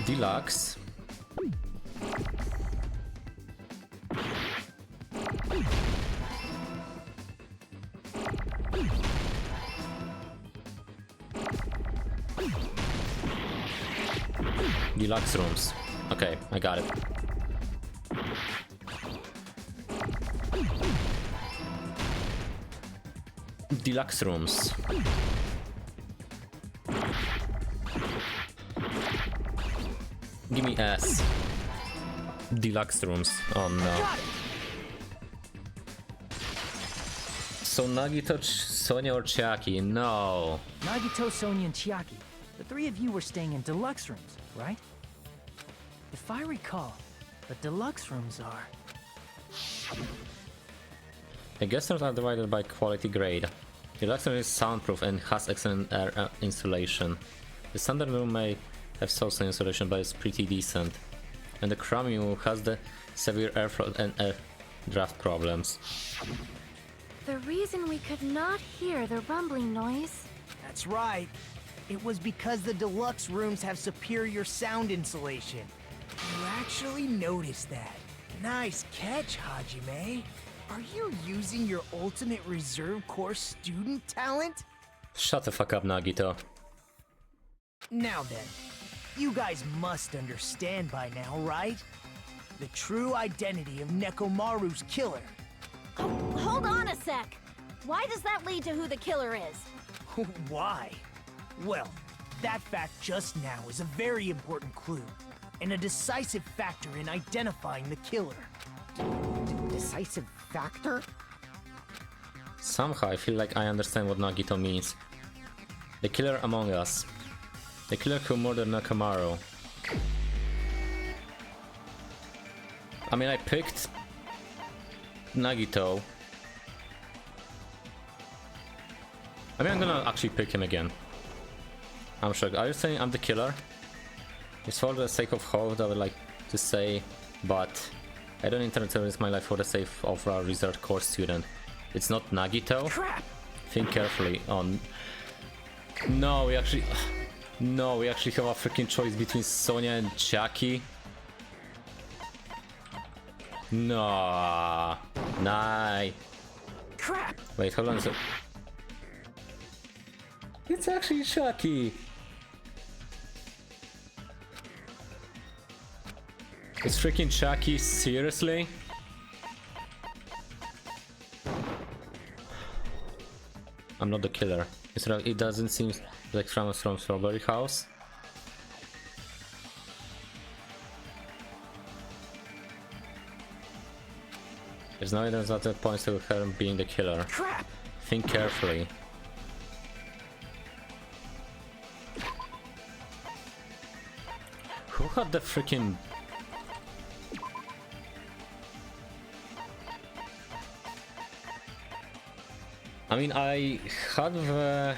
deluxe. Deluxe rooms. Okay, I got it. Deluxe rooms. Give me S. Deluxe rooms. Oh no. So Nagito, Sonia, or Chiaki? No. Nagito, Sonia, and Chiaki. The three of you were staying in deluxe rooms, right? If I recall, the deluxe rooms are... The guest rooms are divided by quality grade. Deluxe room is soundproof and has excellent air installation. The standard room may have social installation, but it's pretty decent. and the Crummy has the severe airflow and air draft problems. The reason we could not hear the rumbling noise. That's right. It was because the deluxe rooms have superior sound insulation. You actually noticed that. Nice catch, Hajime. Are you using your ultimate reserve corps student talent? Shut the fuck up, Nagito. Now then, you guys must understand by now, right? The true identity of Nekomaru's killer. Oh, hold on a sec. Why does that lead to who the killer is? Why? Well, that fact just now is a very important clue, and a decisive factor in identifying the killer. Decisive factor? Somehow I feel like I understand what Nagito means. The killer among us. The killer who murdered Nekomaru. I mean, I picked Nagito. I mean, I'm gonna actually pick him again. I'm sure. Are you saying I'm the killer? It's for the sake of hope that I would like to say, but I don't intend to risk my life for the sake of a reserved course student. It's not Nagito. Crap! Think carefully on. No, we actually have a freaking choice between Sonia and Jackie. No. Nah. Crap! Wait, hold on a sec. It's actually Jackie. It's freaking Jackie, seriously? I'm not the killer. It doesn't seem like from Strawberry House. There's no evidence that points to her being the killer. Crap! Think carefully. Who had the freaking... I mean, I had the...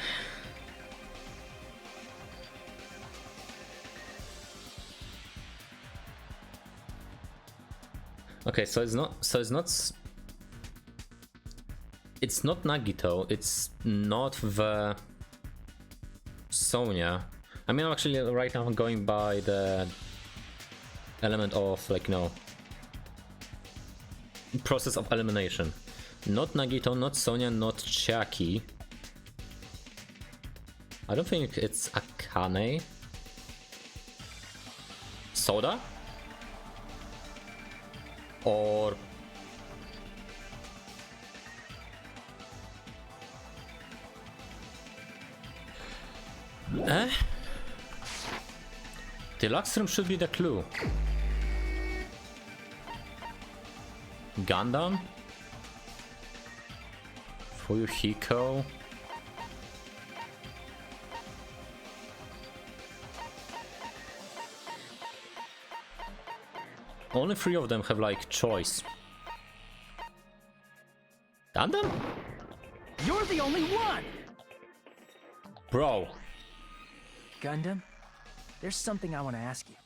Okay, so it's not Nagito, it's not the Sonia. I mean, I'm actually right now going by the element of, like, process of elimination. Not Nagito, not Sonia, not Chiaki. I don't think it's Akane. Soda? Or... Deluxe room should be the clue. Gundam? Fuyuhiko? Only 3 of them have, like, choice. Gundam? You're the only one! Bro. Gundam, there's something I want to ask you.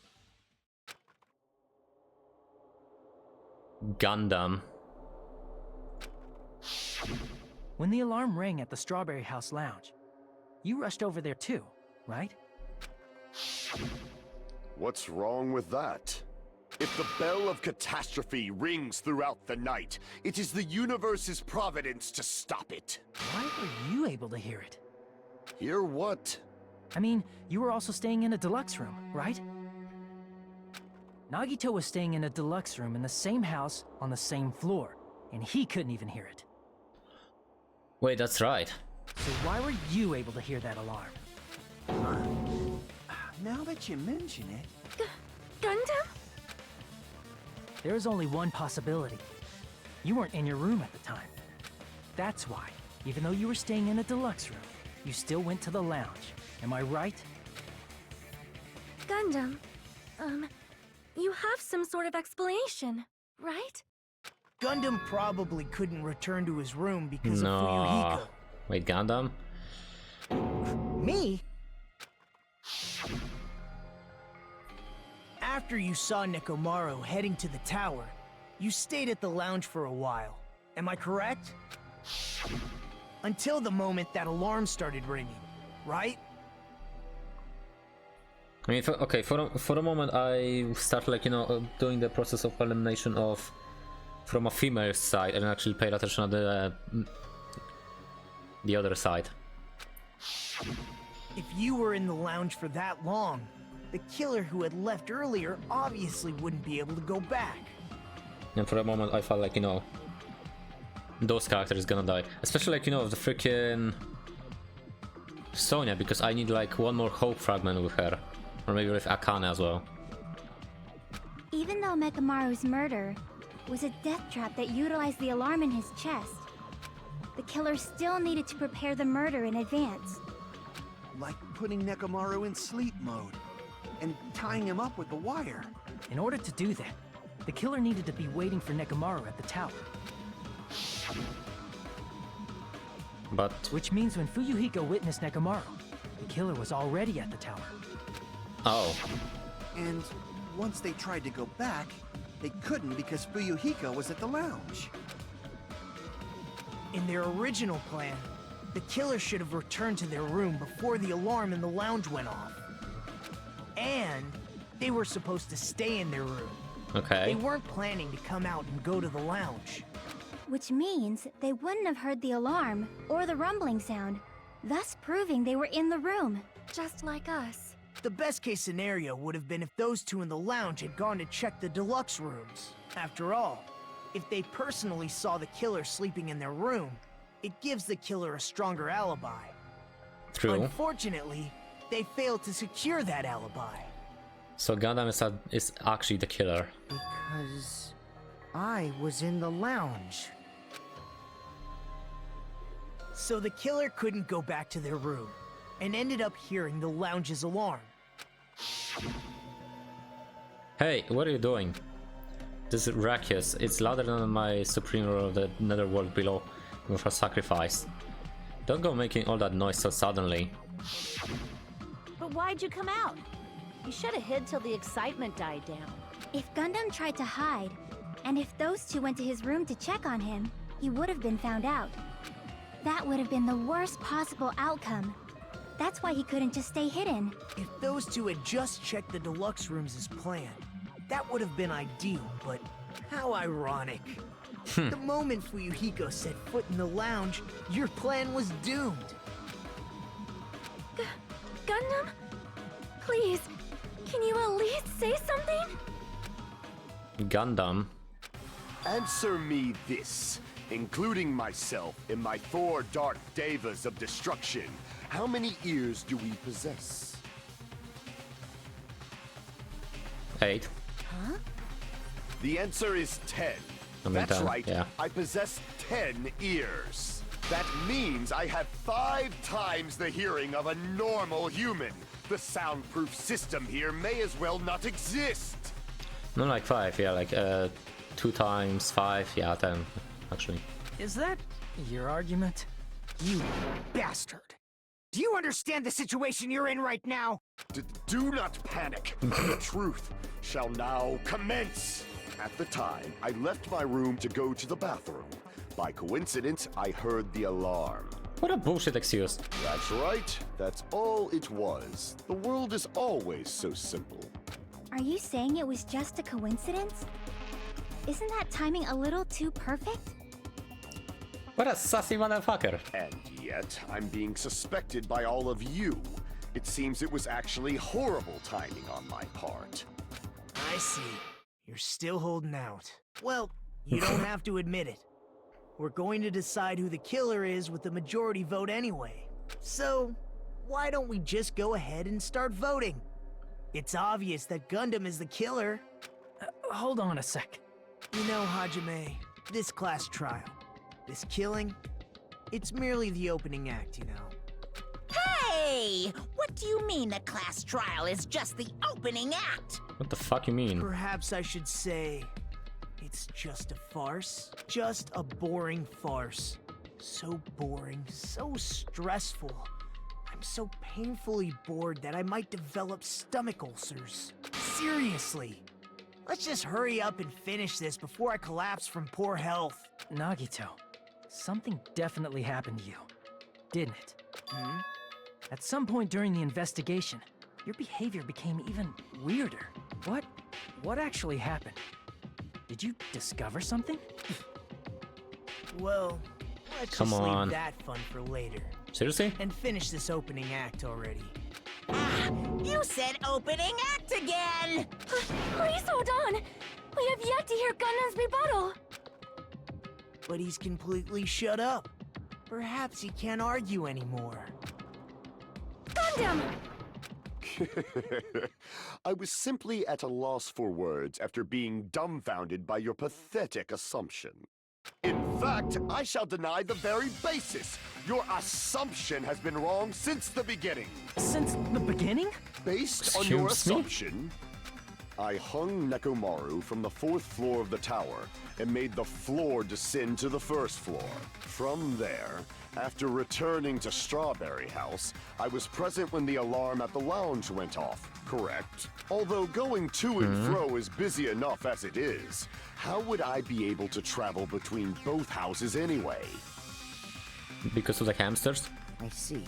Gundam. When the alarm rang at the Strawberry House Lounge, you rushed over there too, right? What's wrong with that? If the bell of catastrophe rings throughout the night, it is the universe's providence to stop it. Why were you able to hear it? Hear what? I mean, you were also staying in a deluxe room, right? Nagito was staying in a deluxe room in the same house on the same floor, and he couldn't even hear it. Wait, that's right. So why were you able to hear that alarm? Now that you mention it... Gundam? There is only one possibility. You weren't in your room at the time. That's why, even though you were staying in a deluxe room, you still went to the lounge. Am I right? Gundam, you have some sort of explanation, right? Gundam probably couldn't return to his room because of No. Fuyuhiko. Wait, Gundam? Me? After you saw Nekomaru heading to the tower, you stayed at the lounge for a while. Am I correct? Until the moment that alarm started ringing, right? I mean, for a moment I started, like, you know, doing the process of elimination of from a female side and actually paid attention to the other side. If you were in the lounge for that long, the killer who had left earlier obviously wouldn't be able to go back. And for a moment I felt like, you know, those characters gonna die. Especially, like, you know, the freaking Sonia, because I need like one more hope fragment with her. Or maybe with Akane as well. Even though Nekomaru's murder was a death trap that utilized the alarm in his chest, the killer still needed to prepare the murder in advance. Like putting Nekomaru in sleep mode and tying him up with the wire. In order to do that, the killer needed to be waiting for Nekomaru at the tower. But... Which means when Fuyuhiko witnessed Nekomaru, the killer was already at the tower. Oh. And once they tried to go back, they couldn't because Fuyuhiko was at the lounge. In their original plan, the killer should have returned to their room before the alarm in the lounge went off. And they were supposed to stay in their room. Okay. They weren't planning to come out and go to the lounge. Which means they wouldn't have heard the alarm or the rumbling sound, thus proving they were in the room. Just like us. The best case scenario would have been if those two in the lounge had gone to check the deluxe rooms. After all, if they personally saw the killer sleeping in their room, it gives the killer a stronger alibi. True. Unfortunately, they failed to secure that alibi. So Gundam is actually the killer. Because I was in the lounge. So the killer couldn't go back to their room, and ended up hearing the lounge's alarm. Hey, what are you doing? This is Rakius. It's louder than my supreme lord of the netherworld below with a sacrifice. Don't go making all that noise so suddenly. But why'd you come out? You should have hid till the excitement died down. If Gundam tried to hide, and if those two went to his room to check on him, he would have been found out. That would have been the worst possible outcome. That's why he couldn't just stay hidden. If those two had just checked the deluxe rooms as planned, that would have been ideal, but how ironic. The moment Fuyuhiko set foot in the lounge, your plan was doomed. Gundam? Please, can you at least say something? Gundam. Answer me this. Including myself in my 4 dark devas of destruction, how many ears do we possess? 8. Huh? The answer is 10. I mean, That's 10, right, yeah. I possess 10 ears. That means I have 5 times the hearing of a normal human. The soundproof system here may as well not exist. Not like 5, yeah, like 2 times 5, yeah, 10, actually. Is that your argument? You bastard! Do you understand the situation you're in right now? Do not panic. The truth shall now commence. At the time, I left my room to go to the bathroom. By coincidence, I heard the alarm. What a bullshit excuse. That's right. That's all it was. The world is always so simple. Are you saying it was just a coincidence? Isn't that timing a little too perfect? What a sassy motherfucker. And yet, I'm being suspected by all of you. It seems it was actually horrible timing on my part. I see. You're still holding out. Well, you don't have to admit it. We're going to decide who the killer is with the majority vote anyway. So, why don't we just go ahead and start voting? It's obvious that Gundam is the killer. Hold on a sec. You know, Hajime, this class trial, this killing, it's merely the opening act, you know. Hey! What do you mean a class trial is just the opening act? What the fuck you mean? Perhaps I should say, it's just a farce. Just a boring farce. So boring, so stressful. I'm so painfully bored that I might develop stomach ulcers. seriously. Let's just hurry up and finish this before I collapse from poor health. Nagito, something definitely happened to you, didn't it? Hmm? At some point during the investigation, your behavior became even weirder. What actually happened? Did you discover something? Well, let's Come just on. leave that fun for later. Seriously? And finish this opening act already. Ah, you said opening act again! Please hold on! We have yet to hear Gundam's rebuttal! But he's completely shut up. Perhaps he can't argue anymore. Gundam! I was simply at a loss for words after being dumbfounded by your pathetic assumption. In fact, I shall deny the very basis. Your assumption has been wrong since the beginning. Since the beginning? Based on your Excuse me? assumption, I hung Nekomaru from the 4th floor of the tower and made the floor descend to the 1st floor. From there, after returning to Strawberry House, I was present when the alarm at the lounge went off, correct? Although going to and fro is busy enough as it is, how would I be able to travel between both houses anyway? Because of the hamsters? I see.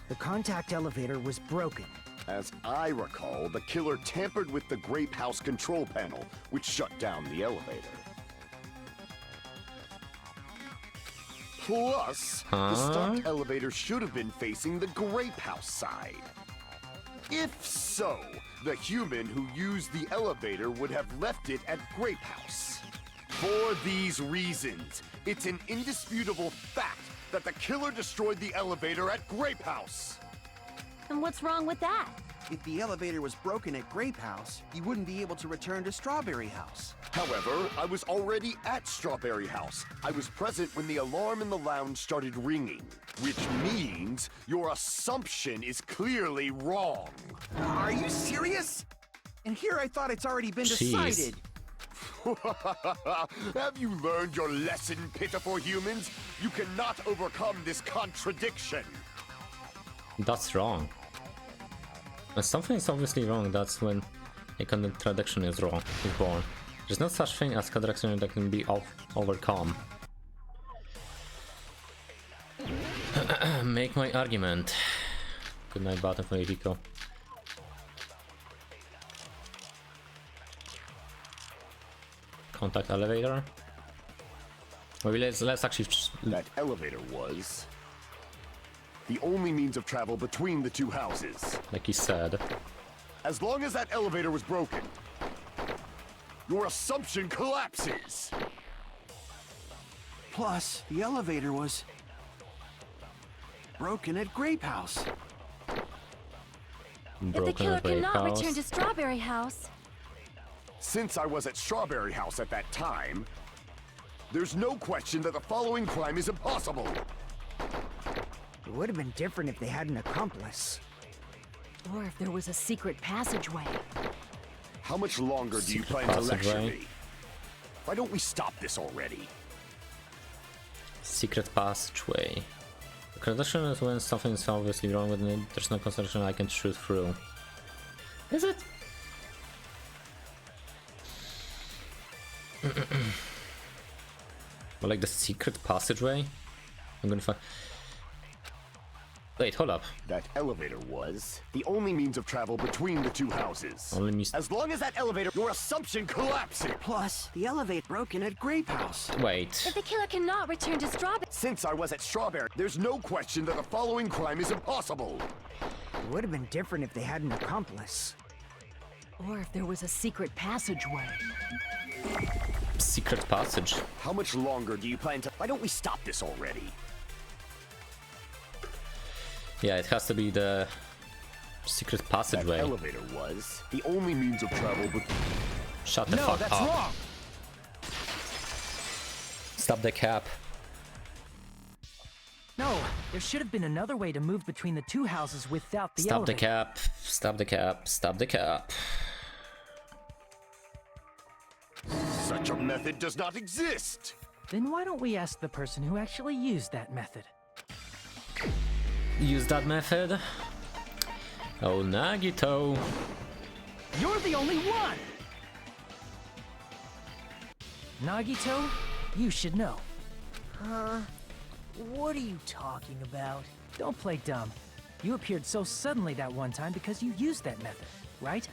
The contact elevator was broken. As I recall, the killer tampered with the Grape House control panel, which shut down the elevator. Plus, the stock elevator should have been facing the Grape House side. If so, the human who used the elevator would have left it at Grape House. For these reasons, it's an indisputable fact that the killer destroyed the elevator at Grape House. And what's wrong with that? If the elevator was broken at Grape House, you wouldn't be able to return to Strawberry House. However, I was already at Strawberry House. I was present when the alarm in the lounge started ringing, which means your assumption is clearly wrong. Are you serious? And here I thought it's already been Jeez. decided. Have you learned your lesson, pitiful humans? You cannot overcome this contradiction. That's wrong. When something is obviously wrong, that's when a contradiction is born. There's no such thing as contradiction that can be overcome. Make my argument. Good night button for Eriko. Contact elevator. Maybe let's actually. That elevator was the only means of travel between the two houses. Like he said. As long as that elevator was broken, your assumption collapses. Plus, the elevator was broken at Grape House. If the killer cannot return to Strawberry House, Since I was at Strawberry House at that time, there's no question that the following crime is impossible. It would have been different if they had an accomplice. Or if there was a secret passageway. How much longer do you plan to lecture me? Why don't we stop this already? Secret passageway. The contradiction is when something is obviously wrong with it. There's no contradiction I can shoot through. Is it? But like the secret passageway? I'm gonna find. Wait, hold up. That elevator was the only means of travel between the two houses. Only means. As long as that elevator, your assumption collapses. Plus, the elevator broken at Grape House. Wait. if the killer cannot return to Strawberry, Since I was at Strawberry, there's no question that the following crime is impossible. It would have been different if they had an accomplice. Or if there was a secret passageway. Secret passage. How much longer do you plan to? Why don't we stop this already? Yeah, it has to be the secret That passageway. elevator was the only means of travel Shut the No, fuck that's up. wrong! Stop the cap. No, there should have been another way to move between the two houses without the Stop the elevator. cap. Stop the cap. Stop the cap. Such a method does not exist. Then why don't we ask the person who actually used that method? Use that method. Oh, Nagito. You're You're the only one! Nagito, you should know. Huh? What are you talking about? Don't play dumb. You appeared so suddenly that one time because you used that method, right?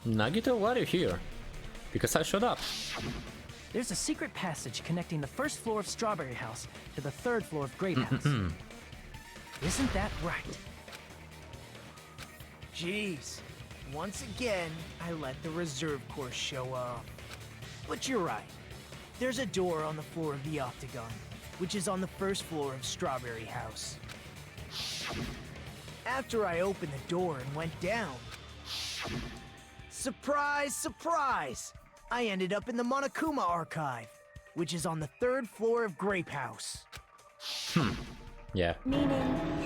Nagito, why are you here? Because I showed up. There's a secret passage connecting the first floor of Strawberry House to the third floor of Grape House. Isn't that right? Jeez. Once again, I let the reserve course show off. But you're right. There's a door on the floor of the Octagon, which is on the first floor of Strawberry House. After I opened the door and went down, surprise, surprise! I ended up in the Monokuma Archive, which is on the third floor of Grape House. Yeah. Meaning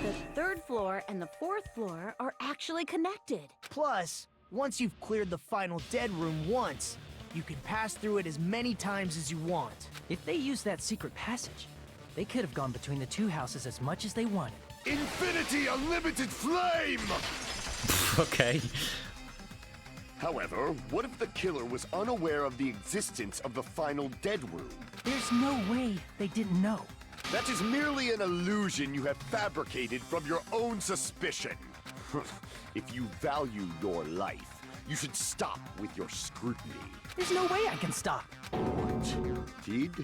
the third floor and the fourth floor are actually connected. Plus, once you've cleared the final dead room once, you can pass through it as many times as you want. If they used that secret passage, they could have gone between the two houses as much as they wanted. Infinity Unlimited Flame! Okay. However, what if the killer was unaware of the existence of the final dead room? There's no way they didn't know. That is merely an illusion you have fabricated from your own suspicion. If you value your life, you should stop with your scrutiny. There's no way I can stop. What did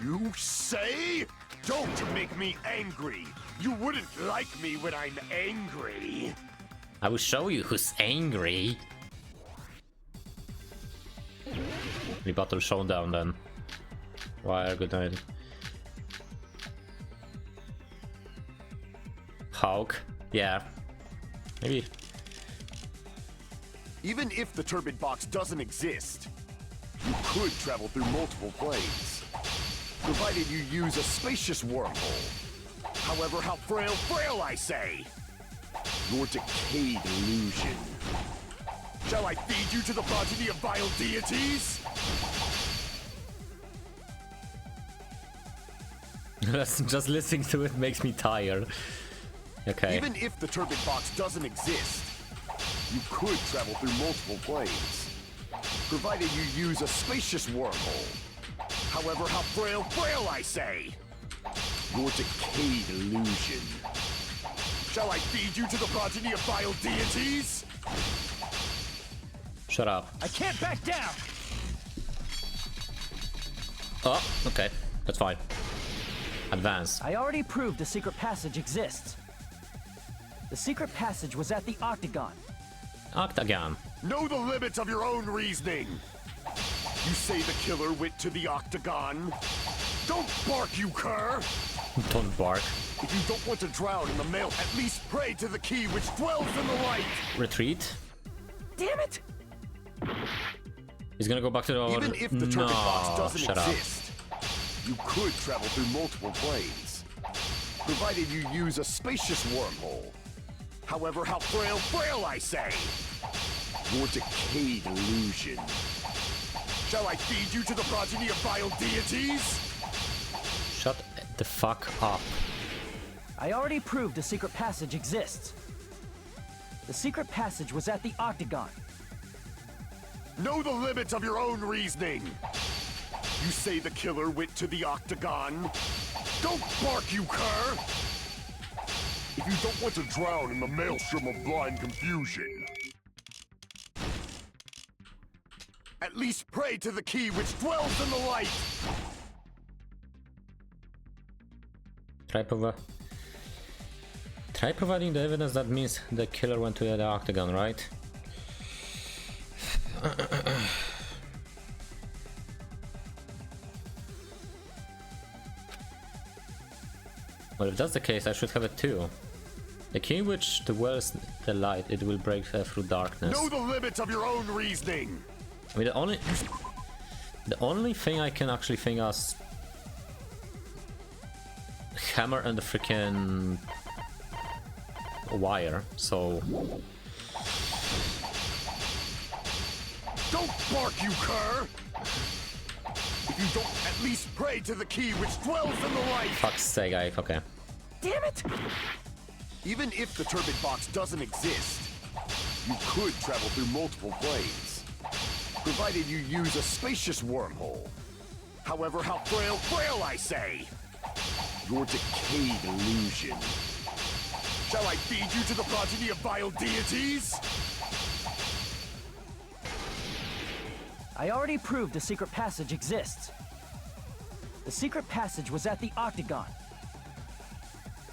you say? Don't make me angry. You wouldn't like me when I'm angry. I will show you who's angry. Rebuttal showdown then. Wire, good night. Hawk, yeah. Maybe. Even if the turbid box doesn't exist, you could travel through multiple planes, provided you use a spacious wormhole. However, how frail I say! Your decayed illusion. Shall I feed you to the progeny of vile deities? Just listening to it makes me tired. Okay. Even if the turbid box doesn't exist, you could travel through multiple planes, provided you use a spacious wormhole. However, how frail I say! Your decayed illusion. Shall I feed you to the progeny of vile deities? Shut up. I can't back down! Oh, okay. That's fine. Advance. I already proved the secret passage exists. The secret passage was at the Octagon. Octagon. Know the limits of your own reasoning. You say the killer went to the Octagon? Don't bark, you cur! Don't bark. If you don't want to drown in the mail, at least pray to the key which dwells in the light! Retreat. Damn it! He's gonna go back to the... Even if the turbid box doesn't shut exist, you could travel through multiple planes, provided you use a spacious wormhole. However, how frail I say! Your decayed illusion. Shall I feed you to the progeny of vile deities? Shut the fuck up. I already proved the secret passage exists. The secret passage was at the Octagon. Know the limits of your own reasoning. You say the killer went to the Octagon? Don't bark, you cur! If you don't want to drown in the maelstrom of blind confusion, at least pray to the key which dwells in the light! Try providing the evidence that means the killer went to the Octagon, right? Well, if that's the case, I should have it too. The key which dwells the light, it will break through darkness. Know the limits of your own reasoning! I mean, the only thing I can actually think as hammer and the freaking wire, so... Don't bark, you cur! If you don't at least pray to the key which dwells in the light! Fuck's sake, okay. Damn it! Even if the turbid box doesn't exist, You could travel through multiple planes, provided you use a spacious wormhole. However, how frail, I say! Your decayed illusion. Shall I feed you to the progeny of vile deities? I already proved a secret passage exists. The secret passage was at the Octagon.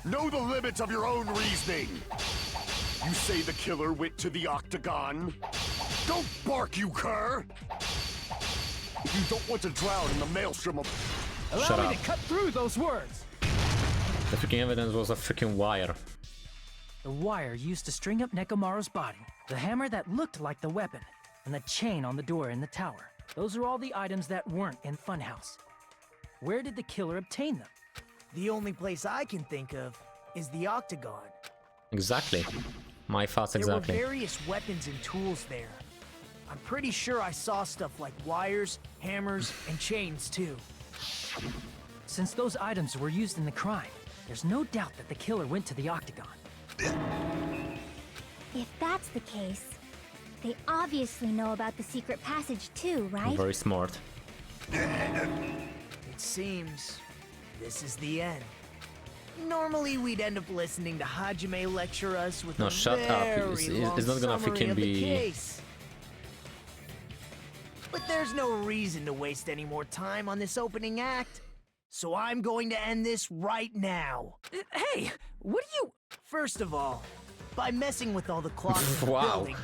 Know the limits of your own reasoning! You say the killer went to the Octagon? Don't bark, you cur! If you don't want to drown in the maelstrom of... Allow me to cut through those words! The freaking evidence was a freaking wire. The wire used to string up Nekomaru's body, the hammer that looked like the weapon, and the chain on the door in the tower. Those are all the items that weren't in Funhouse. Where did the killer obtain them? The only place I can think of is the Octagon. Exactly. My thoughts exactly. There were various weapons and tools there. I'm pretty sure I saw stuff like wires, hammers, and chains too. Since those items were used in the crime, there's no doubt that the killer went to the Octagon. If that's the case, they obviously know about the secret passage too, right? Very smart. It seems this is the end. Normally we'd end up listening to Hajime lecture us with No, a shut up. very It's long not gonna summary freaking of the be... case. But there's no reason to waste any more time on this opening act. So I'm going to end this right now. Hey, what do you... First of all, by messing with all the clocks in the Wow. building,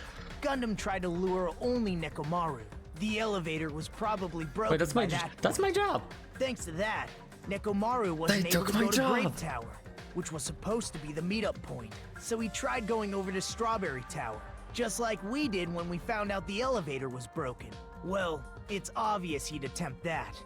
Gundam tried to lure only Nekomaru. The elevator was probably broken Wait, that's by my that that's point. my job. Thanks to that, Nekomaru wasn't They able took to my go to Grape job. Tower, which was supposed to be the meetup point. So he tried going over to Strawberry Tower, just like we did when we found out the elevator was broken. Well, it's obvious he'd attempt that.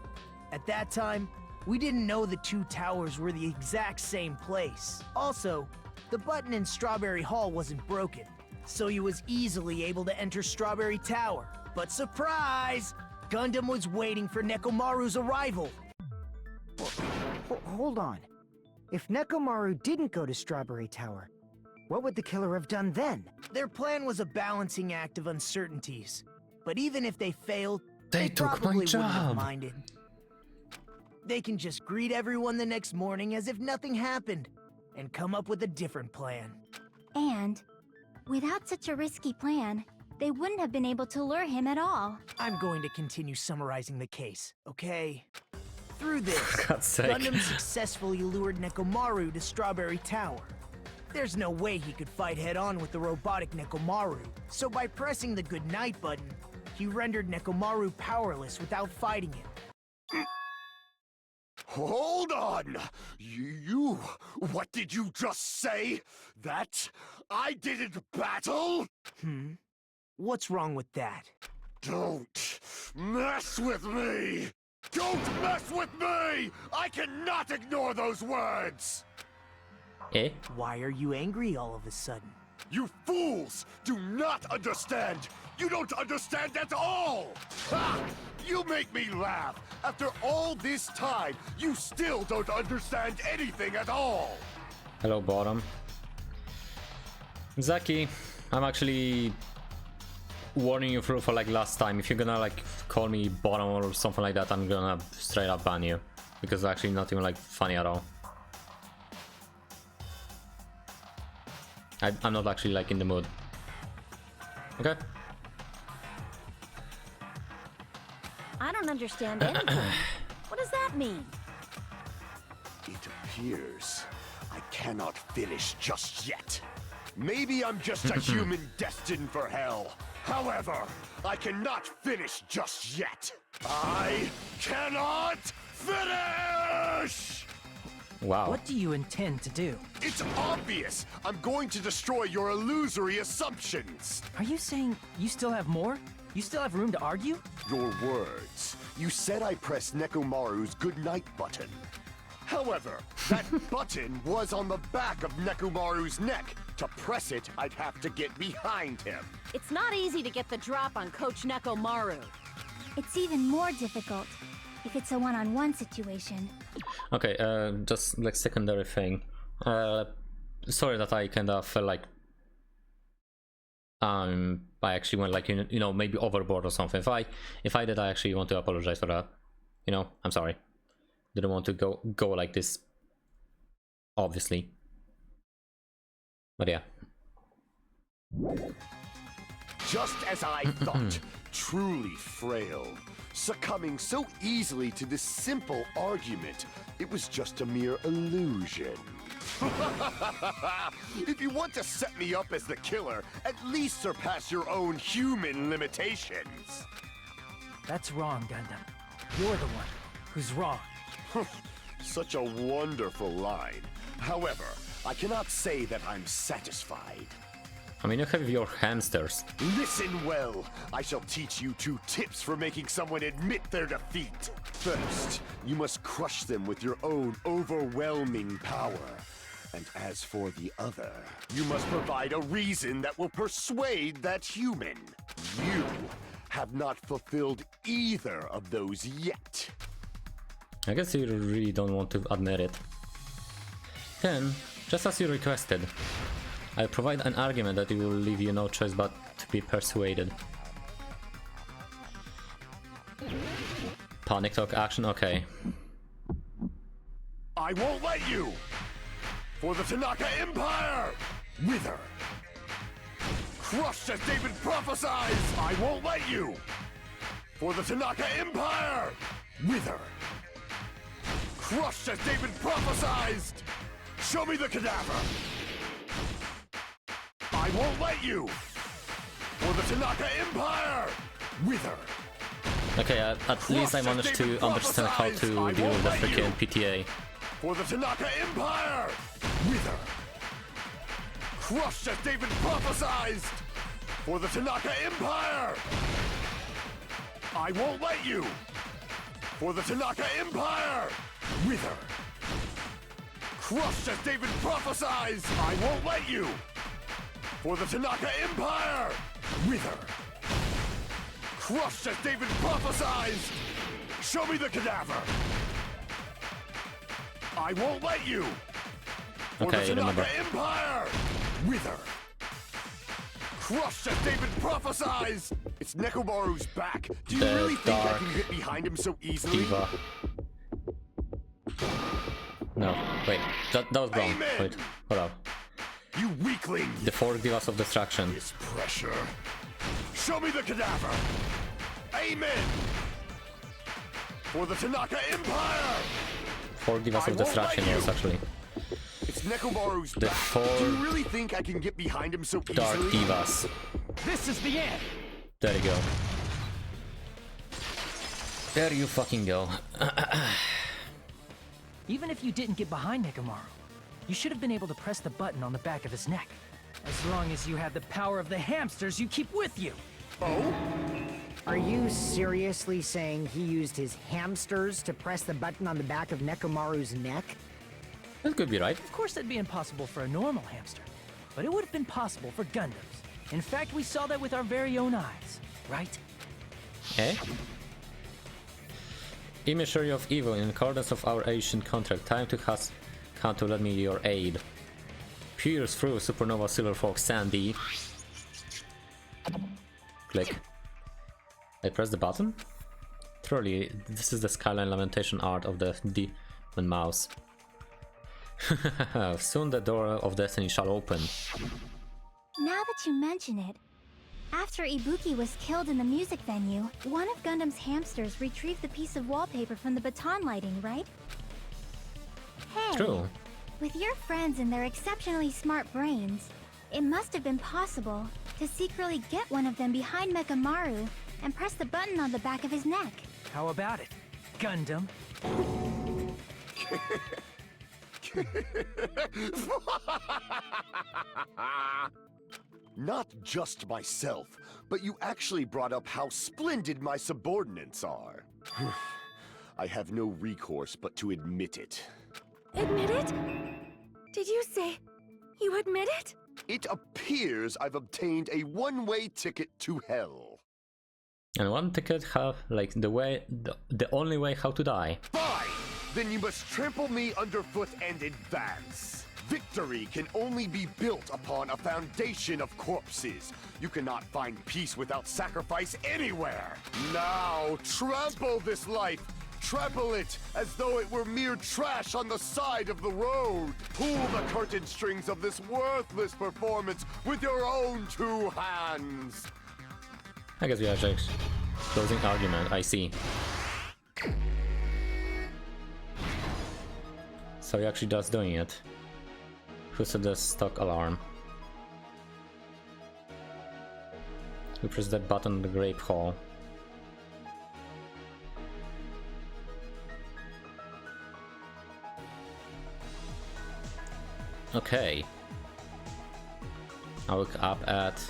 At that time, we didn't know the two towers were the exact same place. Also, the button in Strawberry Hall wasn't broken, so he was easily able to enter Strawberry Tower. But surprise! Gundam was waiting for Nekomaru's arrival. Hold on. If Nekomaru didn't go to Strawberry Tower, what would the killer have done then? Their plan was a balancing act of uncertainties. But even if they failed, They they took my probably wouldn't have job. minded. They can just greet everyone the next morning as if nothing happened, and come up with a different plan. And without such a risky plan, they wouldn't have been able to lure him at all. I'm going to continue summarizing the case, okay? Through this, For God's sake. Gundam successfully lured Nekomaru to Strawberry Tower. There's no way he could fight head-on with the robotic Nekomaru, so by pressing the goodnight button, he rendered Nekomaru powerless without fighting him. Hold on! You... What did you just say? That I didn't battle? What's wrong with that? Don't mess with me! Don't mess with me! I cannot ignore those words! Eh? Why are you angry all of a sudden? You fools do not understand! You don't understand at all! Ha! You make me laugh! After all this time, you still don't understand anything at all! Hello, bottom. Zaki, I'm actually warning you for like last time. If you're gonna like call me bottom or something like that, I'm gonna straight up ban you. Because it's actually not even like funny at all. I'm not actually like in the mood. Okay? I don't understand anything. What does that mean? It appears I cannot finish just yet. Maybe I'm just a human destined for hell. However, I cannot finish just yet. I cannot finish! Wow. What do you intend to do? It's obvious! I'm going to destroy your illusory assumptions! Are you saying you still have more? You still have room to argue? Your words. You said I pressed Nekomaru's goodnight button. However, that button was on the back of Nekomaru's neck. To press it, I'd have to get behind him. It's not easy to get the drop on Coach Nekomaru. It's even more difficult if it's a one-on-one situation. Okay, just like secondary thing. Sorry that I kind of felt like I actually went like you know maybe overboard or something. If I did, I actually want to apologize for that. You know, I'm sorry. Didn't want to go like this, obviously. But yeah. Just as I thought, truly frail, succumbing so easily to this simple argument, it was just a mere illusion. If you want to set me up as the killer, at least surpass your own human limitations. That's wrong, Gundam. You're the one who's wrong. Such a wonderful line. However, I cannot say that I'm satisfied. I mean, you have your hamsters. Listen well. I shall teach you 2 tips for making someone admit their defeat. First, you must crush them with your own overwhelming power. And as for the other, you must provide a reason that will persuade that human. You have not fulfilled either of those yet. I guess you really don't want to admit it. Then, just as you requested, I'll provide an argument that will leave you no choice but to be persuaded. Panic talk action, okay. I won't let you! For the Tanaka Empire! Wither! Crushed as David prophesies! I won't let you! For the Tanaka Empire! Wither! Crushed as David prophesied! Show me the cadaver! I won't let you! For the Tanaka Empire! Wither! Okay, at least I managed to understand how to deal with the freaking PTA. For the Tanaka Empire! Wither! Crushed as David prophesied! For the Tanaka Empire! I won't let you! For the Tanaka Empire! Wither! Crushed as David prophesied! I won't let you! For the Tanaka Empire! Wither! Crushed as David prophesied! Show me the cadaver! I won't let you! For Okay, the remember. Tanaka Empire! Wither! Crushed as David prophesied! It's Nekomaru's back. Do you The really think I dark can get behind him so easily? Diva. No, wait, that was wrong. Amen. Wait, hold up. You weakling! The 4 Divas of Destruction. This pressure. Show me the cadaver! Amen! For the Tanaka Empire! 4 Divas I of won't Destruction, let yes, you. actually. It's Nekomaru's The back. 4 Do you really think I can get behind him so Dark easily? Divas. This is the end! There you go. There you fucking go. Even if you didn't get behind Nekomaru, you should have been able to press the button on the back of his neck. As long as you had the power of the hamsters you keep with you. Oh? Are you seriously saying he used his hamsters to press the button on the back of Nekomaru's neck? That could be right. Of course that'd be impossible for a normal hamster, but it would have been possible for Gundams. In fact, we saw that with our very own eyes, right? Eh? Emissary of evil, in accordance of our ancient contract, time to has come to lend me your aid. Pierce through Supernova Silver Fox Sandy. Click. I press the button? Truly, this is the Skyline Lamentation art of the Demon Mouse. Soon the door of destiny shall open. Now that you mention it, after Ibuki was killed in the music venue, one of Gundam's hamsters retrieved the piece of wallpaper from the baton lighting, right? Hey, True. with your friends and their exceptionally smart brains, it must have been possible to secretly get one of them behind Mekamaru and press the button on the back of his neck. How about it, Gundam? Not just myself, but you actually brought up how splendid my subordinates are. I have no recourse but to admit it. Admit it? Did you say you admit it? It appears I've obtained a one-way ticket to hell. And one ticket have like the only way how to die. Fine! Then you must trample me underfoot and advance. Victory can only be built upon a foundation of corpses. You cannot find peace without sacrifice anywhere. Now, trample this life. Trample it as though it were mere trash on the side of the road. Pull the curtain strings of this worthless performance with your own 2 hands. I guess we have a closing argument, I see. So he actually does doing it. Who set the stock alarm? Who pressed that button in the grape hall? Okay. I look up at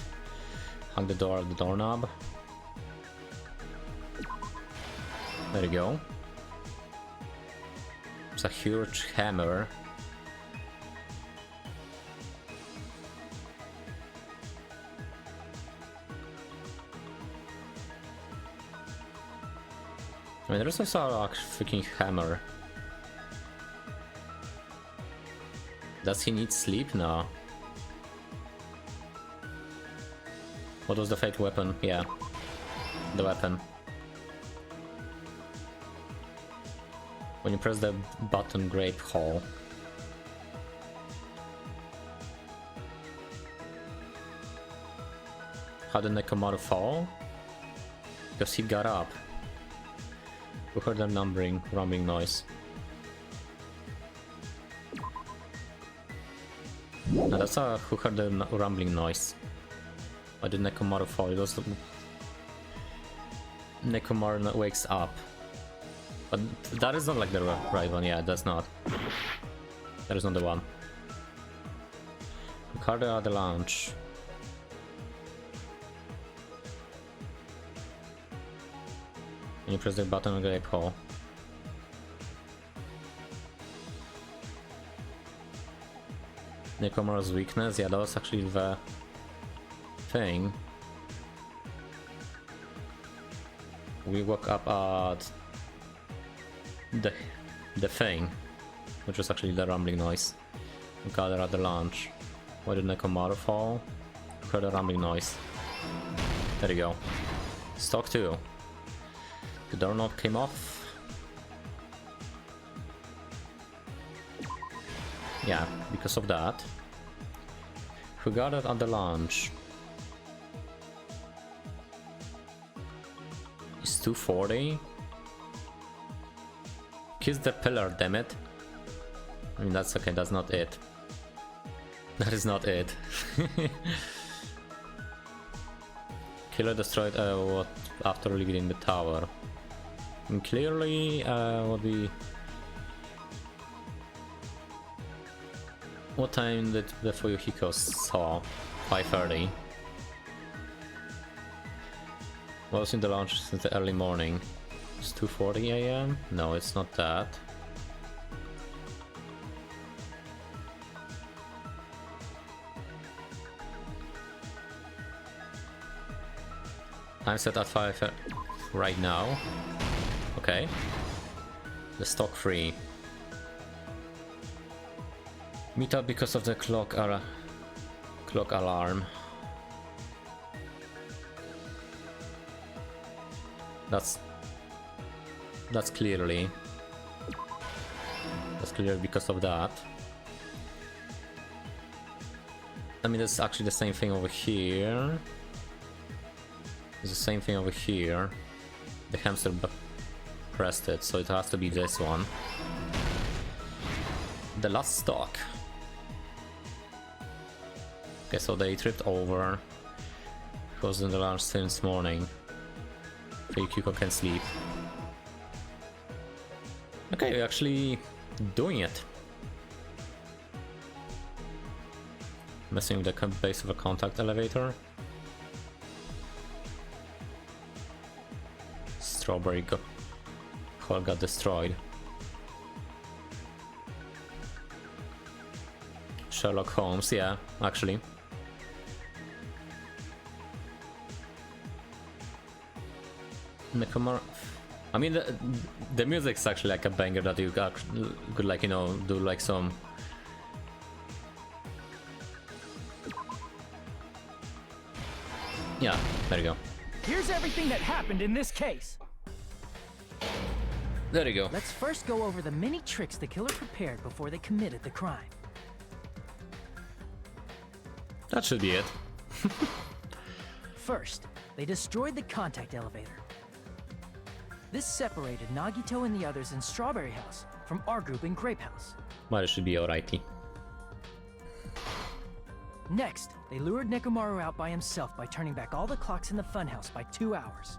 hung the door at the doorknob. There you go. It's a huge hammer. I mean, there's also a freaking hammer. Does he need sleep? No. What was the fake weapon? Yeah. The weapon. When you press the button, grape hall. How did Nekomaru fall? Because he got up. We heard a rumbling noise. Now that's who heard the rumbling noise. Why did Nekomaru fall? It was Nekomaru wakes up. But that is not like the right one, yeah, that's not. That is not the one. Ricardo at the lounge. And you press the button on the grape hole. Nekomaru's weakness, yeah, that was actually the thing. We woke up at the thing, which was actually the rumbling noise. We got it at the launch. Why did Nekomaru fall? Heard a rumbling noise. There you go. Stock 2. The doorknob came off. Yeah, because of that. Who got it at the launch? It's 240. Kiss the pillar, damn it. I mean, that's okay, that's not it. That is not it. Killer destroyed what after leaving the tower. And clearly, what time did the Fuyuhiko saw? 5:30. Was in the launch since the early morning. It's 2:40 AM? No, it's not that. I'm set at 5 right now. Okay. The stock 3. Meet up because of the clock alarm. That's clearly because of that. I mean, that's actually the same thing over here. It's the same thing over here. The hamster pressed it, so it has to be this one. The last stock. Okay, so they tripped over. It was in the launch since morning. Fuyuhiko can sleep. Okay, we're actually doing it. Messing with the base of a contact elevator. Strawberry hall got destroyed. Sherlock Holmes, yeah, actually. Nekomaru. I mean, the music's actually like a banger that you could, like, you know, do like some Yeah, there you go. Here's everything that happened in this case. There you go. Let's first go over the many tricks the killer prepared before they committed the crime. That should be it. First, they destroyed the contact elevator. This separated Nagito and the others in Strawberry House from our group in Grape House. Well, it should be alrighty. Next, they lured Nekomaru out by himself by turning back all the clocks in the funhouse by 2 hours.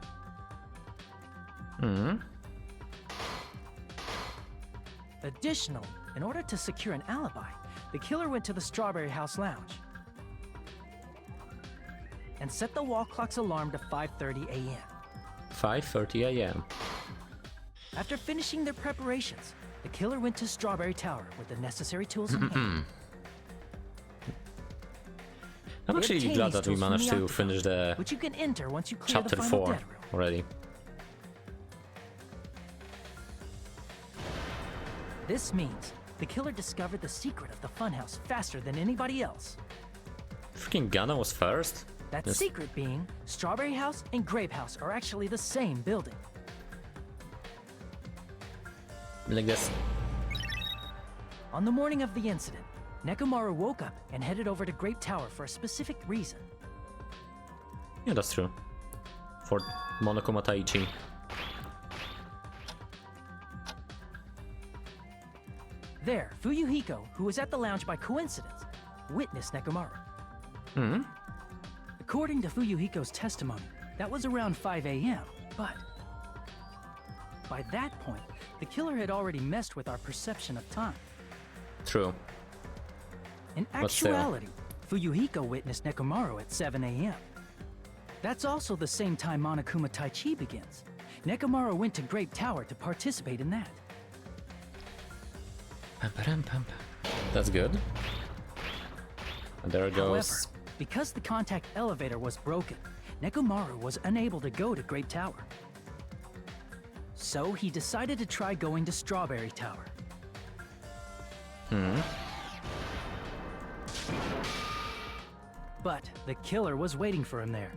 Additionally, in order to secure an alibi, the killer went to the Strawberry House lounge and set the wall clock's alarm to 5:30 a.m. 5:30 a.m. After finishing their preparations, the killer went to Strawberry Tower with the necessary tools in hand. I'm They actually obtained glad these that we tools from managed the to octagon, finish the which you can enter once you clear chapter the final 4 dead room. already. This means the killer discovered the secret of the funhouse faster than anybody else. Freaking Ghana was first? That Yes. secret being, Strawberry House and Grape House are actually the same building. Like this. On the morning of the incident, Nekomaru woke up and headed over to Grape Tower for a specific reason. Yeah, that's true. For Monokuma Taichi. There, Fuyuhiko, who was at the lounge by coincidence, witnessed Nekomaru. According to Fuyuhiko's testimony, that was around 5 a.m., but by that point, the killer had already messed with our perception of time. True. In But still. actuality, Fuyuhiko witnessed Nekomaru at 7 a.m. That's also the same time Monokuma Taichi begins. Nekomaru went to Grape Tower to participate in that. That's good. And there it However, goes. because the contact elevator was broken, Nekomaru was unable to go to Grape Tower. So he decided to try going to Strawberry Tower. But the killer was waiting for him there.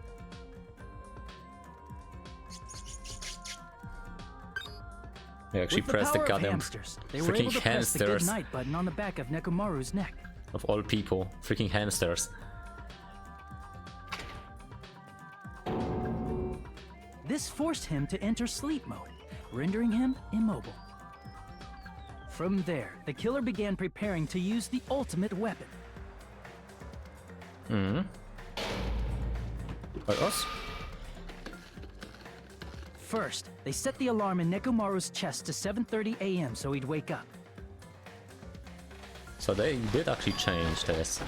I actually With the pressed the power of goddamn hamsters, they were able freaking to press the good hamsters. night button on the back of Nekomaru's neck. Of all people. Freaking hamsters. This forced him to enter sleep mode, rendering him immobile. From there, the killer began preparing to use the ultimate weapon. By us? First, they set the alarm in Nekomaru's chest to 7:30 a.m. so he'd wake up. So they did actually change this.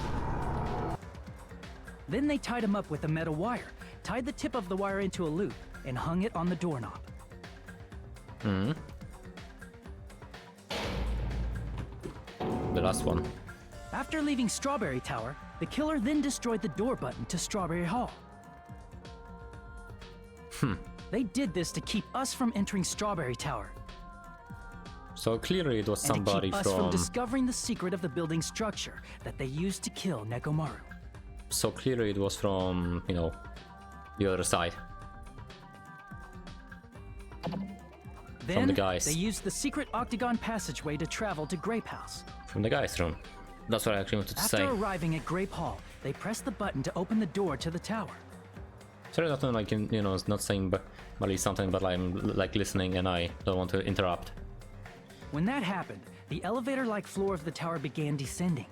Then they tied him up with a metal wire, tied the tip of the wire into a loop, and hung it on the doorknob. The last one. After leaving Strawberry Tower, the killer then destroyed the door button to Strawberry Hall. They did this to keep us from entering Strawberry Tower, So clearly it was and to somebody keep us from from... discovering the secret of the building's structure that they used to kill Nekomaru. So clearly it was from, you know, the other side. Then, the guys. they used the secret octagon passageway to travel to Grape House. From the guy's room. That's what I actually wanted to After say. arriving at Grape Hall, they pressed the button to open the door to the tower. Sorry that I'm like, you know, not saying barely something, but I'm like listening and I don't want to interrupt. When that happened, the elevator-like floor of the tower began descending.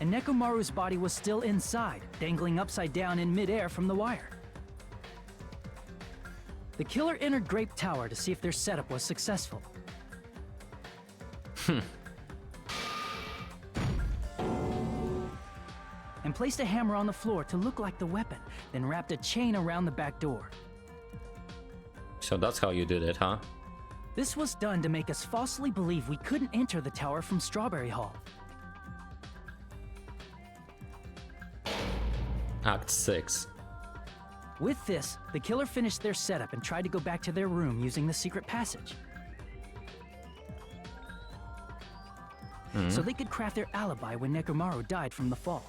And Nekomaru's body was still inside, dangling upside down in midair from the wire. The killer entered Grape Tower to see if their setup was successful. And placed a hammer on the floor to look like the weapon, then wrapped a chain around the back door. So that's how you did it, huh? This was done to make us falsely believe we couldn't enter the tower from Strawberry Hall. Act 6. With this, the killer finished their setup and tried to go back to their room using the secret passage. So they could craft their alibi when Nekomaru died from the fall.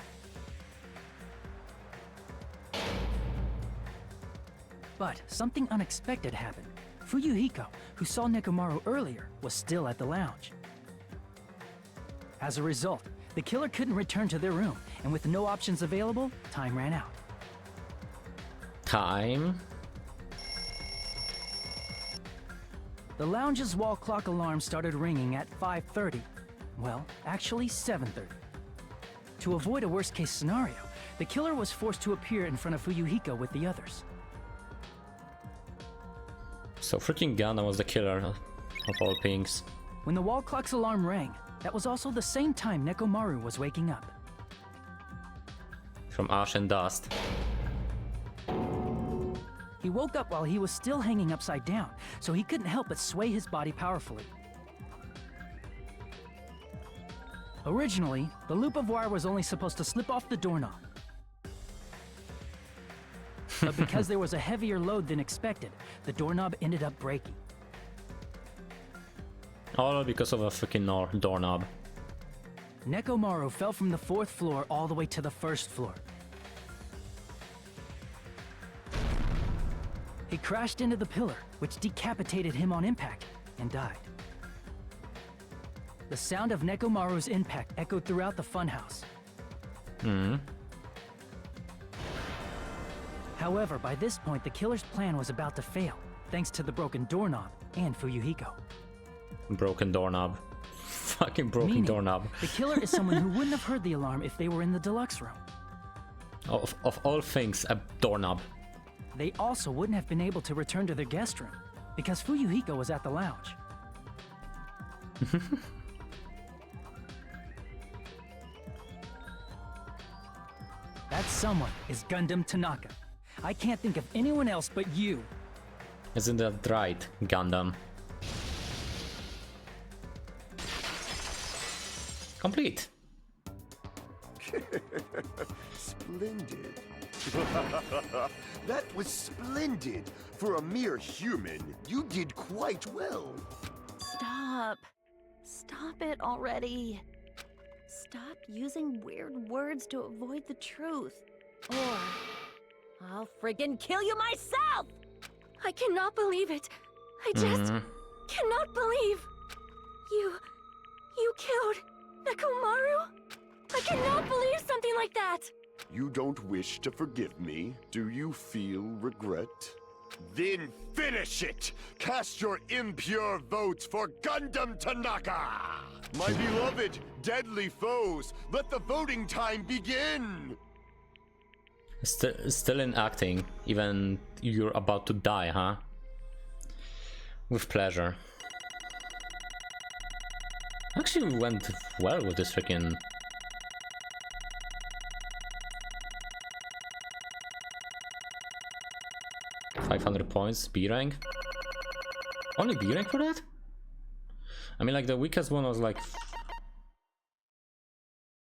But something unexpected happened. Fuyuhiko, who saw Nekomaru earlier, was still at the lounge. As a result, the killer couldn't return to their room, and with no options available, time ran out. Time? The lounge's wall clock alarm started ringing at 5:30. Well, actually 7:30. To avoid a worst-case scenario, the killer was forced to appear in front of Fuyuhiko with the others. So freaking Ganda was the killer of all things. When the wall clock's alarm rang, that was also the same time Nekomaru was waking up. From ash and dust. He woke up while he was still hanging upside down, so he couldn't help but sway his body powerfully. Originally, the loop of wire was only supposed to slip off the doorknob. But because there was a heavier load than expected, the doorknob ended up breaking. All because of a freaking doorknob. Nekomaru fell from the 4th floor all the way to the 1st floor. He crashed into the pillar, which decapitated him on impact, and died. The sound of Nekomaru's impact echoed throughout the funhouse. However, by this point, the killer's plan was about to fail, thanks to the broken doorknob and Fuyuhiko. Broken doorknob. Fucking broken Meaning, doorknob. The killer is someone who wouldn't have heard the alarm if they were in the deluxe room. Of all things, a doorknob. They also wouldn't have been able to return to their guest room, because Fuyuhiko was at the lounge. That someone is Gundam Tanaka. I can't think of anyone else but you. Isn't that right, Gundam? Complete. Splendid. That was splendid. For a mere human, you did quite well. Stop. Stop it already. Stop using weird words to avoid the truth. Or I'll friggin' kill you myself! I cannot believe it. I just cannot believe. You killed Nekomaru? I cannot believe something like that. You don't wish to forgive me? Do you feel regret? Then finish it! Cast your impure votes for Gundam Tanaka! My beloved, deadly foes, let the voting time begin! Still in acting, even you're about to die, huh? With pleasure. Actually went well with this freaking... $500 points, B rank? Only B rank for that? I mean, like, the weakest one was like...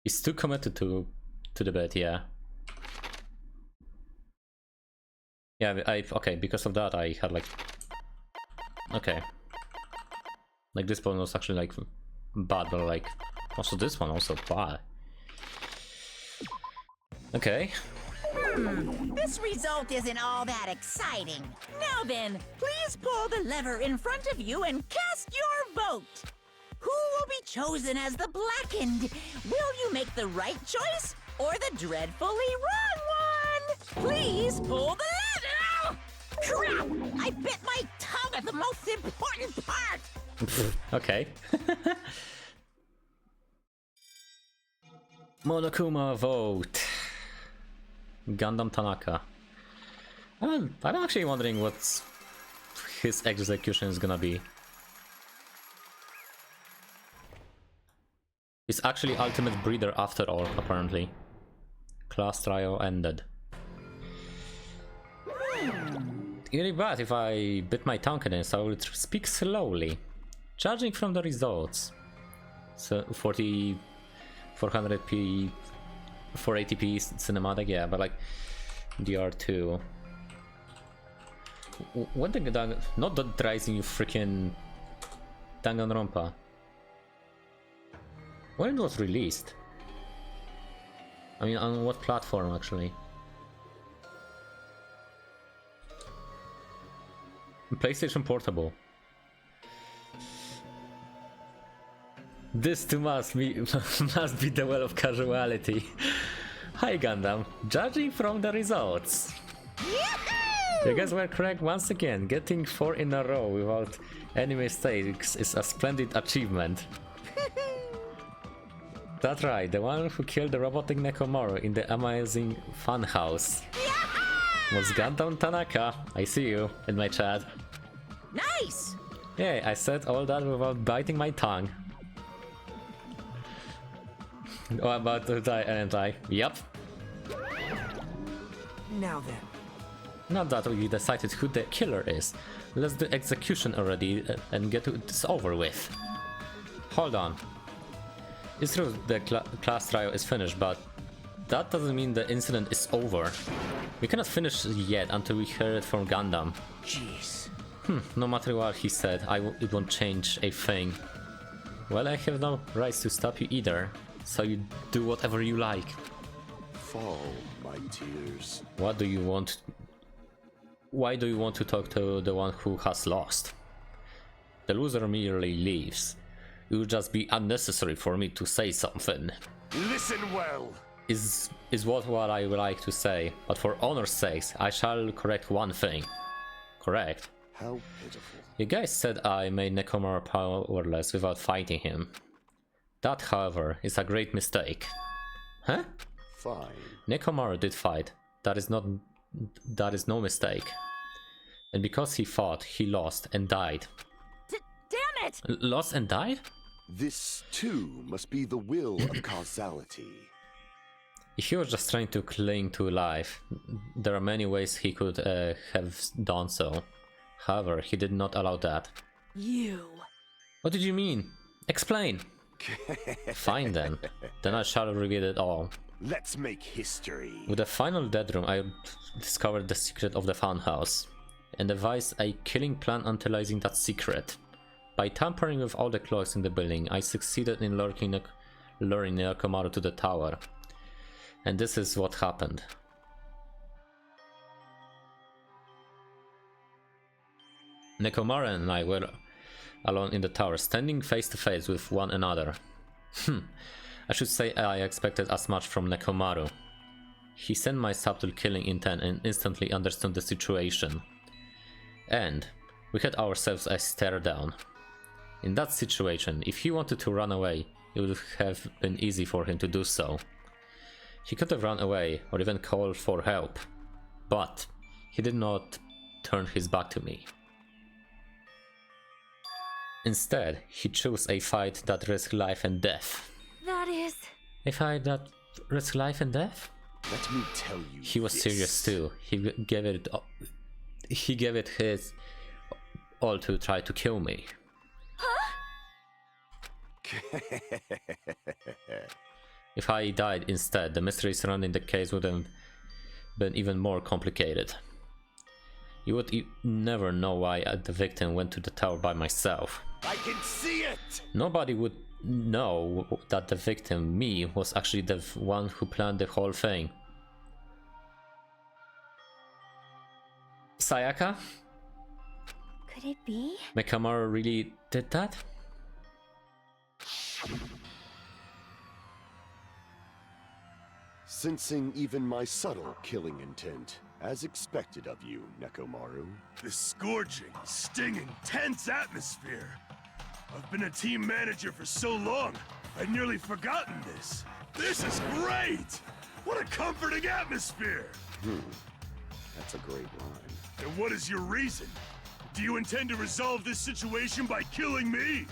He's too committed to the bet, yeah. Yeah, okay, because of that I had like... Okay. Like, this one was actually like bad, but like... Also this one also bad. Okay. This result isn't all that exciting. Now then, please pull the lever in front of you and cast your vote. Who will be chosen as the blackened? Will you make the right choice or the dreadfully wrong one? Please pull the lever! Crap! I bit my tongue at the most important part! Okay. Monokuma vote. Gundam Tanaka. I'm actually wondering what his execution is gonna be. He's actually ultimate breeder after all, apparently. Class trial ended. Really bad if I bit my tongue in this, I will speak slowly. Judging from the results. So 400p 480p cinematic, yeah, but like DR2. When the not that rising, you freaking Danganronpa. When it was released? I mean, on what platform actually? PlayStation Portable. This too must be must be the well of casuality. Hi Gundam, judging from the results. You guys were correct once again. Getting 4 in a row without any mistakes is a splendid achievement. That's right, the one who killed the robotic Nekomaru in the amazing funhouse was Gundam Tanaka. I see you in my chat. Nice! Yeah, I said all that without biting my tongue. Oh, about to die, and I. Yep. Now then. Now that we decided who the killer is, let's do execution already and get this over with. Hold on. It's true the class trial is finished, but that doesn't mean the incident is over. We cannot finish yet until we hear it from Gundam. Jeez. No matter what he said, it won't change a thing. Well, I have no rights to stop you either, so you do whatever you like. Fall, my tears. What do you want? Why do you want to talk to the one who has lost? The loser merely leaves. It would just be unnecessary for me to say something. Listen well. Is what I would like to say, but for honor's sake, I shall correct one thing. Correct? How pitiful. You guys said I made Nekomaru powerless without fighting him. That, however, is a great mistake. Huh? Fine. Nekomaru did fight. That is no mistake. And because he fought, he lost and died. Damn it! Lost and died? This, too, must be the will of causality. If he was just trying to cling to life, there are many ways he could have done so. However, he did not allow that. You. What did you mean? Explain! Fine then. Then I shall reveal it all. Let's make history. With the final dead room, I discovered the secret of the funhouse, and devised a killing plan utilizing that secret. By tampering with all the clocks in the building, I succeeded in luring Nekomaru to the tower. And this is what happened. Nekomaru and I were alone in the tower, standing face to face with one another. I should say I expected as much from Nekomaru. He sensed my subtle killing intent and instantly understood the situation. And we had ourselves a stare down. In that situation, if he wanted to run away, it would have been easy for him to do so. He could have run away or even called for help, but he did not turn his back to me. Instead, he chose a fight that risked life and death. That is... A fight that risked life and death? Let me tell you. He was serious too. He gave it his all to try to kill me. Huh? If I died instead, the mystery surrounding the case would have been even more complicated. You would never know why the victim went to the tower by myself. I can see it! Nobody would know that the victim, me, was actually the one who planned the whole thing. Sayaka? Could it be? Nekomaru really did that? Sensing even my subtle killing intent, as expected of you, Nekomaru. The scorching, stinging, tense atmosphere. I've been a team manager for so long, I'd nearly forgotten this. This is great! What a comforting atmosphere! That's a great line. And what is your reason? Do you intend to resolve this situation by killing me?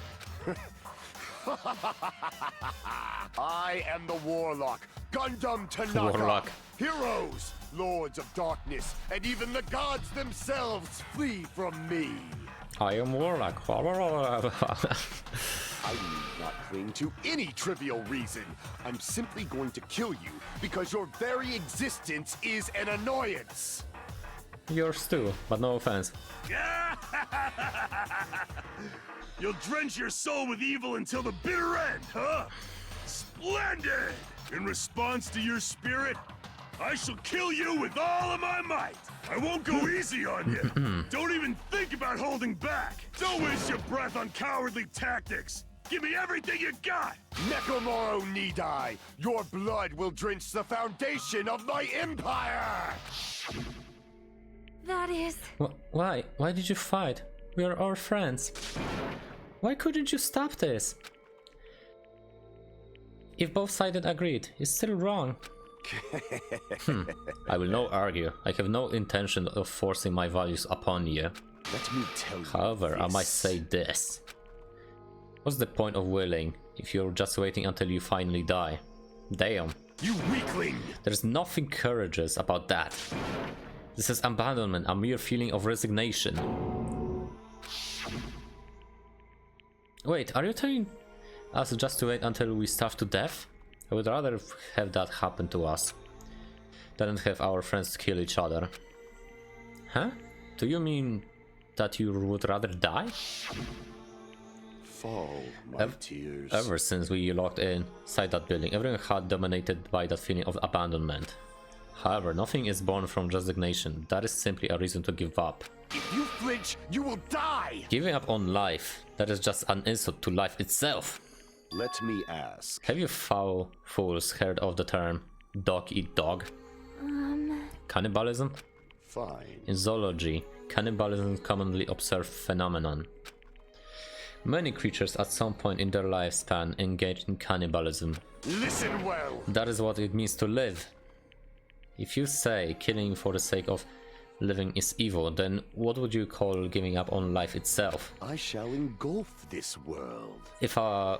I am the Warlock, Gundam Tanaka. Warlock. Heroes, Lords of Darkness, and even the gods themselves flee from me. I am Warlock. I need not cling to any trivial reason. I'm simply going to kill you because your very existence is an annoyance. Yours too, but no offense. You'll drench your soul with evil until the bitter end, huh? Splendid! In response to your spirit, I shall kill you with all of my might. I won't go easy on you. Don't even think about holding back. Don't waste your breath on cowardly tactics. Give me everything you got. Nekomoro need I. Your blood will drench the foundation of my empire. That is... Why? Why did you fight? We are all friends. Why couldn't you stop this? If both sides agreed, it's still wrong. I will not argue. I have no intention of forcing my values upon you. Let me tell you. However, I might say this. What's the point of willing if you're just waiting until you finally die? Damn. You weakling! There's nothing courageous about that. This is abandonment, a mere feeling of resignation. Wait, are you telling us just to wait until we starve to death? I would rather have that happen to us than have our friends kill each other. Huh? Do you mean that you would rather die? Fall, my tears. Ever since we locked inside that building, everyone had dominated by that feeling of abandonment. However, nothing is born from resignation. That is simply a reason to give up. If you flinch, you will die! Giving up on life, that is just an insult to life itself. Let me ask. Have you foul fools heard of the term dog eat dog? Cannibalism? Fine. In zoology, cannibalism is a commonly observed phenomenon. Many creatures at some point in their lifespan engage in cannibalism. Listen well! That is what it means to live. If you say killing for the sake of living is evil, then what would you call giving up on life itself? I shall engulf this world. If a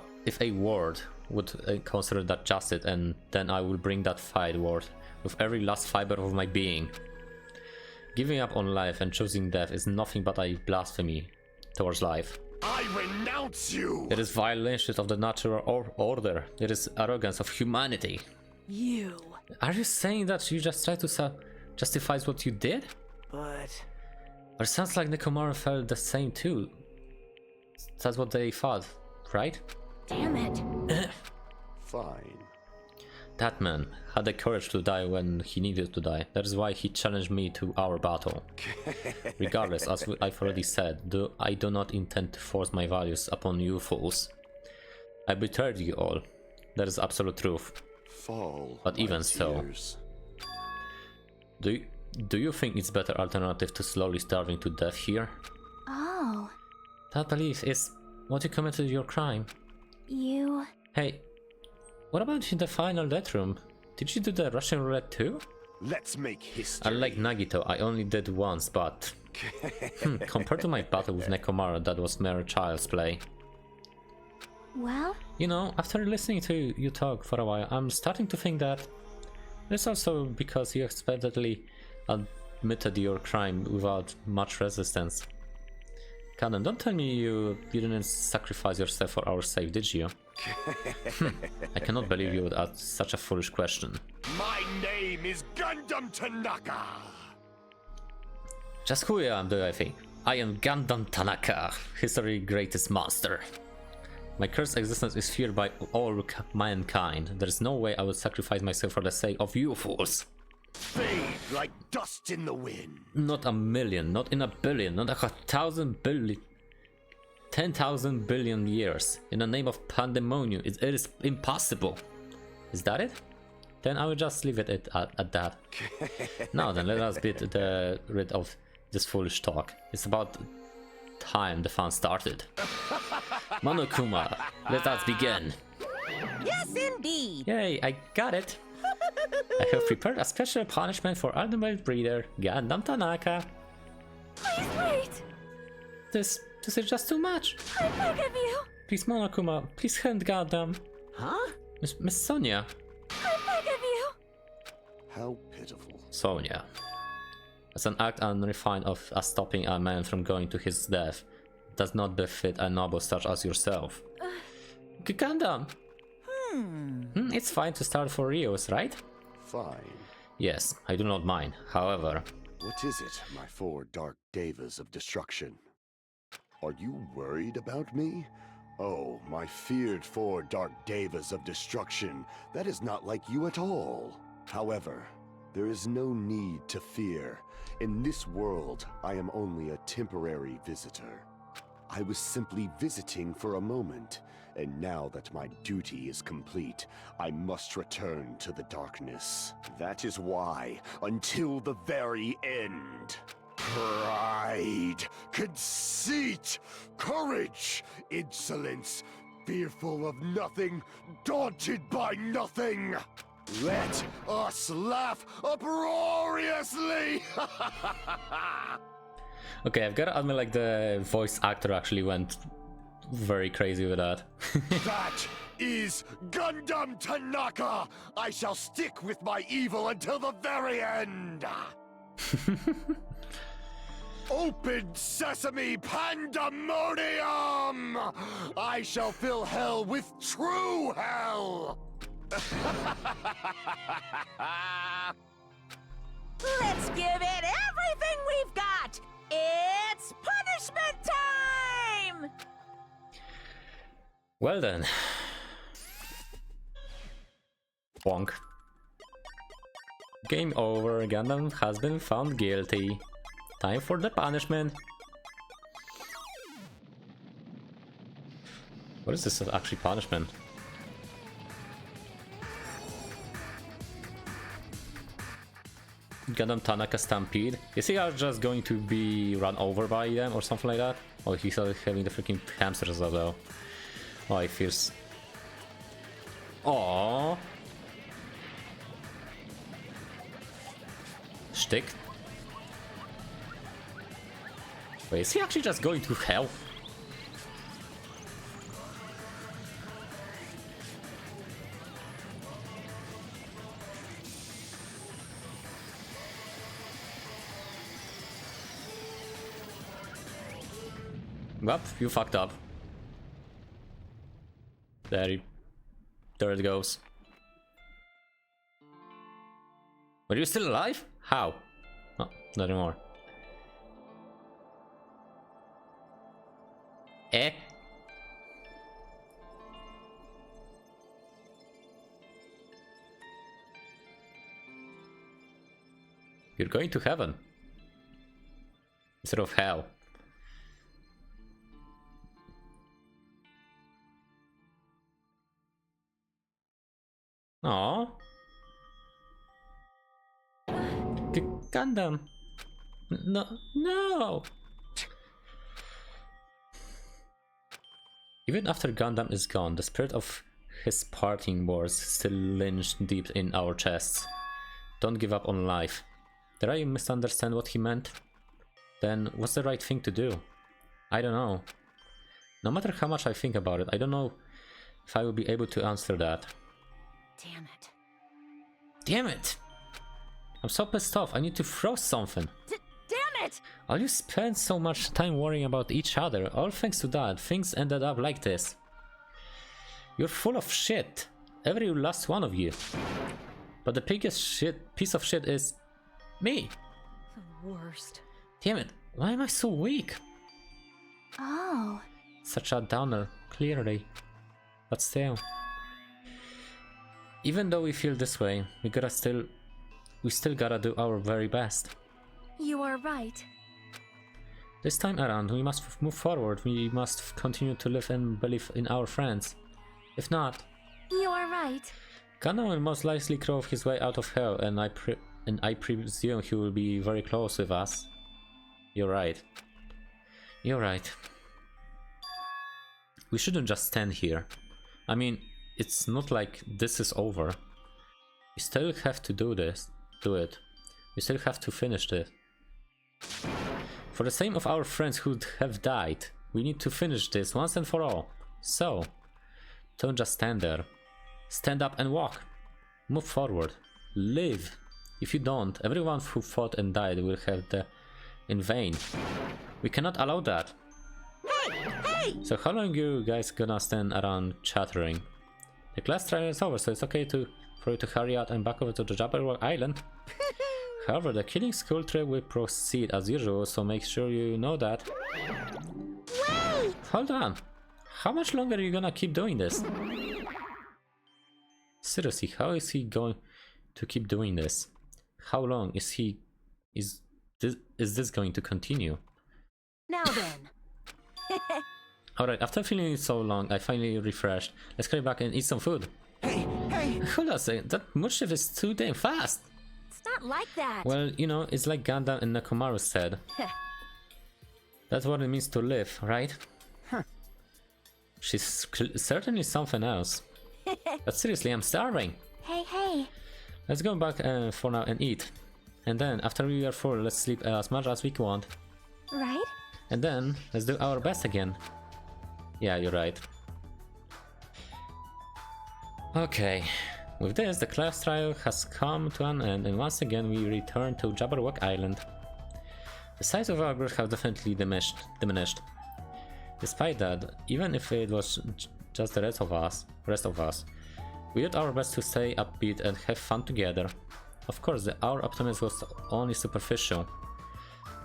word would consider that justice, and then I will bring that fight word with every last fiber of my being. Giving up on life and choosing death is nothing but a blasphemy towards life. I renounce you! It is violation of the natural order. It is arrogance of humanity. You. Are you saying that you just try to justify what you did? But... Or it sounds like Nekomaru felt the same too. That's what they thought, right? Damn it. Fine. That man had the courage to die when he needed to die. That is why he challenged me to our battle. Regardless, as I've already said, I do not intend to force my values upon you fools. I betrayed you all. That is absolute truth. Fall, but even so, do you think it's better alternative to slowly starving to death here? Oh. That belief is what you committed your crime. You... Hey, what about in the final death room? Did you do the Russian roulette too? Let's make history. Unlike Nagito, I only did once, but... compared to my battle with Nekomaru, that was mere child's play. Well? You know, after listening to you talk for a while, I'm starting to think that it's also because you expectedly admitted your crime without much resistance. Kaden, don't tell me you didn't sacrifice yourself for our sake, did you? I cannot believe you would ask such a foolish question. My name is Gundam Tanaka! Just who I am, do I think? I am Gundam Tanaka, history's greatest monster. My cursed existence is feared by all mankind. There is no way I would sacrifice myself for the sake of you fools. Fade like dust in the wind. Not a million, not in a billion, not 1,000 billion, 10,000 billion years. In the name of pandemonium, it is impossible. Is that it? Then I will just leave it at that. Now then, let us get rid of this foolish talk. It's about time the fun started. Monokuma, let us begin. Yes, indeed. Yay, I got it. I have prepared a special punishment for ultimate breeder, Gundam Tanaka. Please wait. This is just too much. I beg of you. Please, Monokuma, please hand Gundam. Huh? Miss Sonia. I beg of you. How pitiful. Sonia. As an act unrefined of stopping a man from going to his death, does not befit a noble such as yourself. Gundam! It's fine to start for Rios, right? Fine. Yes, I do not mind. However... What is it, my 4 dark devas of destruction? Are you worried about me? Oh, my feared 4 dark devas of destruction. That is not like you at all. However, There is no need to fear. In this world, I am only a temporary visitor. I was simply visiting for a moment, and now that my duty is complete, I must return to the darkness. That is why, until the very end, pride, conceit, courage, insolence, fearful of nothing, daunted by nothing. Let us laugh uproariously! Okay, I've gotta admit, like, the voice actor actually went very crazy with that. That is Gundam Tanaka! I shall stick with my evil until the very end! Open sesame pandemonium! I shall fill hell with true hell! Let's give it everything we've got! It's punishment time! Well then. Bonk. Game over. Gundam has been found guilty. Time for the punishment. What is this actually punishment? Gundam Tanaka Stampede. Is he just going to be run over by them or something like that? Oh, he's having the freaking hamsters as well. Oh, he feels... Aww. Shtick. Wait, is he actually just going to hell? Well, you fucked up. There it goes. Are you still alive? How? Oh, not anymore. Eh? You're going to heaven instead of hell. Aww. Gundam. No. Even after Gundam is gone, the spirit of his parting words still lynched deep in our chests. Don't give up on life. Did I misunderstand what he meant? Then what's the right thing to do? I don't know. No matter how much I think about it, I don't know if I will be able to answer that. Damn it. Damn it! I'm so pissed off, I need to throw something. Damn it! All you spend so much time worrying about each other, all thanks to that, things ended up like this. You're full of shit. Every last one of you. But the biggest piece of shit is... me. The worst. Damn it, why am I so weak? Oh. Such a downer, clearly. But still. Even though we feel this way, we still gotta do our very best. You are right. This time around, we must move forward. We must continue to live and believe in our friends. If not, You are right. Gundam will most likely crawl his way out of hell, and I presume he will be very close with us. You're right. You're right. We shouldn't just stand here. I mean, it's not like this is over. We still have to do it. We still have to finish this. For the sake of our friends who have died, we need to finish this once and for all. So, don't just stand there. Stand up and walk. Move forward. Live. If you don't, everyone who fought and died will have the in vain. We cannot allow that. Hey! So how long you guys gonna stand around chattering? The class trial is over, so it's okay for you to hurry out and back over to the Jabberwock Island. However, the killing school trip will proceed as usual, so make sure you know that. Wait! Hold on. How much longer are you gonna keep doing this? Seriously, how is he going to keep doing this? how long is this going to continue? Now then. Alright, after feeling it so long, I finally refreshed. Let's get back and eat some food. Hey, hey! Hold on a second, that Mushif is too damn fast! It's not like that. Well, you know, it's like Gundam and Nekomaru said. That's what it means to live, right? She's certainly something else. But seriously, I'm starving. Hey. Let's go back for now and eat. And then, after we are full, let's sleep as much as we want. Right? And then, let's do our best again. Yeah, you're right. Okay, with this, the class trial has come to an end, and once again we return to Jabberwock Island. The size of our group have definitely diminished. Despite that, even if it was just the rest of us, we did our best to stay upbeat and have fun together. Of course, our optimism was only superficial,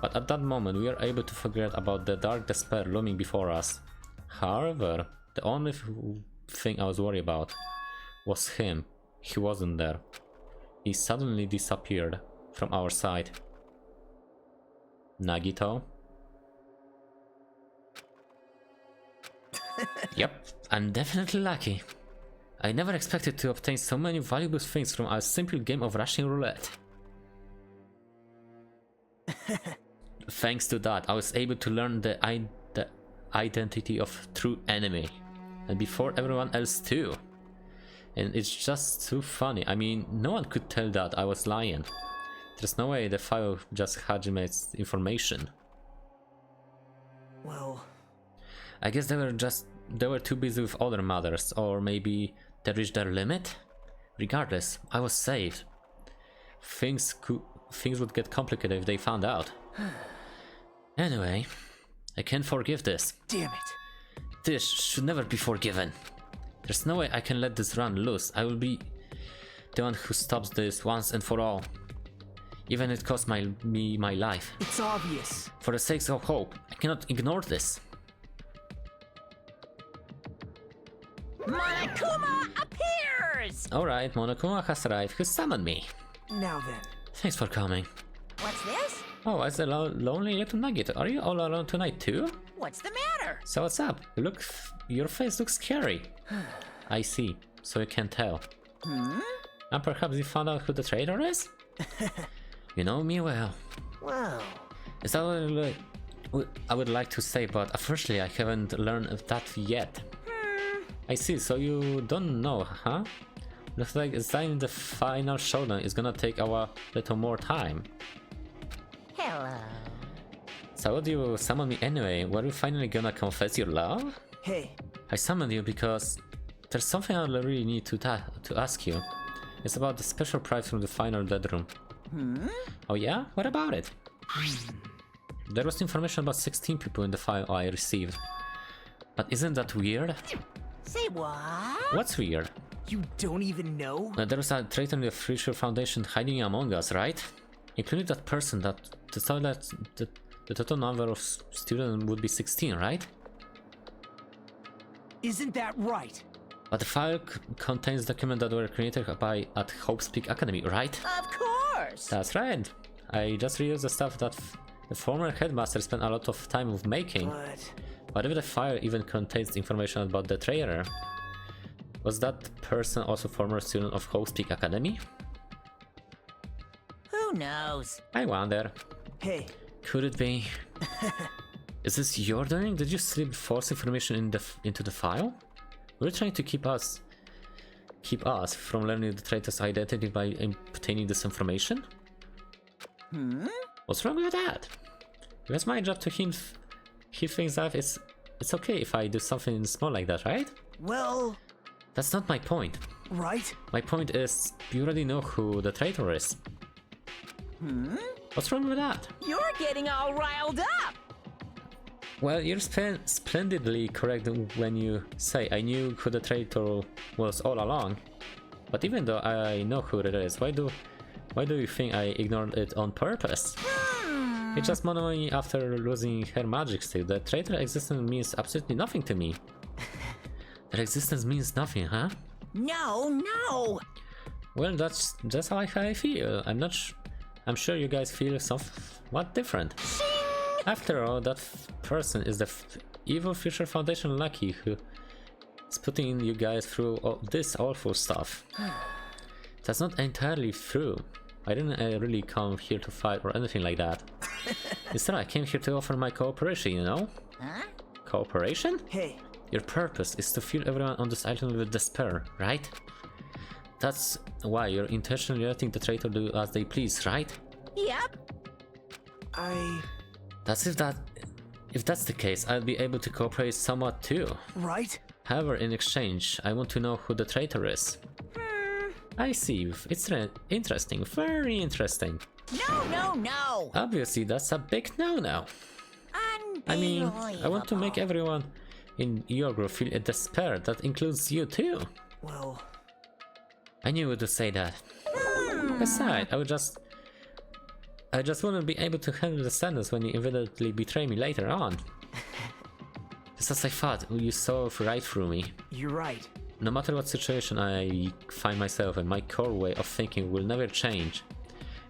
but at that moment we were able to forget about the dark despair looming before us. However, the only thing I was worried about was him. He wasn't there. He suddenly disappeared from our sight. Nagito? Yep, I'm definitely lucky. I never expected to obtain so many valuable things from a simple game of Russian roulette. Thanks to that, I was able to learn the identity of true enemy, and before everyone else too. And it's just too funny. I mean, no one could tell that I was lying. There's no way the file just Hajime's information. Well, I guess they were too busy with other matters, or maybe they reached their limit? Regardless, I was saved. Things would get complicated if they found out. Anyway, I can't forgive this. damn it. This should never be forgiven. There's no way I can let this run loose. I will be the one who stops this once and for all. Even if it costs me my life. It's obvious. For the sake of hope, I cannot ignore this. Monokuma appears! Alright, Monokuma has arrived. Who summoned me? Now then. Thanks for coming. What's this? Oh, it's a lonely little nugget. Are you all alone tonight too? What's the matter? So what's up? Your face looks scary. I see. So you can't tell. And perhaps you found out who the traitor is? You know me well. Well. Is that what I would like to say, but unfortunately I haven't learned that yet. I see, so you don't know, huh? Looks like it's time the final showdown is gonna take a little more time. Hello. So why do you summon me anyway? Were you finally gonna confess your love? Hey. I summoned you because there's something I really need to ask you. It's about the special prize from the final bedroom. Oh yeah? What about it? There was information about 16 people in the file I received. But isn't that weird? Say what? What's weird? You don't even know? There was a traitor in the Future Foundation hiding among us, right? Including that person that decided that the total number of students would be 16, right? Isn't that right? But the file contains documents that were created at Hope's Peak Academy, right? Of course! That's right. I just reused the stuff that the former headmaster spent a lot of time with making. But if the file even contains information about the traitor, was that person also former student of Hope's Peak Academy? Who knows? I wonder. Hey. Could it be? Is this your doing? Did you slip false information into the file? Were you trying to keep us from learning the traitor's identity by obtaining this information? What's wrong with that? If it's my job to hint things up, it's okay if I do something small like that, right? Well... That's not my point. Right? My point is, you already know who the traitor is. What's wrong with that? You're getting all riled up! Well, you're splendidly correct when you say I knew who the traitor was all along. But even though I know who it is, why do you think I ignored it on purpose? It's just Monomi after losing her magic stick. The traitor existence means absolutely nothing to me. Their existence means nothing, huh? No! Well, that's just how I feel. I'm not I'm sure you guys feel somewhat different. After all, that person is the evil Future Foundation Lucky who is putting you guys through all this awful stuff. That's not entirely true. I didn't really come here to fight or anything like that. Instead, I came here to offer my cooperation, you know? Huh? Cooperation? Hey. Your purpose is to fill everyone on this island with despair, right? That's why you're intentionally letting the traitor do as they please, right? Yep. If that's the case, I'll be able to cooperate somewhat too. Right? However, in exchange, I want to know who the traitor is. I see. It's interesting. Very interesting. No. Obviously, that's a big no-no. I mean, I want to make everyone in your group feel a despair. That includes you too. Well... I knew you would say that. Besides, I just wouldn't be able to handle the sadness when you inevitably betray me later on. Just as I thought, you saw right through me. You're right. No matter what situation I find myself in, my core way of thinking will never change.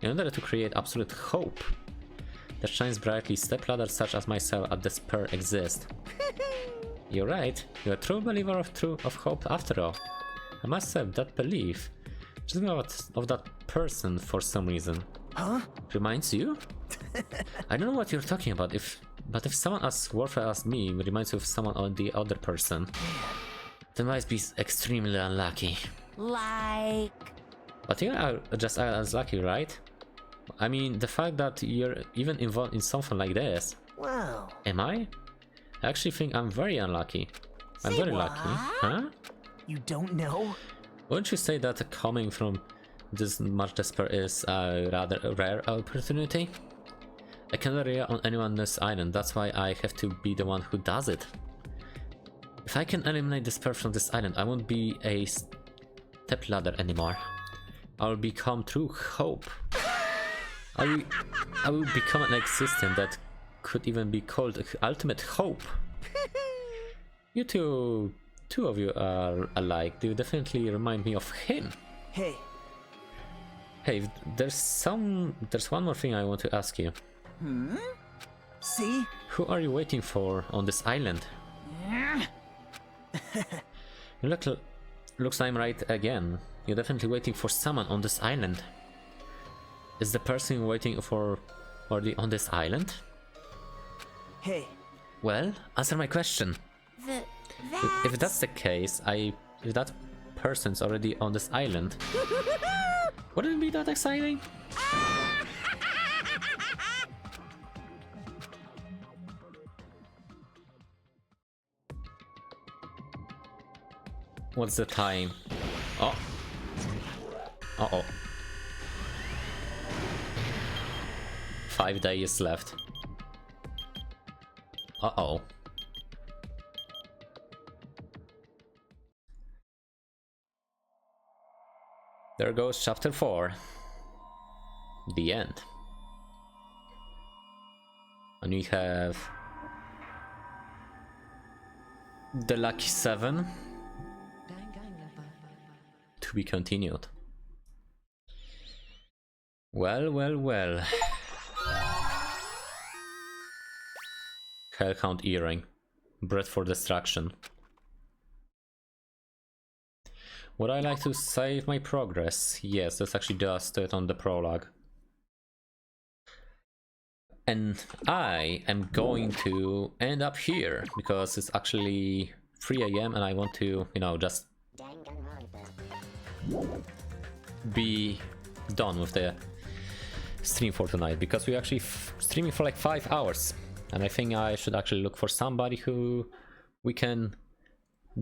In order to create absolute hope that shines brightly, stepladders such as myself at despair exist. You're right, you're a true believer of hope after all. I must have that belief just of that person for some reason. Huh? Reminds you? I don't know what you're talking about, but if someone as worthless as me reminds you of someone or the other person, then might be extremely unlucky. Like... But you are just as lucky, right? I mean, the fact that you're even involved in something like this. Wow. Am I? I actually think I'm very unlucky. I'm very lucky, huh? You don't know? Wouldn't you say that coming from this much despair is a rather rare opportunity? I cannot rely on anyone on this island, that's why I have to be the one who does it. If I can eliminate despair from this island, I won't be a stepladder anymore. I'll become true hope. I will become an existence that could even be called ultimate hope. You two of you are alike. You definitely remind me of him. Hey. Hey, there's one more thing I want to ask you. See? Who are you waiting for on this island? You looks like I'm right again. You're definitely waiting for someone on this island. Is the person you're waiting for already on this island? Hey. Well, answer my question. If that's the case, if that person's already on this island, wouldn't it be that exciting? What's the time? Oh. Uh-oh. 5 days left. Uh-oh. There goes chapter 4. The end. And we have the Lucky 7 to be continued. Well. Hellhound earring. Bread for destruction. Would I like to save my progress? Yes, that's actually just it on the prologue. And I am going to end up here because it's actually 3 AM and I want to, you know, just be done with the stream for tonight, because we're actually streaming for like 5 hours, and I think I should actually look for somebody who we can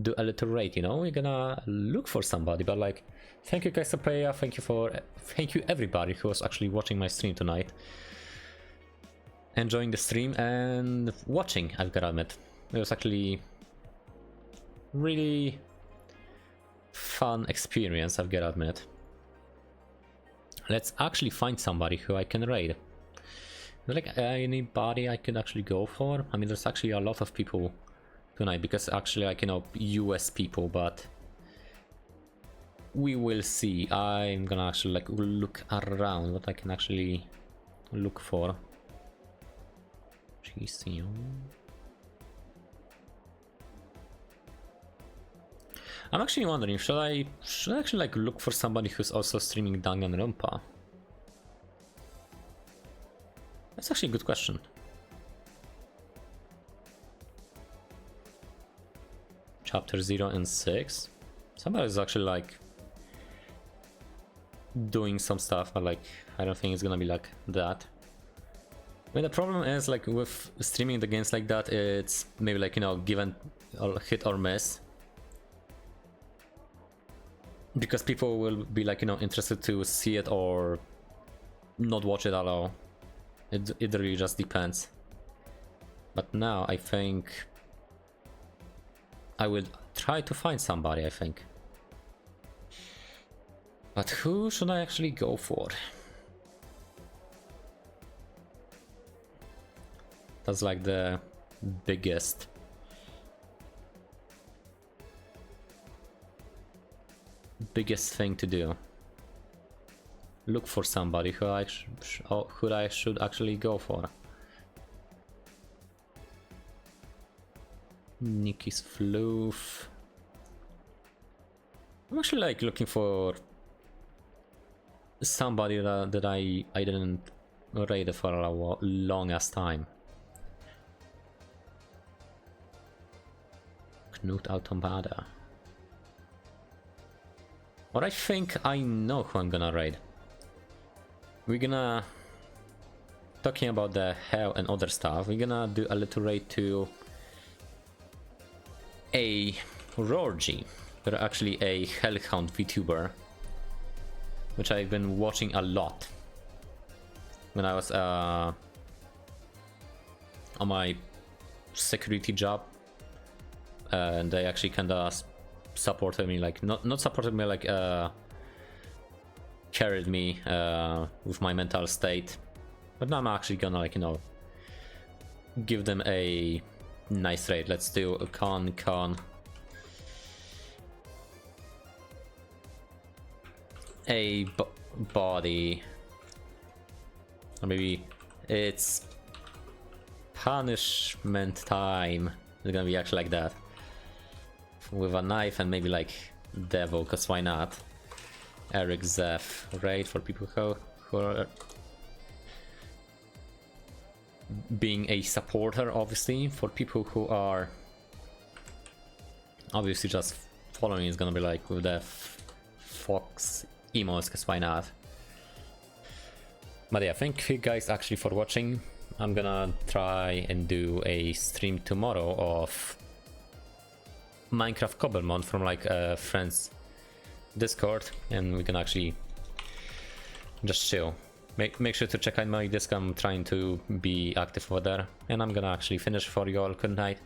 do a little raid, you know. We're gonna look for somebody, but like, thank you guys, Sapaya, thank you everybody who was actually watching my stream tonight, enjoying the stream and watching. I've gotta admit, it was actually really fun experience, I've gotta admit. Let's actually find somebody who I can raid. Like anybody I could actually go for. I mean, there's actually a lot of people tonight, because actually, like, you know, US people, but we will see. I'm gonna actually like look around what I can actually look for. I'm actually wondering, should I actually like look for somebody who's also streaming Danganronpa? That's actually a good question. Chapter 0 and 6. Somebody's actually like doing some stuff, but like I don't think it's gonna be like that. I mean, the problem is like with streaming the games like that, it's maybe like, you know, given or hit or miss. Because people will be like, you know, interested to see it or not watch it at all. It really just depends. But now I think I will try to find somebody, I think. But who should I actually go for? That's like the biggest thing to do. Look for somebody who I should actually go for. Nikki's floof. I'm actually like looking for somebody that I didn't raid for a long ass time. Knut Automata. Or I think I know who I'm gonna raid. We're gonna, talking about the hell and other stuff, we're gonna do a little raid to a Rorji. They're actually a Hellhound VTuber, which I've been watching a lot when I was on my security job, and they actually kinda supported me, like not supported me, like carried me with my mental state. But now I'm actually gonna, like, you know, give them a nice raid. Let's do a con a body, or maybe it's punishment time. It's gonna be actually like that, with a knife and maybe like devil, cause why not? EricZeth raid for people who are being a supporter, obviously. For people who are obviously just following, is gonna be like with the Fox emos, cause why not? But yeah, thank you guys actually for watching. I'm gonna try and do a stream tomorrow of Minecraft Cobblemon from like a friend's Discord, and we can actually just chill. Make sure to check out my Disc. I'm trying to be active over there, and I'm gonna actually finish for you all. Good night.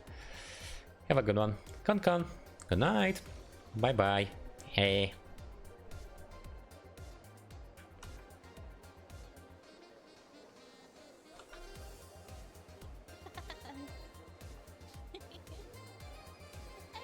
Have a good one. Con. Good night. Bye bye. Hey.